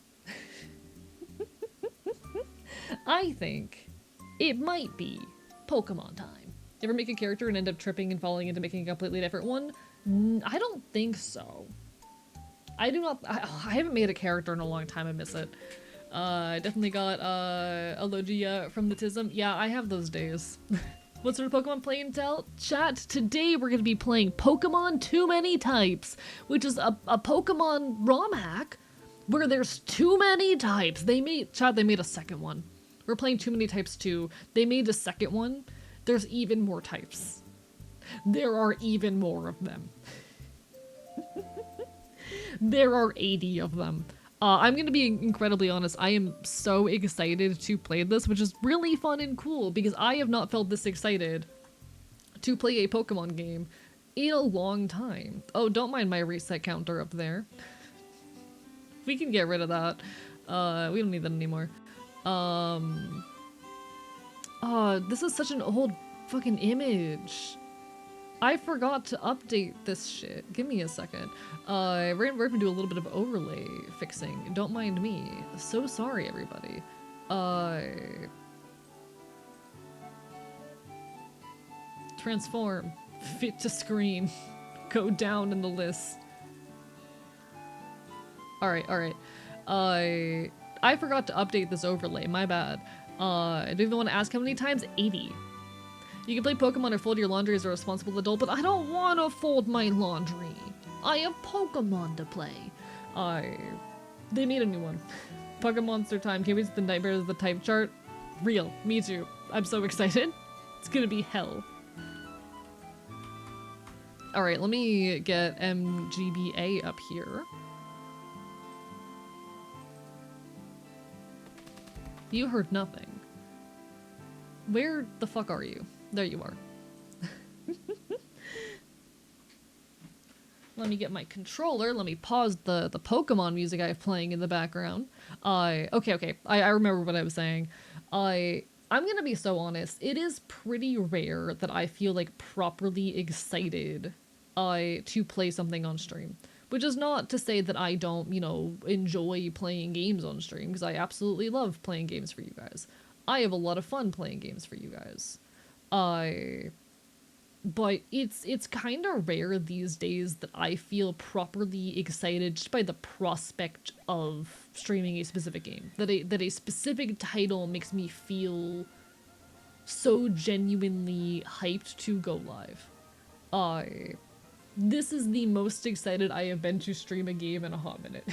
A: I think it might be Pokemon time. Ever make a character and end up tripping and falling into making a completely different one? I don't think so. I do not. I haven't made a character in a long time. I miss it. I definitely got a Logia from the Tism. Yeah, I have those days. What sort of Pokemon play and tell? Chat, today we're going to be playing Pokemon Too Many Types, which is a Pokemon ROM hack where there's too many types. They made a second one. We're playing Too Many Types 2. They made a second one. There's even more types. There are even more of them. There are 80 of them. I'm gonna be incredibly honest, I am so excited to play this, which is really fun and cool, because I have not felt this excited to play a Pokemon game in a long time. Oh, don't mind my reset counter up there. We can get rid of that. We don't need that anymore. Oh, this is such an old fucking image. I forgot to update this shit. Give me a second. We're gonna do a little bit of overlay fixing. Don't mind me. So sorry, everybody. Transform. Fit to screen. Go down in the list. Alright. I forgot to update this overlay. My bad. Do you even want to ask how many times? 80. You can play Pokemon or fold your laundry as a responsible adult, but I don't want to fold my laundry. I have Pokemon to play. They made a new one. Pokemonster time. Can't wait to see the nightmares of the type chart. Real. Me too. I'm so excited. It's gonna be hell. Alright, let me get MGBA up here. You heard nothing. Where the fuck are you? There you are. Let me get my controller. Let me pause the Pokemon music I have playing in the background. Okay. I remember what I was saying. I'm gonna be so honest. It is pretty rare that I feel like properly excited to play something on stream. Which is not to say that I don't, enjoy playing games on stream, because I absolutely love playing games for you guys. I have a lot of fun playing games for you guys. But it's kind of rare these days that I feel properly excited just by the prospect of streaming a specific game. That a specific title makes me feel so genuinely hyped to go live. This is the most excited I have been to stream a game in a hot minute.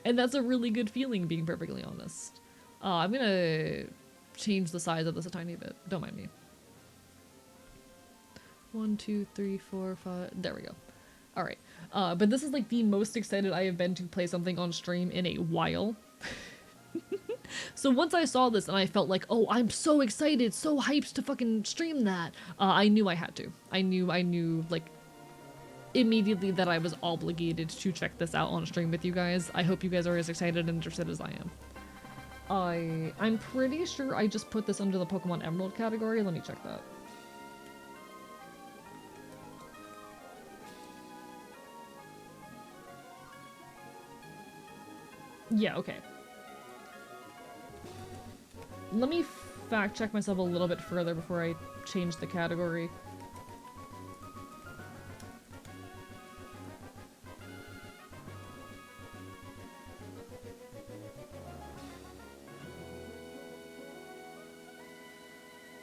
A: And that's a really good feeling, being perfectly honest. I'm gonna change the size of this a tiny bit. Don't mind me. 1, 2, 3, 4, 5. There we go. Alright. But this is like the most excited I have been to play something on stream in a while. So once I saw this and I felt like, oh, I'm so excited, so hyped to fucking stream that, I knew I had to. I knew, like, immediately that I was obligated to check this out on stream with you guys. I hope you guys are as excited and interested as I am. I'm pretty sure I just put this under the Pokemon Emerald category. Let me check that. Yeah, okay. Let me fact check myself a little bit further before I change the category.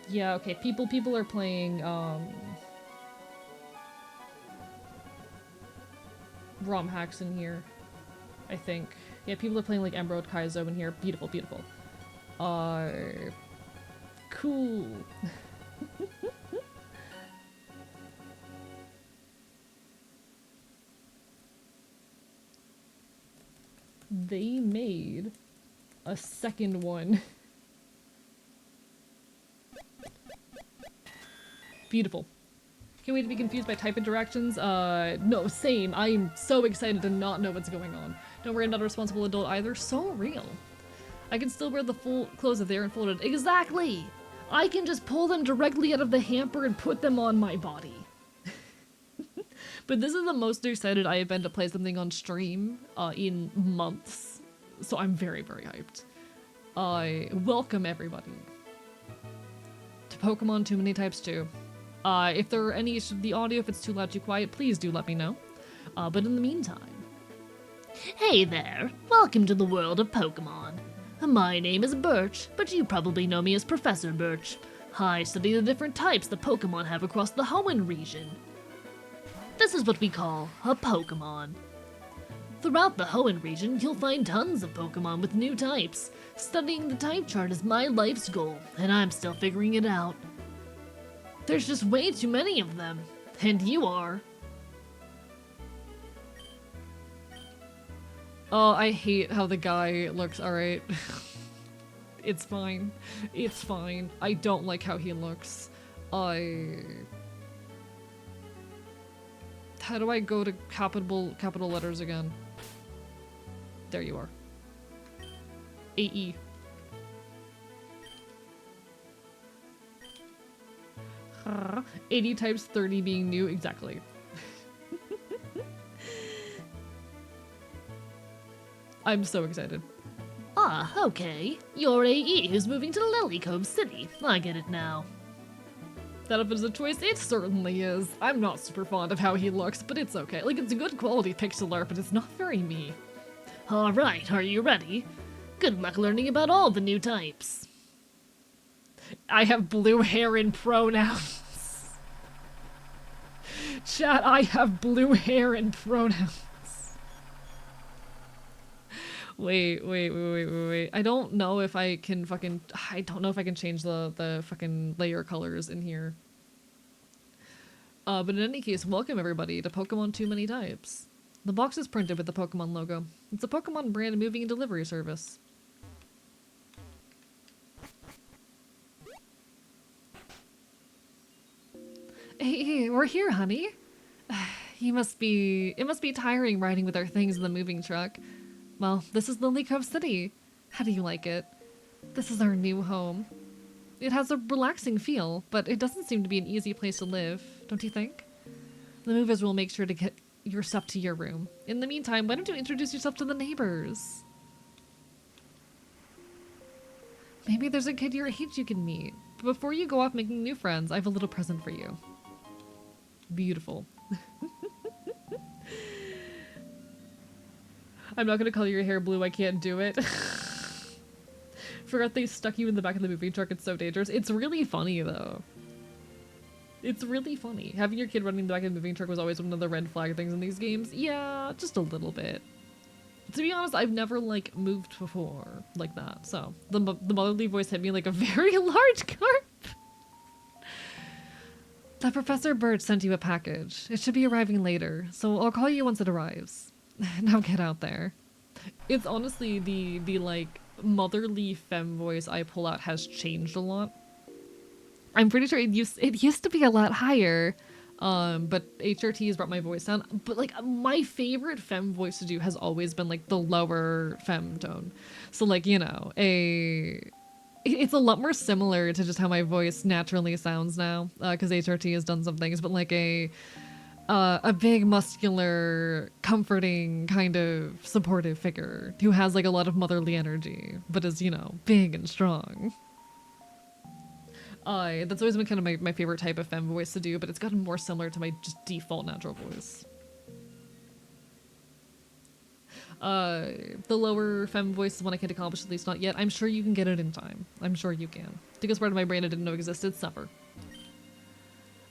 A: Yeah, okay, people are playing, ROM hacks in here, I think. Yeah, people are playing, like, Emerald Kaizo in here. Beautiful, beautiful. Cool. They made a second one. Beautiful. Can't wait to be confused by type interactions. No, same. I'm so excited to not know what's going on. Don't worry, I'm not a responsible adult either. So real. I can still wear the full clothes if they're unfolded. Exactly! I can just pull them directly out of the hamper and put them on my body. But this is the most excited I have been to play something on stream in months. So I'm very, very hyped. Welcome everybody to Pokemon Too Many Types 2. If there are any issues with the audio, if it's too loud, too quiet, please do let me know. But in the meantime...
B: Hey there! Welcome to the world of Pokemon. My name is Birch, but you probably know me as Professor Birch. I study the different types the Pokemon have across the Hoenn region. This is what we call a Pokemon. Throughout the Hoenn region, you'll find tons of Pokemon with new types. Studying the type chart is my life's goal, and I'm still figuring it out. There's just way too many of them, and you are.
A: Oh, I hate how the guy looks. Alright. It's fine. It's fine. I don't like how he looks. How do I go to capital letters again? There you are. AE. 80 types, 30 being new. Exactly. I'm so excited.
B: Ah, okay. You're AE who's moving to Lilycomb City. I get it now.
A: That if it's a choice, it certainly is. I'm not super fond of how he looks, but it's okay. Like, it's a good quality pixel art, but it's not very me.
B: Alright, are you ready? Good luck learning about all the new types.
A: I have blue hair and pronouns. Chat, I have blue hair and pronouns. Wait. I don't know if I can change the fucking layer colors in here. But in any case, welcome everybody to Pokemon Too Many Types. The box is printed with the Pokemon logo. It's a Pokemon brand moving and delivery service. Hey, we're here, honey. It must be tiring riding with our things in the moving truck. Well, this is Lily Cove City. How do you like it? This is our new home. It has a relaxing feel, but it doesn't seem to be an easy place to live, don't you think? The movers will make sure to get your stuff to your room. In the meantime, why don't you introduce yourself to the neighbors? Maybe there's a kid your age you can meet. But before you go off making new friends, I have a little present for you. Beautiful. I'm not gonna color your hair blue, I can't do it. Forgot they stuck you in the back of the moving truck, it's so dangerous. It's really funny though. It's really funny. Having your kid running in the back of the moving truck was always one of the red flag things in these games. Yeah, just a little bit. To be honest, I've never like moved before like that, so the motherly voice hit me like a very large carp. That Professor Bird sent you a package. It should be arriving later, so I'll call you once it arrives. Now get out there. It's honestly the like motherly femme voice I pull out has changed a lot. I'm pretty sure it used to be a lot higher, but HRT has brought my voice down. But like my favorite femme voice to do has always been like the lower femme tone. So like, you know, it's a lot more similar to just how my voice naturally sounds now, because HRT has done some things, but like a big, muscular, comforting, kind of supportive figure who has like a lot of motherly energy, but is, you know, big and strong. That's always been kind of my favorite type of femme voice to do, but it's gotten more similar to my just default natural voice. The lower femme voice is one I can't accomplish, at least not yet. I'm sure you can get it in time. I'm sure you can. Biggest part of my brain I didn't know existed, suffer.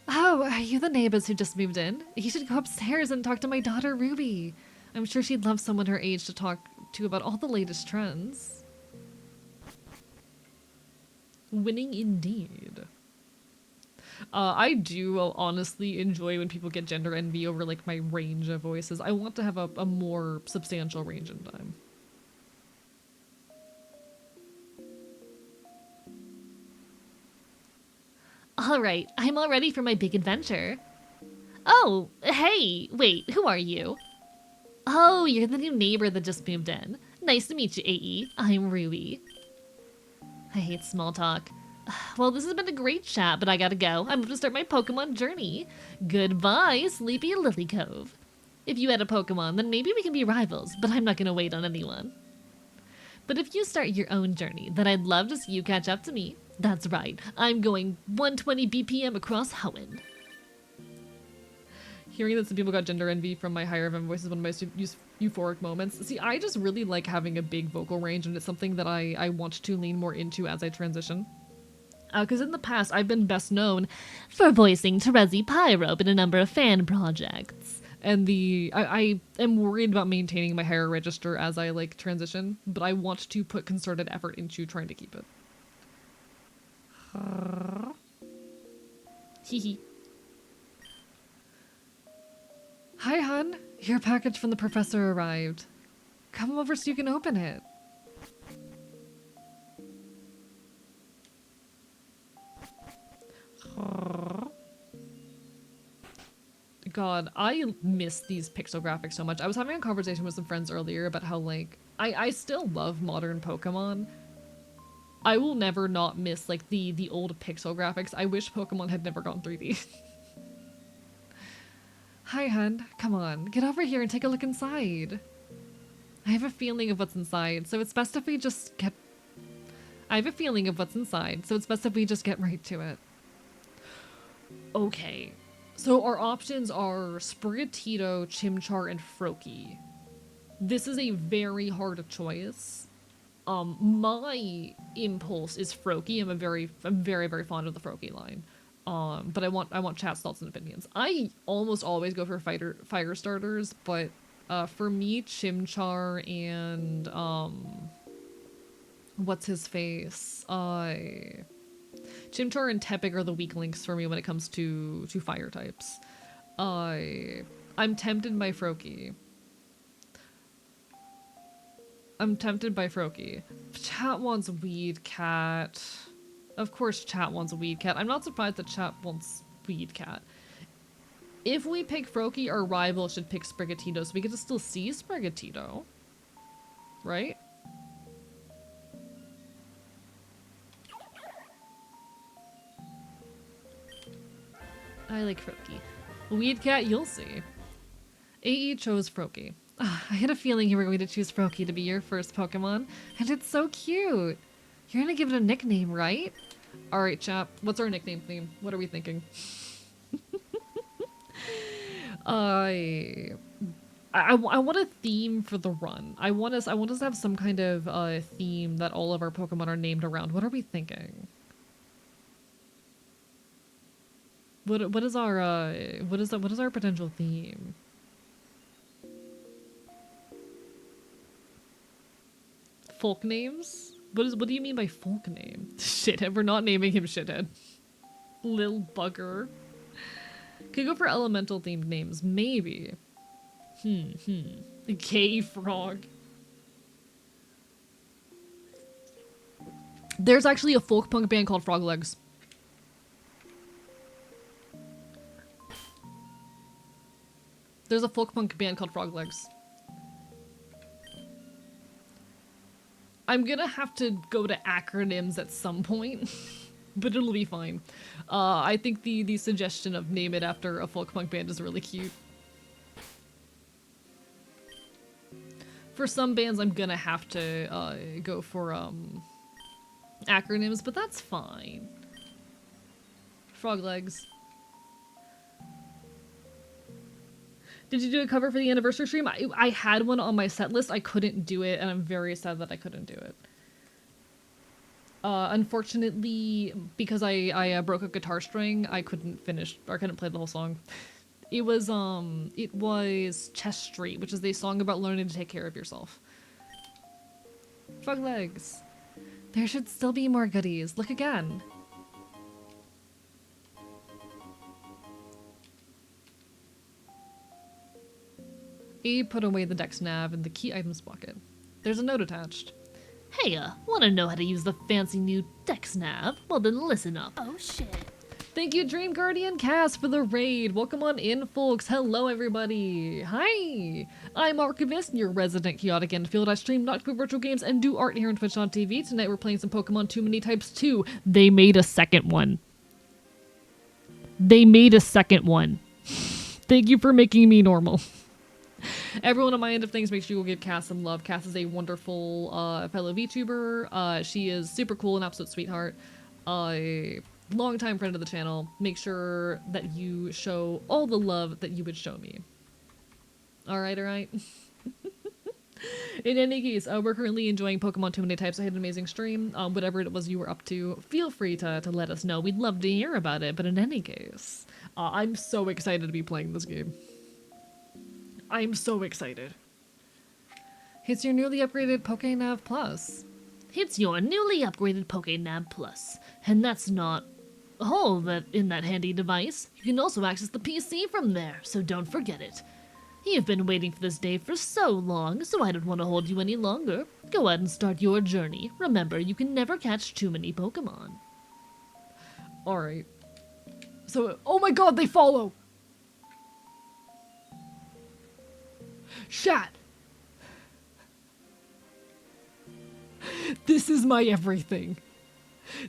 A: Oh, are you the neighbors who just moved in? You should go upstairs and talk to my daughter, Ruby. I'm sure she'd love someone her age to talk to about all the latest trends. Winning indeed. I do honestly enjoy when people get gender envy over like my range of voices. I want to have a more substantial range in time.
B: All right, I'm all ready for my big adventure. Oh, hey, wait, who are you? Oh, you're the new neighbor that just moved in. Nice to meet you, AE. I'm Ruby. I hate small talk. Well, this has been a great chat, but I gotta go. I'm up to start my Pokemon journey. Goodbye, Sleepy Lily Cove. If you had a Pokemon, then maybe we can be rivals, but I'm not gonna wait on anyone. But if you start your own journey, then I'd love to see you catch up to me. That's right, I'm going 120 BPM across Hoenn.
A: Hearing that some people got gender envy from my higher femme voice is one of my euphoric moments. See, I just really like having a big vocal range, and it's something that I want to lean more into as I transition. Because in the past, I've been best known
B: For voicing Terezi Pyrope in a number of fan projects.
A: and I am worried about maintaining my higher register as I like transition, but I want to put concerted effort into trying to keep it.
B: Hehe.
A: Hi, hon. Your package from the professor arrived. Come over so you can open it. God, I miss these pixel graphics so much. I was having a conversation with some friends earlier about how, like, I still love modern Pokemon. I will never not miss, like, the old pixel graphics. I wish Pokemon had never gone 3D. Hi, hun. Come on, get over here and take a look inside. I have a feeling of what's inside, so it's best if we just get... I have a feeling of what's inside, so it's best if we just get right to it. Okay. So our options are Sprigatito, Chimchar, and Froakie. This is a very hard choice. My impulse is Froakie. I'm very, very fond of the Froakie line. But I want chat's thoughts and opinions. I almost always go for fire starters, but for me, Chimchar and what's his face? Chimchar and Tepig are the weak links for me when it comes to fire types. I'm tempted by Froakie. I'm tempted by Froakie. Chat wants Weed Cat. Of course chat wants a Weed Cat. I'm not surprised that chat wants Weed Cat. If we pick Froakie, our rival should pick Sprigatito, so we get to still see Sprigatito. Right? I like Froakie. Weed Cat, you'll see. AE chose Froakie. I had a feeling you were going to choose Froakie to be your first Pokemon, and it's so cute. You're gonna give it a nickname, right? Alright, chap. What's our nickname theme? What are we thinking? I want a theme for the run. I want us to have some kind of theme that all of our Pokemon are named around. What are we thinking? What is our potential theme? Folk names? What do you mean by folk name? Shithead. We're not naming him Shithead. Lil Bugger. Could go for elemental themed names, maybe. K-Frog. There's actually a folk punk band called Frog Legs. There's a folk punk band called Frog Legs. I'm gonna have to go to acronyms at some point, but it'll be fine. I think the suggestion of name it after a folk punk band is really cute. For some bands, I'm gonna have to go for acronyms, but that's fine. Frog Legs. Did you do a cover for the anniversary stream? I had one on my set list. I couldn't do it, and I'm very sad that I couldn't do it. Unfortunately, because I broke a guitar string, I couldn't finish, or I couldn't play the whole song. It was Chest Street, which is a song about learning to take care of yourself. Frog Legs. There should still be more goodies. Look again. Abe put away the dex nav in the key items bucket. There's a note attached.
B: Hey, wanna know how to use the fancy new Dex Nav? Well then listen up. Oh shit.
A: Thank you, Dream Guardian Cast, for the raid. Welcome on in, folks. Hello, everybody. Hi. I'm Archivist, your resident chaotic Enfield. I stream Nocturnal Virtual Games and do art here on Twitch.tv. Tonight we're playing some Pokemon Too Many Types 2. They made a second one. They made a second one. Thank you for making me normal. Everyone on my end of things, make sure you go give Cass some love. Cass is a wonderful fellow VTuber. She is super cool, an absolute sweetheart. Longtime friend of the channel. Make sure that you show all the love that you would show me. Alright, alright. In any case, we're currently enjoying Pokemon Too Many Types. I had an amazing stream. Whatever it was you were up to, feel free to let us know. We'd love to hear about it. But in any case, I'm so excited to be playing this game. I'm so excited. It's your newly upgraded PokéNav Plus.
B: It's your newly upgraded PokéNav Plus. And that's not all that in that handy device. You can also access the PC from there, so don't forget it. You've been waiting for this day for so long, so I don't want to hold you any longer. Go out and start your journey. Remember, you can never catch too many Pokemon.
A: Alright. So, oh my god, they follow! Chat! This is my everything.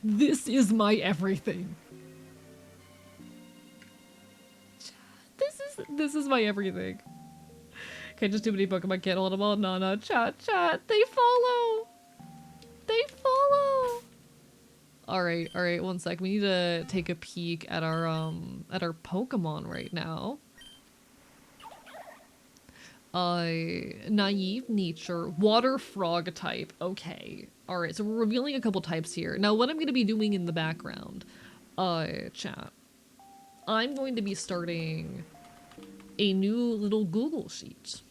A: This is my everything. This is my everything. Can't just too many Pokemon, can't hold them all. No, chat, they follow! They follow! Alright, one sec. We need to take a peek at our Pokemon right now. Naive nature, water frog type. Okay. Alright, so we're revealing a couple types here. Now, what I'm going to be doing in the background, chat, I'm going to be starting a new little Google sheet.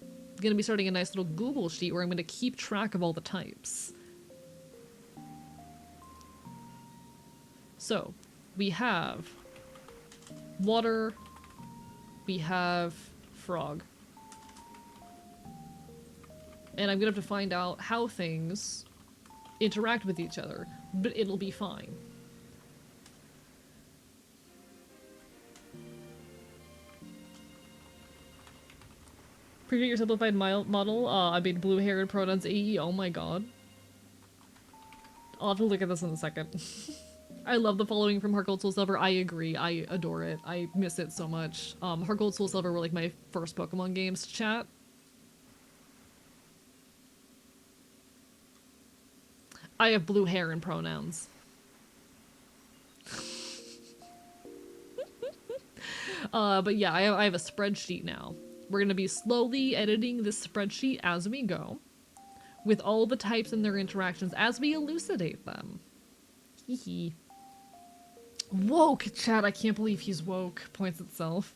A: I'm going to be starting a nice little Google sheet where I'm going to keep track of all the types. So, we have water, we have frog. And I'm gonna have to find out how things interact with each other, but it'll be fine. Appreciate your simplified model. I made blue hair and pronouns AE. Oh my god. I'll have to look at this in a second. I love the following from Heart Gold Soul Silver. I agree. I adore it. I miss it so much. Heart Gold Soul Silver were like my first Pokemon games to chat. I have blue hair and pronouns. But yeah, I have a spreadsheet now. We're gonna be slowly editing this spreadsheet as we go, with all the types and their interactions as we elucidate them. Hee. Woke, chat, I can't believe he's woke, points itself.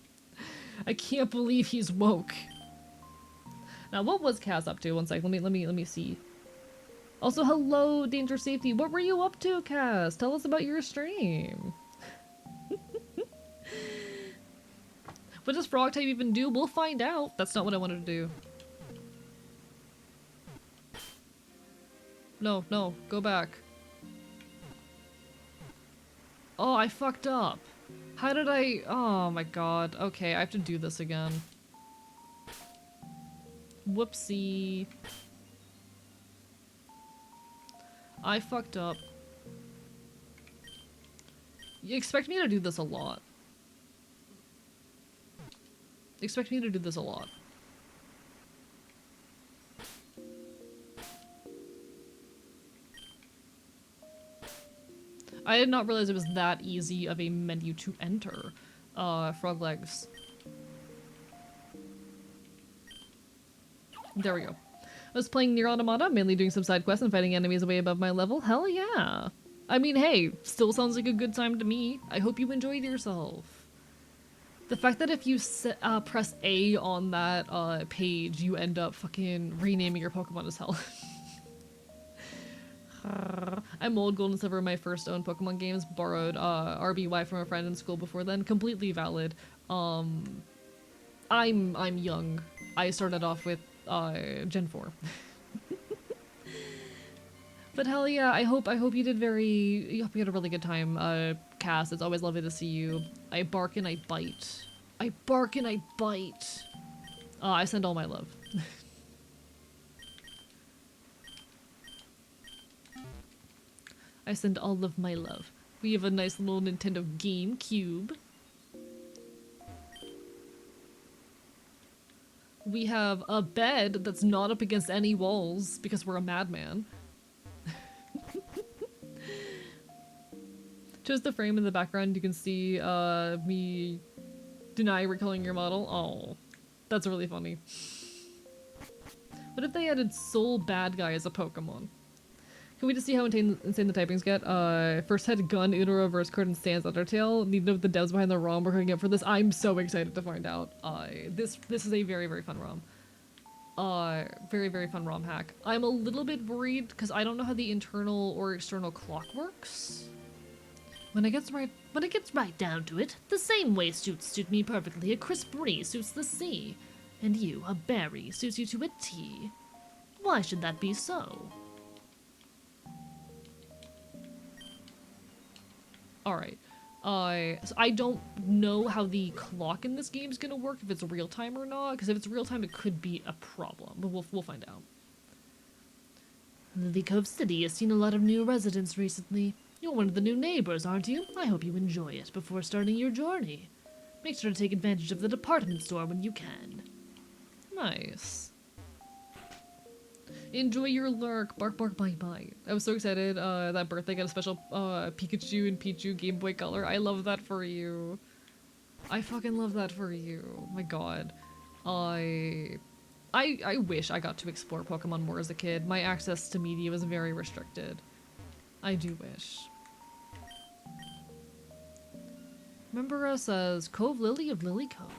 A: I can't believe he's woke. Now, what was Kaz up to? One sec, let me see. Also, hello, Danger Safety. What were you up to, Kaz? Tell us about your stream. What does Frog type even do? We'll find out. That's not what I wanted to do. No, no, go back. Oh, I fucked up. How did I... Oh my god. Okay, I have to do this again. Whoopsie. I fucked up. You expect me to do this a lot. Expect me to do this a lot. I did not realize it was that easy of a menu to enter. Frog legs. There we go. I was playing Nier Automata, mainly doing some side quests and fighting enemies way above my level. Hell yeah! I mean, hey, still sounds like a good time to me. I hope you enjoyed yourself. The fact that if you press A on that page, you end up fucking renaming your Pokemon as hell. I'm old, gold and silver, my first own Pokemon games, borrowed RBY from a friend in school before then, completely valid. I'm young. I started off with Gen 4. But hell yeah, I hope you did I hope you had a really good time, Cass. It's always lovely to see you. I bark and I bite. I bark and I bite. I send all my love. I send all of my love. We have a nice little Nintendo GameCube. We have a bed that's not up against any walls because we're a madman. Just the frame in the background, you can see me deny recalling your model. Oh, that's really funny. What if they added Soul Bad Guy as a Pokemon? Can we just see how insane the typings get? First had Gun, Uno Reverse Card, and Sans Undertale. Need to know the devs behind the ROM we're hooking up for this. I'm so excited to find out. This is a very, very fun ROM. Very, very fun ROM hack. I'm a little bit worried because I don't know how the internal or external clock works.
B: When it gets right down to it, the same way suit me perfectly. A crisp breeze suits the sea, and you, a berry, suits you to a T. Why should that be so?
A: Alright. So I don't know how the clock in this game is gonna work, if it's real time or not, because if it's real time it could be a problem, but we'll find out.
B: Lily Cove City has seen a lot of new residents recently. You're one of the new neighbors, aren't you? I hope you enjoy it before starting your journey. Make sure to take advantage of the department store when you can.
A: Nice. Enjoy your lurk. Bark, bark, bite, bite. I was so excited that birthday got a special Pikachu and Pichu Game Boy Color. I love that for you. I fucking love that for you. My god. I wish I got to explore Pokemon more as a kid. My access to media was very restricted. I do wish. Remember us as Cove Lily of Lily Cove.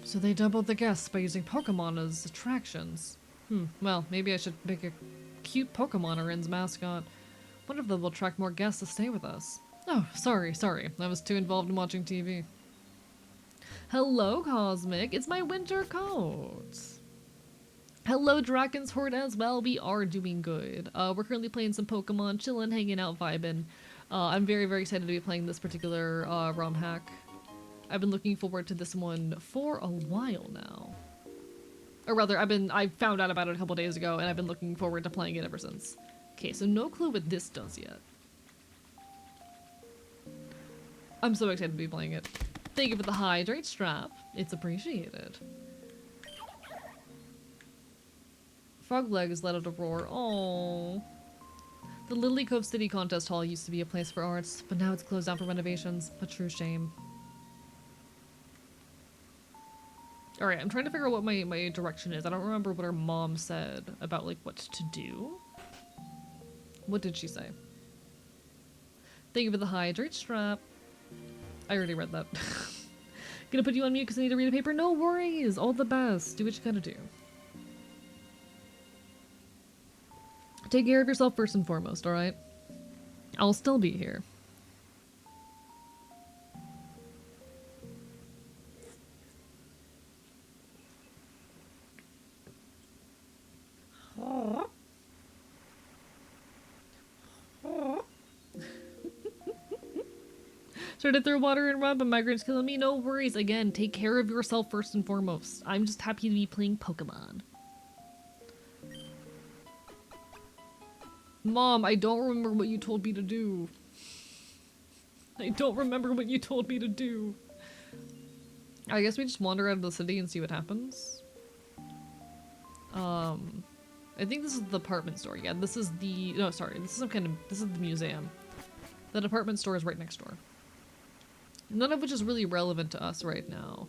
A: So they doubled the guests by using Pokemon as attractions. Well, maybe I should make a cute Pokemonerins mascot. Wonder if that will attract more guests to stay with us. Oh, sorry. I was too involved in watching TV. Hello, Cosmic. It's my winter coat. Hello, Dragon's Horde as well. We are doing good. We're currently playing some Pokemon, chilling, hanging out, vibing. I'm very, very excited to be playing this particular ROM hack. I've been looking forward to this one for a while now. Or rather, I found out about it a couple days ago, and I've been looking forward to playing it ever since. Okay, so no clue what this does yet. I'm so excited to be playing it. Thank you for the hydrate strap. It's appreciated. Frog legs let out a roar. Oh. The Lily Cove City Contest Hall used to be a place for arts, but now it's closed down for renovations. A true shame. Alright, I'm trying to figure out what my direction is. I don't remember what her mom said about, like, what to do. What did she say? Thank you for the hydrate strap. I already read that. Gonna put you on mute because I need to read a paper? No worries! All the best. Do what you gotta do. Take care of yourself first and foremost, alright? I'll still be here. Try to throw water and run, but migraines killing me. No worries. Again, take care of yourself first and foremost. I'm just happy to be playing Pokemon. Mom, I don't remember what you told me to do. I don't remember what you told me to do. I guess we just wander out of the city and see what happens. I think this is the department store. Yeah, this is the... No, sorry. This is this is the museum. The department store is right next door. None of which is really relevant to us right now.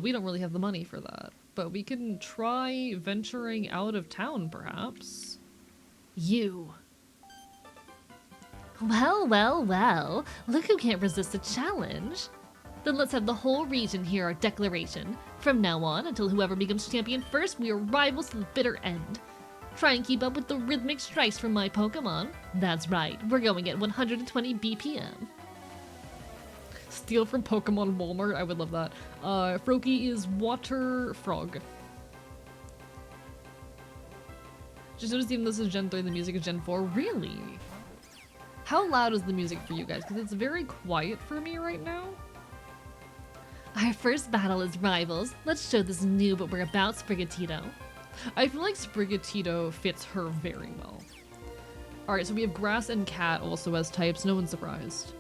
A: We don't really have the money for that. But we can try venturing out of town, perhaps.
B: You. Well, well, well. Look who can't resist a challenge. Then let's have the whole region hear our declaration. From now on, until whoever becomes champion first, we are rivals to the bitter end. Try and keep up with the rhythmic strikes from my Pokemon. That's right, we're going at 120 BPM.
A: Steal from Pokemon Walmart, I would love that. Froakie is Water Frog. Just noticed even this is Gen 3, the music is Gen 4. Really? How loud is the music for you guys? Because it's very quiet for me right now.
B: Our first battle is rivals. Let's show this new but we're about Sprigatito.
A: I feel like Sprigatito fits her very well. Alright, so we have Grass and Cat also as types. No one's surprised.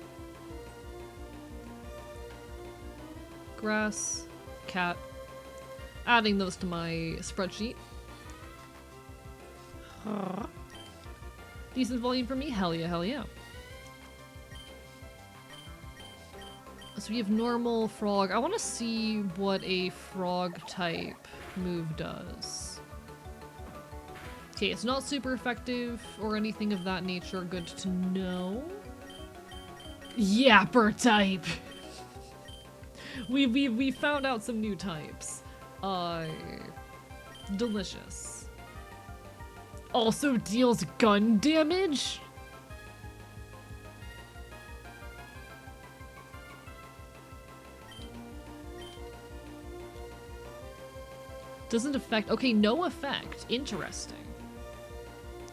A: Grass, Cat. Adding those to my spreadsheet. Decent volume for me? Hell yeah, hell yeah. So we have normal frog. I want to see what a frog type move does. Okay, it's not super effective or anything of that nature. Good to know. Yapper type. We found out some new types. Delicious. Also deals gun damage? Doesn't affect- okay, no effect. Interesting.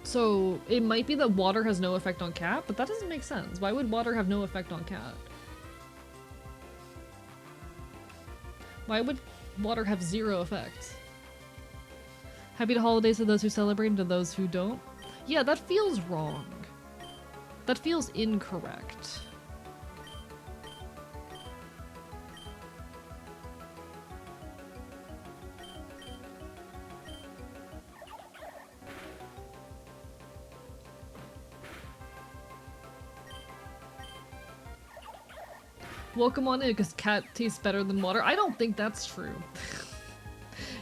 A: So, it might be that water has no effect on Cat, but that doesn't make sense. Why would water have no effect on Cat? Why would water have zero effect? Happy holidays to those who celebrate and to those who don't. Yeah, that feels wrong. That feels incorrect. Welcome on in, because Cat tastes better than water. I don't think that's true.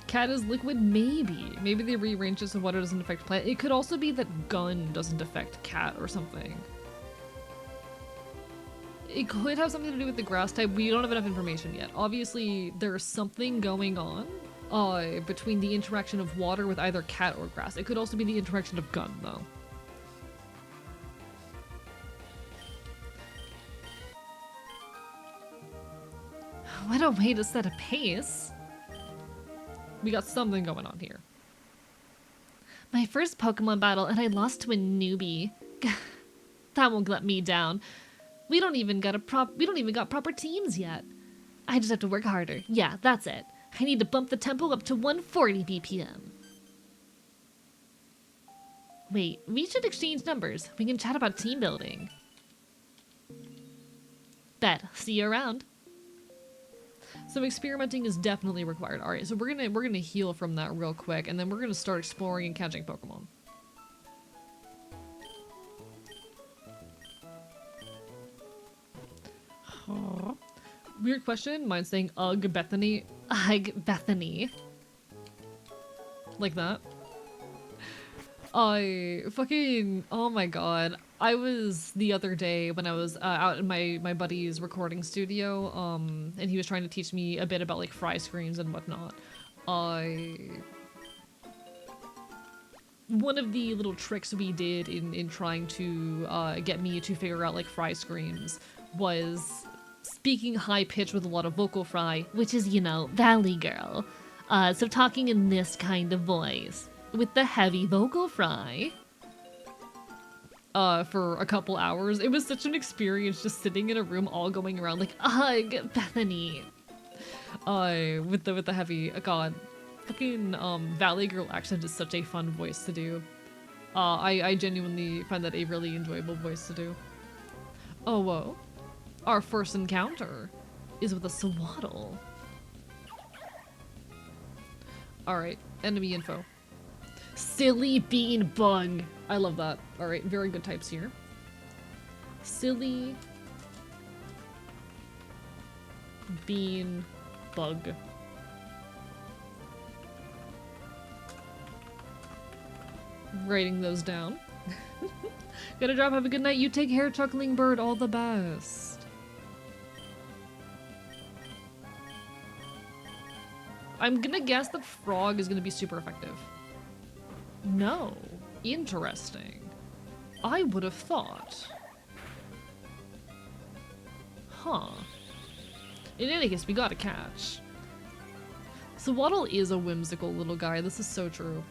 A: Cat is liquid, maybe. Maybe they rearranged it so water doesn't affect plant. It could also be that gun doesn't affect Cat or something. It could have something to do with the grass type. We don't have enough information yet. Obviously, there's something going on between the interaction of water with either Cat or grass. It could also be the interaction of gun, though. What a way to set a pace. We got something going on here. My first Pokemon battle and I lost to a newbie. That won't let me down. We don't even got proper teams yet. I just have to work harder. Yeah, that's it. I need to bump the tempo up to 140 BPM. Wait, we should exchange numbers. We can chat about team building. Bet. See you around. So experimenting is definitely required. All right, so we're gonna heal from that real quick, and then we're gonna start exploring and catching Pokemon. Weird question. Mine's saying Ugh Bethany. Ugh Bethany. Like that. I fucking, oh my god. I was the other day when I was out in my buddy's recording studio, and he was trying to teach me a bit about like fry screens and whatnot. One of the little tricks we did in trying to get me to figure out like fry screams was speaking high pitch with a lot of vocal fry, which is, you know, Valley Girl. So talking in this kind of voice with the heavy vocal fry for a couple hours. It was such an experience just sitting in a room all going around like, ugh, Bethany. With the heavy, god. Fucking Valley Girl accent is such a fun voice to do. I genuinely find that a really enjoyable voice to do. Oh, whoa. Our first encounter is with a Swaddle. Alright, enemy info. Silly Bean Bug. I love that. Alright, very good types here. Silly Bean Bug. Writing those down. Gotta drop, have a good night. You take care, Chuckling Bird. All the best. I'm gonna guess that Frog is gonna be super effective. No. Interesting. I would have thought. Huh. In any case, we got a catch. So Waddle is a whimsical little guy. This is so true.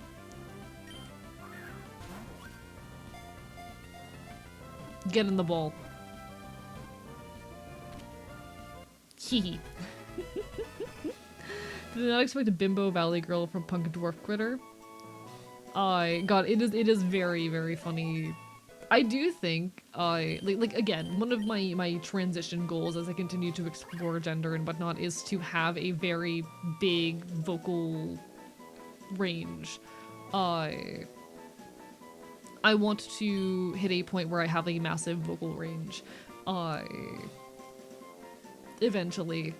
A: Get in the ball. Hee. Did not expect a bimbo valley girl from Punk Dwarf Critter. God, it is very, very funny. I do think, like again, one of my transition goals as I continue to explore gender and whatnot is to have a very big vocal range. I want to hit a point where I have a massive vocal range. Eventually.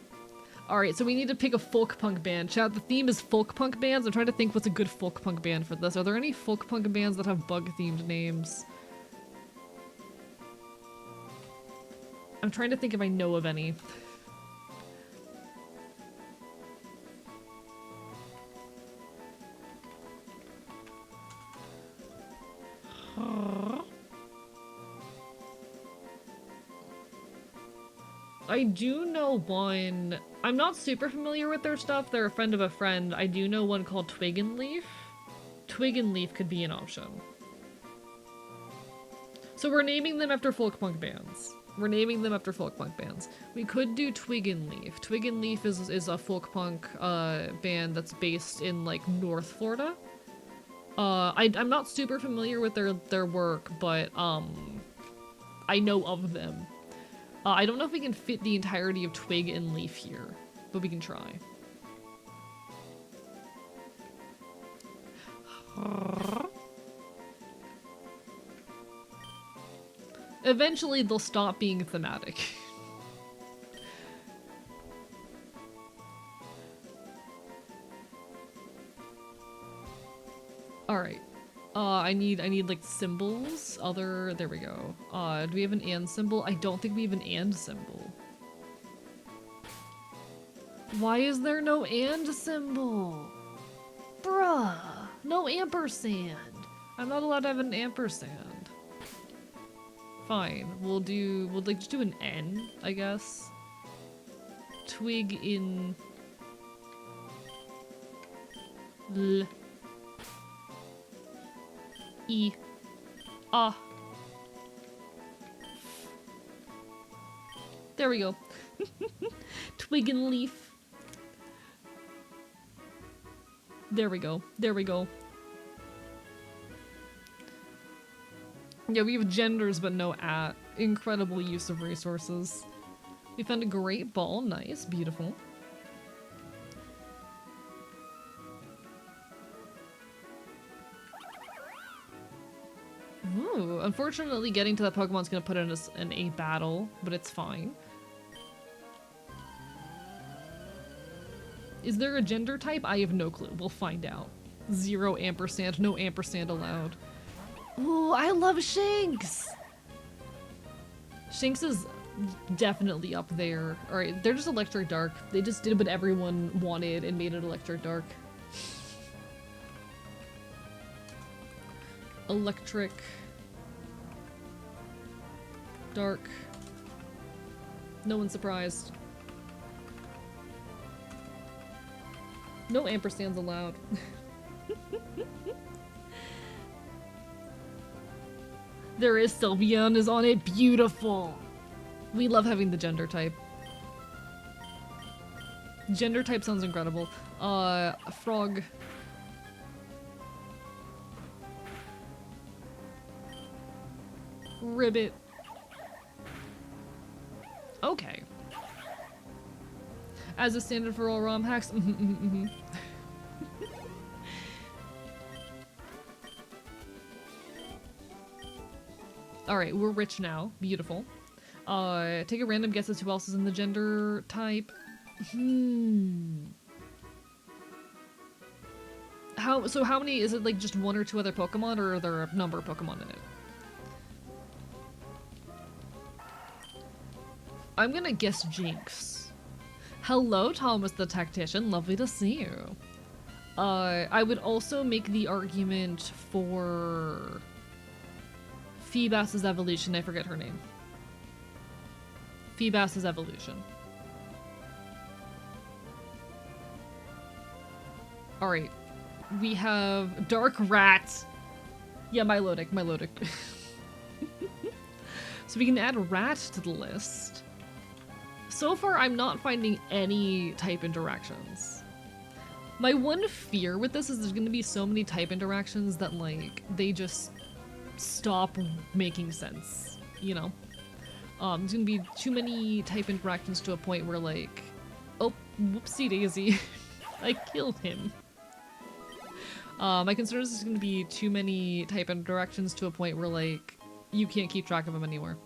A: Alright, so we need to pick a folk punk band. Chat, the theme is folk punk bands. I'm trying to think what's a good folk punk band for this. Are there any folk punk bands that have bug-themed names? I'm trying to think if I know of any. I do know one. I'm not super familiar with their stuff. They're a friend of a friend. I do know one called Twig and Leaf. Twig and Leaf could be an option. So we're naming them after folk punk bands. We're naming them after folk punk bands. We could do Twig and Leaf. Twig and Leaf is a folk punk band that's based in like North Florida. I'm not super familiar with their work, but I know of them. I don't know if we can fit the entirety of Twig and Leaf here, but we can try. Eventually, they'll stop being thematic. Alright. I need like symbols. There we go. Do we have an and symbol? I don't think we have an and symbol. Why is there no and symbol? Bruh, no ampersand. I'm not allowed to have an ampersand. Fine, we'll like just do an N, I guess. Twig in... L. E. Ah. There we go. Twig and leaf. There we go. There we go. Yeah, we have genders, but no at. Incredible use of resources. We found a great ball. Nice. Beautiful. Ooh, unfortunately, getting to that Pokemon's gonna put us in a battle, but it's fine. Is there a gender type? I have no clue. We'll find out. 0 ampersand. No ampersand allowed. Ooh, I love Shinx! Shinx is definitely up there. Alright, they're just Electric Dark. They just did what everyone wanted and made it Electric Dark. Electric Dark. No one's surprised. No ampersands allowed. There is Sylveon is on it. Beautiful. We love having the gender type. Gender type sounds incredible. Frog. Ribbit. Okay. As a standard for all ROM hacks. Alright, we're rich now. Beautiful. Take a random guess as to who else is in the gender type. So how many, is it like just 1 or 2 other Pokemon, or are there a number of Pokemon in it? I'm gonna guess Jinx. Hello, Thomas the Tactician. Lovely to see you. I would also make the argument for Feebas's evolution. I forget her name. Feebas's evolution. Alright. We have Dark Rat. Yeah, Milotic. So we can add Rat to the list. So far, I'm not finding any type interactions. My one fear with this is there's gonna be so many type interactions that, like, they just stop making sense, you know? There's gonna be too many type interactions to a point where, like, oh, whoopsie daisy, I killed him. My concern is there's gonna be too many type interactions to a point where, like, you can't keep track of them anymore.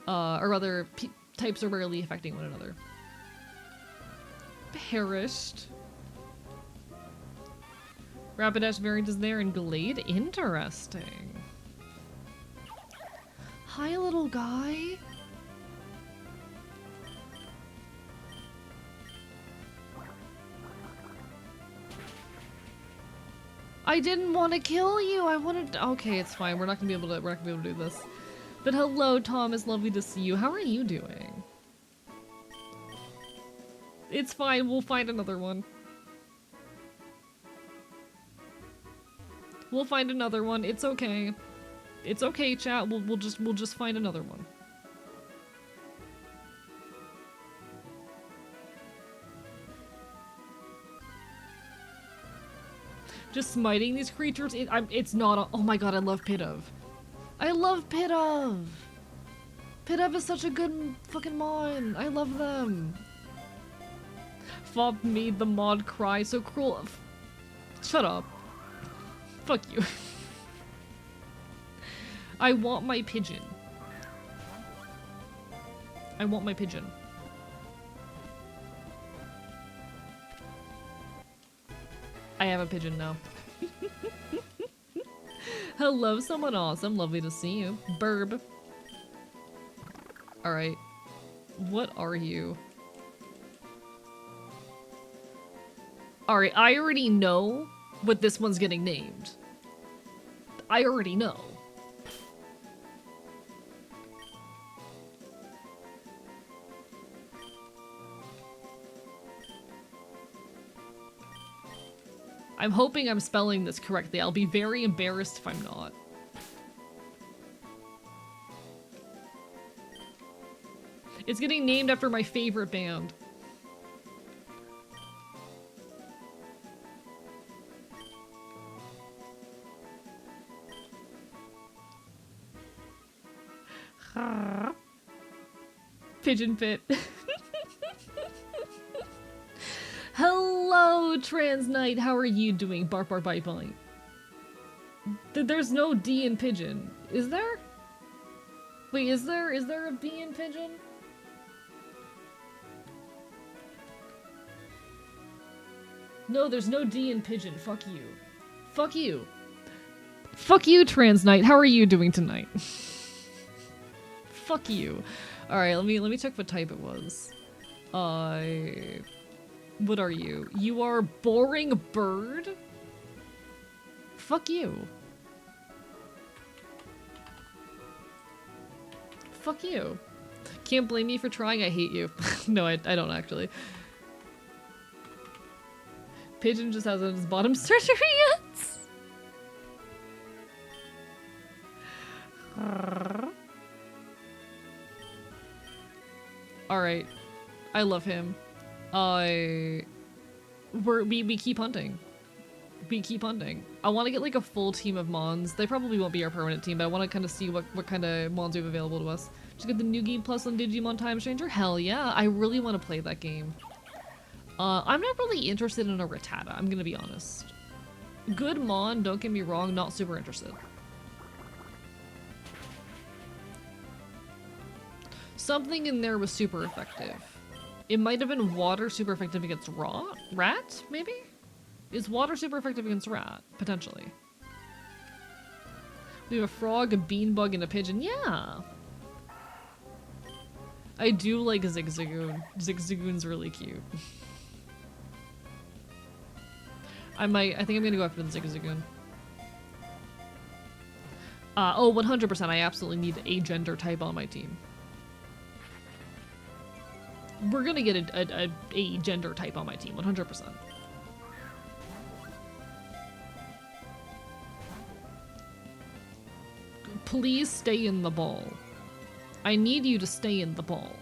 A: Or rather, types are rarely affecting one another. Perished. Rapidash variant is there, and Glade? Interesting. Hi, little guy. I didn't want to kill you. I wanted. Okay, it's fine. We're not gonna be able to do this. But hello, Tom. It's lovely to see you. How are you doing? It's fine. We'll find another one. We'll find another one. It's okay. It's okay, chat. We'll just find another one. Just smiting these creatures. It's not. Oh my god! I love Pidove. I love Pidove. Pidove is such a good fucking mod. I love them. Fob made the mod cry so cruel. Shut up. Fuck you. I want my pigeon. I want my pigeon. I have a pigeon now. Hello, someone awesome. Lovely to see you. Burb. Alright. What are you? Alright, I already know what this one's getting named. I already know. I'm hoping I'm spelling this correctly. I'll be very embarrassed if I'm not. It's getting named after my favorite band. Pigeon Pit. Hello, Trans Knight. How are you doing? Bark, bark, bite, bite. There's no D in pigeon. Is there? Wait, is there a B in pigeon? No, there's no D in pigeon. Fuck you. Fuck you. Fuck you, Trans Knight. How are you doing tonight? Fuck you. Alright, let me check what type it was. What are you? You are boring bird? Fuck you. Fuck you. Can't blame me for trying, I hate you. No, I don't actually. Pigeon just has his bottom surgery yet? Alright. I love him. We keep hunting. We keep hunting. I want to get like a full team of Mons. They probably won't be our permanent team, but I want to kind of see what kind of Mons we have available to us. Just get the new game plus on Digimon Time Stranger? Hell yeah, I really want to play that game. I'm not really interested in a Rattata, I'm gonna be honest. Good Mon, don't get me wrong, not super interested. Something in there was super effective. It might have been water super effective against rat, maybe? Is water super effective against rat? Potentially. We have a frog, a beanbug, and a pigeon. Yeah! I do like Zigzagoon. Zigzagoon's really cute. I think I'm gonna go after the Zigzagoon. Oh, 100%, I absolutely need a gender type on my team. We're gonna get a gender type on my team, 100%. Please stay in the ball. I need you to stay in the ball.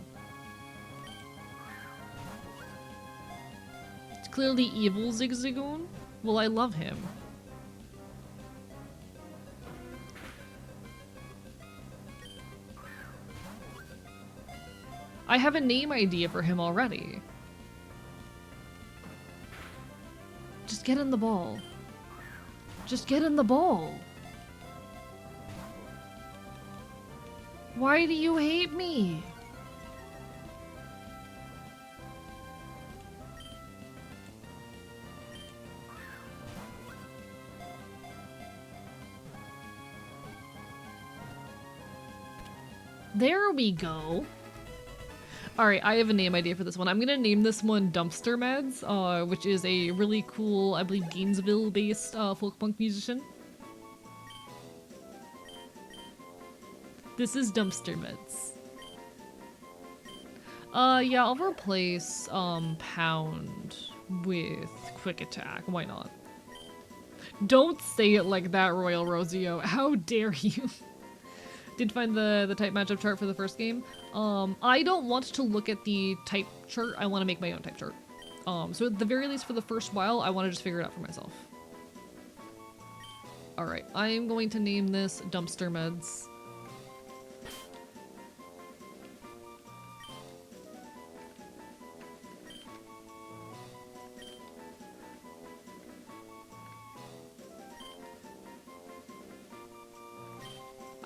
A: It's clearly evil Zigzagoon. Well, I love him. I have a name idea for him already. Just get in the ball. Just get in the ball. Why do you hate me? There we go. Alright, I have a name idea for this one. I'm gonna name this one Dumpster Meds, which is a really cool, I believe, Gainesville-based folk punk musician. This is Dumpster Meds. Yeah, I'll replace, Pound with Quick Attack. Why not? Don't say it like that, Royal Rosio. How dare you? Did find the type matchup chart for the first game. I don't want to look at the type chart. I want to make my own type chart. So at the very least for the first while, I want to just figure it out for myself. Alright, I am going to name this Dumpster Meds.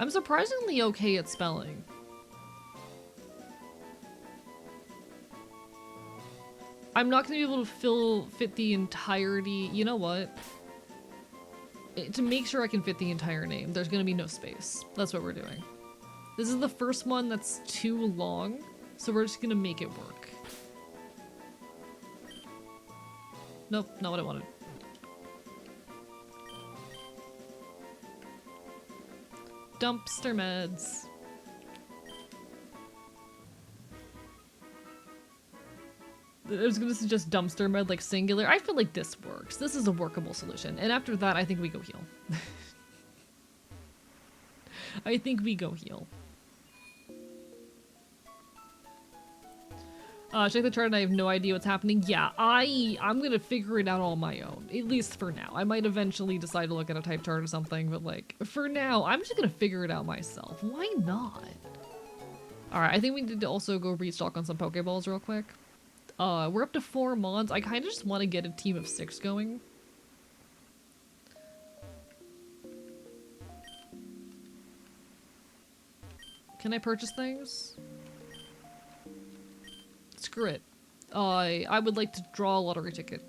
A: I'm surprisingly okay at spelling. I'm not gonna be able to fit the entirety. You know what? To make sure I can fit the entire name, there's gonna be no space. That's what we're doing. This is the first one that's too long, so we're just gonna make it work. Nope, not what I wanted. Dumpster Meds. I was gonna suggest dumpster mode, like singular. I feel like this works. This is a workable solution. And after that, I think we go heal. I think we go heal. Check the chart and I have no idea what's happening. Yeah, I'm gonna figure it out on my own. At least for now. I might eventually decide to look at a type chart or something, but like, for now, I'm just gonna figure it out myself. Why not? Alright, I think we need to also go restock on some Pokeballs real quick. We're up to 4 mods. I kinda just want to get a team of 6 going. Can I purchase things? Screw it. I would like to draw a lottery ticket.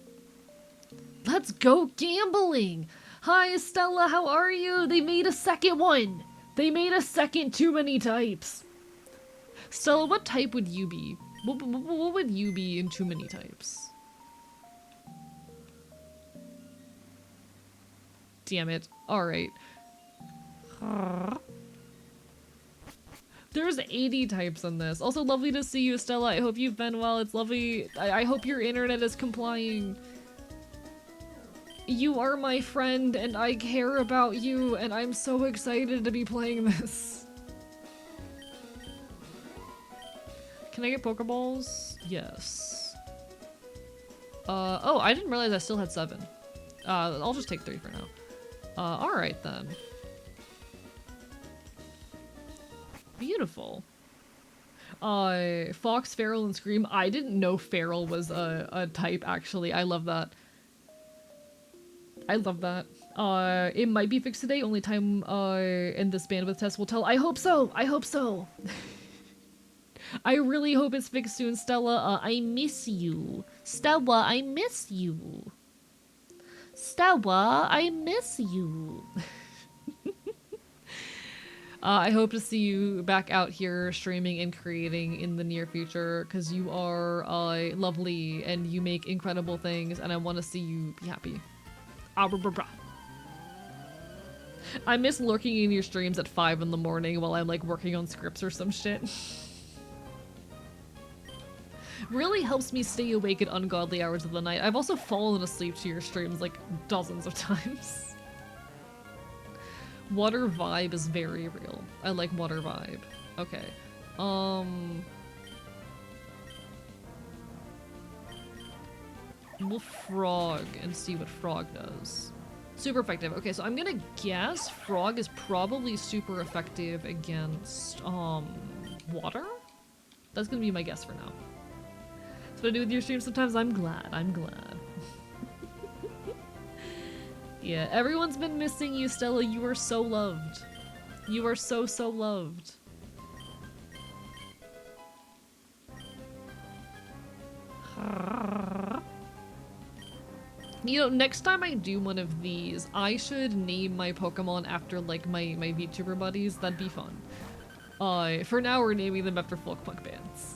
A: Let's go gambling! Hi, Estella, how are you? They made a second one! They made a second too many types! Stella, what type would you be? What would you be in too many types? Damn it. Alright. There's 80 types in this. Also, lovely to see you, Stella. I hope you've been well. It's lovely. I hope your internet is complying. You are my friend, and I care about you, and I'm so excited to be playing this. Can I get Pokeballs? Yes. Oh, I didn't realize I still had 7. I'll just take 3 for now. Alright then. Beautiful. Fox, Feral, and Scream. I didn't know Feral was a type, actually. I love that. I love that. It might be fixed today. Only time in this bandwidth test will tell. I hope so! I hope so! I really hope it's fixed soon, Stella. I miss you. Stella, I miss you. Stella, I miss you. I hope to see you back out here streaming and creating in the near future, because you are lovely and you make incredible things, and I want to see you be happy. I miss lurking in your streams at 5 in the morning while I'm like working on scripts or some shit. Really helps me stay awake at ungodly hours of the night. I've also fallen asleep to your streams like dozens of times. Water vibe is very real. I like water vibe. Okay. We'll frog and see what frog does. Super effective. Okay, so I'm gonna guess frog is probably super effective against, water? That's gonna be my guess for now. That's what I do with your stream sometimes. I'm glad. I'm glad. Yeah, everyone's been missing you, Stella. You are so loved. You are so, so loved. You know, next time I do one of these, I should name my Pokemon after, like, my VTuber buddies. That'd be fun. For now, we're naming them after folk punk bands.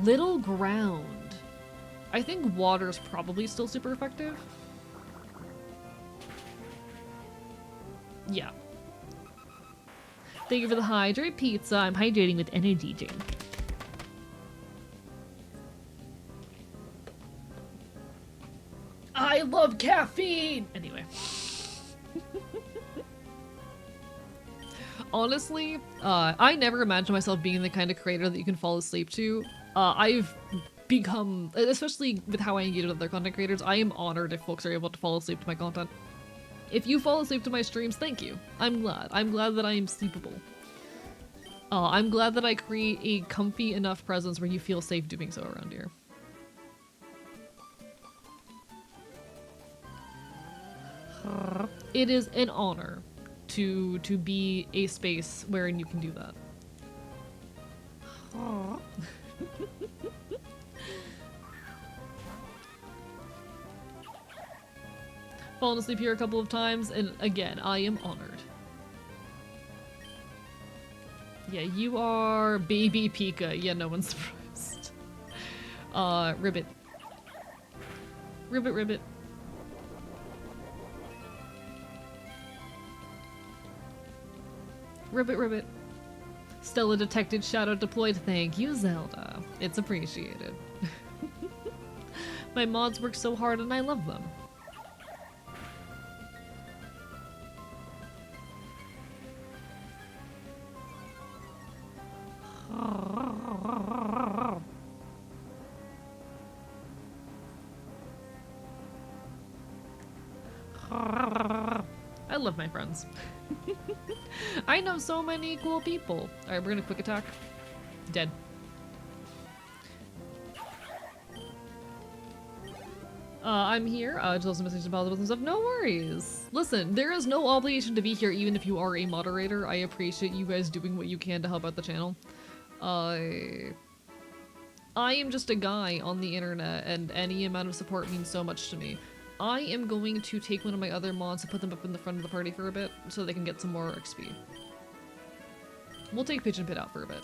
A: Little Ground. I think water's probably still super effective. Yeah. Thank you for the hydrate pizza. I'm hydrating with energy drink. I love caffeine! Anyway. Honestly, I never imagined myself being the kind of creator that you can fall asleep to. I've become, especially with how I engage with other content creators, I am honored if folks are able to fall asleep to my content. If you fall asleep to my streams, thank you. I'm glad. I'm glad that I am sleepable. I'm glad that I create a comfy enough presence where you feel safe doing so around here. It is an honor to be a space wherein you can do that. Fallen asleep here a couple of times, and again, I am honored. Yeah, you are baby Pika. Yeah, no one's surprised. Ribbit. Ribbit, ribbit. Ribbit, ribbit. Stella detected, shadow deployed. Thank you, Zelda. It's appreciated. My mods work so hard and I love them. I love my friends. I know so many cool people. Alright, we're gonna quick attack. Dead. I'm here. Just also message about and stuff. No worries. Listen, there is no obligation to be here even if you are a moderator. I appreciate you guys doing what you can to help out the channel. I am just a guy on the internet and any amount of support means so much to me. I am going to take one of my other mods and put them up in the front of the party for a bit so they can get some more XP. We'll take Pigeon Pit out for a bit.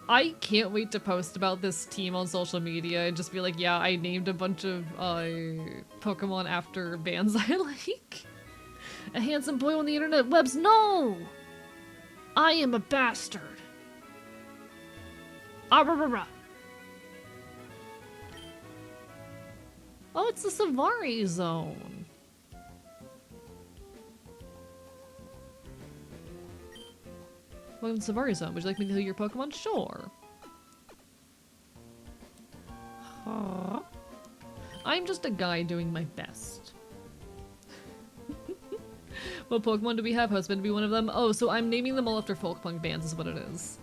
A: I can't wait to post about this team on social media and just be like, yeah, I named a bunch of Pokemon after bands I like. A handsome boy on the internet webs. No! I am a bastard. Ah, rah, rah, rah. Oh, it's the Savari Zone. Welcome to Savari Zone. Would you like me to heal your Pokemon? Sure. I'm just a guy doing my best. What Pokemon do we have? Husband be one of them? Oh, so I'm naming them all after folk punk bands is what it is.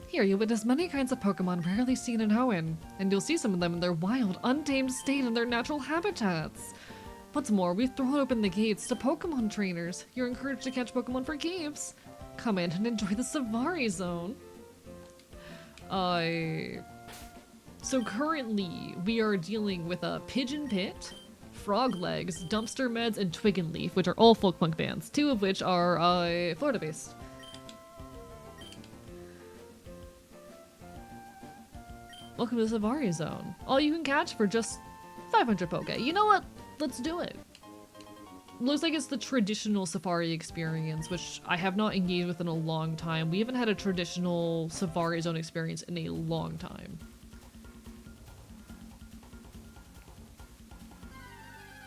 A: Here you witness many kinds of Pokemon rarely seen in Hoenn, and you'll see some of them in their wild, untamed state in their natural habitats. What's more, we've thrown open the gates to Pokemon trainers. You're encouraged to catch Pokemon for games. Come in and enjoy the Savari Zone. So currently, we are dealing with a Pigeon Pit, Frog Legs, Dumpster Meds, and Twig and Leaf, which are all folk punk bands, 2 of which are Florida-based. Welcome to the Savari Zone. All you can catch for just 500 Poke. You know what? Let's do it. Looks like it's the traditional safari experience, which I have not engaged with in a long time. We haven't had a traditional Savari Zone experience in a long time.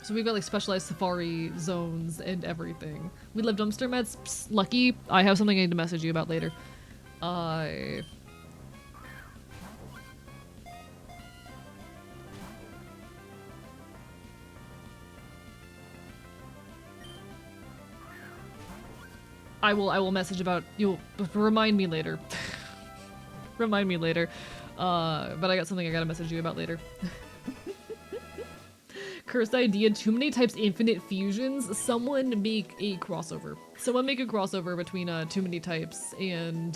A: So we've got like specialized safari zones and everything. We love dumpster meds. Psst, lucky. I have something I need to message you about later. I will message about you'll remind me later. Remind me later. But I got something I gotta message you about later. Cursed idea, too many types, infinite fusions. Someone make a crossover. Someone make a crossover between too many types and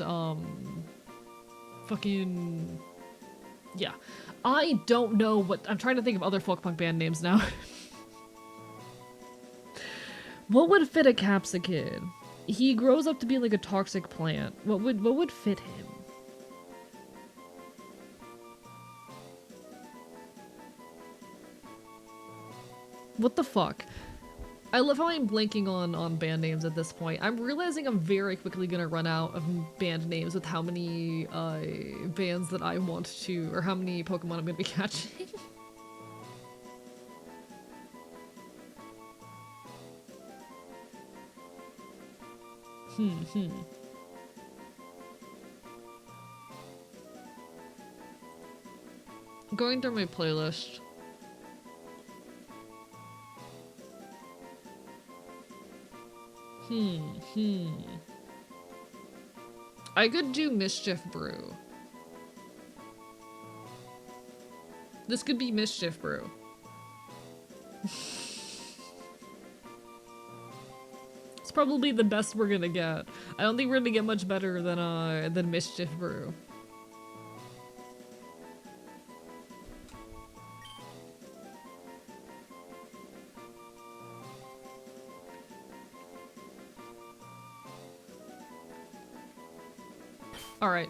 A: fucking yeah. I don't know what I'm trying to think of other folk punk band names now. What would fit a Capsicid? He grows up to be like a toxic plant. What would fit him? What the fuck? I love how I'm blanking on band names at this point. I'm realizing I'm very quickly gonna run out of band names with how many bands that I want to, or how many Pokemon I'm gonna be catching. Going through my playlist. I could do Mischief Brew. This could be Mischief Brew. It's probably the best we're gonna get. I don't think we're gonna get much better than Mischief Brew. All right.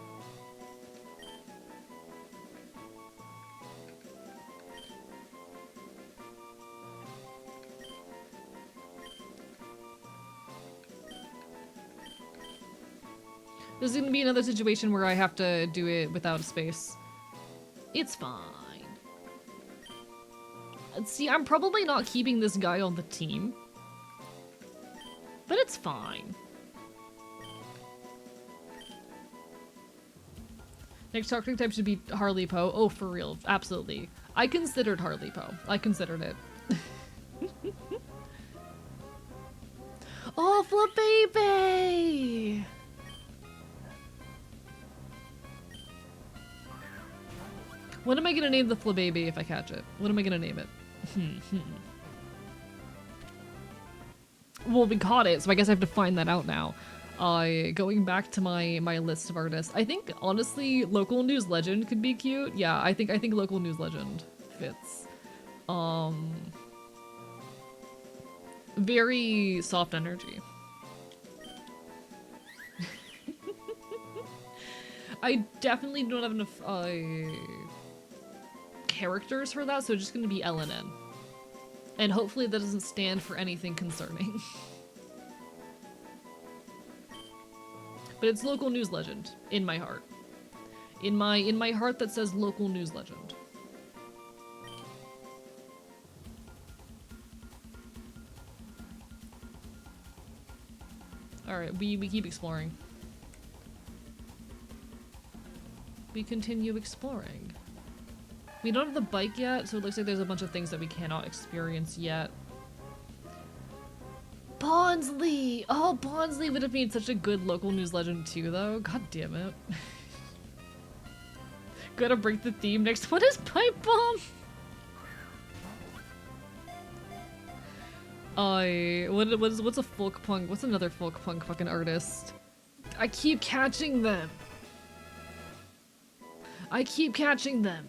A: This is gonna be another situation where I have to do it without a space. It's fine. See, I'm probably not keeping this guy on the team. But it's fine. Next Talking type should be Harley Poe. Oh, for real. Absolutely. I considered Harley Poe. I considered it. Oh, Flababy! What am I gonna name the Flababy if I catch it? What am I gonna name it? Well, we caught it, so I guess I have to find that out now. Going back to my list of artists, I think honestly, local news legend could be cute. Yeah, I think local news legend fits. Very soft energy. I definitely don't have enough characters for that, so it's just gonna be LNN. And hopefully that doesn't stand for anything concerning. But it's local news legend in my heart. In my heart that says local news legend. Alright, we keep exploring. We continue exploring. We don't have the bike yet, so it looks like there's a bunch of things that we cannot experience yet. Bondsley! Oh, Bondsley would have made such a good local news legend too, though. God damn it. Gotta break the theme. Next one is Pipe Bomb! What's a folk punk? What's another folk punk fucking artist? I keep catching them! I keep catching them!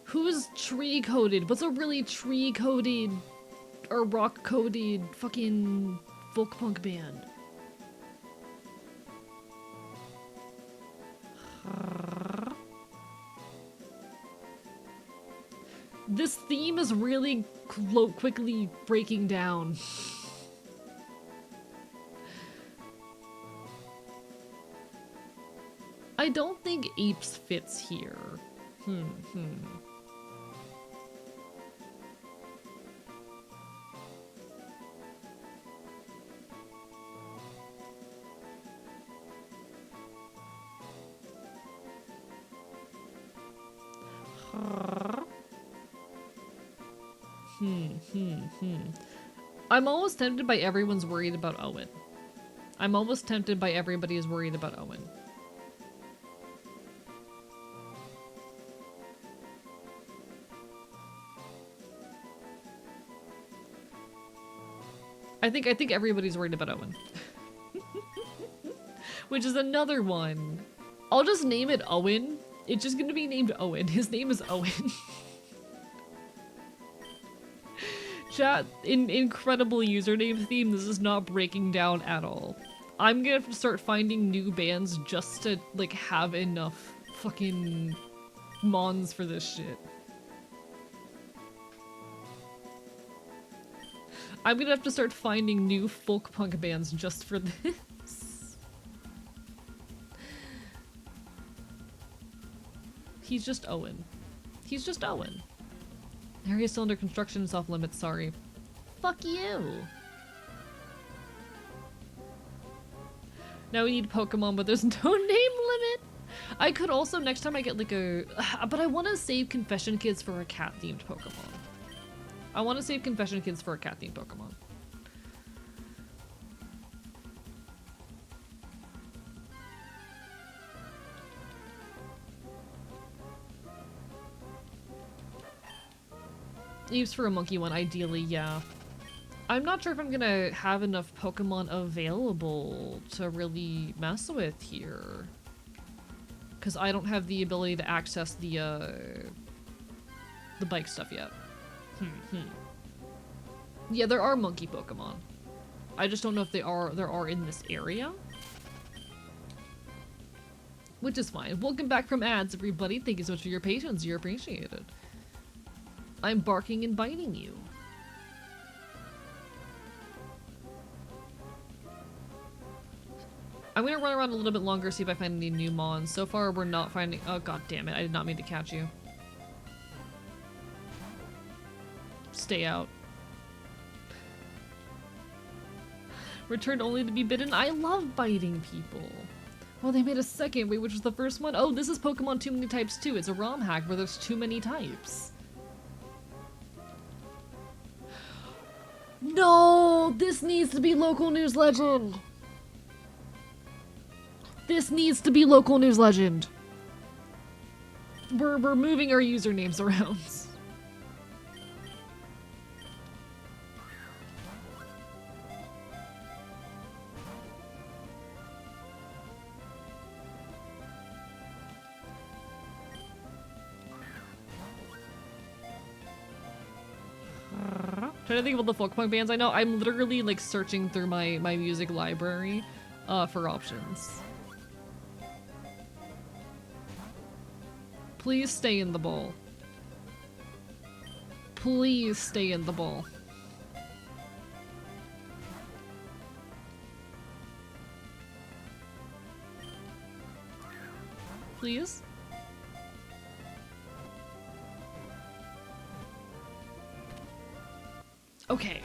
A: Who's tree-coded? What's a really tree-coded or rock-coded fucking folk punk band? This theme is really quickly breaking down. I don't think Apes fits here. I'm almost tempted by everyone's worried about Owen. I'm almost tempted by everybody is worried about Owen. I think everybody's worried about Owen. Which is another one. I'll just name it Owen. It's just gonna be named Owen. His name is Owen. Chat, incredible username theme. This is not breaking down at all. I'm gonna have to start finding new bands just to, like, have enough fucking mons for this shit. I'm gonna have to start finding new folk punk bands just for this. He's just Owen. He's just Owen. Area still under construction, is off limits, sorry. Fuck you! Now we need Pokemon, but there's no name limit! I could also, next time I get like a... But I want to save Confession Kids for a cat-themed Pokemon. I want to save Confession Kids for a cat-themed Pokemon. Eves for a monkey one, ideally, yeah. I'm not sure if I'm gonna have enough Pokemon available to really mess with here. Because I don't have the ability to access the bike stuff yet. Yeah, there are monkey Pokemon. I just don't know if there are in this area. Which is fine. Welcome back from ads, everybody. Thank you so much for your patience. You're appreciated. I'm barking and biting you. I'm gonna run around a little bit longer, see if I find any new mons. So far, we're not finding- oh god damn it, I did not mean to catch you. Stay out. Returned only to be bitten. I love biting people. Well, they made a second. Wait, which was the first one? Oh, this is Pokemon Too Many Types 2. It's a ROM hack where there's too many types. No! This needs to be local news legend! This needs to be local news legend. We're moving our usernames around. Trying to think of all the folk punk bands I know. I'm literally like searching through my music library for options. Please stay in the bowl. Please stay in the bowl. Please? Okay.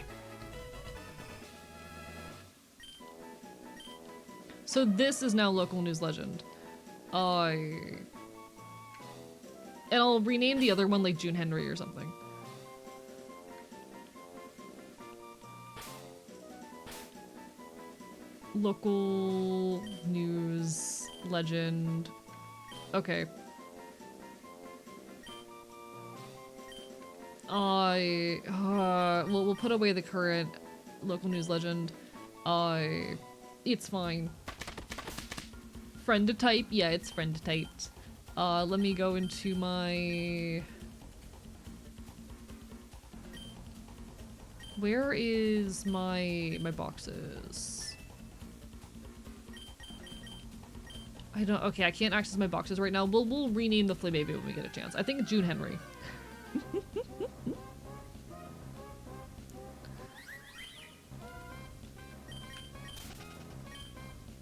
A: So this is now local news legend. And I'll rename the other one like June Henry or something. Local news legend. Okay. We'll put away the current local news legend. It's fine. Friend to type? Yeah, it's friend to type. Let me go into my... Where is my boxes? I don't- okay, I can't access my boxes right now. We'll rename the Flaybaby when we get a chance. I think June Henry.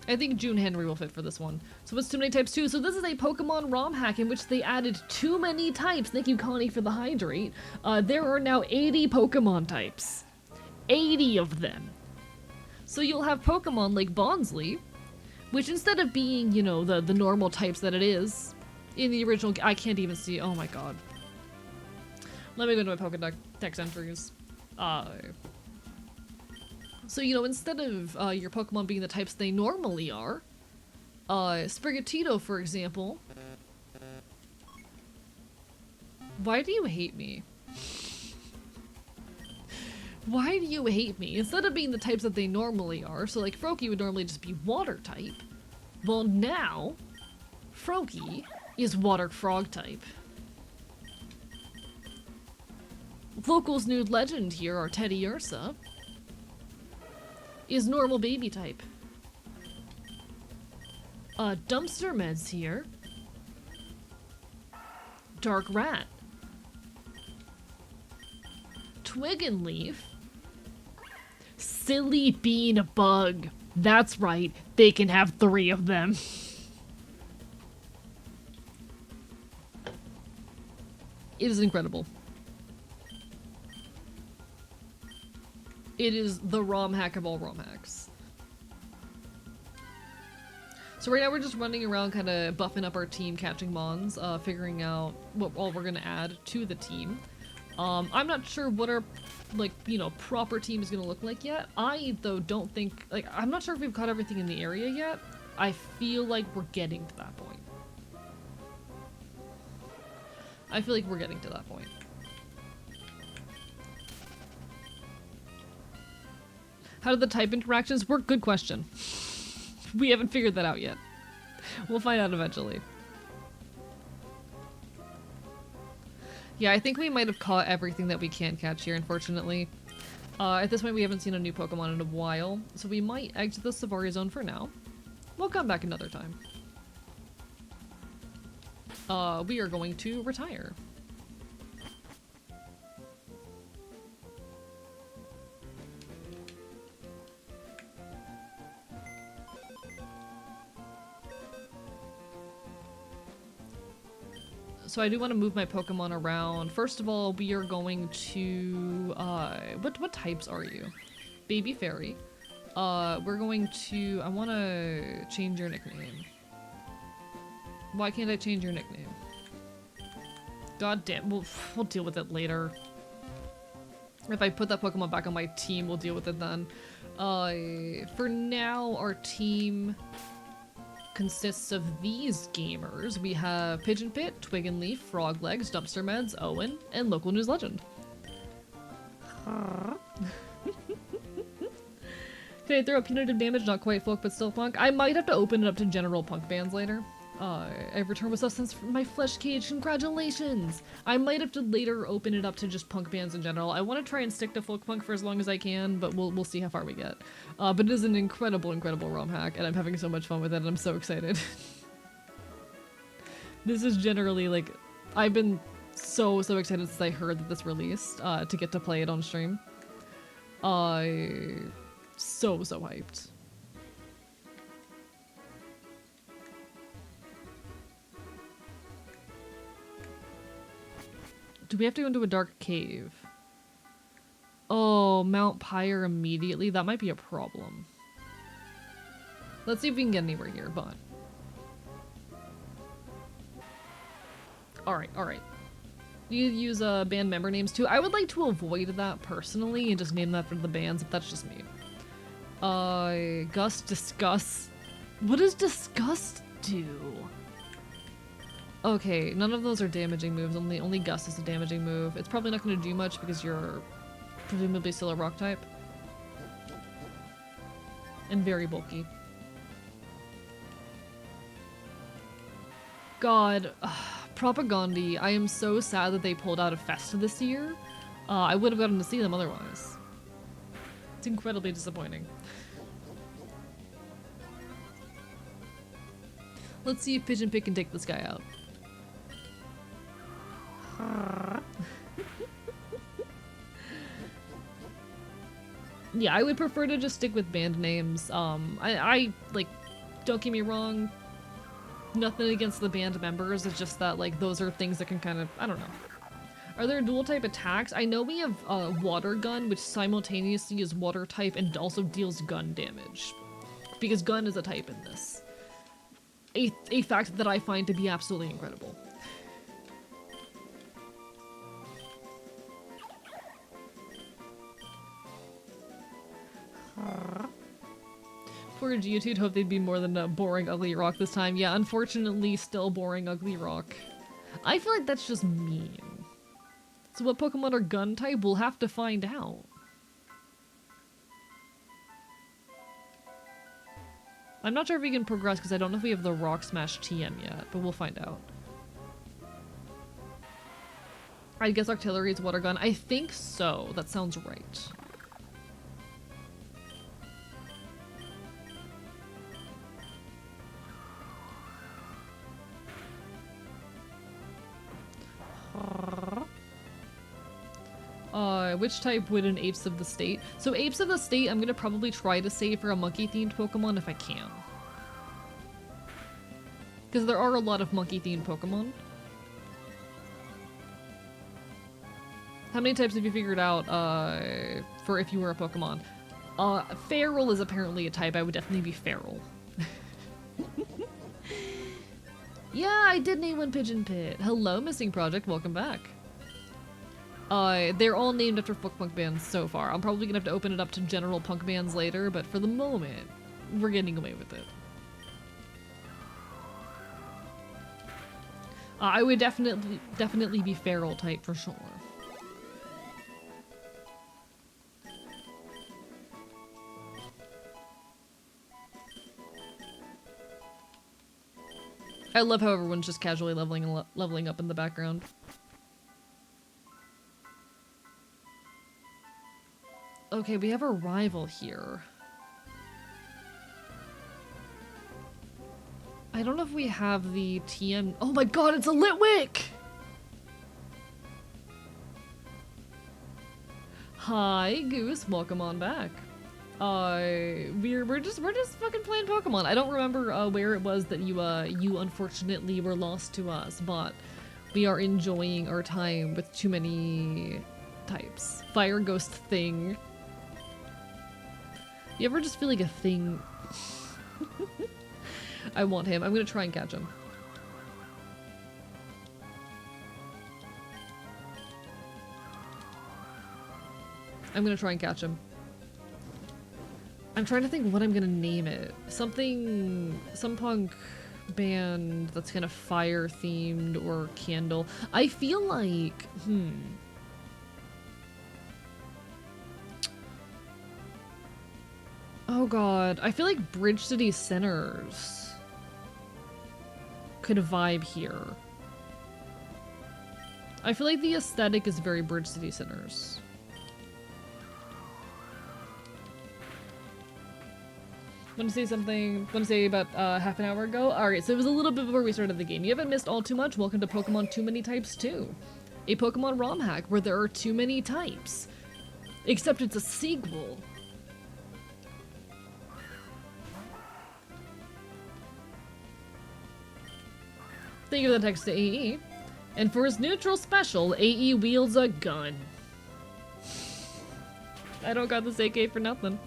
A: I think June Henry will fit for this one. So what's Too Many Types 2? So this is a Pokemon ROM hack in which they added too many types. Thank you, Connie, for the hydrate. There are now 80 Pokemon types. 80 of them. So you'll have Pokemon like Bonsly, which instead of being, you know, the normal types that it is in the original, I can't even see, oh my god. Let me go into my Pokedex entries. So, you know, instead of your Pokemon being the types they normally are, Sprigatito, for example. Why do you hate me? Why do you hate me? Instead of being the types that they normally are, so like Froakie would normally just be water type, well now, Froakie is water frog type. Local's new legend here, our Teddy Ursa, is normal baby type. Dumpster Meds here. Dark Rat. Twig and Leaf. Silly Bean Bug. That's right, they can have 3 of them. It is incredible. It is the ROM hack of all ROM hacks. So right now we're just running around kind of buffing up our team, catching mons, figuring out what all we're gonna add to the team. I'm not sure what our, like, you know, proper team is gonna look like yet. I, though, don't think, like, I'm not sure if we've caught everything in the area yet. I feel like we're getting to that point. I feel like we're getting to that point. How did the type interactions work? Good question. We haven't figured that out yet. We'll find out eventually. Yeah, I think we might have caught everything that we can catch here, unfortunately. At this point, we haven't seen a new Pokemon in a while, so we might exit the Safari Zone for now. We'll come back another time. We are going to retire. so I do want to move my Pokemon around. First of all, we are going to, what types are you? Baby Fairy. We're going to, I want to change your nickname. Why can't I change your nickname? God damn, we'll deal with it later. If I put that Pokemon back on my team, we'll deal with it then. For now, our team consists of these gamers. We have Pigeon Pit, Twig and Leaf, Frog Legs, Dumpster Meds, Owen, and Local News Legend. Okay, throw up punitive damage, not quite folk, but still punk. I might have to open it up to general punk bans later. I've returned with substance from my flesh cage, congratulations! I might have to later open it up to just punk bands in general. I want to try and stick to folk punk for as long as I can, but we'll see how far we get. But it is an incredible ROM hack, and I'm having so much fun with it, and I'm so excited. This is generally, like, I've been so excited since I heard that this released, to get to play it on stream. So hyped. Do we have to go into a dark cave? Oh, Mount Pyre immediately? That might be a problem. Let's see if we can get anywhere here, but... Alright. You use band member names too? I would like to avoid that personally and just name that for the bands, if that's just me. Gust, Disgust. What does Disgust do? Okay, none of those are damaging moves. Only Gust is a damaging move. It's probably not going to do much because you're presumably still a rock type. And very bulky. God, Propagandhi. I am so sad that they pulled out of Festa this year. I would have gotten to see them otherwise. It's incredibly disappointing. Let's see if Pigeon Pit can take this guy out. Yeah, I would prefer to just stick with band names. I like, don't get me wrong, nothing against the band members, it's just that, like, those are things that can kind of, I don't know. Are there dual type attacks? I know we have Water Gun, which simultaneously is water type and also deals gun damage. Because gun is a type in this. A fact that I find to be absolutely incredible. Poor Geodude, hope they'd be more than a boring ugly rock this time. Yeah, unfortunately, still boring ugly rock. I feel like that's just mean. So what Pokemon are gun type? We'll have to find out. I'm not sure if we can progress because I don't know if we have the Rock Smash TM yet, but we'll find out. I guess Artillery is water gun. I think so. That sounds right. Which type would an Apes of the State? So Apes of the State, I'm gonna probably try to save for a monkey-themed Pokemon if I can. Because there are a lot of monkey-themed Pokemon. How many types have you figured out, for if you were a Pokemon? Feral is apparently a type. I would definitely be feral. Yeah, I did name one Pigeon Pit. Hello, Missing Project. Welcome back. They're all named after folk punk bands so far. I'm probably gonna have to open it up to general punk bands later, but for the moment, we're getting away with it. I would definitely be feral type for sure. I love how everyone's just casually leveling up in the background. Okay, we have a rival here. I don't know if we have the TM. Oh my god, it's a Litwick! Hi, Goose. Welcome on back. We're just fucking playing Pokemon. I don't remember where it was that you unfortunately were lost to us, but We are enjoying our time with too many types. Fire ghost thing. You ever just feel like a thing? I want him. I'm gonna try and catch him. I'm gonna try and catch him. I'm trying to think what I'm gonna name it. Something... some punk band that's kind of fire themed or candle. I feel like... Oh god. I feel like Bridge City Sinners could vibe here. I feel like the aesthetic is very Bridge City Sinners. Want to say something? Want to say about half an hour ago? Alright, so it was a little bit before we started the game. You haven't missed all too much. Welcome to Pokemon Too Many Types 2. A Pokemon ROM hack where there are too many types. Except it's a sequel. Thank you for the text to AE. And for his neutral special, AE wields a gun. I don't got this AK for nothing.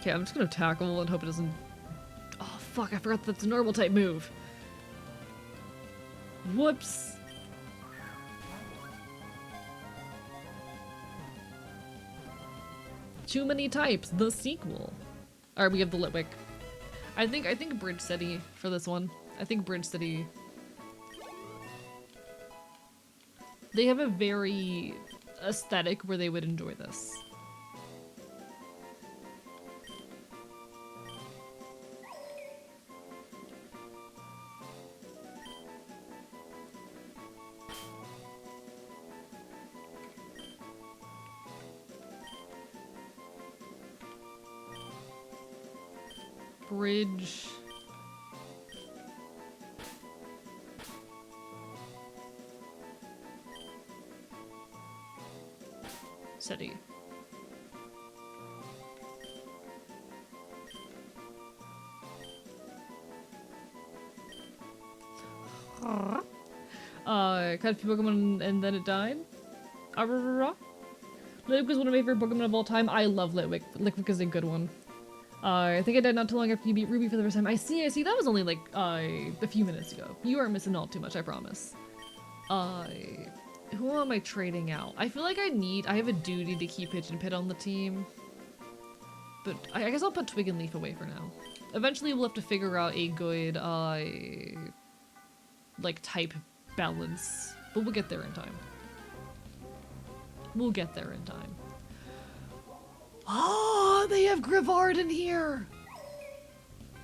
A: Okay, I'm just gonna tackle and hope it doesn't... Oh fuck, I forgot that's a normal type move. Whoops. Too Many Types, the sequel. Alright, we have the Litwick. I think Bridge City for this one. I think Bridge City. They have a very aesthetic where they would enjoy this. Bridge. City. Caught a few Pokemon and then it died. Litwick was one of my favorite Pokemon of all time. I love Litwick. Litwick is a good one. I think I died not too long after you beat Ruby for the first time. I see. That was only like, a few minutes ago. You aren't missing all too much, I promise. Who am I trading out? I feel like I have a duty to keep Pitch and Pit on the team. But I guess I'll put Twig and Leaf away for now. Eventually we'll have to figure out a good, like, type balance. But we'll get there in time. We'll get there in time. Oh, they have Grivard in here!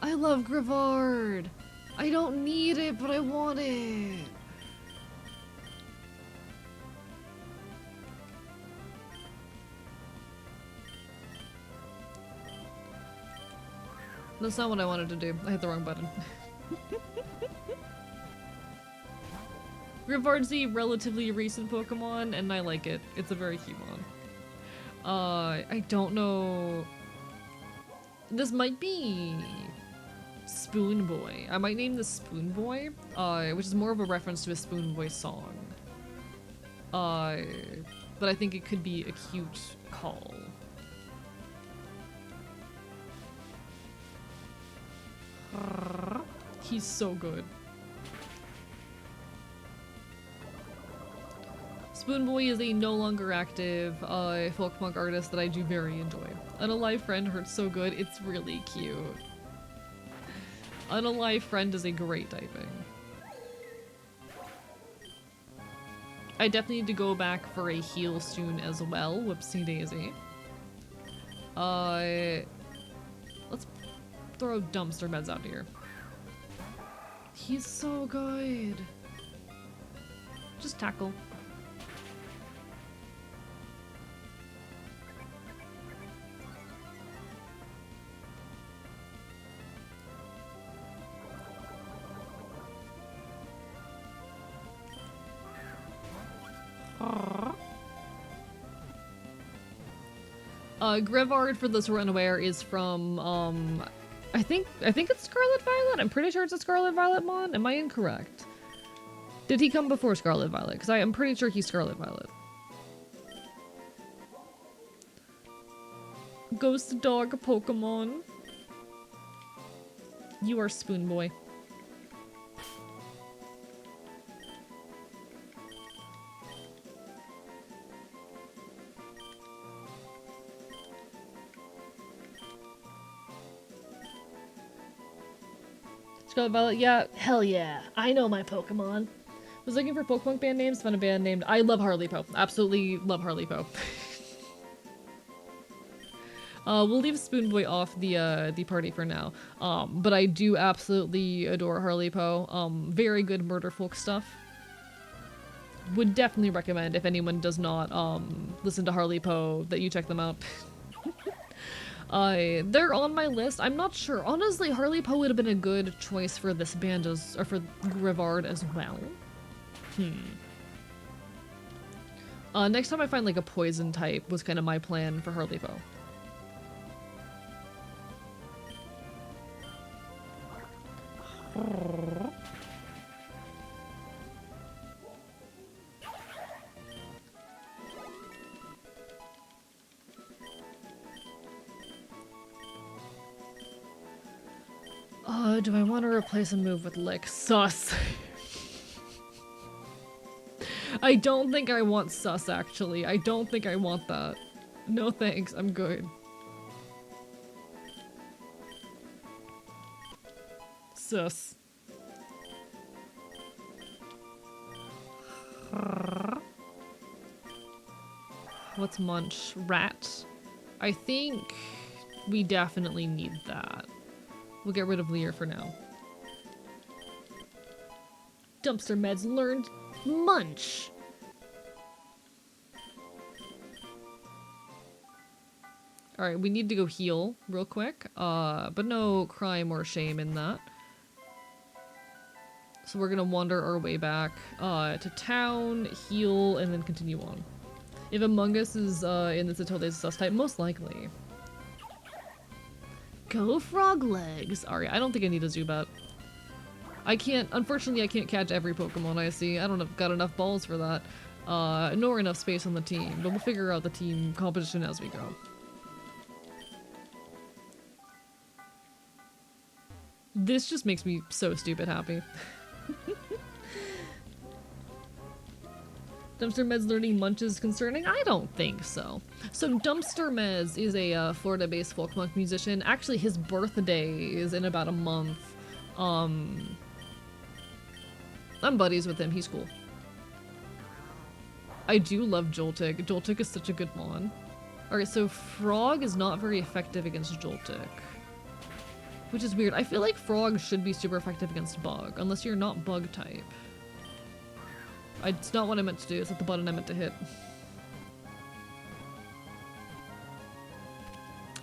A: I love Grivard! I don't need it, but I want it! That's not what I wanted to do. I hit the wrong button. Grivard's a relatively recent Pokemon, and I like it. It's a very cute one. I don't know. This might be Spoon Boy. I might name this Spoon Boy, which is more of a reference to a Spoon Boy song. But I think it could be a cute call. He's so good. Spoon Boy is a no longer active folk punk artist that I do very enjoy. Unalive Friend hurts so good, it's really cute. Unalive Friend is a great typing. I definitely need to go back for a heal soon as well. Whoopsie daisy. Let's throw dumpster beds out here. He's so good. Just tackle. Grivard, for those who are unaware, is from, I think it's Scarlet Violet. I'm pretty sure it's a Scarlet Violet mon. Am I incorrect? Did he come before Scarlet Violet? Because I am pretty sure he's Scarlet Violet. Ghost dog Pokemon. You are Spoon Boy. Scarlet Violet, yeah, hell yeah. I know my Pokemon. Was looking for Pokemon band names, found a band named I love Harley-Po. Absolutely love Harley-Po. We'll leave Spoon Boy off the party for now. But I do absolutely adore Harley-Po. Very good murder folk stuff. Would definitely recommend if anyone does not listen to Harley-Po that you check them out. They're on my list. I'm not sure. Honestly, Harley-Po would have been a good choice for this band or for Grivard as well. Next time I find like a poison type was kind of my plan for Harley-Po. Do I want to replace a move with Lick? Sus. I don't think I want Sus, actually. I don't think I want that. No thanks, I'm good. Sus. What's Munch? Rat? I think we definitely need that. We'll get rid of Lear for now. Dumpster Meds learned Munch. Alright, we need to go heal real quick. But no crime or shame in that. So we're gonna wander our way back to town, heal, and then continue on. If Among Us is in this until there's a sus type, most likely. Go frog legs. Alright, I don't think I need a Zubat. Unfortunately I can't catch every Pokemon I see. I don't have got enough balls for that. Nor enough space on the team, but we'll figure out the team composition as we go. This just makes me so stupid happy. Dumpster Mez learning Munch is concerning? I don't think so. So Dumpster Mez is a Florida-based folk punk musician. Actually, his birthday is in about a month. I'm buddies with him. He's cool. I do love Joltik. Joltik is such a good mon. Alright, so Frog is not very effective against Joltik. Which is weird. I feel like Frog should be super effective against Bug, unless you're not Bug type. It's not what I meant to do, it's not the button I meant to hit.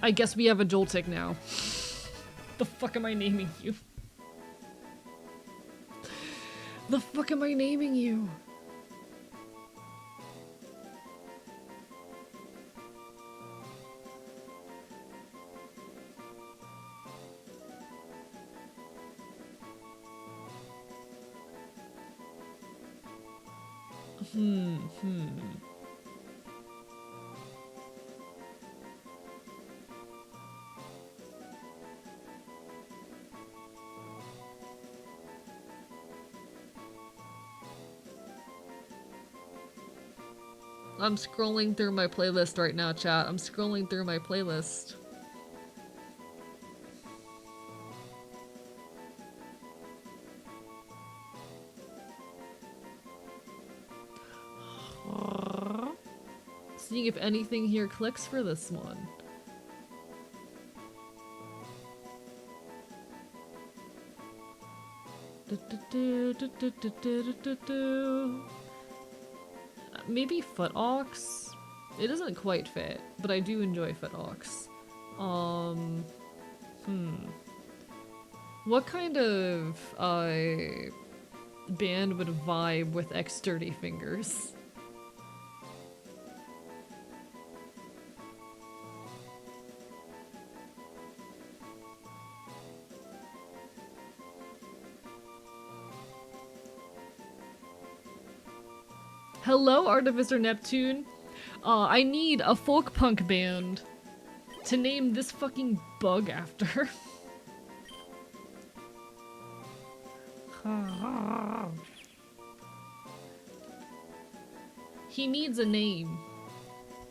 A: I guess we have a Joltik now. The fuck am I naming you? The fuck am I naming you? I'm scrolling through my playlist right now, chat. I'm scrolling through my playlist. Seeing if anything here clicks for this one. Maybe Foot Ox? It doesn't quite fit, but I do enjoy Foot Ox. What kind of band would vibe with X Sturdy Fingers? Hello, Artificer Neptune. I need a folk punk band to name this fucking bug after. He needs a name.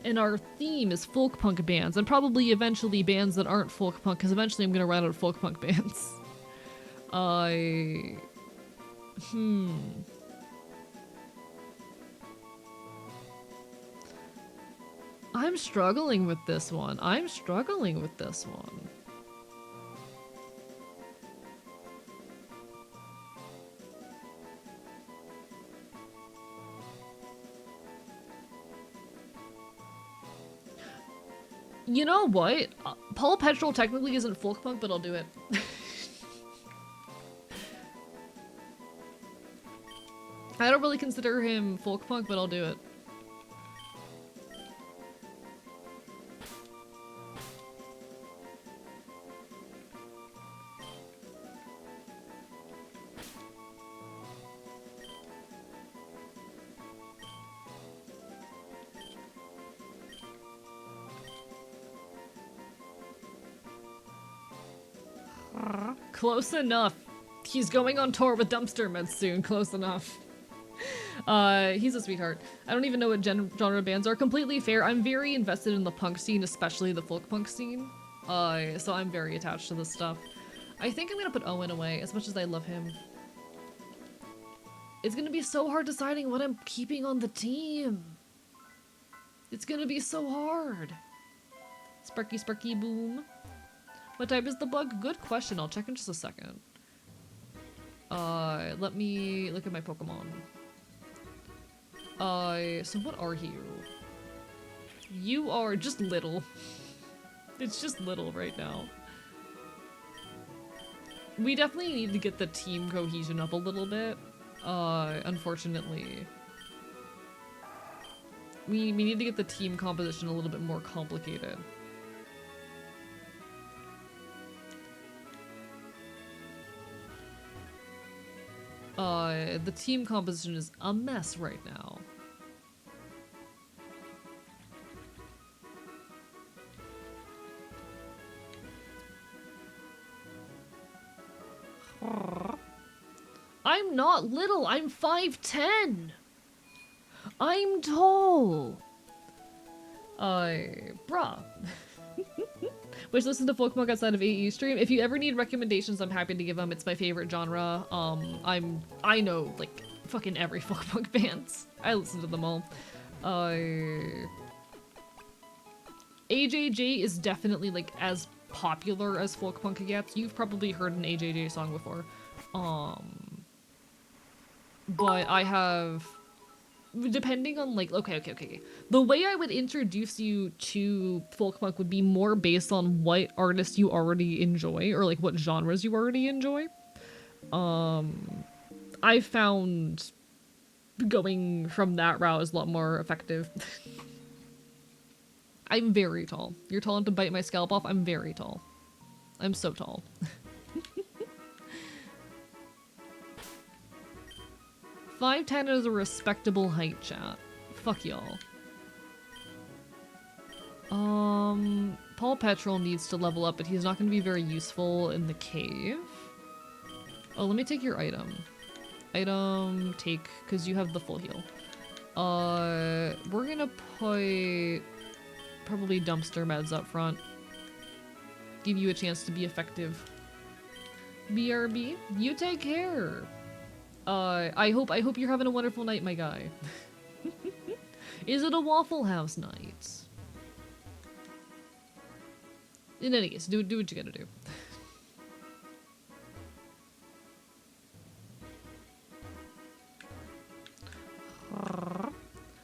A: And our theme is folk punk bands, and probably eventually bands that aren't folk punk, because eventually I'm gonna run out of folk punk bands. I'm struggling with this one. You know what? Paul Petrol technically isn't folk punk, but I'll do it. I don't really consider him folk punk, but I'll do it. Close enough. He's going on tour with Dumpster Meds soon. Close enough. He's a sweetheart. I don't even know what genre bands are. Completely fair. I'm very invested in the punk scene, especially the folk punk scene. So I'm very attached to this stuff. I think I'm gonna put Owen away, as much as I love him. It's gonna be so hard deciding what I'm keeping on the team. It's gonna be so hard. Sparky, Sparky, boom. What type is the bug? Good question. I'll check in just a second. Let me look at my Pokemon. So what are you? You are just little. It's just little right now. We definitely need to get the team cohesion up a little bit. Unfortunately. We need to get the team composition a little bit more complicated. The team composition is a mess right now. I'm not little, I'm 5'10". I'm tall. Bruh. Which listen to folk punk outside of AE stream. If you ever need recommendations, I'm happy to give them. It's my favorite genre. I know like fucking every folk punk bands. I listen to them all. AJJ is definitely like as popular as folk punk gets. You've probably heard an AJJ song before. But I have, depending on like, okay. The way I would introduce you to folk punk would be more based on what artists you already enjoy or like what genres you already enjoy. I found going from that route is a lot more effective. I'm very tall. You're tall enough to bite my scalp off? I'm very tall. I'm so tall. 5'10" is a respectable height, chat. Fuck y'all. Paul Petrol needs to level up, but he's not going to be very useful in the cave. Oh, let me take your item. Item, take, because you have the full heal. We're gonna put probably Dumpster Meds up front. Give you a chance to be effective. BRB, you take care. I hope you're having a wonderful night, my guy. Is it a Waffle House night? In any case, do what you gotta do.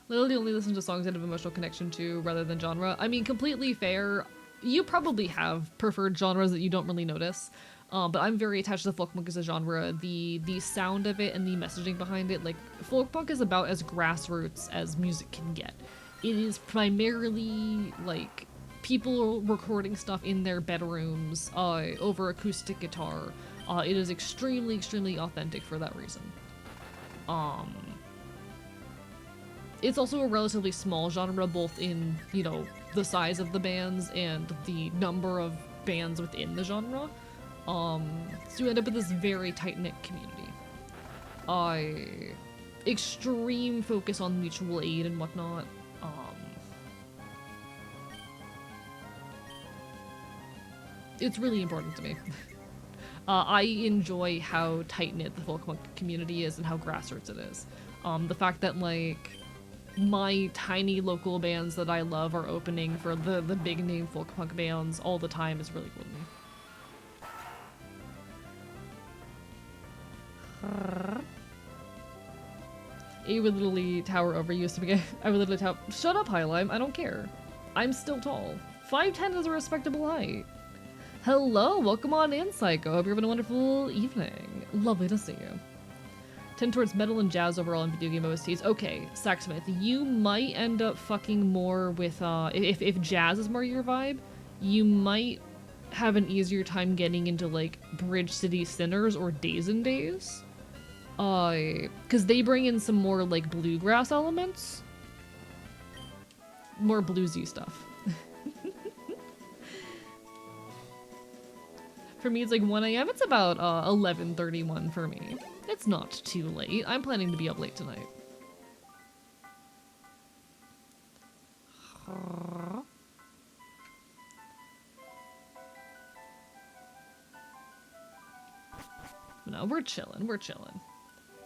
A: Literally only listen to songs that have emotional connection to rather than genre. I mean, completely fair. You probably have preferred genres that you don't really notice. But I'm very attached to folk punk as a genre. The sound of it and the messaging behind it, like, folk punk is about as grassroots as music can get. It is primarily, like, people recording stuff in their bedrooms, over acoustic guitar. It is extremely, extremely authentic for that reason. it's also a relatively small genre, both in, you know, the size of the bands and the number of bands within the genre. So you end up with this very tight-knit community. Extreme focus on mutual aid and whatnot. It's really important to me. I enjoy how tight-knit the Pokemon community is and how grassroots it is. The fact that, like, my tiny local bands that I love are opening for the big name Pokemon bands all the time is really cool to me. I would literally tower over you, I would literally tower- Shut up, Highlime, I don't care. I'm still tall. 5'10" is a respectable height. Hello, welcome on in, Psycho. Hope you're having a wonderful evening. Lovely to see you. Tend towards metal and jazz overall in video game OSTs. Okay, Sacksmith, you might end up fucking more with, if jazz is more your vibe, you might have an easier time getting into, like, Bridge City Sinners or Days and Days. Because they bring in some more, like, bluegrass elements. More bluesy stuff. For me, it's like 1 AM. It's about 11:31 for me. It's not too late. I'm planning to be up late tonight. No, we're chilling. We're chilling.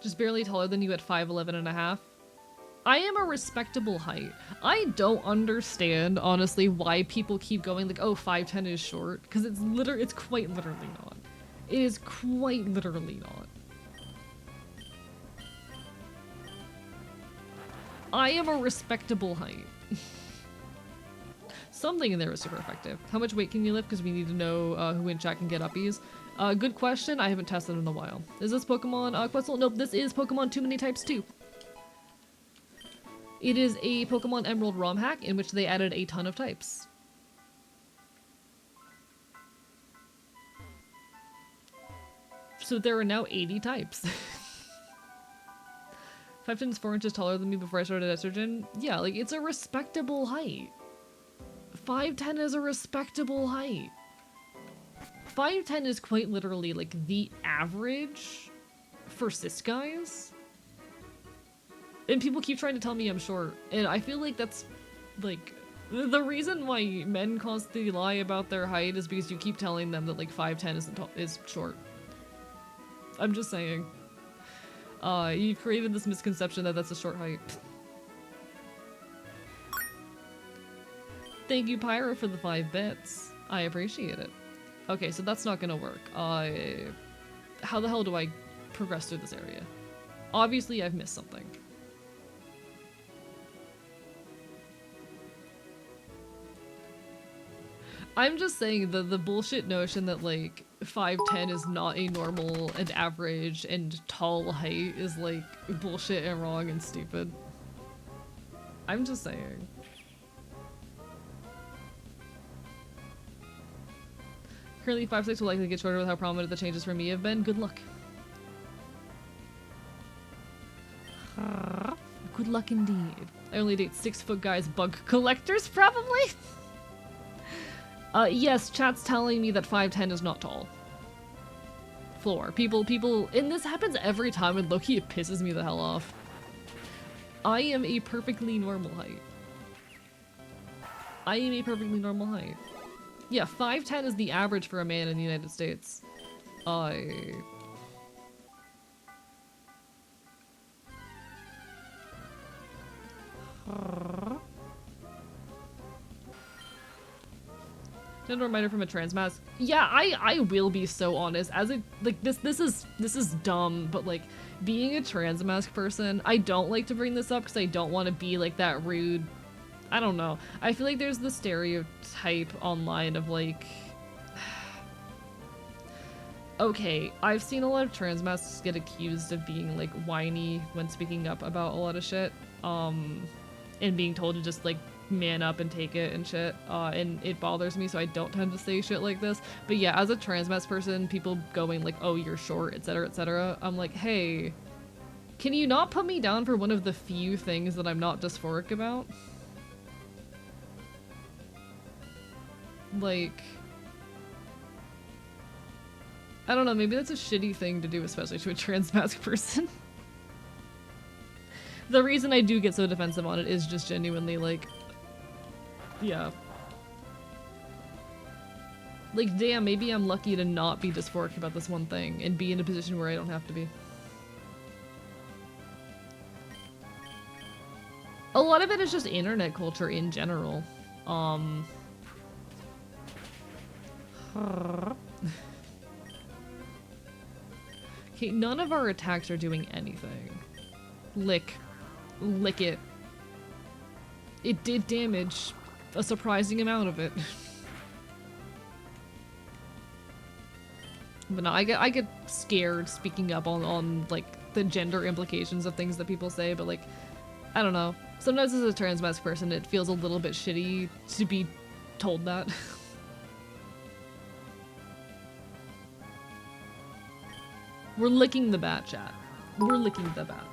A: Just barely taller than you at 5'11 and a half. I am a respectable height. I don't understand, honestly, why people keep going like, oh, 5'10 is short. Because it's quite literally not. It is quite literally not. I am a respectable height. Something in there is super effective. How much weight can you lift? Because we need to know who in chat can get uppies. Good question. I haven't tested in a while. Is this Pokemon Quetzal? Nope, this is Pokemon Too Many Types 2. It is a Pokemon Emerald ROM hack in which they added a ton of types. So there are now 80 types. 5'10" is 4 inches taller than me before I started estrogen. Yeah, like, it's a respectable height. 5'10" is a respectable height. 5'10" is quite literally, like, the average for cis guys. And people keep trying to tell me I'm short, and I feel like that's, like, the reason why men constantly lie about their height is because you keep telling them that, like, 5'10" is short. I'm just saying. You've created this misconception that that's a short height. Thank you, Pyro, for the 5 bits. I appreciate it. Okay, so that's not gonna work. How the hell do I progress through this area? Obviously, I've missed something. I'm just saying the bullshit notion that, like, 5'10" is not a normal and average and tall height is, like, bullshit and wrong and stupid. I'm just saying. Currently 5'6" will likely get shorter with how prominent the changes for me have been. Good luck. Good luck indeed. I only date 6-foot guys, bug collectors, probably? Yes, chat's telling me that 5'10" is not tall. Floor. People, and this happens every time, and low-key it pisses me the hell off. I am a perfectly normal height. I am a perfectly normal height. Yeah, 5'10" is the average for a man in the United States. Send a reminder from a trans mask. Yeah, I will be so honest. As a, like, this is dumb, but, like, being a trans mask person, I don't like to bring this up because I don't want to be, like, that rude. I don't know. I feel like there's the stereotype online of, like, okay, I've seen a lot of trans masks get accused of being, like, whiny when speaking up about a lot of shit, and being told to just, like, man up and take it and shit, and it bothers me, so I don't tend to say shit like this. But yeah, as a trans mask person, people going like, oh, you're short, etc., etc., I'm like, hey, Can you not put me down for one of the few things that I'm not dysphoric about? Like... I don't know, maybe that's a shitty thing to do, especially to a trans mask person. The reason I do get so defensive on it is just genuinely, like... Yeah. Like, damn, maybe I'm lucky to not be dysphoric about this one thing and be in a position where I don't have to be. A lot of it is just internet culture in general. Okay, none of our attacks are doing anything. Lick it. It did damage. A surprising amount of it. But no, I get scared speaking up on like the gender implications of things that people say, but like, I don't know. Sometimes as a trans mask person, it feels a little bit shitty to be told that. We're licking the bat, chat. We're licking the bat.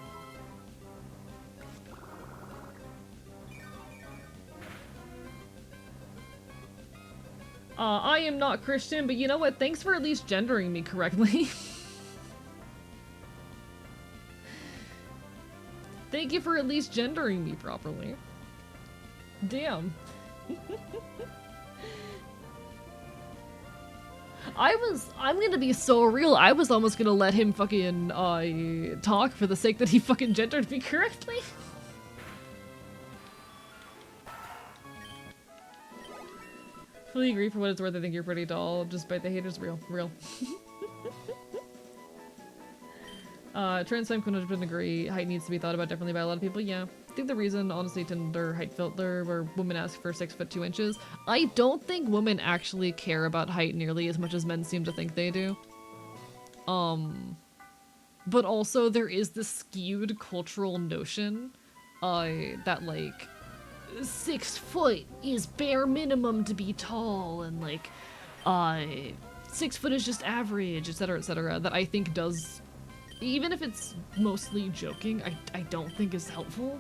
A: I am not Christian, but you know what? Thanks for at least gendering me correctly. Thank you for at least gendering me properly. Damn. I'm gonna be so real, I was almost gonna let him fucking, talk for the sake that he fucking gendered me correctly. Fully agree for what it's worth, I think you're pretty tall, despite the haters, real. Trans femme 100% agree, height needs to be thought about differently by a lot of people, yeah. I think the reason, honestly, Tinder height filter where women ask for 6'2". I don't think women actually care about height nearly as much as men seem to think they do. But also there is this skewed cultural notion, that like, 6 foot is bare minimum to be tall, and like, 6 foot is just average, etc., that I think does, even if it's mostly joking, I don't think is helpful.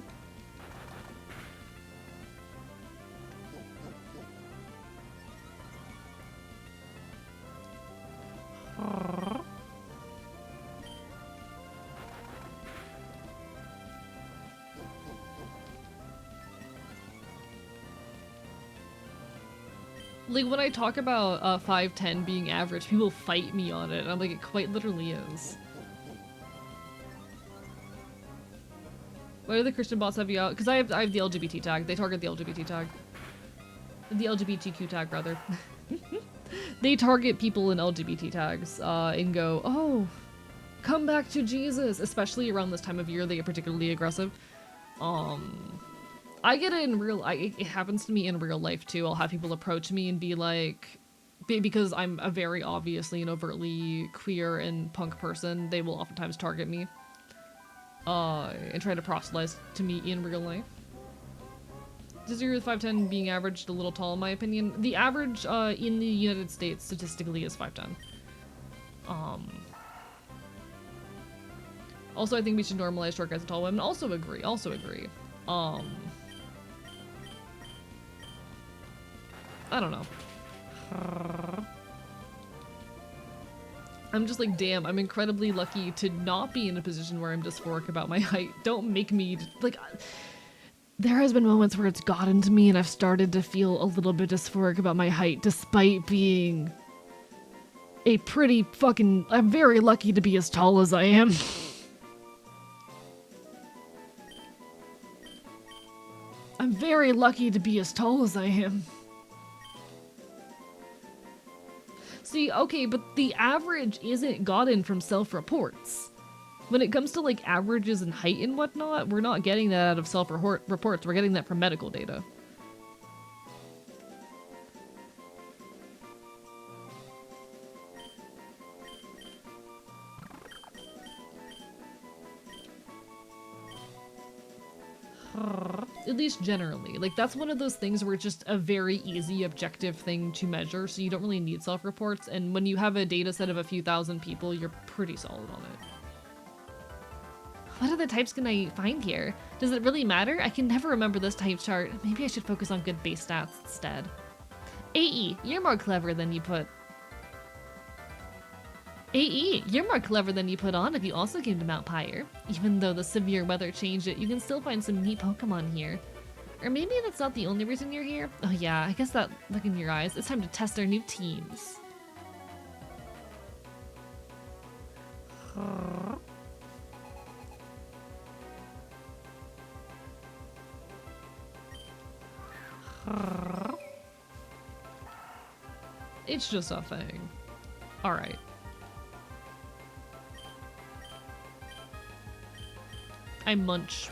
A: Like, when I talk about 5'10" being average, people fight me on it, and I'm like, it quite literally is. Why do the Christian bots have you out? Because I have the LGBT tag. They target the LGBT tag. The LGBTQ tag, rather. They target people in LGBT tags, and go, oh, come back to Jesus! Especially around this time of year, they get particularly aggressive. I get it in it happens to me in real life too. I'll have people approach me and be like, because I'm a very obviously and overtly queer and punk person, they will oftentimes target me. And try to proselytize to me in real life. Disagree with 5'10" being averaged a little tall in my opinion. The average, in the United States statistically is 5'10". Also, I think we should normalize short guys and tall women. Also agree. I don't know. I'm just like, damn, I'm incredibly lucky to not be in a position where I'm dysphoric about my height. Don't make me, like, there has been moments where it's gotten to me and I've started to feel a little bit dysphoric about my height, despite being a pretty fucking, I'm very lucky to be as tall as I am. I'm very lucky to be as tall as I am. See, okay, but the average isn't gotten from self-reports. When it comes to, like, averages and height and whatnot, we're not getting that out of self-reports, we're getting that from medical data. At least generally. Like, that's one of those things where it's just a very easy objective thing to measure, so you don't really need self-reports, and when you have a data set of a few thousand people, you're pretty solid on it. What other types can I find here? Does it really matter? I can never remember this type chart. Maybe I should focus on good base stats instead. AE, you're more clever than you put. AE, you're more clever than you put on if you also came to Mount Pyre. Even though the severe weather changed it, you can still find some neat Pokemon here. Or maybe that's not the only reason you're here? Oh yeah, I guess that look in your eyes. It's time to test our new teams. It's just a thing. Alright. I munch.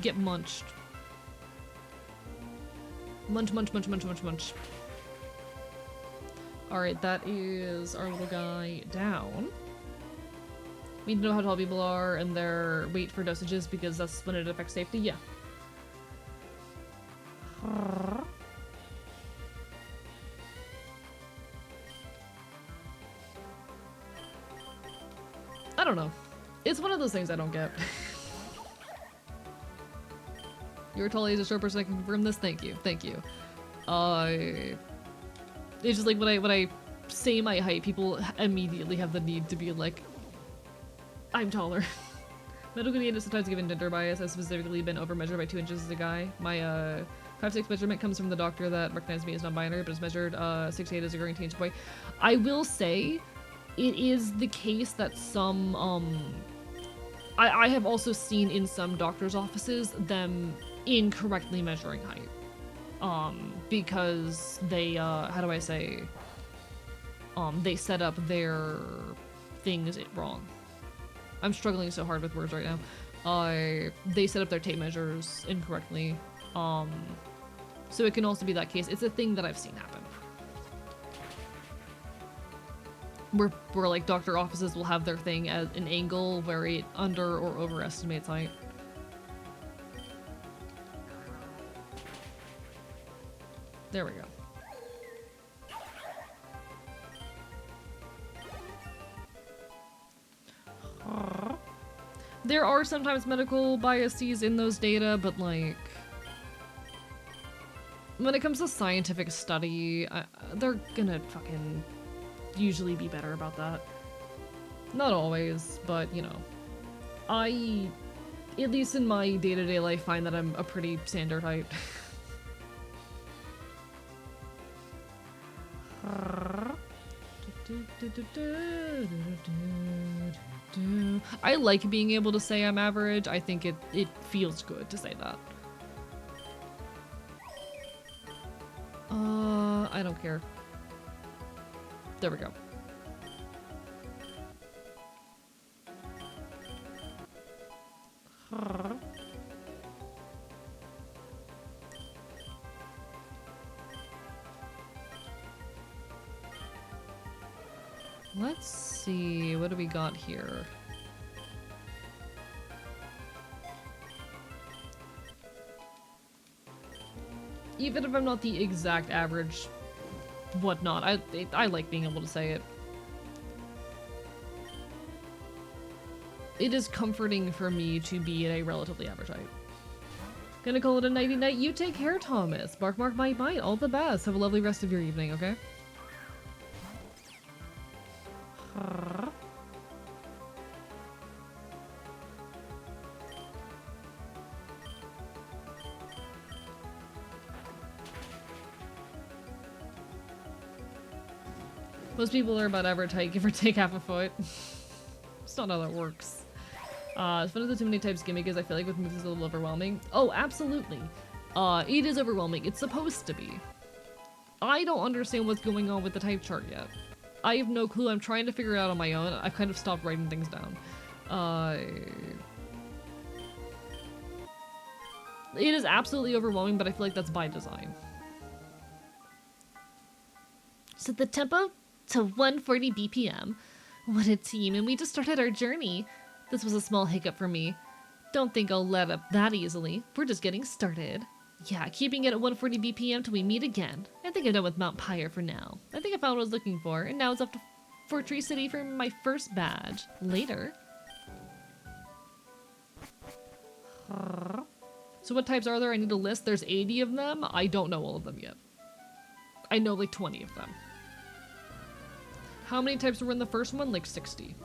A: Get munched. Munch, munch, munch, munch, munch, munch. Alright, that is our little guy down. We need to know how tall people are and their weight for dosages because that's when it affects safety. Yeah. I don't know. It's one of those things I don't get. You're tall as a short person, I can confirm this. Thank you. Thank you. It's just like when I say my height, people immediately have the need to be like, I'm taller. Medical data sometimes given gender bias. I've specifically been overmeasured by 2 inches as a guy. My 5'6" measurement comes from the doctor that recognized me as non-binary, but is measured 6'8" as a growing teenage boy. I will say, it is the case that some I have also seen in some doctors' offices them incorrectly measuring height. Because they how do I say, they set up their things wrong. I'm struggling so hard with words right now. They set up their tape measures incorrectly. So it can also be that case. It's a thing that I've seen happen. Where like doctor offices will have their thing at an angle where it under or overestimates height. There we go. There are sometimes medical biases in those data, but like, when it comes to scientific study, they're gonna fucking usually be better about that. Not always, but you know. I, at least in my day-to-day life, find that I'm a pretty standard height. I like being able to say I'm average. I think it feels good to say that. I don't care. There we go. Let's see, what do we got here? Even if I'm not the exact average whatnot, I like being able to say it. It is comforting for me to be at a relatively average height. Gonna call it a nighty night. You take care, Thomas. Bark, bark, bite, bite. All the best. Have a lovely rest of your evening, okay? Most people are about average height, give or take half a foot. It's not how that works. It's one of the too many types gimmick is I feel like with moves is a little overwhelming. Oh, absolutely. It is overwhelming. It's supposed to be. I don't understand what's going on with the type chart yet. I have no clue. I'm trying to figure it out on my own. I've kind of stopped writing things down. It is absolutely overwhelming, but I feel like that's by design.
B: Set the tempo to 140 BPM. What a team, and we just started our journey. This was a small hiccup for me. Don't think I'll let up that easily. We're just getting started. Yeah, keeping it at 140 BPM till we meet again. I think I'm done with Mount Pyre for now. I think I found what I was looking for, and now it's off to Fortree City for my first badge. Later.
A: So what types are there? I need a list. There's 80 of them. I don't know all of them yet. I know like 20 of them. How many types were in the first one? Like 60.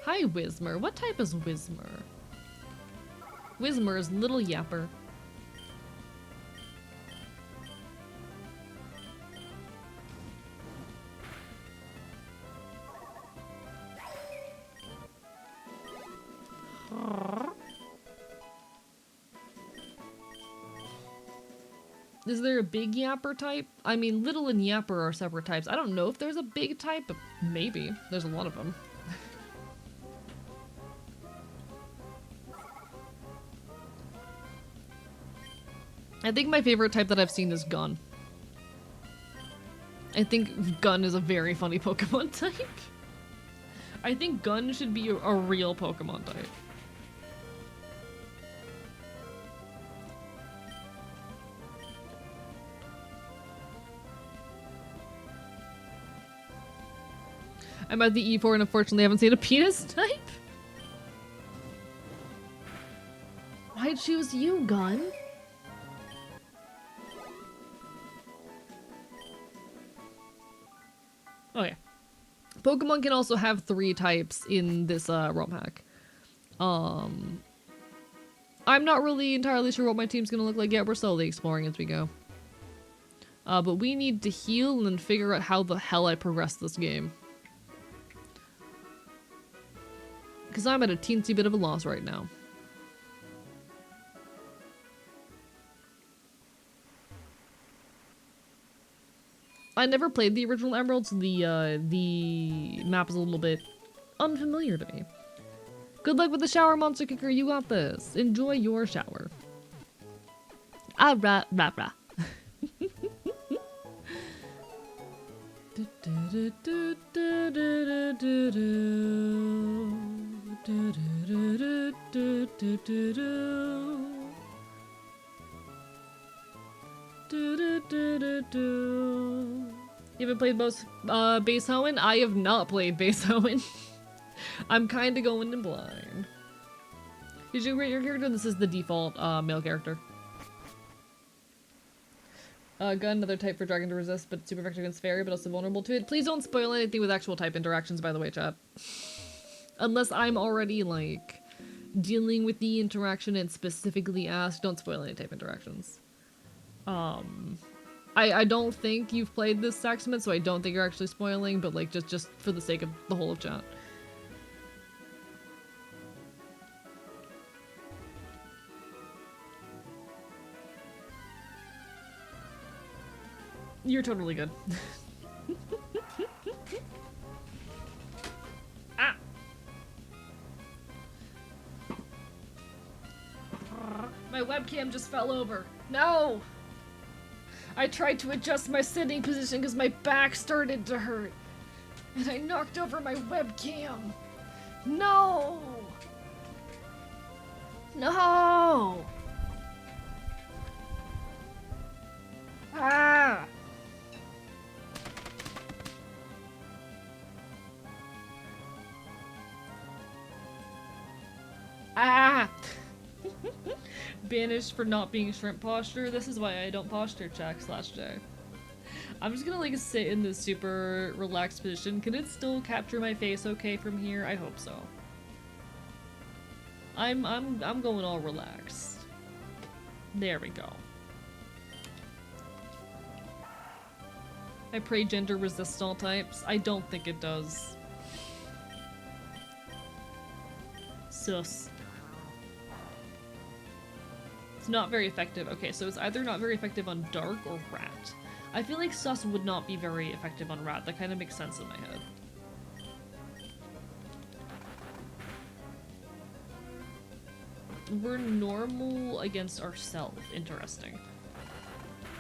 A: Hi, Whismer. What type is Whismer? Whismer is Little Yapper. Is there a big yapper type? I mean, little and yapper are separate types. I don't know if there's a big type, but maybe. There's a lot of them. I think my favorite type that I've seen is Gun. I think Gun is a very funny Pokemon type. I think Gun should be a real Pokemon type. I'm at the E4 and unfortunately haven't seen a penis type. Why choose you, Gun? Oh yeah. Pokemon can also have 3 types in this ROM hack. I'm not really entirely sure what my team's gonna look like yet. We're slowly exploring as we go. But we need to heal and figure out how the hell I progress this game. Because I'm at a teensy bit of a loss right now. I never played the original Emerald, so the map is a little bit unfamiliar to me. Good luck with the shower, Monster Kicker. You got this. Enjoy your shower. Ah, rah, rah, rah. You haven't played most Base Hoenn? I have not played Base Hoenn. I'm kind of going in blind. Did you rate your character? This is the default male character. Gun, another type for dragon to resist, but super effective against fairy, but also vulnerable to it. Please don't spoil anything with actual type interactions, by the way, chat. Unless I'm already, like, dealing with the interaction and specifically asked, don't spoil any type interactions. I don't think you've played this Saxman, so I don't think you're actually spoiling, but, like, just for the sake of the whole of chat. You're totally good. Ah! My webcam just fell over. No! I tried to adjust my sitting position because my back started to hurt. And I knocked over my webcam. No! No! Ah! Ah! Banished for not being shrimp posture. This is why I don't posture check /J. I'm just gonna like sit in this super relaxed position. Can it still capture my face okay from here? I hope so. I'm going all relaxed. There we go. I pray gender resists all types. I don't think it does. Sus. It's not very effective. Okay, so it's either not very effective on Dark or Rat. I feel like Sus would not be very effective on Rat. That kind of makes sense in my head. We're normal against ourselves. Interesting.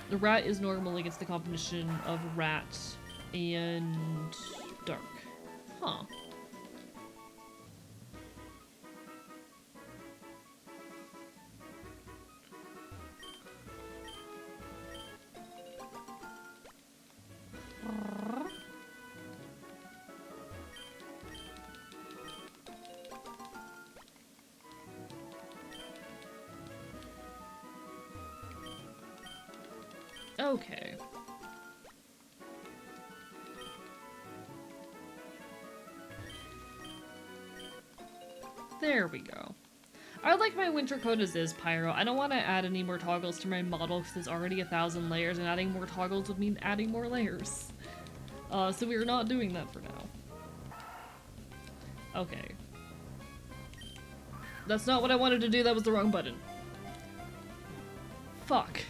A: The Rat is normal against the combination of Rat and Dark. Huh. Okay. There we go. I like my winter coat as is, Pyro. I don't want to add any more toggles to my model because there's already 1,000 layers, and adding more toggles would mean adding more layers. So we're not doing that for now. Okay. That's not what I wanted to do, that was the wrong button. Fuck.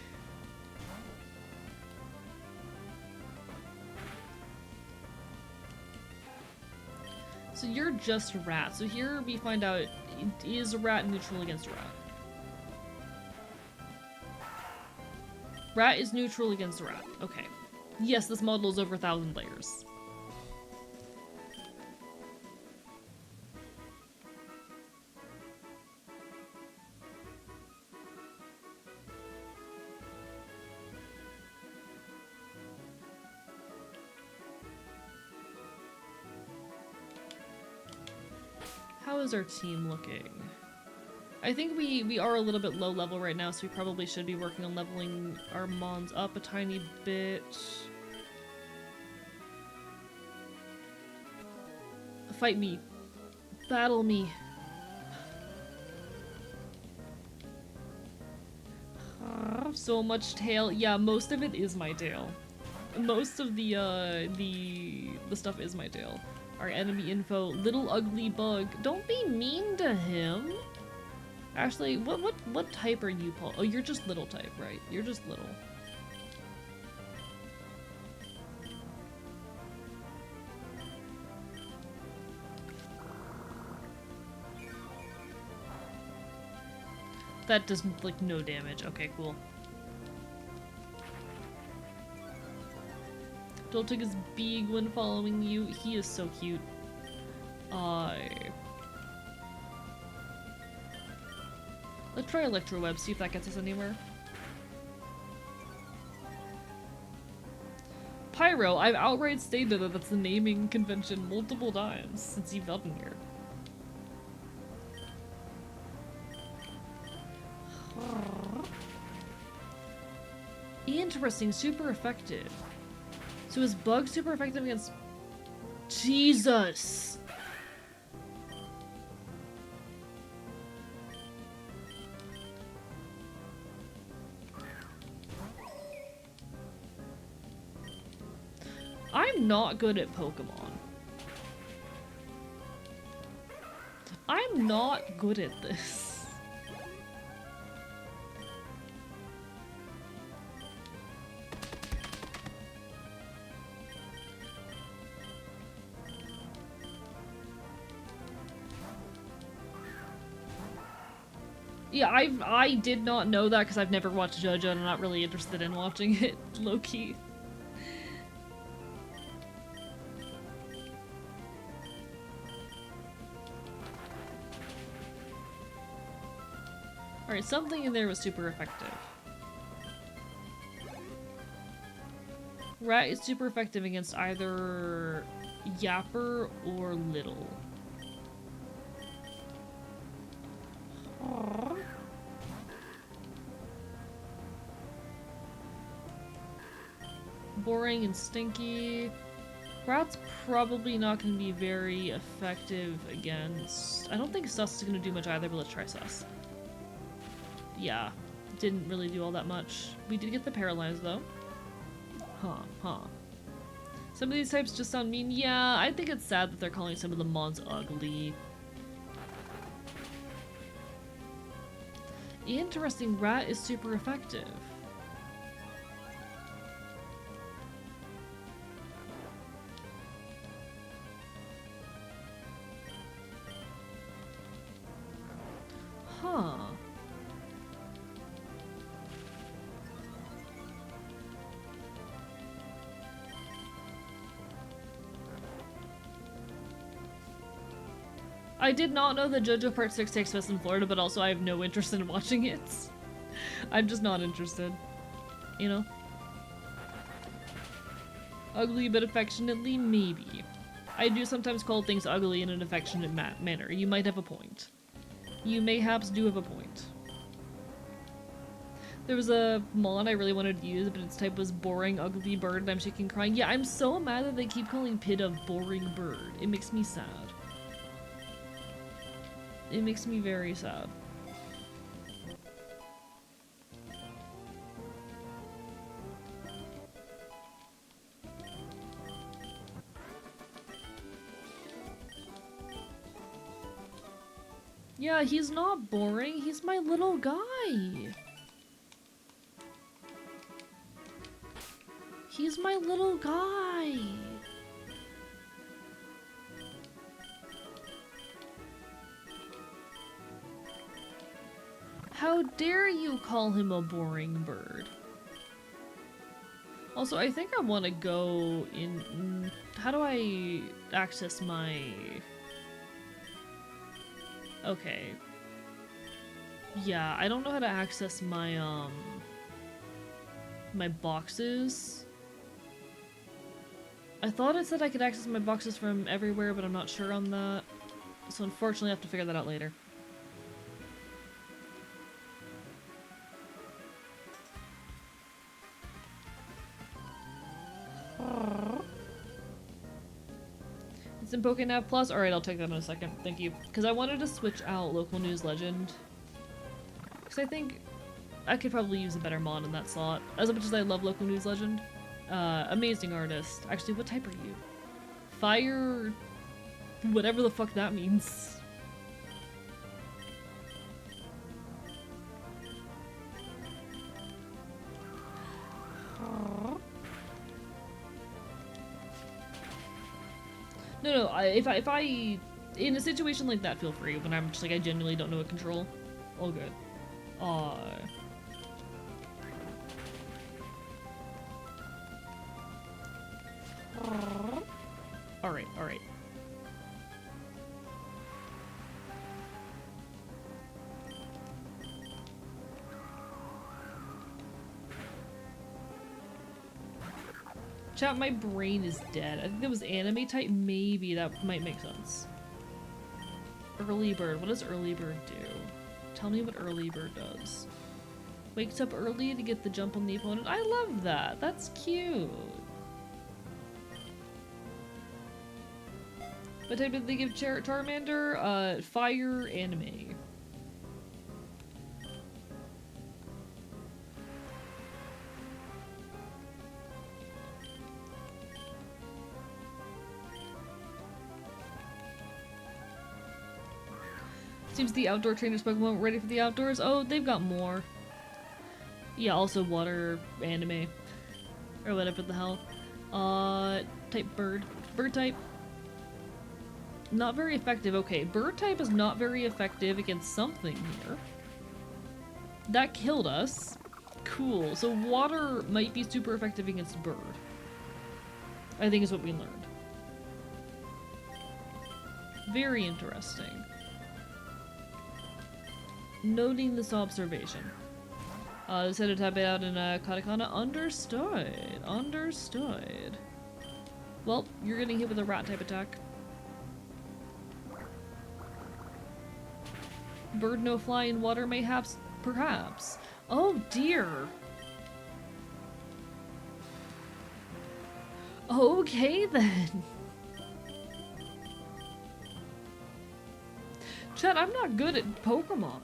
A: So you're just rat. So here we find out, is a rat neutral against a rat? Rat is neutral against a rat. Okay. Yes, this model is over 1,000 layers. How is our team looking? I think we are a little bit low level right now, so we probably should be working on leveling our mons up a tiny bit. Fight me. Battle me. So much tail. Yeah, most of it is my tail. Most of the stuff is my tail. Our enemy info, little ugly bug. Don't be mean to him. Actually, what type are you, Paul? Oh, you're just little type, right? You're just little. That does like no damage. Okay, cool. Doltig is big when following you. He is so cute. Let's try Electro Web, see if that gets us anywhere. Pyro, I've outright stated that that's the naming convention multiple times since you've gotten here. Interesting, super effective. So is Bug super effective against... Jesus! I'm not good at Pokemon. I'm not good at this. Yeah, I did not know that because I've never watched JoJo and I'm not really interested in watching it, low-key. Alright, something in there was super effective. Rat is super effective against either Yapper or Little. Boring and stinky. Rat's probably not going to be very effective against... I don't think Sus is going to do much either, but let's try Sus. Yeah, didn't really do all that much. We did get the paralyzed though. Huh. Some of these types just sound mean. Yeah, I think it's sad that they're calling some of the mons ugly. Interesting, Rat is super effective. Huh. I did not know that JoJo Part 6 takes place in Florida, but also I have no interest in watching it. I'm just not interested. You know? Ugly but affectionately? Maybe. I do sometimes call things ugly in an affectionate manner. You might have a point. You mayhaps do have a point. There was a mon I really wanted to use, but its type was boring, ugly bird, and I'm shaking crying. Yeah, I'm so mad that they keep calling Pid a boring bird. It makes me sad. It makes me very sad. Yeah, he's not boring. He's my little guy. He's my little guy. How dare you call him a boring bird? Also, I think I want to go in... How do I access my... Okay. Yeah, I don't know how to access my, my boxes. I thought it said I could access my boxes from everywhere, but I'm not sure on that. So unfortunately I have to figure that out later. It's in PokeNav Plus? Alright, I'll take that in a second. Thank you. Because I wanted to switch out Local News Legend. Because I think I could probably use a better mod in that slot. As much as I love Local News Legend. Amazing artist. Actually, what type are you? Fire... whatever the fuck that means. No, if I, in a situation like that, feel free. When I'm just like, I genuinely don't know what control. All good. Alright, alright. Chat, my brain is dead. I think that was anime type. Maybe that might make sense. Early bird. What does early bird do? Tell me what early bird does. Wakes up early to get the jump on the opponent. I love that. That's cute. What type did they give Charmander? Fire anime. Seems the outdoor trainers Pokemon ready for the outdoors. Oh, they've got more. Yeah, also water anime. Or whatever the hell. Type bird. Bird type. Not very effective. Okay, bird type is not very effective against something here. That killed us. Cool. So water might be super effective against bird. I think is what we learned. Very interesting. Noting this observation. Decided to type it out in katakana. Understood. Understood. Well, you're getting hit with a rat type attack. Bird no fly in water mayhaps perhaps. Oh dear. Okay then. Chat, I'm not good at Pokemon.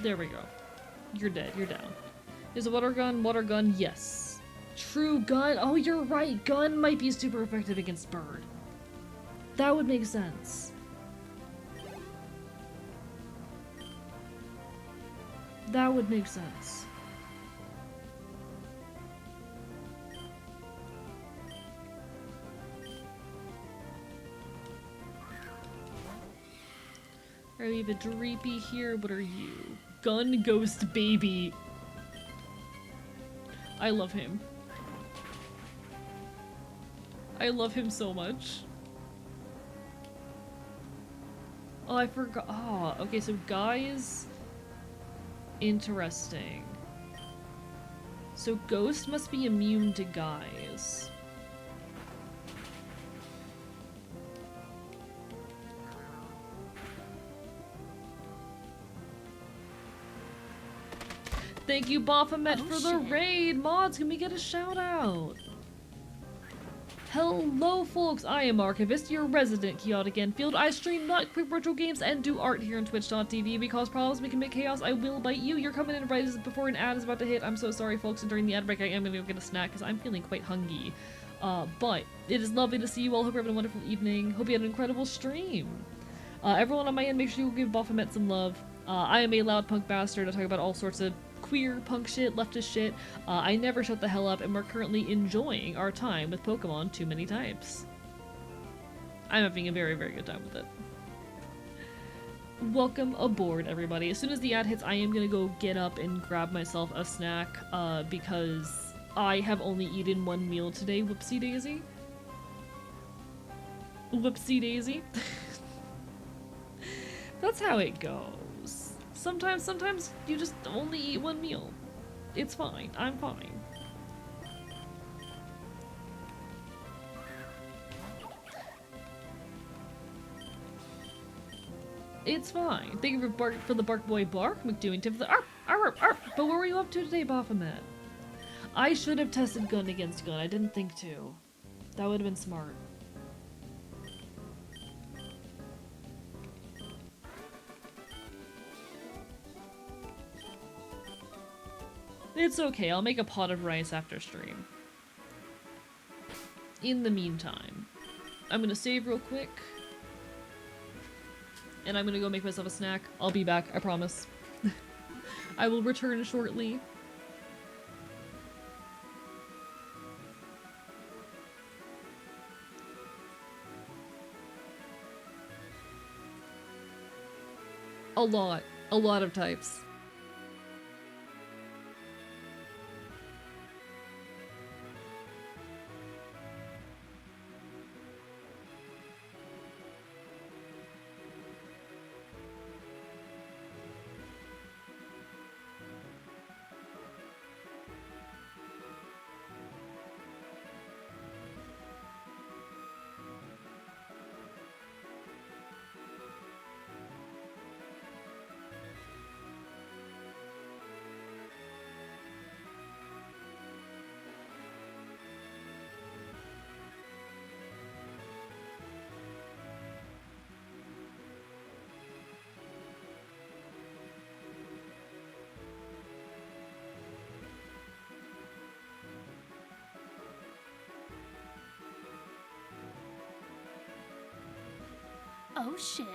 A: There we go. You're dead. You're down. Is a water gun? Water gun? Yes. True gun? Oh, you're right. Gun might be super effective against bird. That would make sense. That would make sense. Alright, we have a Dreepy here. What are you? Gun Ghost Baby. I love him. I love him so much. Oh, I forgot. Oh, okay, so guys. Interesting. So Ghost must be immune to guys. Thank you, Baphomet, for the raid! Mods, can we get a shout out? Hello, folks! I am Archivist, your resident chaotic Enfield. I stream not quick virtual games and do art here on Twitch.tv. Because problems we can make chaos, I will bite you. You're coming in right as before an ad is about to hit. I'm so sorry, folks, and during the ad break I am gonna go get a snack because I'm feeling quite hungry. But it is lovely to see you all. Hope you're having a wonderful evening. Hope you had an incredible stream. Everyone on my end, make sure you give Baphomet some love. I am a loud punk bastard. I talk about all sorts of queer punk shit, leftist shit. I never shut the hell up, and we're currently enjoying our time with Pokemon Too Many Types. I'm having a very, very good time with it. Welcome aboard, everybody. As soon as the ad hits, I am gonna go get up and grab myself a snack, because I have only eaten one meal today. Whoopsie daisy. Whoopsie daisy. That's how it goes. Sometimes you just only eat one meal. It's fine. I'm fine. It's fine. Thank you for the Bark Boy Bark, McDoing tip for the arp, arp, arp. But what were you up to today, Baphomet? I should have tested gun against gun. I didn't think to. That would have been smart. It's okay, I'll make a pot of rice after stream. In the meantime, I'm gonna save real quick. And I'm gonna go make myself a snack. I'll be back, I promise. I will return shortly. A lot of types.
B: Oh shit.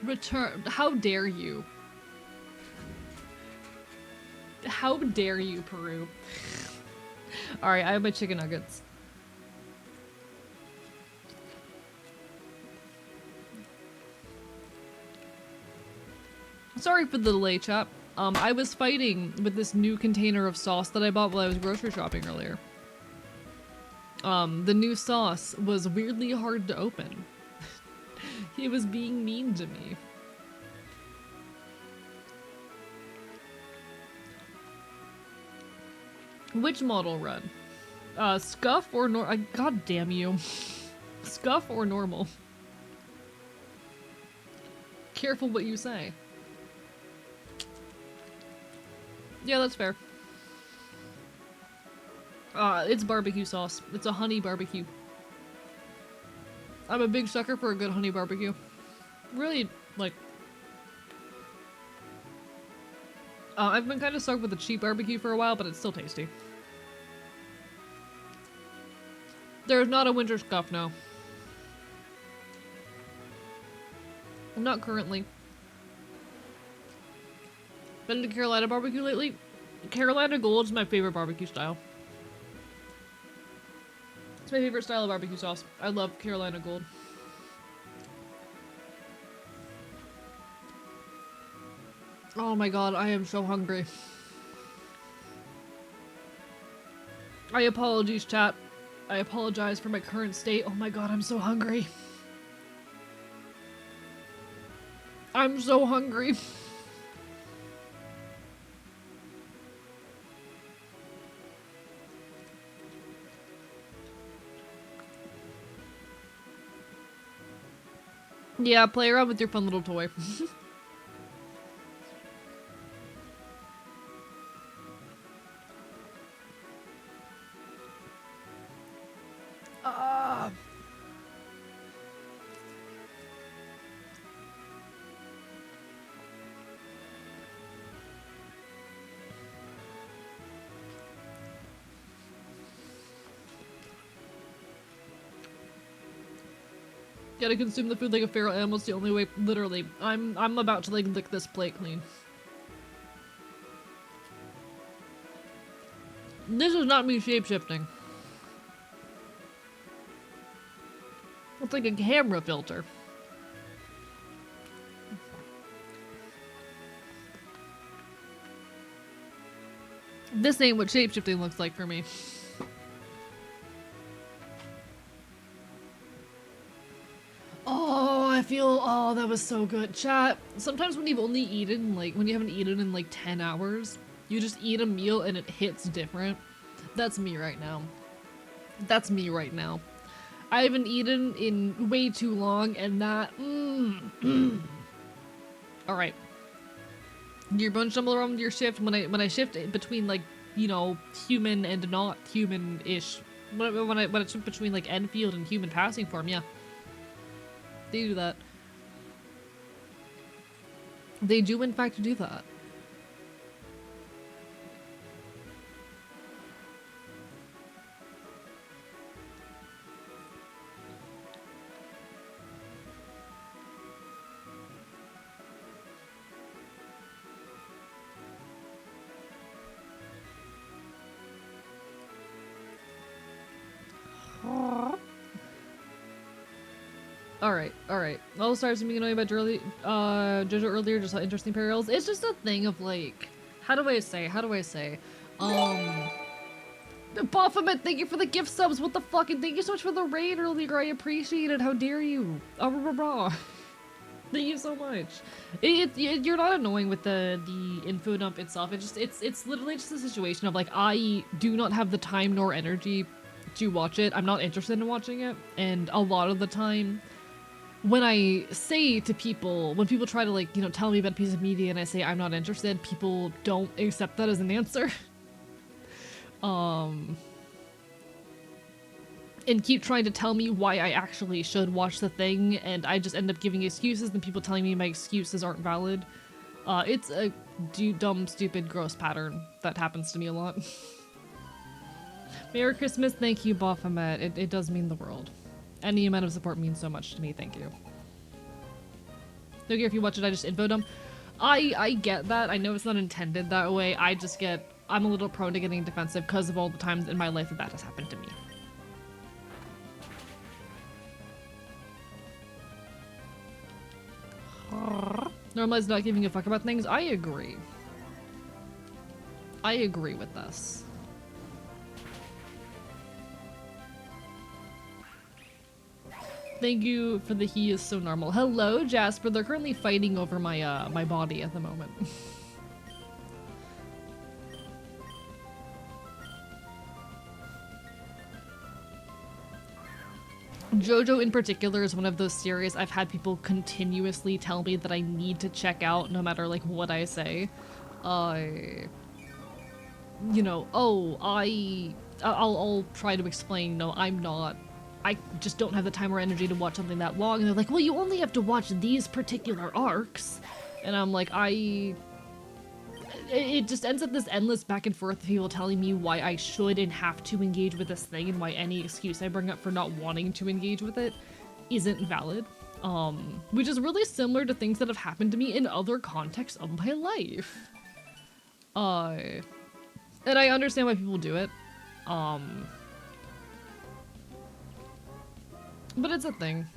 A: Return. How dare you? How dare you, Peru? Alright, I have my chicken nuggets. Sorry for the delay, chap. I was fighting with this new container of sauce that I bought while I was grocery shopping earlier. The new sauce was weirdly hard to open. He was being mean to me. Which model run? Scuff or God damn you. Scuff or normal? Careful what you say. Yeah, that's fair. It's barbecue sauce. It's a honey barbecue. I'm a big sucker for a good honey barbecue. Really, like... I've been kind of stuck with the cheap barbecue for a while, but it's still tasty. There's not a winter scuff, no. Not currently. Been to Carolina barbecue lately? Carolina Gold is my favorite barbecue style. It's my favorite style of barbecue sauce. I love Carolina Gold. Oh my god, I am so hungry. I apologize, chat. I apologize for my current state. Oh my god, I'm so hungry. I'm so hungry. Yeah, play around with your fun little toy. Gotta consume the food like a feral animal. It's the only way. Literally, I'm about to like lick this plate clean. This is not me shapeshifting. It's like a camera filter. This ain't what shapeshifting looks like for me. Oh, that was so good. Chat, sometimes when you've only eaten, like, when you haven't eaten in like 10 hours, you just eat a meal and it hits different. That's me right now. That's me right now. I haven't eaten in way too long and that, Alright. You're going to stumble around with your shift when I shift between like, you know, human and not human-ish. When I shift between like Enfield and human passing form, yeah. They do that. They do in fact do that. Alright. All the stars being annoying about Jojo earlier, just interesting parallels. It's just a thing of like, how do I say? Baphomet, thank you for the gift subs, what the fuck, and thank you so much for the raid earlier, I appreciate it, how dare you? Thank you so much. You're not annoying with the info dump itself, it's literally just a situation of like, I do not have the time nor energy to watch it, I'm not interested in watching it, and a lot of the time, when I say to people, when people try to like, you know, tell me about a piece of media and I say I'm not interested, people don't accept that as an answer. And keep trying to tell me why I actually should watch the thing, and I just end up giving excuses and people telling me my excuses aren't valid. It's a dumb, stupid, gross pattern that happens to me a lot. Merry Christmas, thank you, Baphomet. It does mean the world. Any amount of support means so much to me, thank you. Don't care if you watch it, I just info dump. I get that. I know it's not intended that way. I'm a little prone to getting defensive because of all the times in my life that has happened to me. Normalize not giving a fuck about things. I agree. I agree with this. Thank you for the he is so normal. Hello, Jasper. They're currently fighting over my my body at the moment. JoJo in particular is one of those series I've had people continuously tell me that I need to check out no matter like what I say. You know, oh, I'll try to explain, no, I just don't have the time or energy to watch something that long. And they're like, well, you only have to watch these particular arcs. And I'm like, it just ends up this endless back and forth of people telling me why I should and have to engage with this thing and why any excuse I bring up for not wanting to engage with it isn't valid. Which is really similar to things that have happened to me in other contexts of my life. And I understand why people do it. But it's a thing.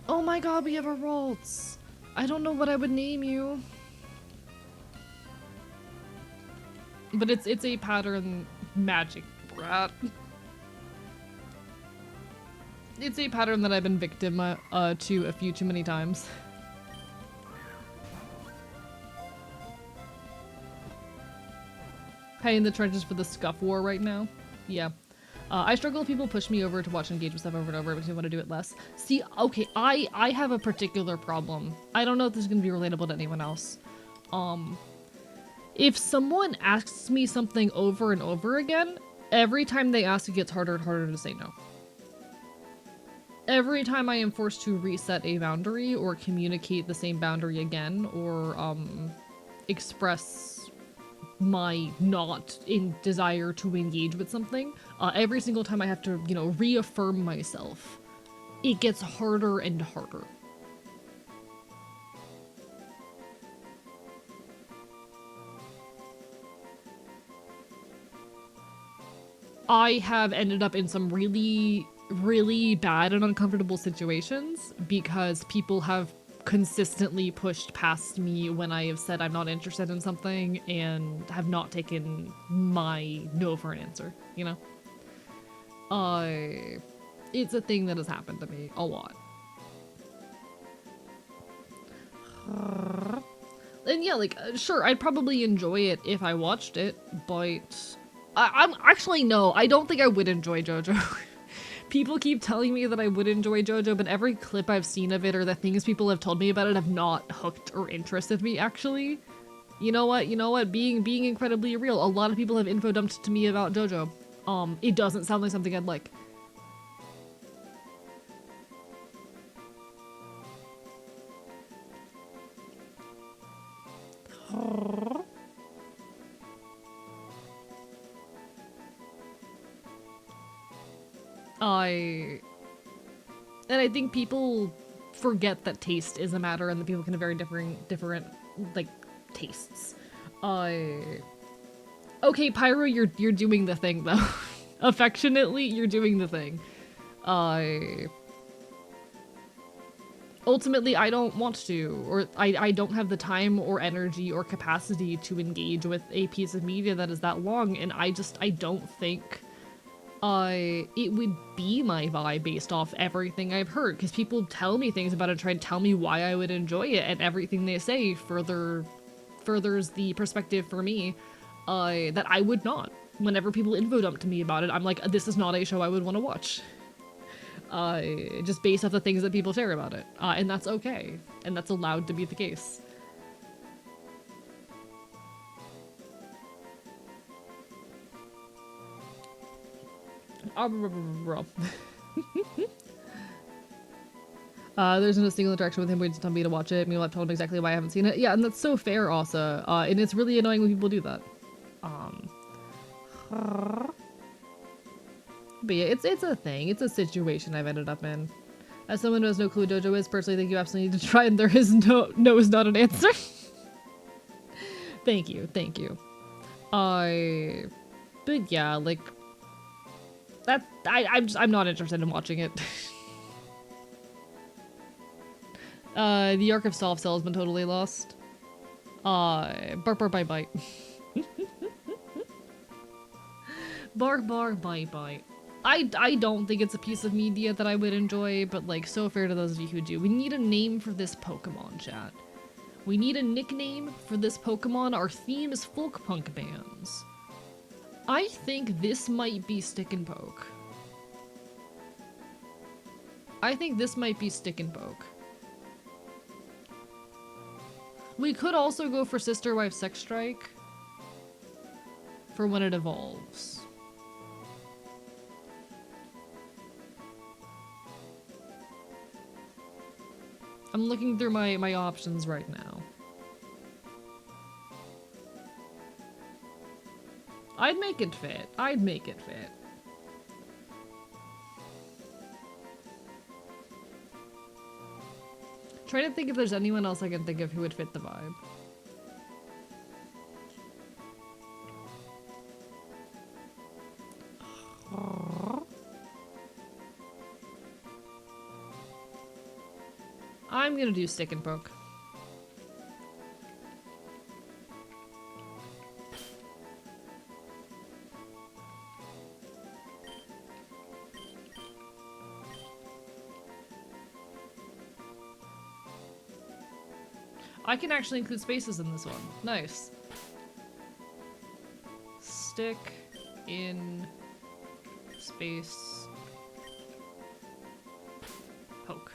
A: Oh my god, we have a Ralts. I don't know what I would name you. But it's a pattern magic brat. It's a pattern that I've been victim to a few too many times. Hey, in the trenches for the scuff war right now. Yeah. I struggle if people push me over to watch engagement stuff over and over because I want to do it less. See, okay, I have a particular problem. I don't know if this is going to be relatable to anyone else. If someone asks me something over and over again, every time they ask, it gets harder and harder to say no. Every time I am forced to reset a boundary or communicate the same boundary again or express my not in desire to engage with something, every single time I have to, you know, reaffirm myself, it gets harder and harder. I have ended up in some really, really bad and uncomfortable situations because people have consistently pushed past me when I have said I'm not interested in something and have not taken my no for an answer, you know? It's a thing that has happened to me a lot. And yeah, like, sure, I'd probably enjoy it if I watched it, but I'm actually, no, I don't think I would enjoy JoJo. People keep telling me that I would enjoy JoJo, but every clip I've seen of it or the things people have told me about it have not hooked or interested me, actually. You know what? Being incredibly real, a lot of people have info dumped to me about JoJo. It doesn't sound like something I'd like. And I think people forget that taste is a matter and that people can have very different like tastes. Okay, Pyro, you're doing the thing though. Affectionately, you're doing the thing. Ultimately, I don't want to, or I don't have the time or energy or capacity to engage with a piece of media that is that long, and I don't think it would be my vibe based off everything I've heard, because people tell me things about it, try to tell me why I would enjoy it, and everything they say furthers the perspective for me that I would not. Whenever people info dump to me about it, I'm like, this is not a show I would want to watch. Just based off the things that people share about it. And that's okay. And that's allowed to be the case. There's no single interaction with him waiting to tell me to watch it. Meanwhile, I've told him exactly why I haven't seen it. Yeah, and that's so fair, also. And it's really annoying when people do that. But yeah, it's a thing. It's a situation I've ended up in. As someone who has no clue what dojo is, personally think you absolutely need to try, and there is no is not an answer. Thank you, thank you. But yeah, like that. I'm not interested in watching it. The Ark of Soft Cell has been totally lost. Bark bark bite bite. Bark bark bite bite. I don't think it's a piece of media that I would enjoy, but like, so fair to those of you who do. We need a name for this Pokemon, chat. We need a nickname for this Pokemon. Our theme is folk punk bands. I think this might be Stick and Poke. I think this might be Stick and Poke. We could also go for Sister Wife Sex Strike for when it evolves. I'm looking through my options right now. I'd make it fit. I'd make it fit. Try to think if there's anyone else I can think of who would fit the vibe. I'm gonna do Stick and Poke. I can actually include spaces in this one. Nice. Stick in space poke.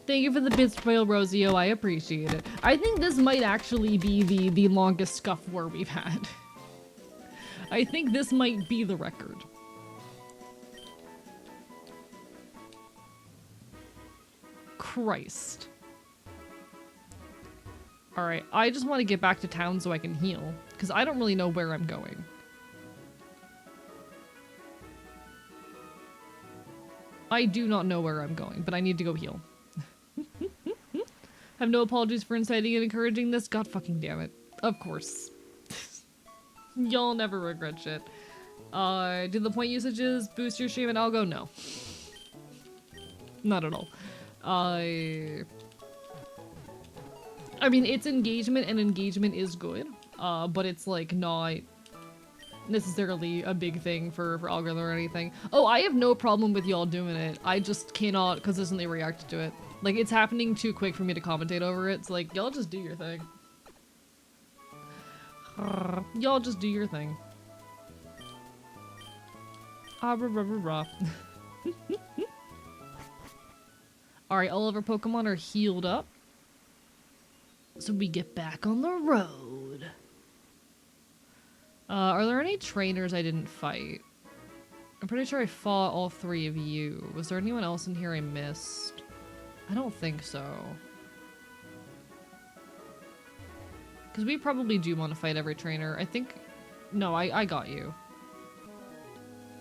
A: Thank you for the bits, Trail Rosio. I appreciate it. I think this might actually be the longest scuff war we've had. I think this might be the record. Christ. Alright, I just want to get back to town so I can heal, because I don't really know where I'm going. I do not know where I'm going, but I need to go heal. Have no apologies for inciting and encouraging this. God fucking damn it. Of course. Y'all never regret shit. Do the point usages boost your stream? And I'll go no. Not at all. I mean, it's engagement, and engagement is good, but it's like not necessarily a big thing for algorithm or anything. Oh, I have no problem with y'all doing it. I just cannot consistently react to it. Like, it's happening too quick for me to commentate over it. It's like, y'all just do your thing. Y'all just do your thing. Ah, rah, rah, rah, rah. Alright, all of our Pokemon are healed up. So we get back on the road. Are there any trainers I didn't fight? I'm pretty sure I fought all three of you. Was there anyone else in here I missed? I don't think so. Because we probably do want to fight every trainer. I think... No, I got you.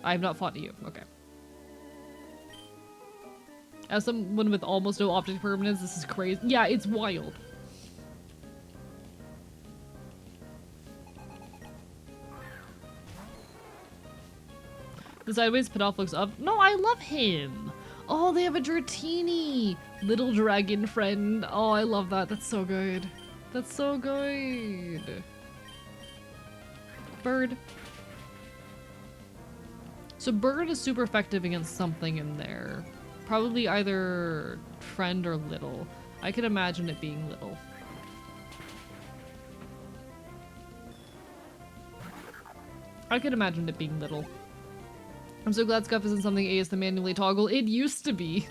A: I have not fought you. Okay. As someone with almost no object permanence, this is crazy. Yeah, it's wild. The sideways Pidolph looks up. No, I love him. Oh, they have a Dratini. Little dragon friend. Oh, I love that. That's so good. That's so good. Bird. So Bird is super effective against something in there. Probably either friend or little. I could imagine it being little. I could imagine it being little. I'm so glad Scuff isn't something A is to manually toggle. It used to be.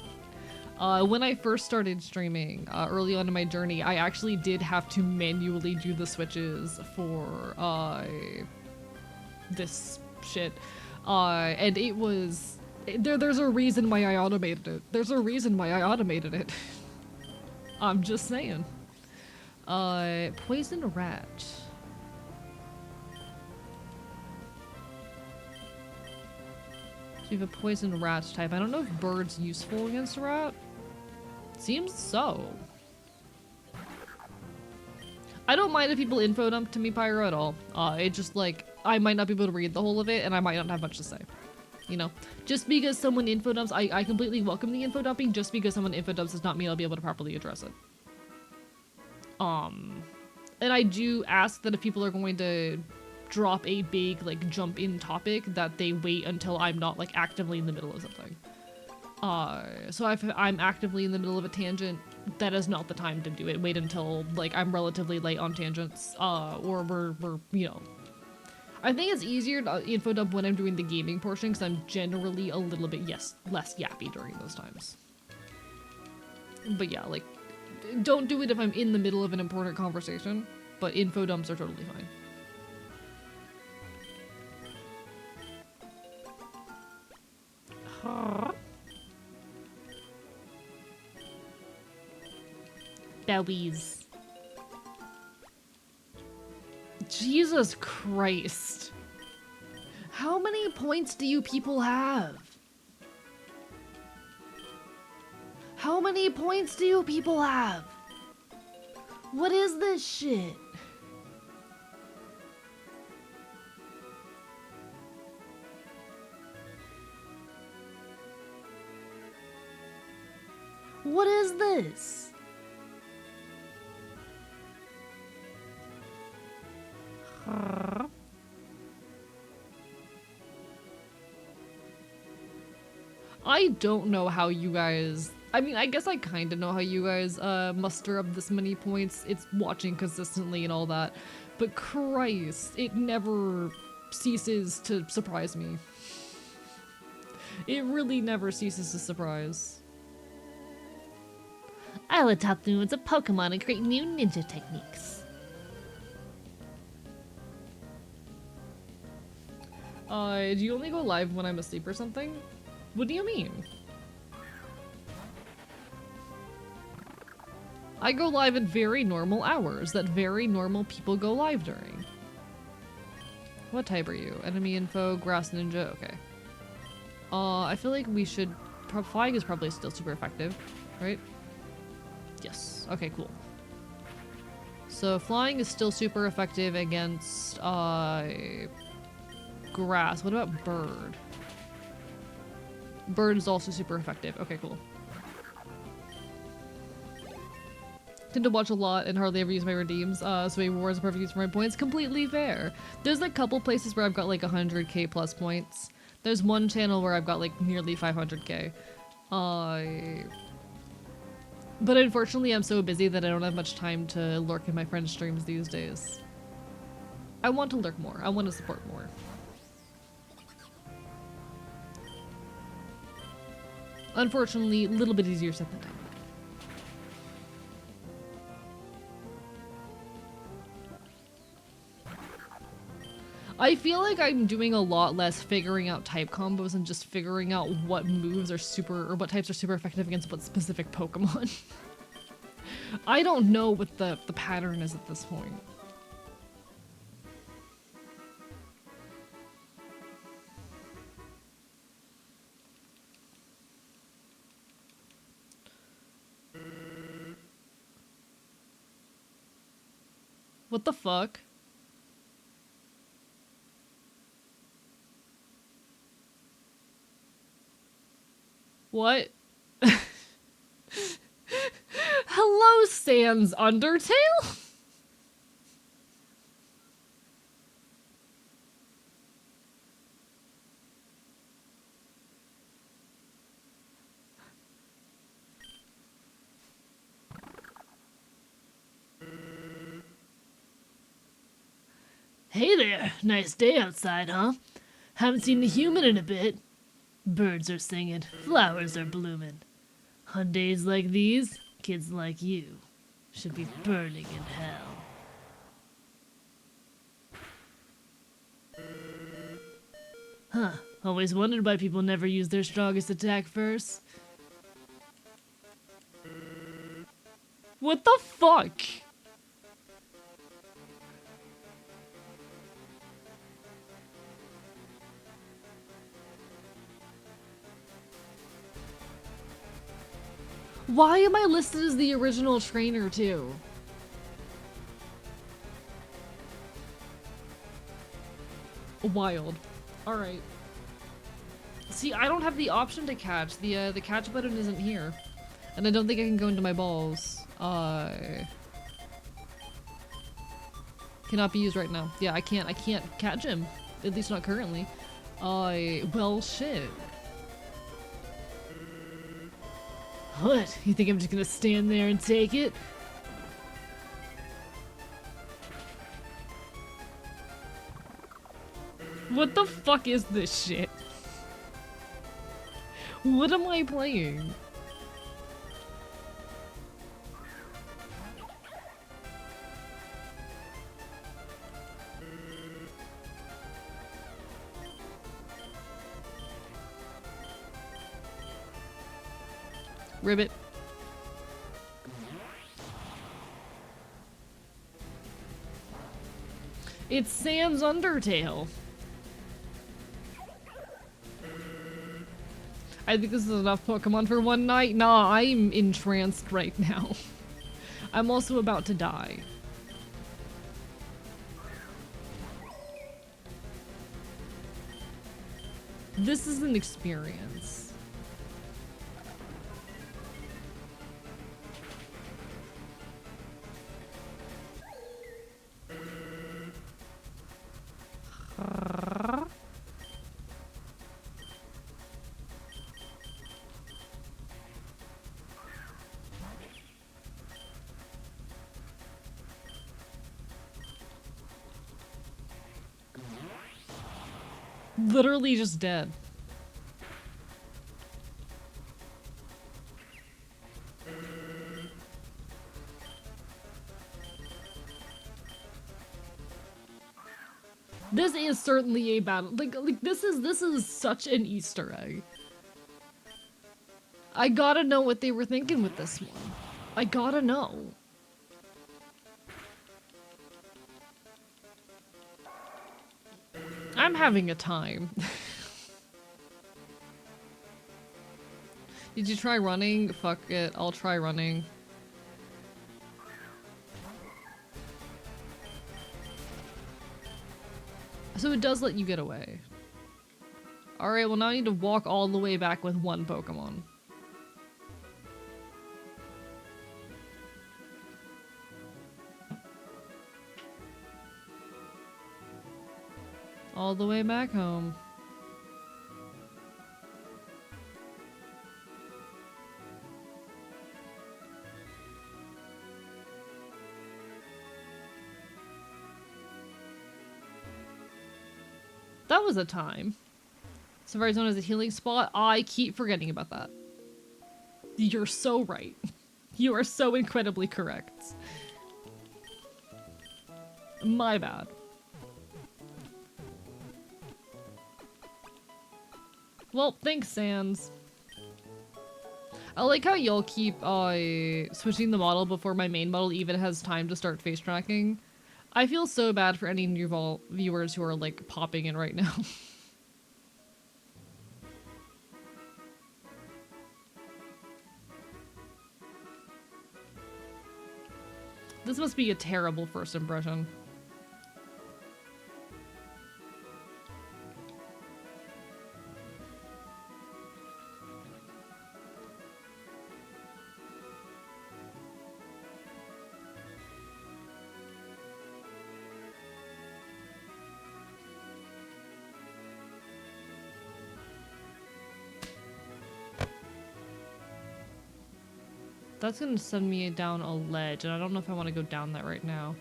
A: When I first started streaming, early on in my journey, I actually did have to manually do the switches for, this shit. And it was... There's a reason why I automated it. There's a reason why I automated it. I'm just saying. Poison rat. So you have a poison rat type. I don't know if bird's useful against a rat. Seems so. I don't mind if people info dump to me, Pyro, at all. It just like, I might not be able to read the whole of it and I might not have much to say. You know? Just because someone info dumps, I completely welcome the info dumping. Just because someone info dumps does not mean I'll be able to properly address it. And I do ask that if people are going to drop a big, like, jump in topic, that they wait until I'm not, like, actively in the middle of something. So if I'm actively in the middle of a tangent, that is not the time to do it. Wait until, like, I'm relatively late on tangents, or we're, you know. I think it's easier to info dump when I'm doing the gaming portion, because I'm generally a little bit, less yappy during those times. But yeah, like, don't do it if I'm in the middle of an important conversation, but info dumps are totally fine. Bowies. Jesus Christ. How many points do you people have? How many points do you people have? What is this shit? What is this? I don't know how you guys... I mean, I guess I kind of know how you guys muster up this many points. It's watching consistently and all that. But Christ, it never ceases to surprise me. It really never ceases to surprise.
B: I'll adopt new ones of Pokemon and create new ninja techniques.
A: Do you only go live when I'm asleep or something? What do you mean? I go live at very normal hours that very normal people go live during. What type are you? Enemy info, grass ninja, okay. I feel like we should... Flying is probably still super effective, right? Yes, okay, cool. So flying is still super effective against, grass. What about bird? Bird is also super effective. Okay, cool. Tend to watch a lot and hardly ever use my redeems, so a reward is a perfect use for my points. Completely fair. There's a couple places where I've got like 100k plus points. There's one channel where I've got like nearly 500k. But unfortunately I'm so busy that I don't have much time to lurk in my friends' streams these days. I want to lurk more. I want to support more. Unfortunately, a little bit easier said than done. I feel like I'm doing a lot less figuring out type combos and just figuring out what moves are super, or what types are super effective against what specific Pokemon. I don't know what the pattern is at this point. What the fuck? What? Hello, Sans Undertale?
B: Hey there, nice day outside, huh? Haven't seen a human in a bit. Birds are singing, flowers are blooming. On days like these, kids like you should be burning in hell. Huh, always wondered why people never use their strongest attack first.
A: What the fuck? Why am I listed as the original trainer too? Wild. Alright. See, I don't have the option to catch. The catch button isn't here. And I don't think I can go into my balls. Cannot be used right now. Yeah, I can't catch him. At least not currently. Well, shit. What? You think I'm just gonna stand there and take it? What the fuck is this shit? What am I playing? Ribbit. It's Sam's Undertale. I think this is enough Pokemon for one night. Nah, I'm entranced right now. I'm also about to die. This is an experience. Literally just dead. This is certainly a battle. Like this is such an Easter egg. I gotta know what they were thinking with this one. I gotta know. I'm having a time. Did you try running? Fuck it, I'll try running. So it does let you get away. Alright, well now I need to walk all the way back with one Pokemon. All the way back home. That was a time. Safari Zone is a healing spot. I keep forgetting about that. You're so right. You are so incredibly correct. My bad. Well, thanks, Sans. I like how y'all keep switching the model before my main model even has time to start face tracking. I feel so bad for any new viewers who are like popping in right now. This must be a terrible first impression. That's gonna send me down a ledge, and I don't know if I want to go down that right now.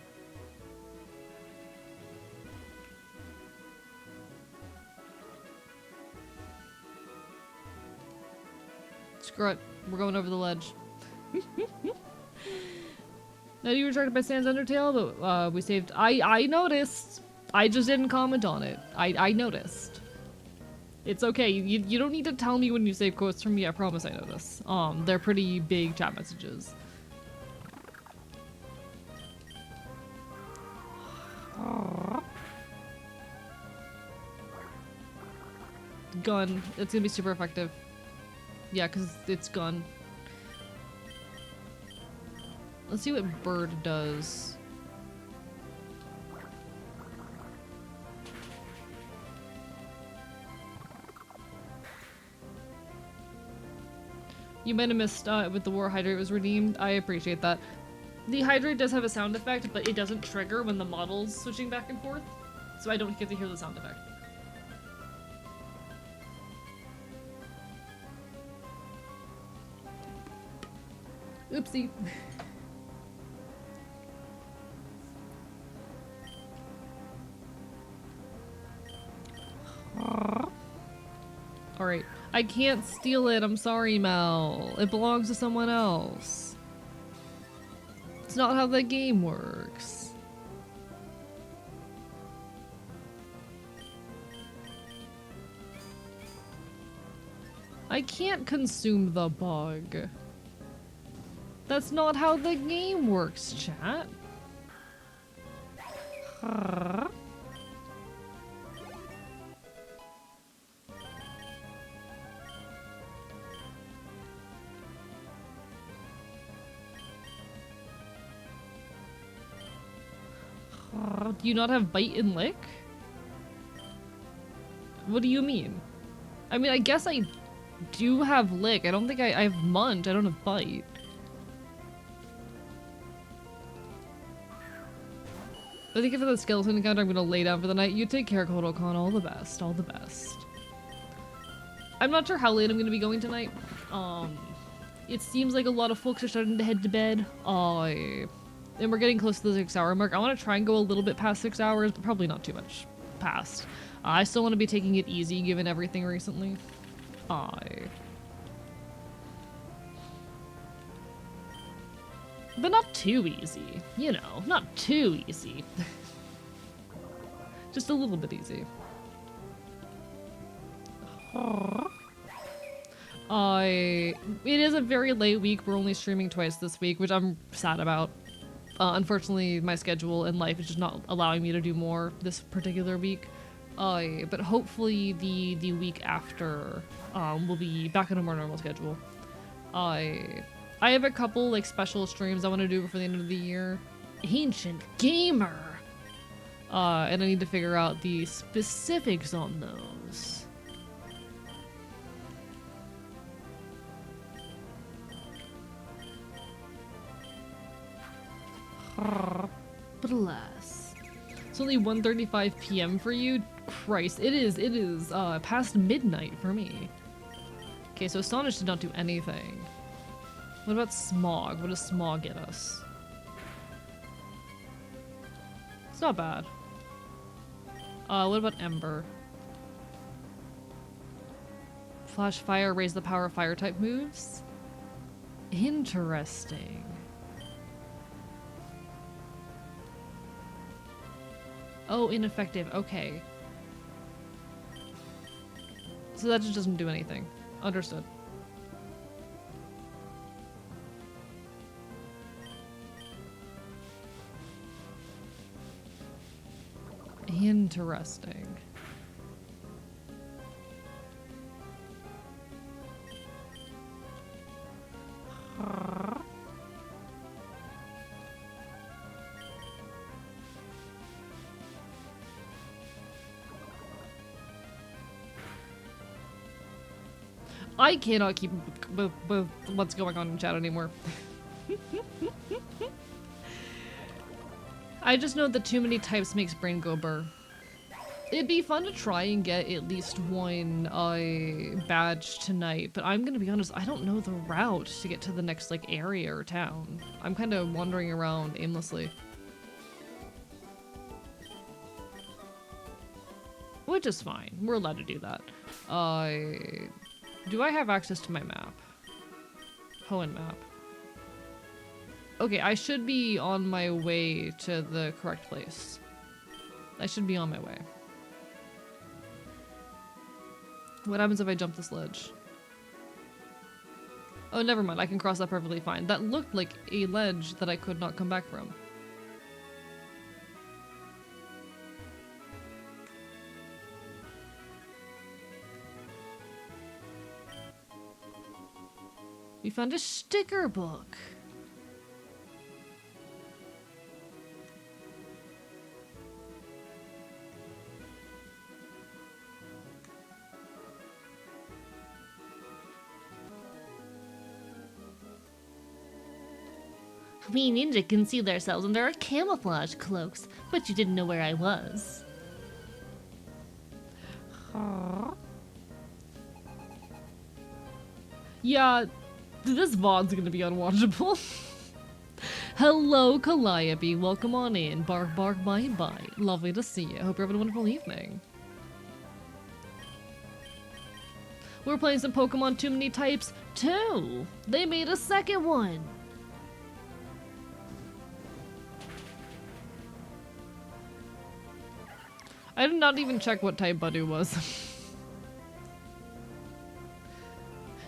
A: Screw it. We're going over the ledge. Now you were attracted by Sans Undertale, but we saved. I noticed. I just didn't comment on it. I noticed. It's okay. You don't need to tell me when you save quotes from me. I promise I notice. They're pretty big chat messages. Gun. It's gonna be super effective. Yeah, because it's gun. Let's see what bird does. You might have missed with the war hydrate was redeemed. I appreciate that. The hydrate does have a sound effect, but it doesn't trigger when the model's switching back and forth, so I don't get to hear the sound effect. Oopsie. Alright. I can't steal it. I'm sorry, Mel. It belongs to someone else. It's not how the game works. I can't consume the bug. That's not how the game works, chat. Do you not have bite and lick? What do you mean? I mean, I guess I do have lick. I don't think I have munch. I don't have bite. I think for the skeleton encounter, I'm gonna lay down for the night. You take care, Kodokan. All the best. All the best. I'm not sure how late I'm gonna be going tonight. It seems like a lot of folks are starting to head to bed. And we're getting close to the 6-hour mark. I want to try and go a little bit past 6 hours, but probably not too much past. I still want to be taking it easy given everything recently. But not too easy. You know, not too easy. Just a little bit easy. It is a very late week. We're only streaming twice this week, which I'm sad about. Unfortunately, my schedule and life is just not allowing me to do more this particular week. But hopefully the week after, we'll be back on a more normal schedule. I have a couple like special streams I want to do before the end of the year. Ancient Gamer! And I need to figure out the specifics on those. But alas. It's only 1:35 p.m. for you? Christ, it is past midnight for me. Okay, so Astonished did not do anything. What about Smog? What does Smog get us? It's not bad. What about Ember? Flash Fire, raise the power of fire type moves? Interesting. Oh, ineffective. Okay. So that just doesn't do anything. Understood. Interesting. I cannot keep up with what's going on in chat anymore. I just know that too many types makes brain go burr. It'd be fun to try and get at least one badge tonight, but I'm gonna be honest, I don't know the route to get to the next like area or town. I'm kind of wandering around aimlessly. Which is fine. We're allowed to do that. Do I have access to my map? Hoenn map. Okay, I should be on my way to the correct place. I should be on my way. What happens if I jump this ledge? Oh, never mind. I can cross that perfectly fine. That looked like a ledge that I could not come back from. We found a sticker book.
B: We ninja concealed ourselves under our camouflage cloaks, but you didn't know where I was.
A: Yeah, this VOD's gonna be unwatchable. Hello, Calliope. Welcome on in. Bark, bark, bite, bite. Lovely to see you. Hope you're having a wonderful evening. We're playing some Pokemon Too Many Types 2.
B: They made a second one.
A: I did not even check what type Budu was.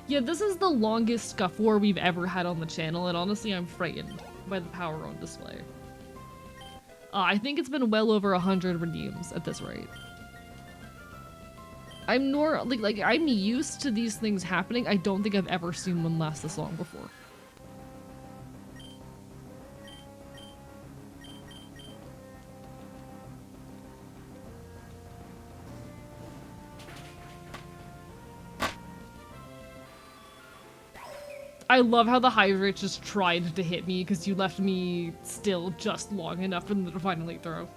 A: Yeah, this is the longest Scuff War we've ever had on the channel, and honestly, I'm frightened by the power on display. I think it's been well over 100 redeems at this rate. I'm I'm used to these things happening. I don't think I've ever seen one last this long before. I love how the Hydrate just tried to hit me because you left me still just long enough for them to finally throw.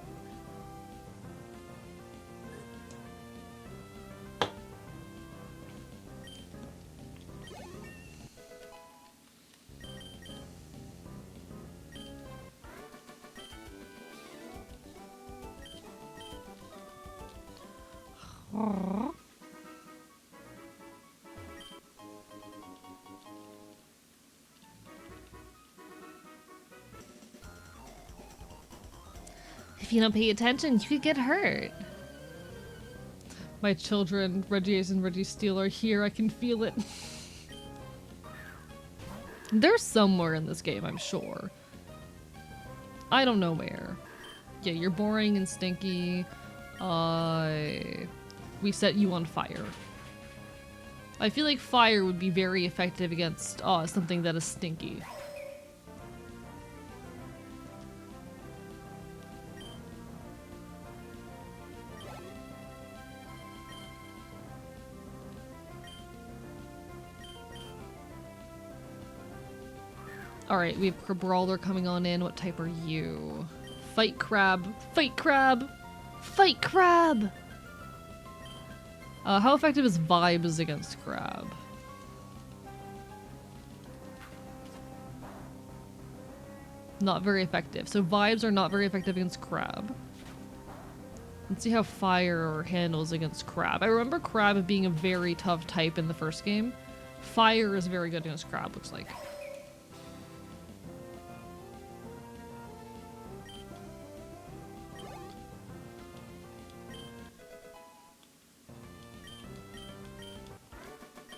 B: If you don't pay attention, you could get hurt.
A: My children, Reggie and Reggie Steele, are here. I can feel it. They're somewhere in this game, I'm sure. I don't know where. Yeah, you're boring and stinky. We set you on fire. I feel like fire would be very effective against something that is stinky. Alright, we have Brawler coming on in. What type are you? Fight Crab. Fight Crab!
B: Fight Crab!
A: How effective is Vibes against Crab? Not very effective. So Vibes are not very effective against Crab. Let's see how Fire handles against Crab. I remember Crab being a very tough type in the first game. Fire is very good against Crab, looks like.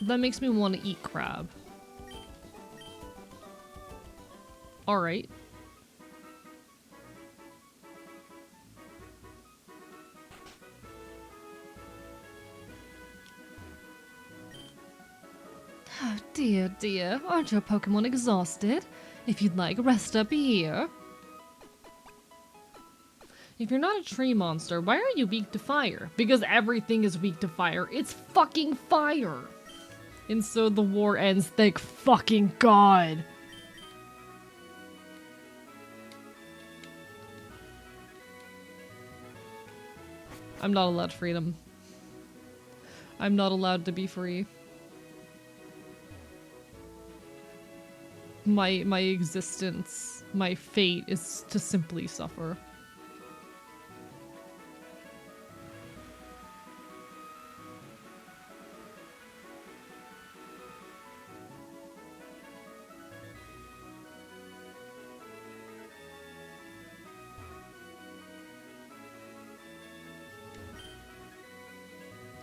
A: That makes me want to eat Crab. Alright. Oh dear, dear. Aren't your Pokemon exhausted? If you'd like, rest up here. If you're not a tree monster, why are you weak to fire? Because everything is weak to fire. It's fucking fire! And so the war ends, thank fucking God. I'm not allowed freedom. I'm not allowed to be free. My existence, my fate is to simply suffer.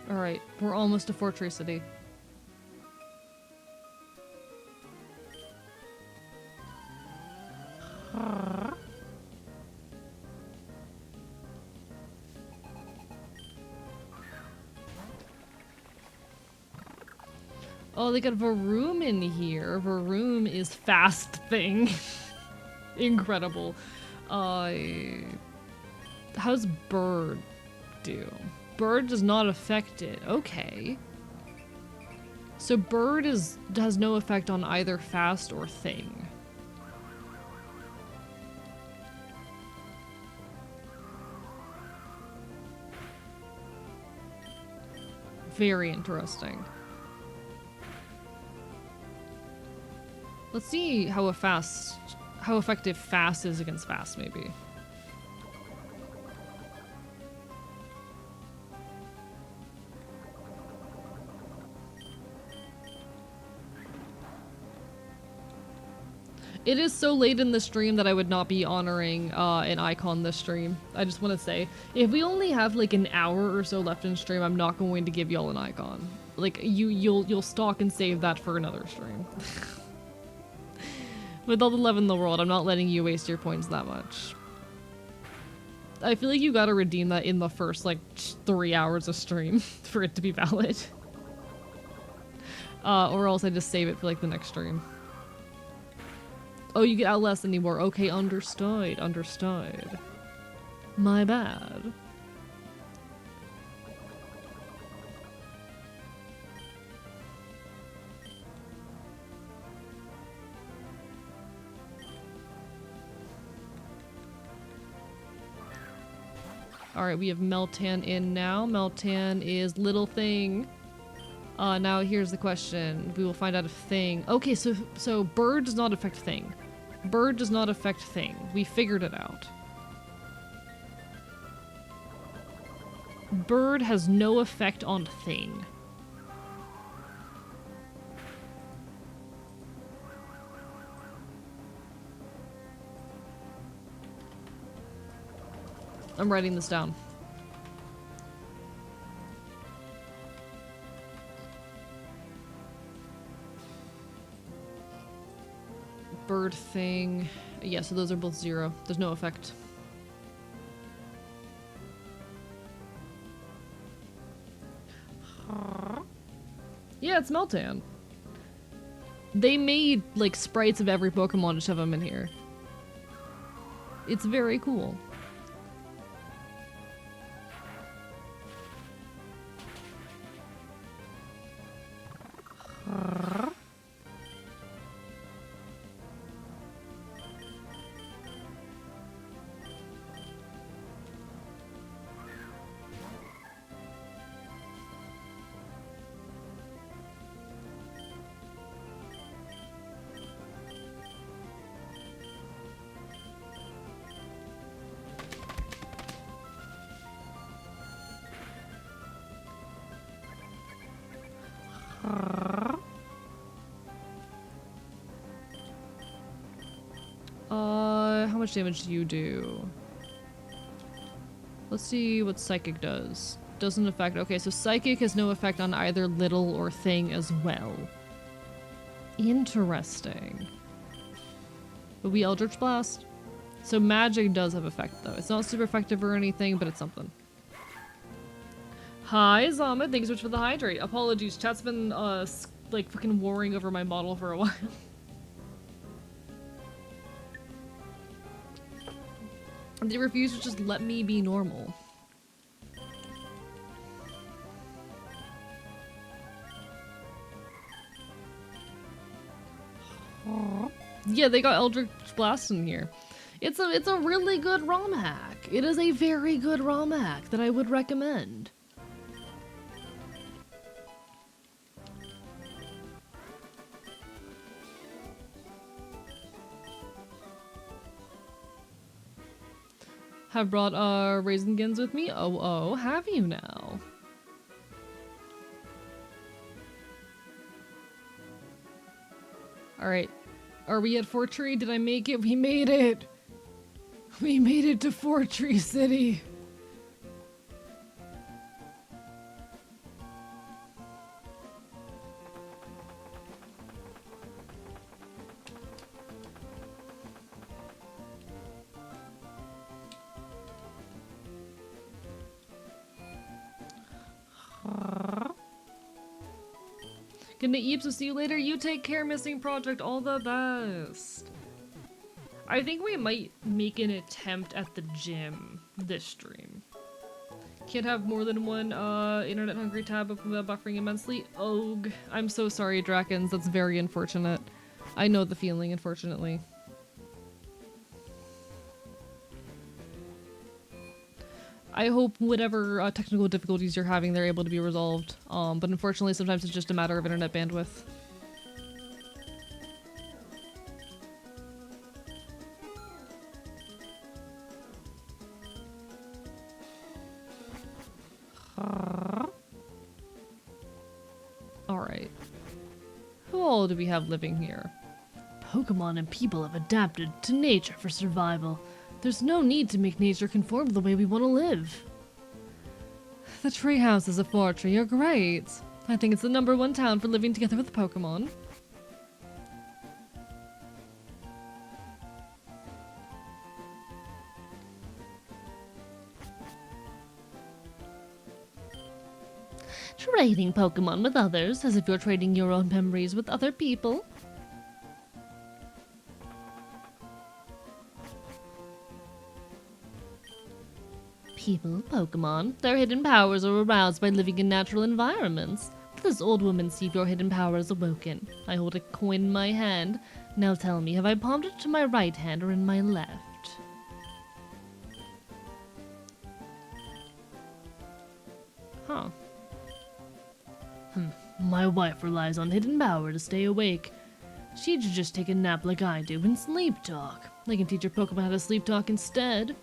A: Alright, we're almost to Fortress City. Oh, they got Varoom in here. Varoom is fast thing. Incredible. How's Bird do? Bird does not affect it. Okay. So Bird has no effect on either fast or thing. Very interesting. Let's see how effective fast is against fast, maybe. It is so late in the stream that I would not be honoring an icon this stream. I just want to say, if we only have like an hour or so left in stream, I'm not going to give y'all an icon. Like you'll stalk and save that for another stream. With all the love in the world, I'm not letting you waste your points that much. I feel like you gotta redeem that in the first like 3 hours of stream for it to be valid. Or else I just save it for like the next stream. Oh, you get Outlast anymore. Okay, understood. Understood. My bad. Alright, we have Meltan in now. Meltan is little thing. Now here's the question. We will find out if thing... Okay, so bird does not affect thing. Bird does not affect thing. We figured it out. Bird has no effect on thing. I'm writing this down. Bird thing. Yeah, so those are both 0. There's no effect. Yeah, it's Meltan. They made, like, sprites of every Pokemon to shove them in here. It's very cool. How much damage do you do? Let's see what Psychic does. Doesn't affect- okay, so Psychic has no effect on either little or thing as well. Interesting. But we Eldritch Blast? So magic does have effect though. It's not super effective or anything, but it's something. Hi, Zama. Thanks so much for the hydrate. Apologies, chat's been, like, fucking warring over my model for a while. They refuse to just let me be normal. Yeah, they got Eldritch Blast in here. It's a really good ROM hack. It is a very good ROM hack that I would recommend. Have brought Raisingins with me? Oh, have you now? Alright. Are we at Fort Tree? Did I make it? We made it! We made it to Fort Tree City! Good night, Eeps. We'll see you later. You take care, Missing Project. All the best. I think we might make an attempt at the gym this stream. Can't have more than one internet hungry tab without buffering immensely. Ogh. I'm so sorry, Drakens. That's very unfortunate. I know the feeling, unfortunately. I hope whatever technical difficulties you're having, they're able to be resolved. But unfortunately, sometimes it's just a matter of internet bandwidth. Alright. Who all do we have living here?
B: Pokemon and people have adapted to nature for survival. There's no need to make nature conform to the way we want to live.
A: The treehouses of Fortree are great. I think it's the #1 town for living together with Pokemon.
B: Trading Pokemon with others, as if you're trading your own memories with other people. People, Pokemon, their hidden powers are aroused by living in natural environments. Let this old woman see if your hidden power is awoken. I hold a coin in my hand. Now tell me, have I palmed it to my right hand or in my left?
A: Huh.
B: My wife relies on hidden power to stay awake. She should just take a nap like I do and sleep talk. I can teach your Pokemon how to sleep talk instead.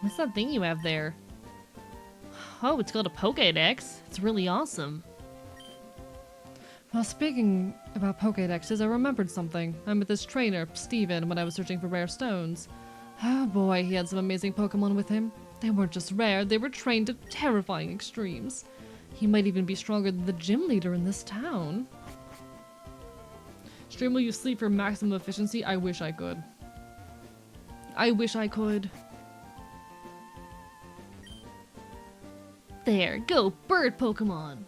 A: What's that thing you have there?
B: Oh, it's called a Pokédex. It's really awesome.
A: Well, speaking about Pokédexes, I remembered something. I met this trainer, Steven, when I was searching for rare stones. Oh boy, he had some amazing Pokemon with him. They weren't just rare, they were trained to terrifying extremes. He might even be stronger than the gym leader in this town. Stream, will you sleep for maximum efficiency? I wish I could. I wish I could.
B: There, go, bird Pokemon!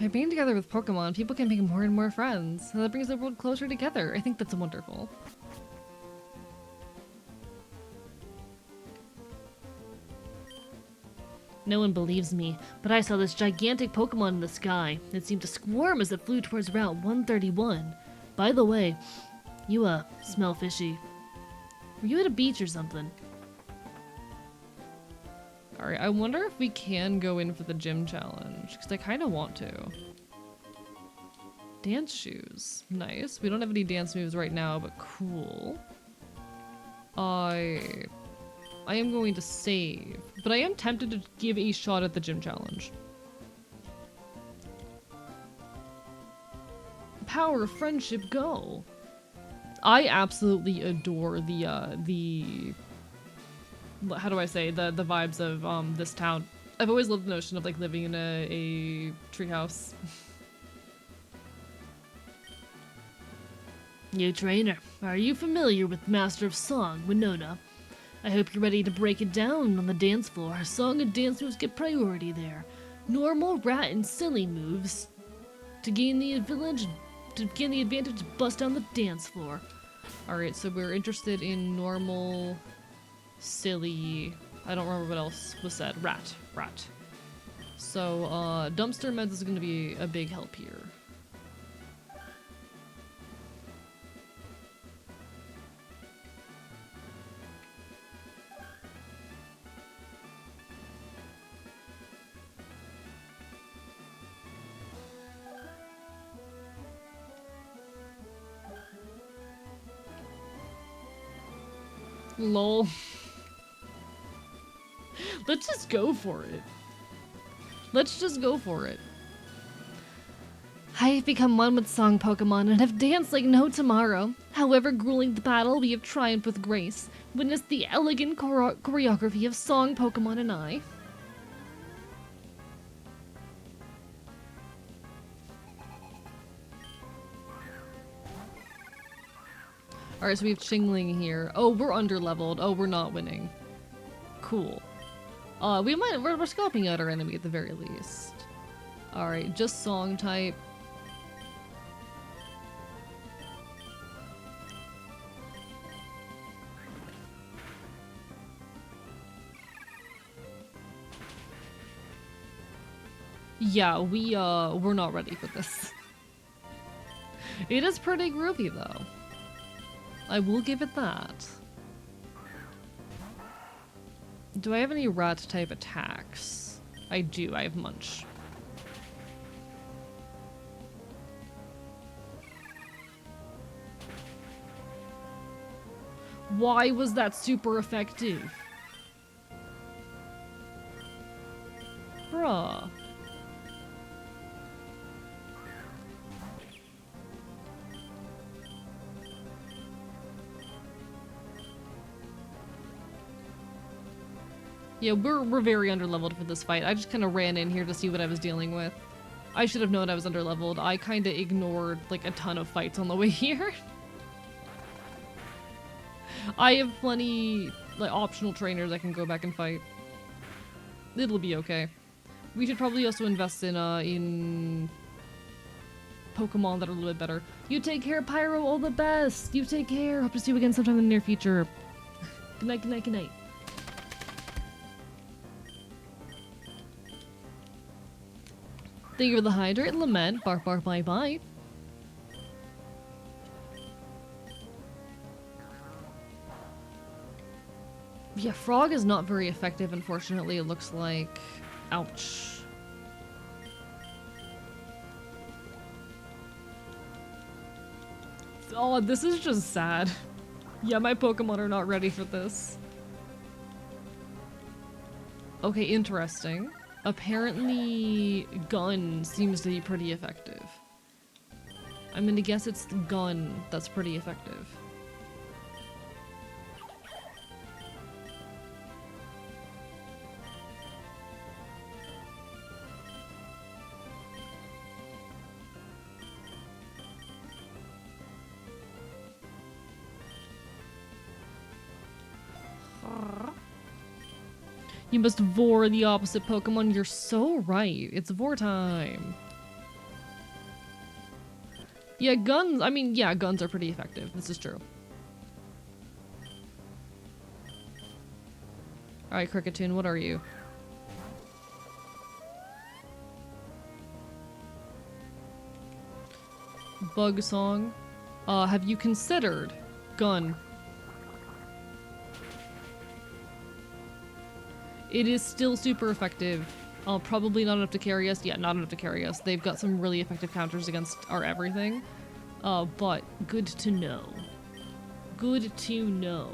A: By being together with Pokemon, people can make more and more friends. And that brings the world closer together. I think that's wonderful.
B: No one believes me, but I saw this gigantic Pokemon in the sky. It seemed to squirm as it flew towards Route 131. By the way, you, smell fishy. Were you at a beach or something?
A: Alright, I wonder if we can go in for the gym challenge, because I kind of want to. Dance shoes. Nice. We don't have any dance moves right now, but cool. I am going to save, but I am tempted to give a shot at the gym challenge. Power of friendship, go! I absolutely adore the how do I say, the vibes of this town. I've always loved the notion of like living in a treehouse.
B: New trainer, are you familiar with Master of Song, Winona? I hope you're ready to break it down on the dance floor. Song and dance moves get priority there. Normal, rat, and silly moves to gain the advantage to bust down the dance floor.
A: Alright, so we're interested in normal, silly, I don't remember what else was said. Rat. So, dumpster meds is gonna be a big help here. Lol. Let's just go for it. Let's just go for it. I have become one with Song Pokemon and have danced like no tomorrow. However grueling the battle, we have triumphed with grace. Witness the elegant choreography of Song Pokemon and I. Alright, so we have Chingling here. Oh, we're underleveled. Oh, we're not winning. Cool. We're scoping out our enemy at the very least. Alright, just song type. Yeah, we're not ready for this. It is pretty groovy though. I will give it that. Do I have any rat type attacks? I do, I have Munch. Why was that super effective? Bruh. Yeah, we're very underleveled for this fight. I just kind of ran in here to see what I was dealing with. I should have known I was underleveled. I kind of ignored like a ton of fights on the way here. I have plenty like optional trainers I can go back and fight. It'll be okay. We should probably also invest in Pokemon that are a little bit better. You take care, Pyro, all the best! You take care! Hope to see you again sometime in the near future. Good night, good night, good night. Thank you for the hydrate, Lament, bark bark bye bye. Yeah, Frog is not very effective, unfortunately, it looks like. Ouch. Oh, this is just sad. Yeah, my Pokemon are not ready for this. Okay, interesting. Apparently, Gun seems to be pretty effective. I'm gonna guess it's the Gun that's pretty effective. You must vor the opposite Pokemon. You're so right. It's vor time. Yeah, guns. I mean, yeah, guns are pretty effective. This is true. Alright, Cricketune, what are you? Bug Song. Have you considered Gun? It is still super effective. Probably not enough to carry us. Yeah, not enough to carry us. They've got some really effective counters against our everything. But good to know. Good to know.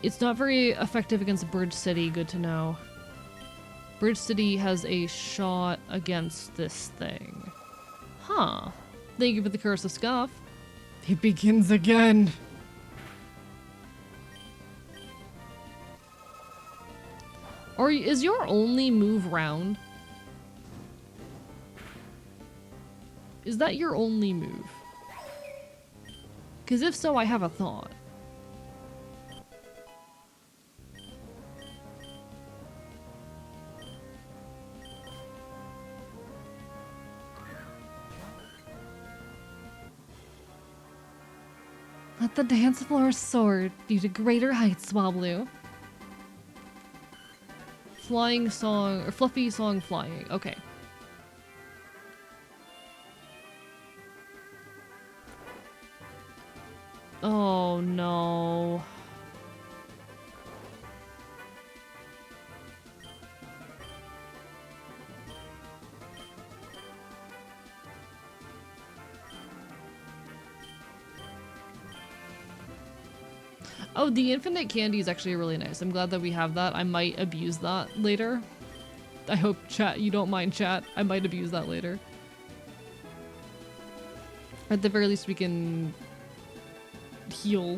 A: It's not very effective against Bridge City, good to know. Bridge City has a shot against this thing. Huh. Thank you for the Curse of Scuff. It begins again. Or is your only move round? Is that your only move? Because if so, I have a thought. Let the dance floor soar due to greater heights, Swablu. Flying song, or fluffy song flying. Okay. Oh no. Oh, the infinite candy is actually really nice. I'm glad that we have that. I might abuse that later. I hope chat, you don't mind chat. I might abuse that later. At the very least we can heal.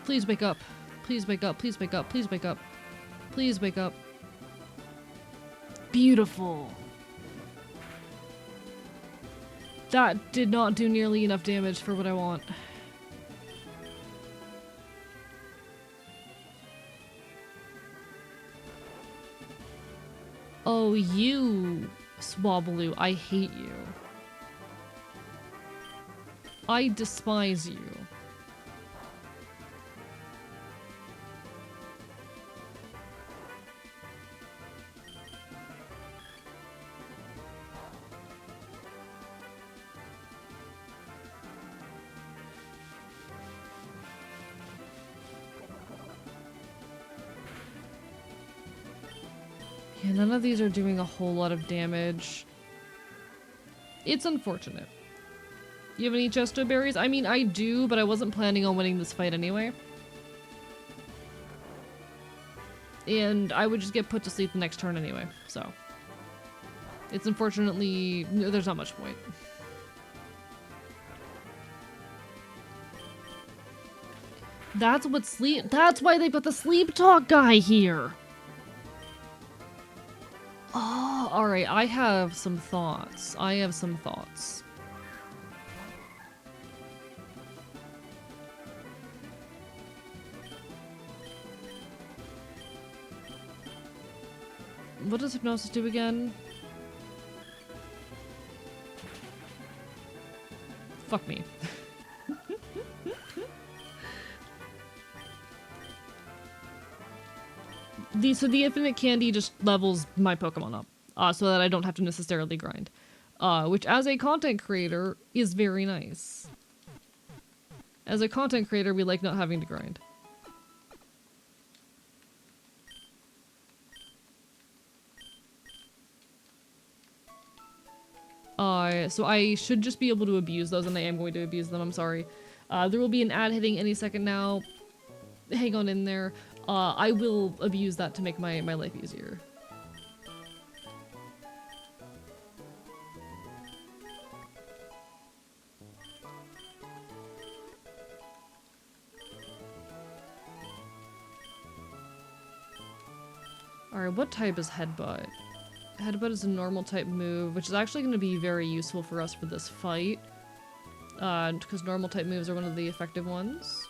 A: Please wake up. Please wake up. Please wake up. Please wake up. Please wake up.
B: Beautiful.
A: That did not do nearly enough damage for what I want. Oh, you, Swabbaloo, I hate you. I despise you. Yeah, none of these are doing a whole lot of damage. It's unfortunate. You have any Chesto berries? I mean, I do, but I wasn't planning on winning this fight anyway. And I would just get put to sleep the next turn anyway, so. It's unfortunately, there's not much point. That's why they put the sleep talk guy here. Oh, alright, I have some thoughts. What does hypnosis do again? Fuck me. So the infinite candy just levels my Pokemon up, so that I don't have to necessarily grind. Which as a content creator is very nice. As a content creator, we like not having to grind. So I should just be able to abuse those, and I am going to abuse them, I'm sorry. There will be an ad hitting any second now. Hang on in there. I will abuse that to make my life easier. Alright, what type is Headbutt? Headbutt is a normal type move, which is actually going to be very useful for us for this fight. Because normal type moves are one of the effective ones.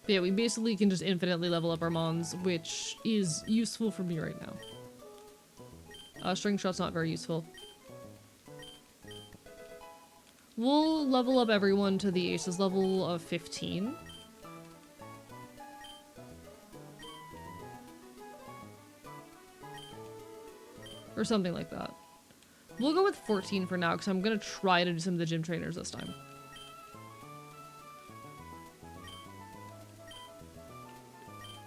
A: But yeah, we basically can just infinitely level up our Mons, which is useful for me right now. String Shot's not very useful. We'll level up everyone to the Aces level of 15. Or something like that. We'll go with 14 for now, because I'm going to try to do some of the gym trainers this time.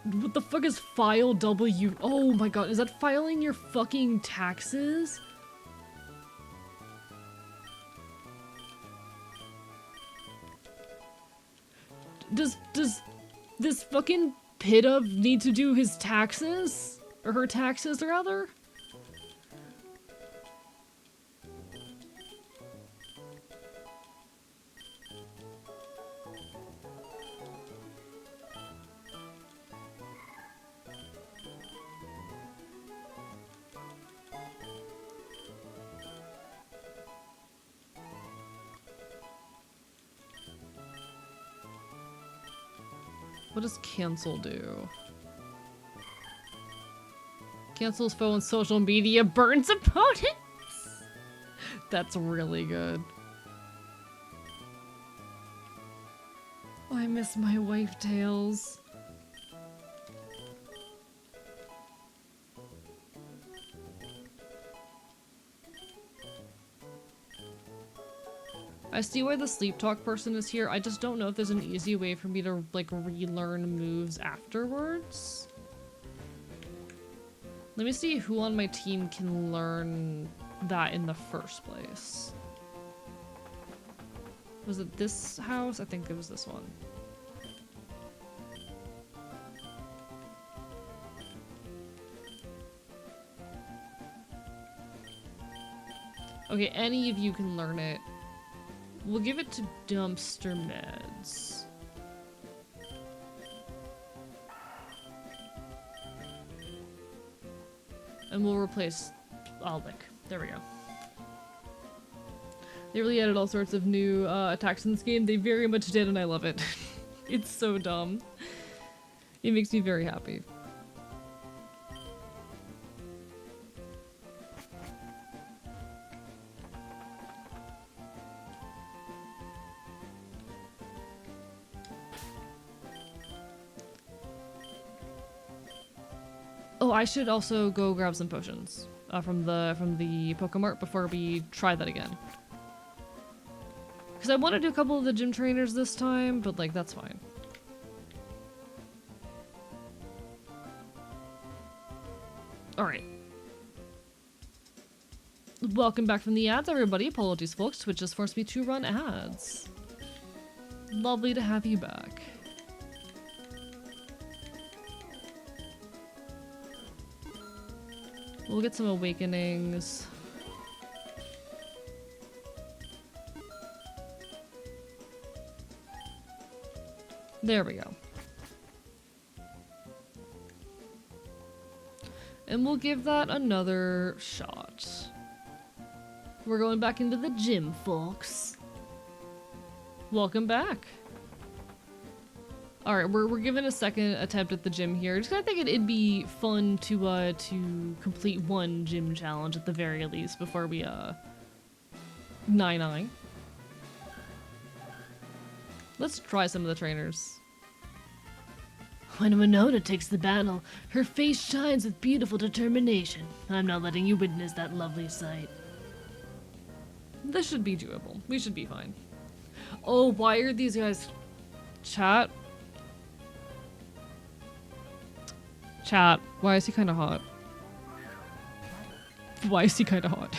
A: What the fuck is file W? Oh my god, is that filing your fucking taxes? Does this fucking Pidove need to do his taxes? Or her taxes, rather? What does cancel do? Cancels foe on social media, burns opponents! That's really good. Oh, I miss my wife tails. I see why the sleep talk person is here. I just don't know if there's an easy way for me to, like, relearn moves afterwards. Let me see who on my team can learn that in the first place. Was it this house? I think it was this one. Okay, any of you can learn it. We'll give it to Dumpster Meds. And we'll replace Aldic. There we go. They really added all sorts of new attacks in this game. They very much did, and I love it. It's so dumb. It makes me very happy. Oh, I should also go grab some potions from the Pokemart before we try that again. Because I want to do a couple of the gym trainers this time, but like that's fine. All right. Welcome back from the ads, everybody. Apologies, folks. Twitch just forced me to run ads. Lovely to have you back. We'll get some awakenings. There we go. And we'll give that another shot. We're going back into the gym, folks. Welcome back. All right, we're giving a second attempt at the gym here. Just 'cause I think it'd be fun to complete one gym challenge at the very least before we 9-9. Let's try some of the trainers.
B: When Winona takes the battle, her face shines with beautiful determination. I'm not letting you witness that lovely sight.
A: This should be doable. We should be fine. Oh, why are these guys... Chat? Chat, why is he kind of hot? Why is he kind of hot?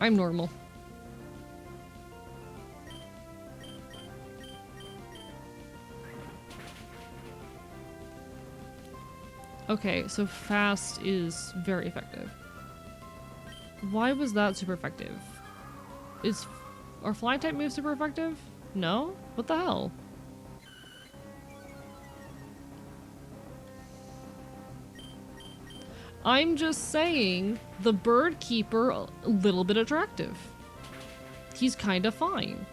A: I'm normal. Okay, so fast is very effective. Why was that super effective? Are flying type moves super effective? No? What the hell? I'm just saying, the bird keeper a little bit attractive. He's kind of fine.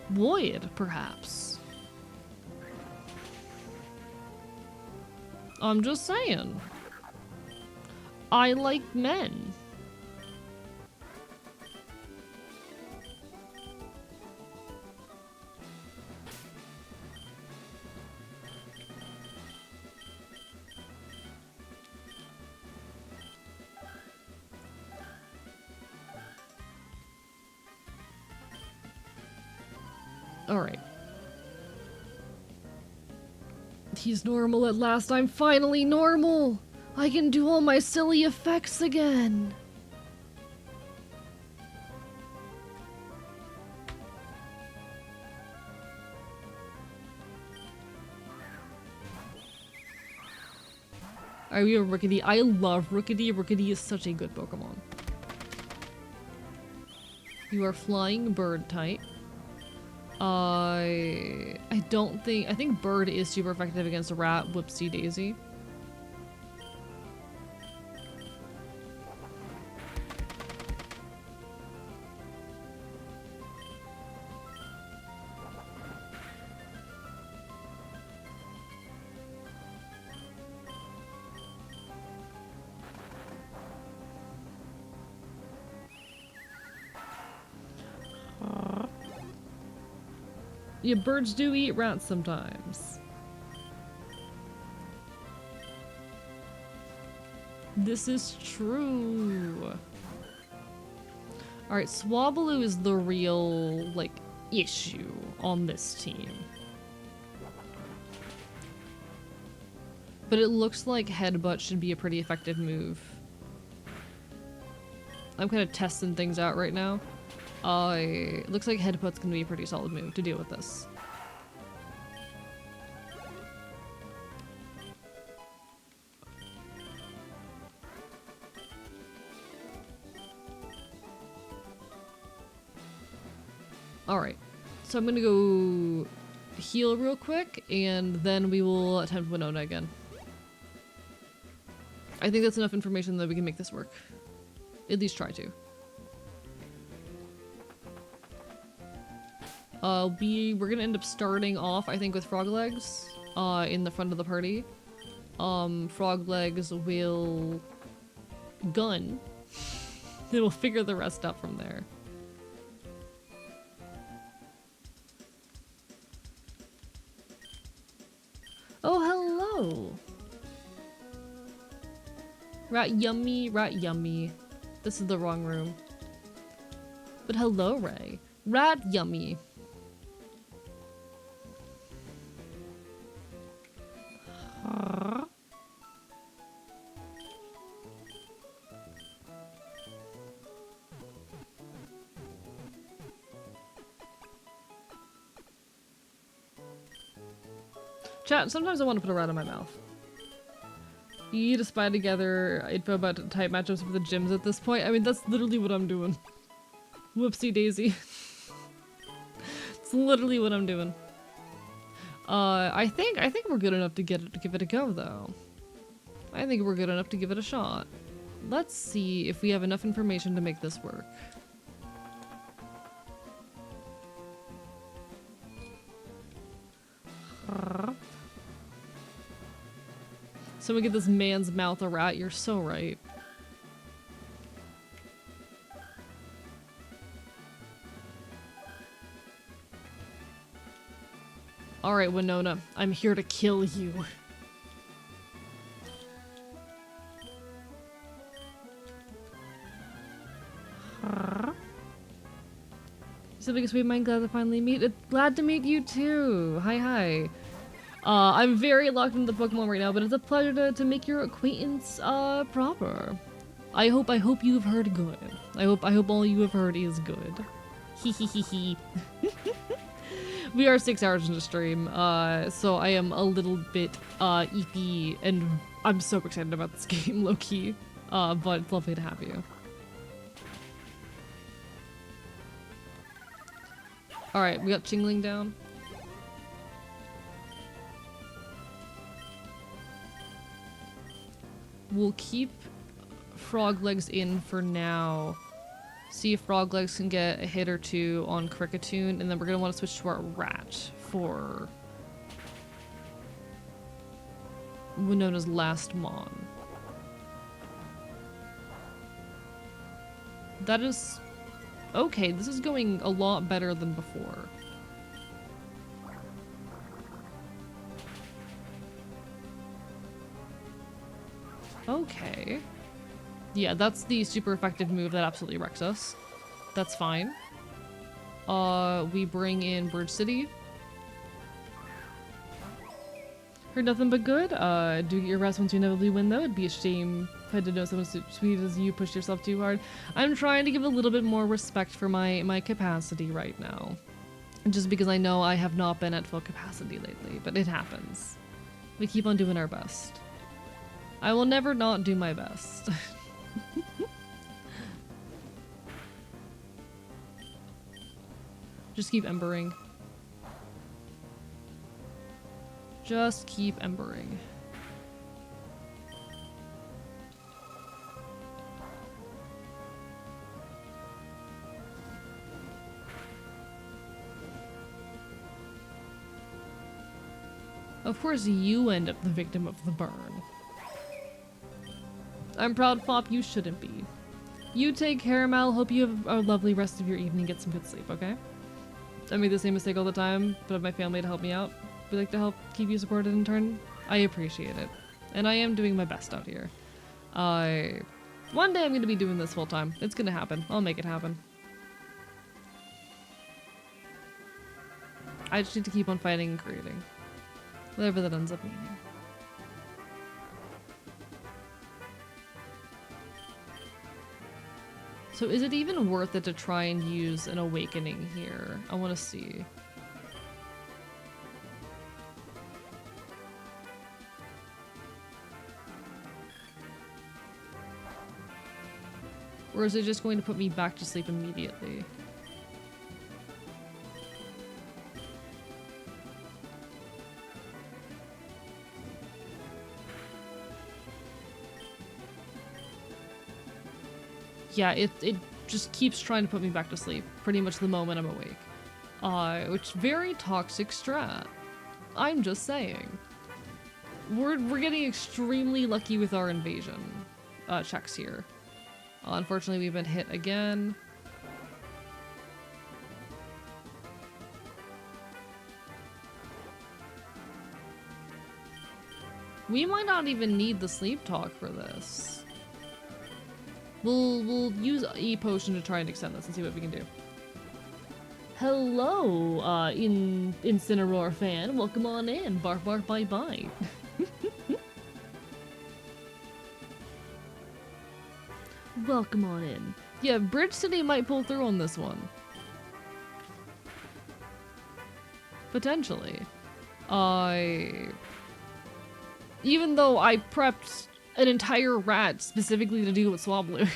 A: Void, perhaps. I'm just saying. I like men. Alright. He's normal at last. I'm finally normal! I can do all my silly effects again! Are we a Rookidee? I love Rookidee. Rookidee is such a good Pokemon. You are flying bird type. I think bird is super effective against a rat. Whoopsie daisy. Yeah, birds do eat rats sometimes. This is true. Alright, Swablu is the real, like, issue on this team. But it looks like Headbutt should be a pretty effective move. I'm kind of testing things out right now. It looks like Headbutt's gonna be a pretty solid move to deal with this. Alright, so I'm gonna go heal real quick, and then we will attempt Winona again. I think that's enough information that we can make this work. At least try to. We're gonna end up starting off, I think, with Frog Legs, in the front of the party. Frog Legs will gun. Then we'll figure the rest out from there. Oh, hello! Rat yummy, rat yummy. This is the wrong room. But hello, Ray. Rat yummy. Chat, sometimes I want to put a rat in my mouth. You need to spy together info about type matchups with the gyms at this point. I mean, that's literally what I'm doing. Whoopsie daisy. It's literally what I'm doing. I think we're good enough to give it a go, though. I think we're good enough to give it a shot. Let's see if we have enough information to make this work. Someone get this man's mouth a rat, you're so right. Alright, Winona, I'm here to kill you. So because we might glad to finally meet. Glad to meet you too. Hi hi. I'm very locked into Pokemon right now, but it's a pleasure to make your acquaintance proper. I hope you've heard good. I hope all you have heard is good. Hee hee hee hee. We are 6 hours into stream, so I am a little bit iffy, and I'm so excited about this game, low-key. But it's lovely to have you. Alright, we got Chingling down. We'll keep Frog Legs in for now. See if Frog Legs can get a hit or two on Cricketune, and then we're gonna want to switch to our Rat for Winona's last Mon. That is... okay, this is going a lot better than before. Okay. Yeah, that's the super effective move that absolutely wrecks us. That's fine. We bring in Bird City. Heard nothing but good. Do get your rest once you inevitably win, though. It'd be a shame if I had to know someone so sweet as you pushed yourself too hard. I'm trying to give a little bit more respect for my capacity right now. Just because I know I have not been at full capacity lately, but it happens. We keep on doing our best. I will never not do my best. Just keep embering. Just keep embering. Of course you end up the victim of the burn. I'm proud, Fop, you shouldn't be. You take care, Mal. Hope you have a lovely rest of your evening. Get some good sleep, okay? I make the same mistake all the time, but I have my family to help me out. We like to help keep you supported in turn. I appreciate it. And I am doing my best out here. One day I'm going to be doing this full time. It's going to happen. I'll make it happen. I just need to keep on fighting and creating. Whatever that ends up meaning. So is it even worth it to try and use an awakening here? I want to see. Or is it just going to put me back to sleep immediately? Yeah, it just keeps trying to put me back to sleep pretty much the moment I'm awake. Which very toxic strat. I'm just saying. We're getting extremely lucky with our invasion checks here. Unfortunately, we've been hit again. We might not even need the sleep talk for this. We'll use E-Potion to try and extend this and see what we can do. Hello, Incineroar fan. Welcome on in. Bark, bark, bye, bye. Welcome on in. Yeah, Bridge City might pull through on this one. Potentially. Even though I prepped an entire rat specifically to deal with Swablu.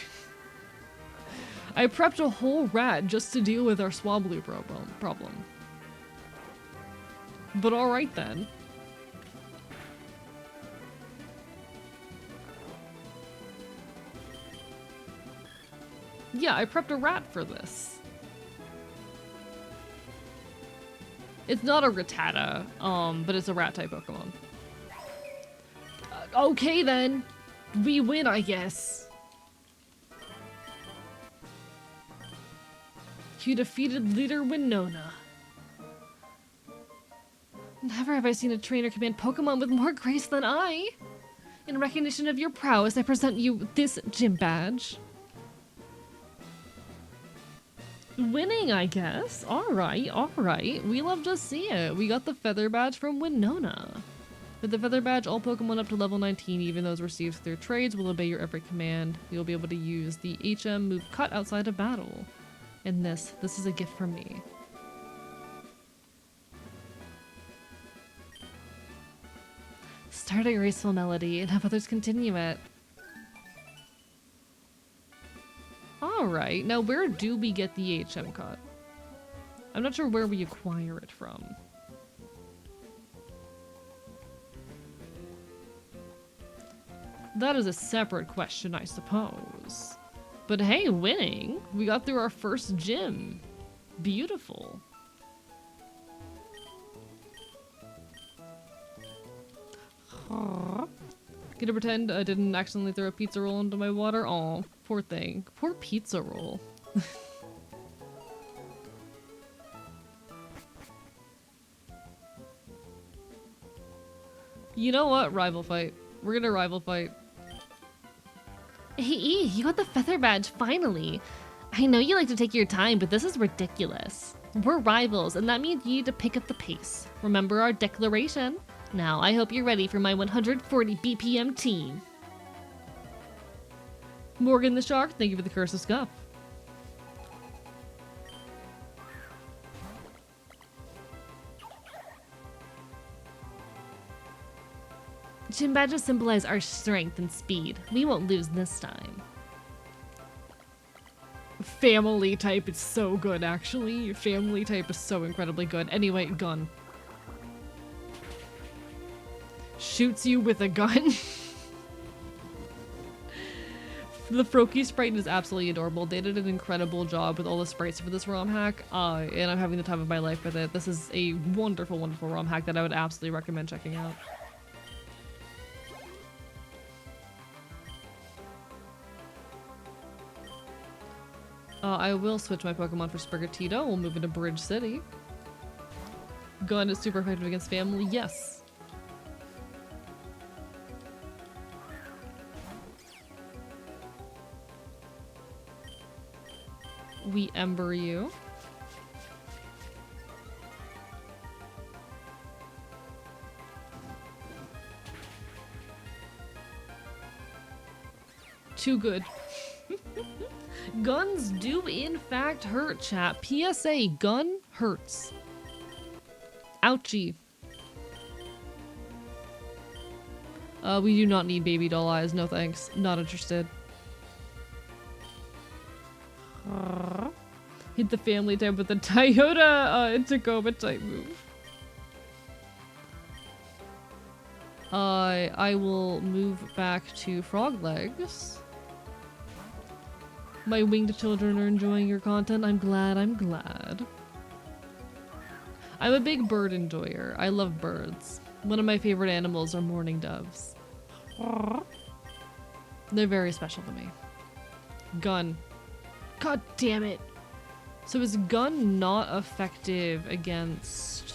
A: I prepped a whole rat just to deal with our Swablu problem. But alright then. Yeah, I prepped a rat for this. It's not a Rattata, but it's a rat type Pokemon. Okay then. We win, I guess. You defeated Leader Winona. Never have I seen a trainer command Pokemon with more grace than I. In recognition of your prowess, I present you this gym badge. Winning, I guess. Alright, alright. We love to see it. We got the Feather Badge from Winona. With the Feather Badge, all Pokemon up to level 19, even those received through trades, will obey your every command. You'll be able to use the HM move Cut outside of battle. And this is a gift from me. Start a graceful melody and have others continue it. Alright, now where do we get the HM Cut? I'm not sure where we acquire it from. That is a separate question, I suppose. But hey, winning! We got through our first gym. Beautiful. Gonna pretend I didn't accidentally throw a pizza roll into my water? Aw, poor thing. Poor pizza roll. You know what? Rival fight. We're gonna rival fight.
B: Hey, E, you got the Feather Badge, finally. I know you like to take your time, but this is ridiculous. We're rivals, and that means you need to pick up the pace. Remember our declaration? Now, I hope you're ready for my 140 BPM team.
A: Morgan the Shark, thank you for the Curse of Scuff.
B: Gym badges symbolize our strength and speed. We won't lose this time.
A: Family type is so good, actually. Family type is so incredibly good. Anyway, gun. Shoots you with a gun. The Froakie sprite is absolutely adorable. They did an incredible job with all the sprites for this ROM hack, and I'm having the time of my life with it. This is a wonderful, wonderful ROM hack that I would absolutely recommend checking out. I will switch my Pokemon for Sprigatito. We'll move into Bridge City. Gun is super effective against family. Yes. We Ember you. Too good. Guns do in fact hurt, chat. PSA, gun hurts. Ouchie. We do not need baby doll eyes. No thanks. Not interested. Hit the family type with the Toyota Tacoma type move. I will move back to Frog Legs. My winged children are enjoying your content. I'm glad, I'm glad. I'm a big bird enjoyer. I love birds. One of my favorite animals are mourning doves. They're very special to me. Gun. God damn it! So is gun not effective against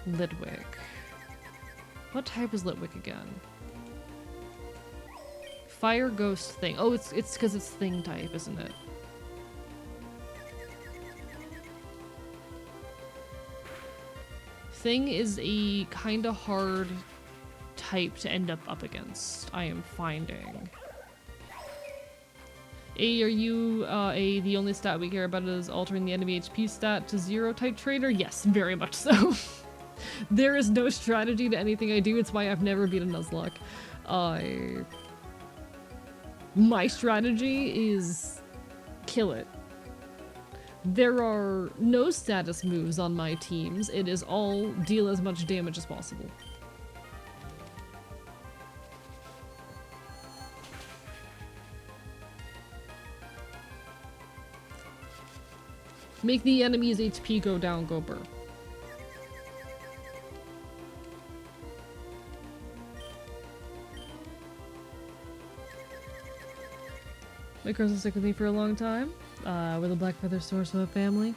A: Litwick? What type is Litwick again? Fire ghost thing. Oh, it's because it's thing type, isn't it? Thing is a kind of hard type to end up against, I am finding. Are you the only stat we care about is altering the enemy HP stat to 0 type trader? Yes, very much so. There is no strategy to anything I do. It's why I've never beaten Nuzlocke. My strategy is kill it. There are no status moves on my teams. It is all deal as much damage as possible. Make the enemy's HP go down, go burr. My curse will stick with me for a long time. We're the black feather source of a family.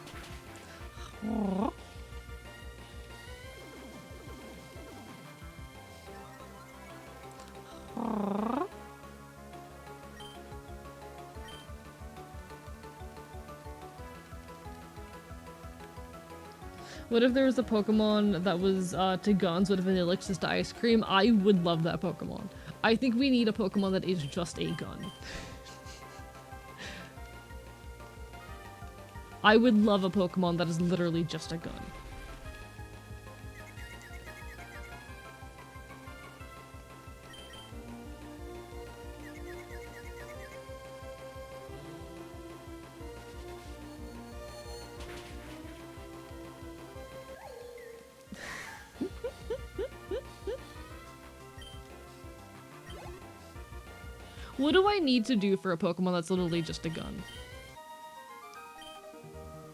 A: What if there was a Pokemon that was to guns? What if it elixir to ice cream? I would love that Pokemon. I think we need a Pokemon that is just a gun. I would love a Pokemon that is literally just a gun. What do I need to do for a Pokemon that's literally just a gun?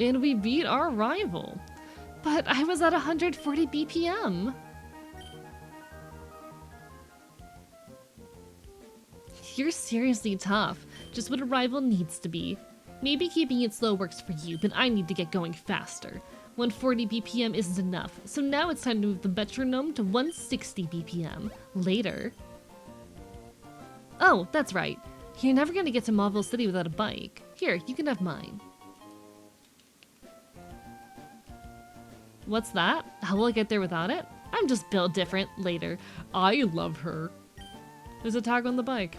A: And we beat our rival. But I was at 140 BPM. You're seriously tough. Just what a rival needs to be. Maybe keeping it slow works for you, but I need to get going faster. 140 BPM isn't enough, so now it's time to move the metronome to 160 BPM. Later. Oh, that's right. You're never gonna get to Mauville City without a bike. Here, you can have mine. What's that? How will I get there without it? I'm just built different. Later. I love her. There's a tag on the bike.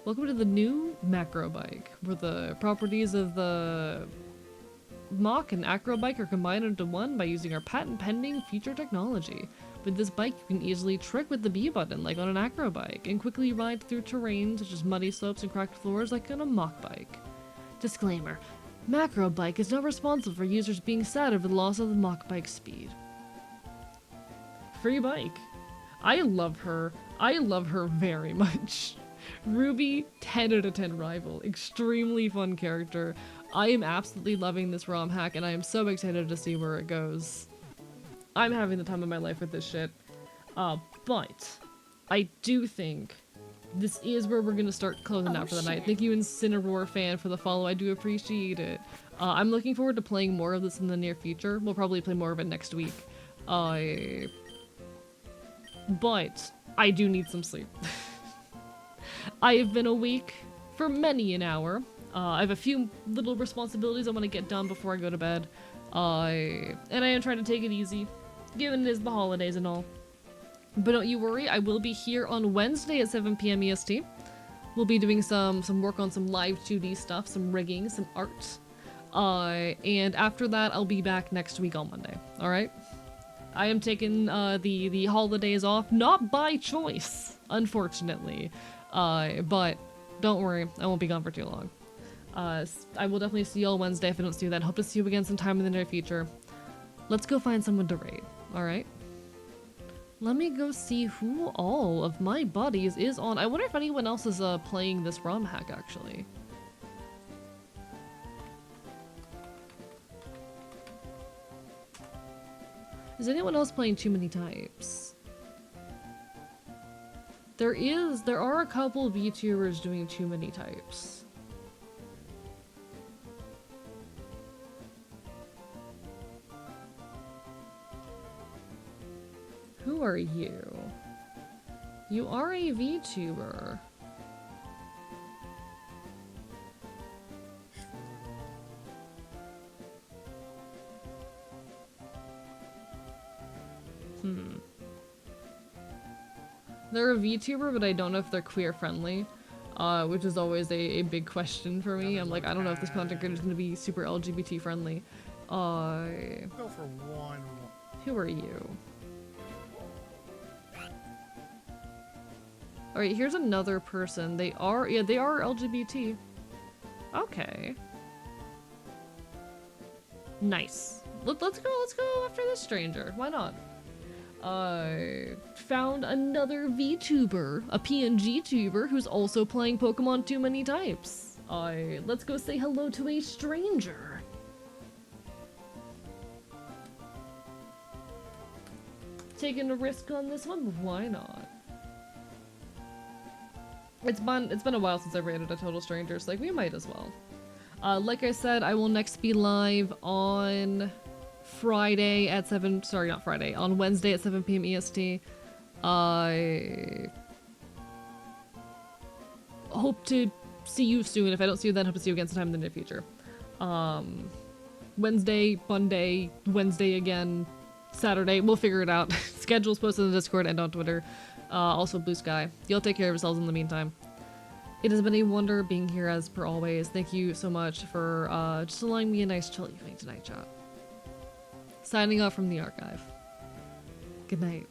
A: Welcome to the new macro bike, where the properties of the Mach and Acro bike are combined into one by using our patent-pending future technology. With this bike, you can easily trick with the B button like on an Acro bike, and quickly ride through terrain such as muddy slopes and cracked floors like on a Mach bike. Disclaimer. Macro bike is not responsible for users being sad over the loss of the Mach bike speed. Free bike. I love her. I love her very much. Ruby, 10 out of 10 rival. Extremely fun character. I am absolutely loving this ROM hack and I am so excited to see where it goes. I'm having the time of my life with this shit. But I do think this is where we're gonna start closing out for the night. Thank you, Incineroar fan, for the follow. I do appreciate it. I'm looking forward to playing more of this in the near future. We'll probably play more of it next week. But I do need some sleep. I have been awake for many an hour. I have a few little responsibilities I want to get done before I go to bed. And I am trying to take it easy, given it is the holidays and all. But don't you worry, I will be here on Wednesday at 7 PM EST. We'll be doing some work on some live 2D stuff, some rigging, some art. And after that, I'll be back next week on Monday, alright? I am taking the holidays off, not by choice, unfortunately. But don't worry, I won't be gone for too long. I will definitely see you all Wednesday if I don't see you then. Hope to see you again sometime in the near future. Let's go find someone to raid, alright? Let me go see who all of my buddies is on. I wonder if anyone else is playing this ROM hack, actually. Is anyone else playing Too Many Types? There are a couple of VTubers doing Too Many Types. Who are you? You are a VTuber. They're a VTuber, but I don't know if they're queer friendly, which is always a big question for me. I'm like, I don't know if this content creator is going to be super LGBT friendly.
C: Go for one.
A: Who are you? Alright, here's another person. They are LGBT. Okay. Nice. Let's go after this stranger. Why not? I found another VTuber, a PNG tuber, who's also playing Pokemon Too Many Types. Let's go say hello to a stranger. Taking a risk on this one? Why not? It's been a while since I've rated a total stranger, so like we might as well. Like I said, I will next be live on Friday at 7, sorry, not Friday, on Wednesday at 7 p.m. EST. I hope to see you soon. If I don't see you then, hope to see you again sometime in the near future. Wednesday, Monday, Wednesday again, Saturday, we'll figure it out. Schedule's posted in the Discord and on Twitter. Also Blue Sky. Y'all take care of yourselves in the meantime. It has been a wonder being here as per always. Thank you so much for just allowing me a nice chill evening tonight, chat. Signing off from the archive. Good night.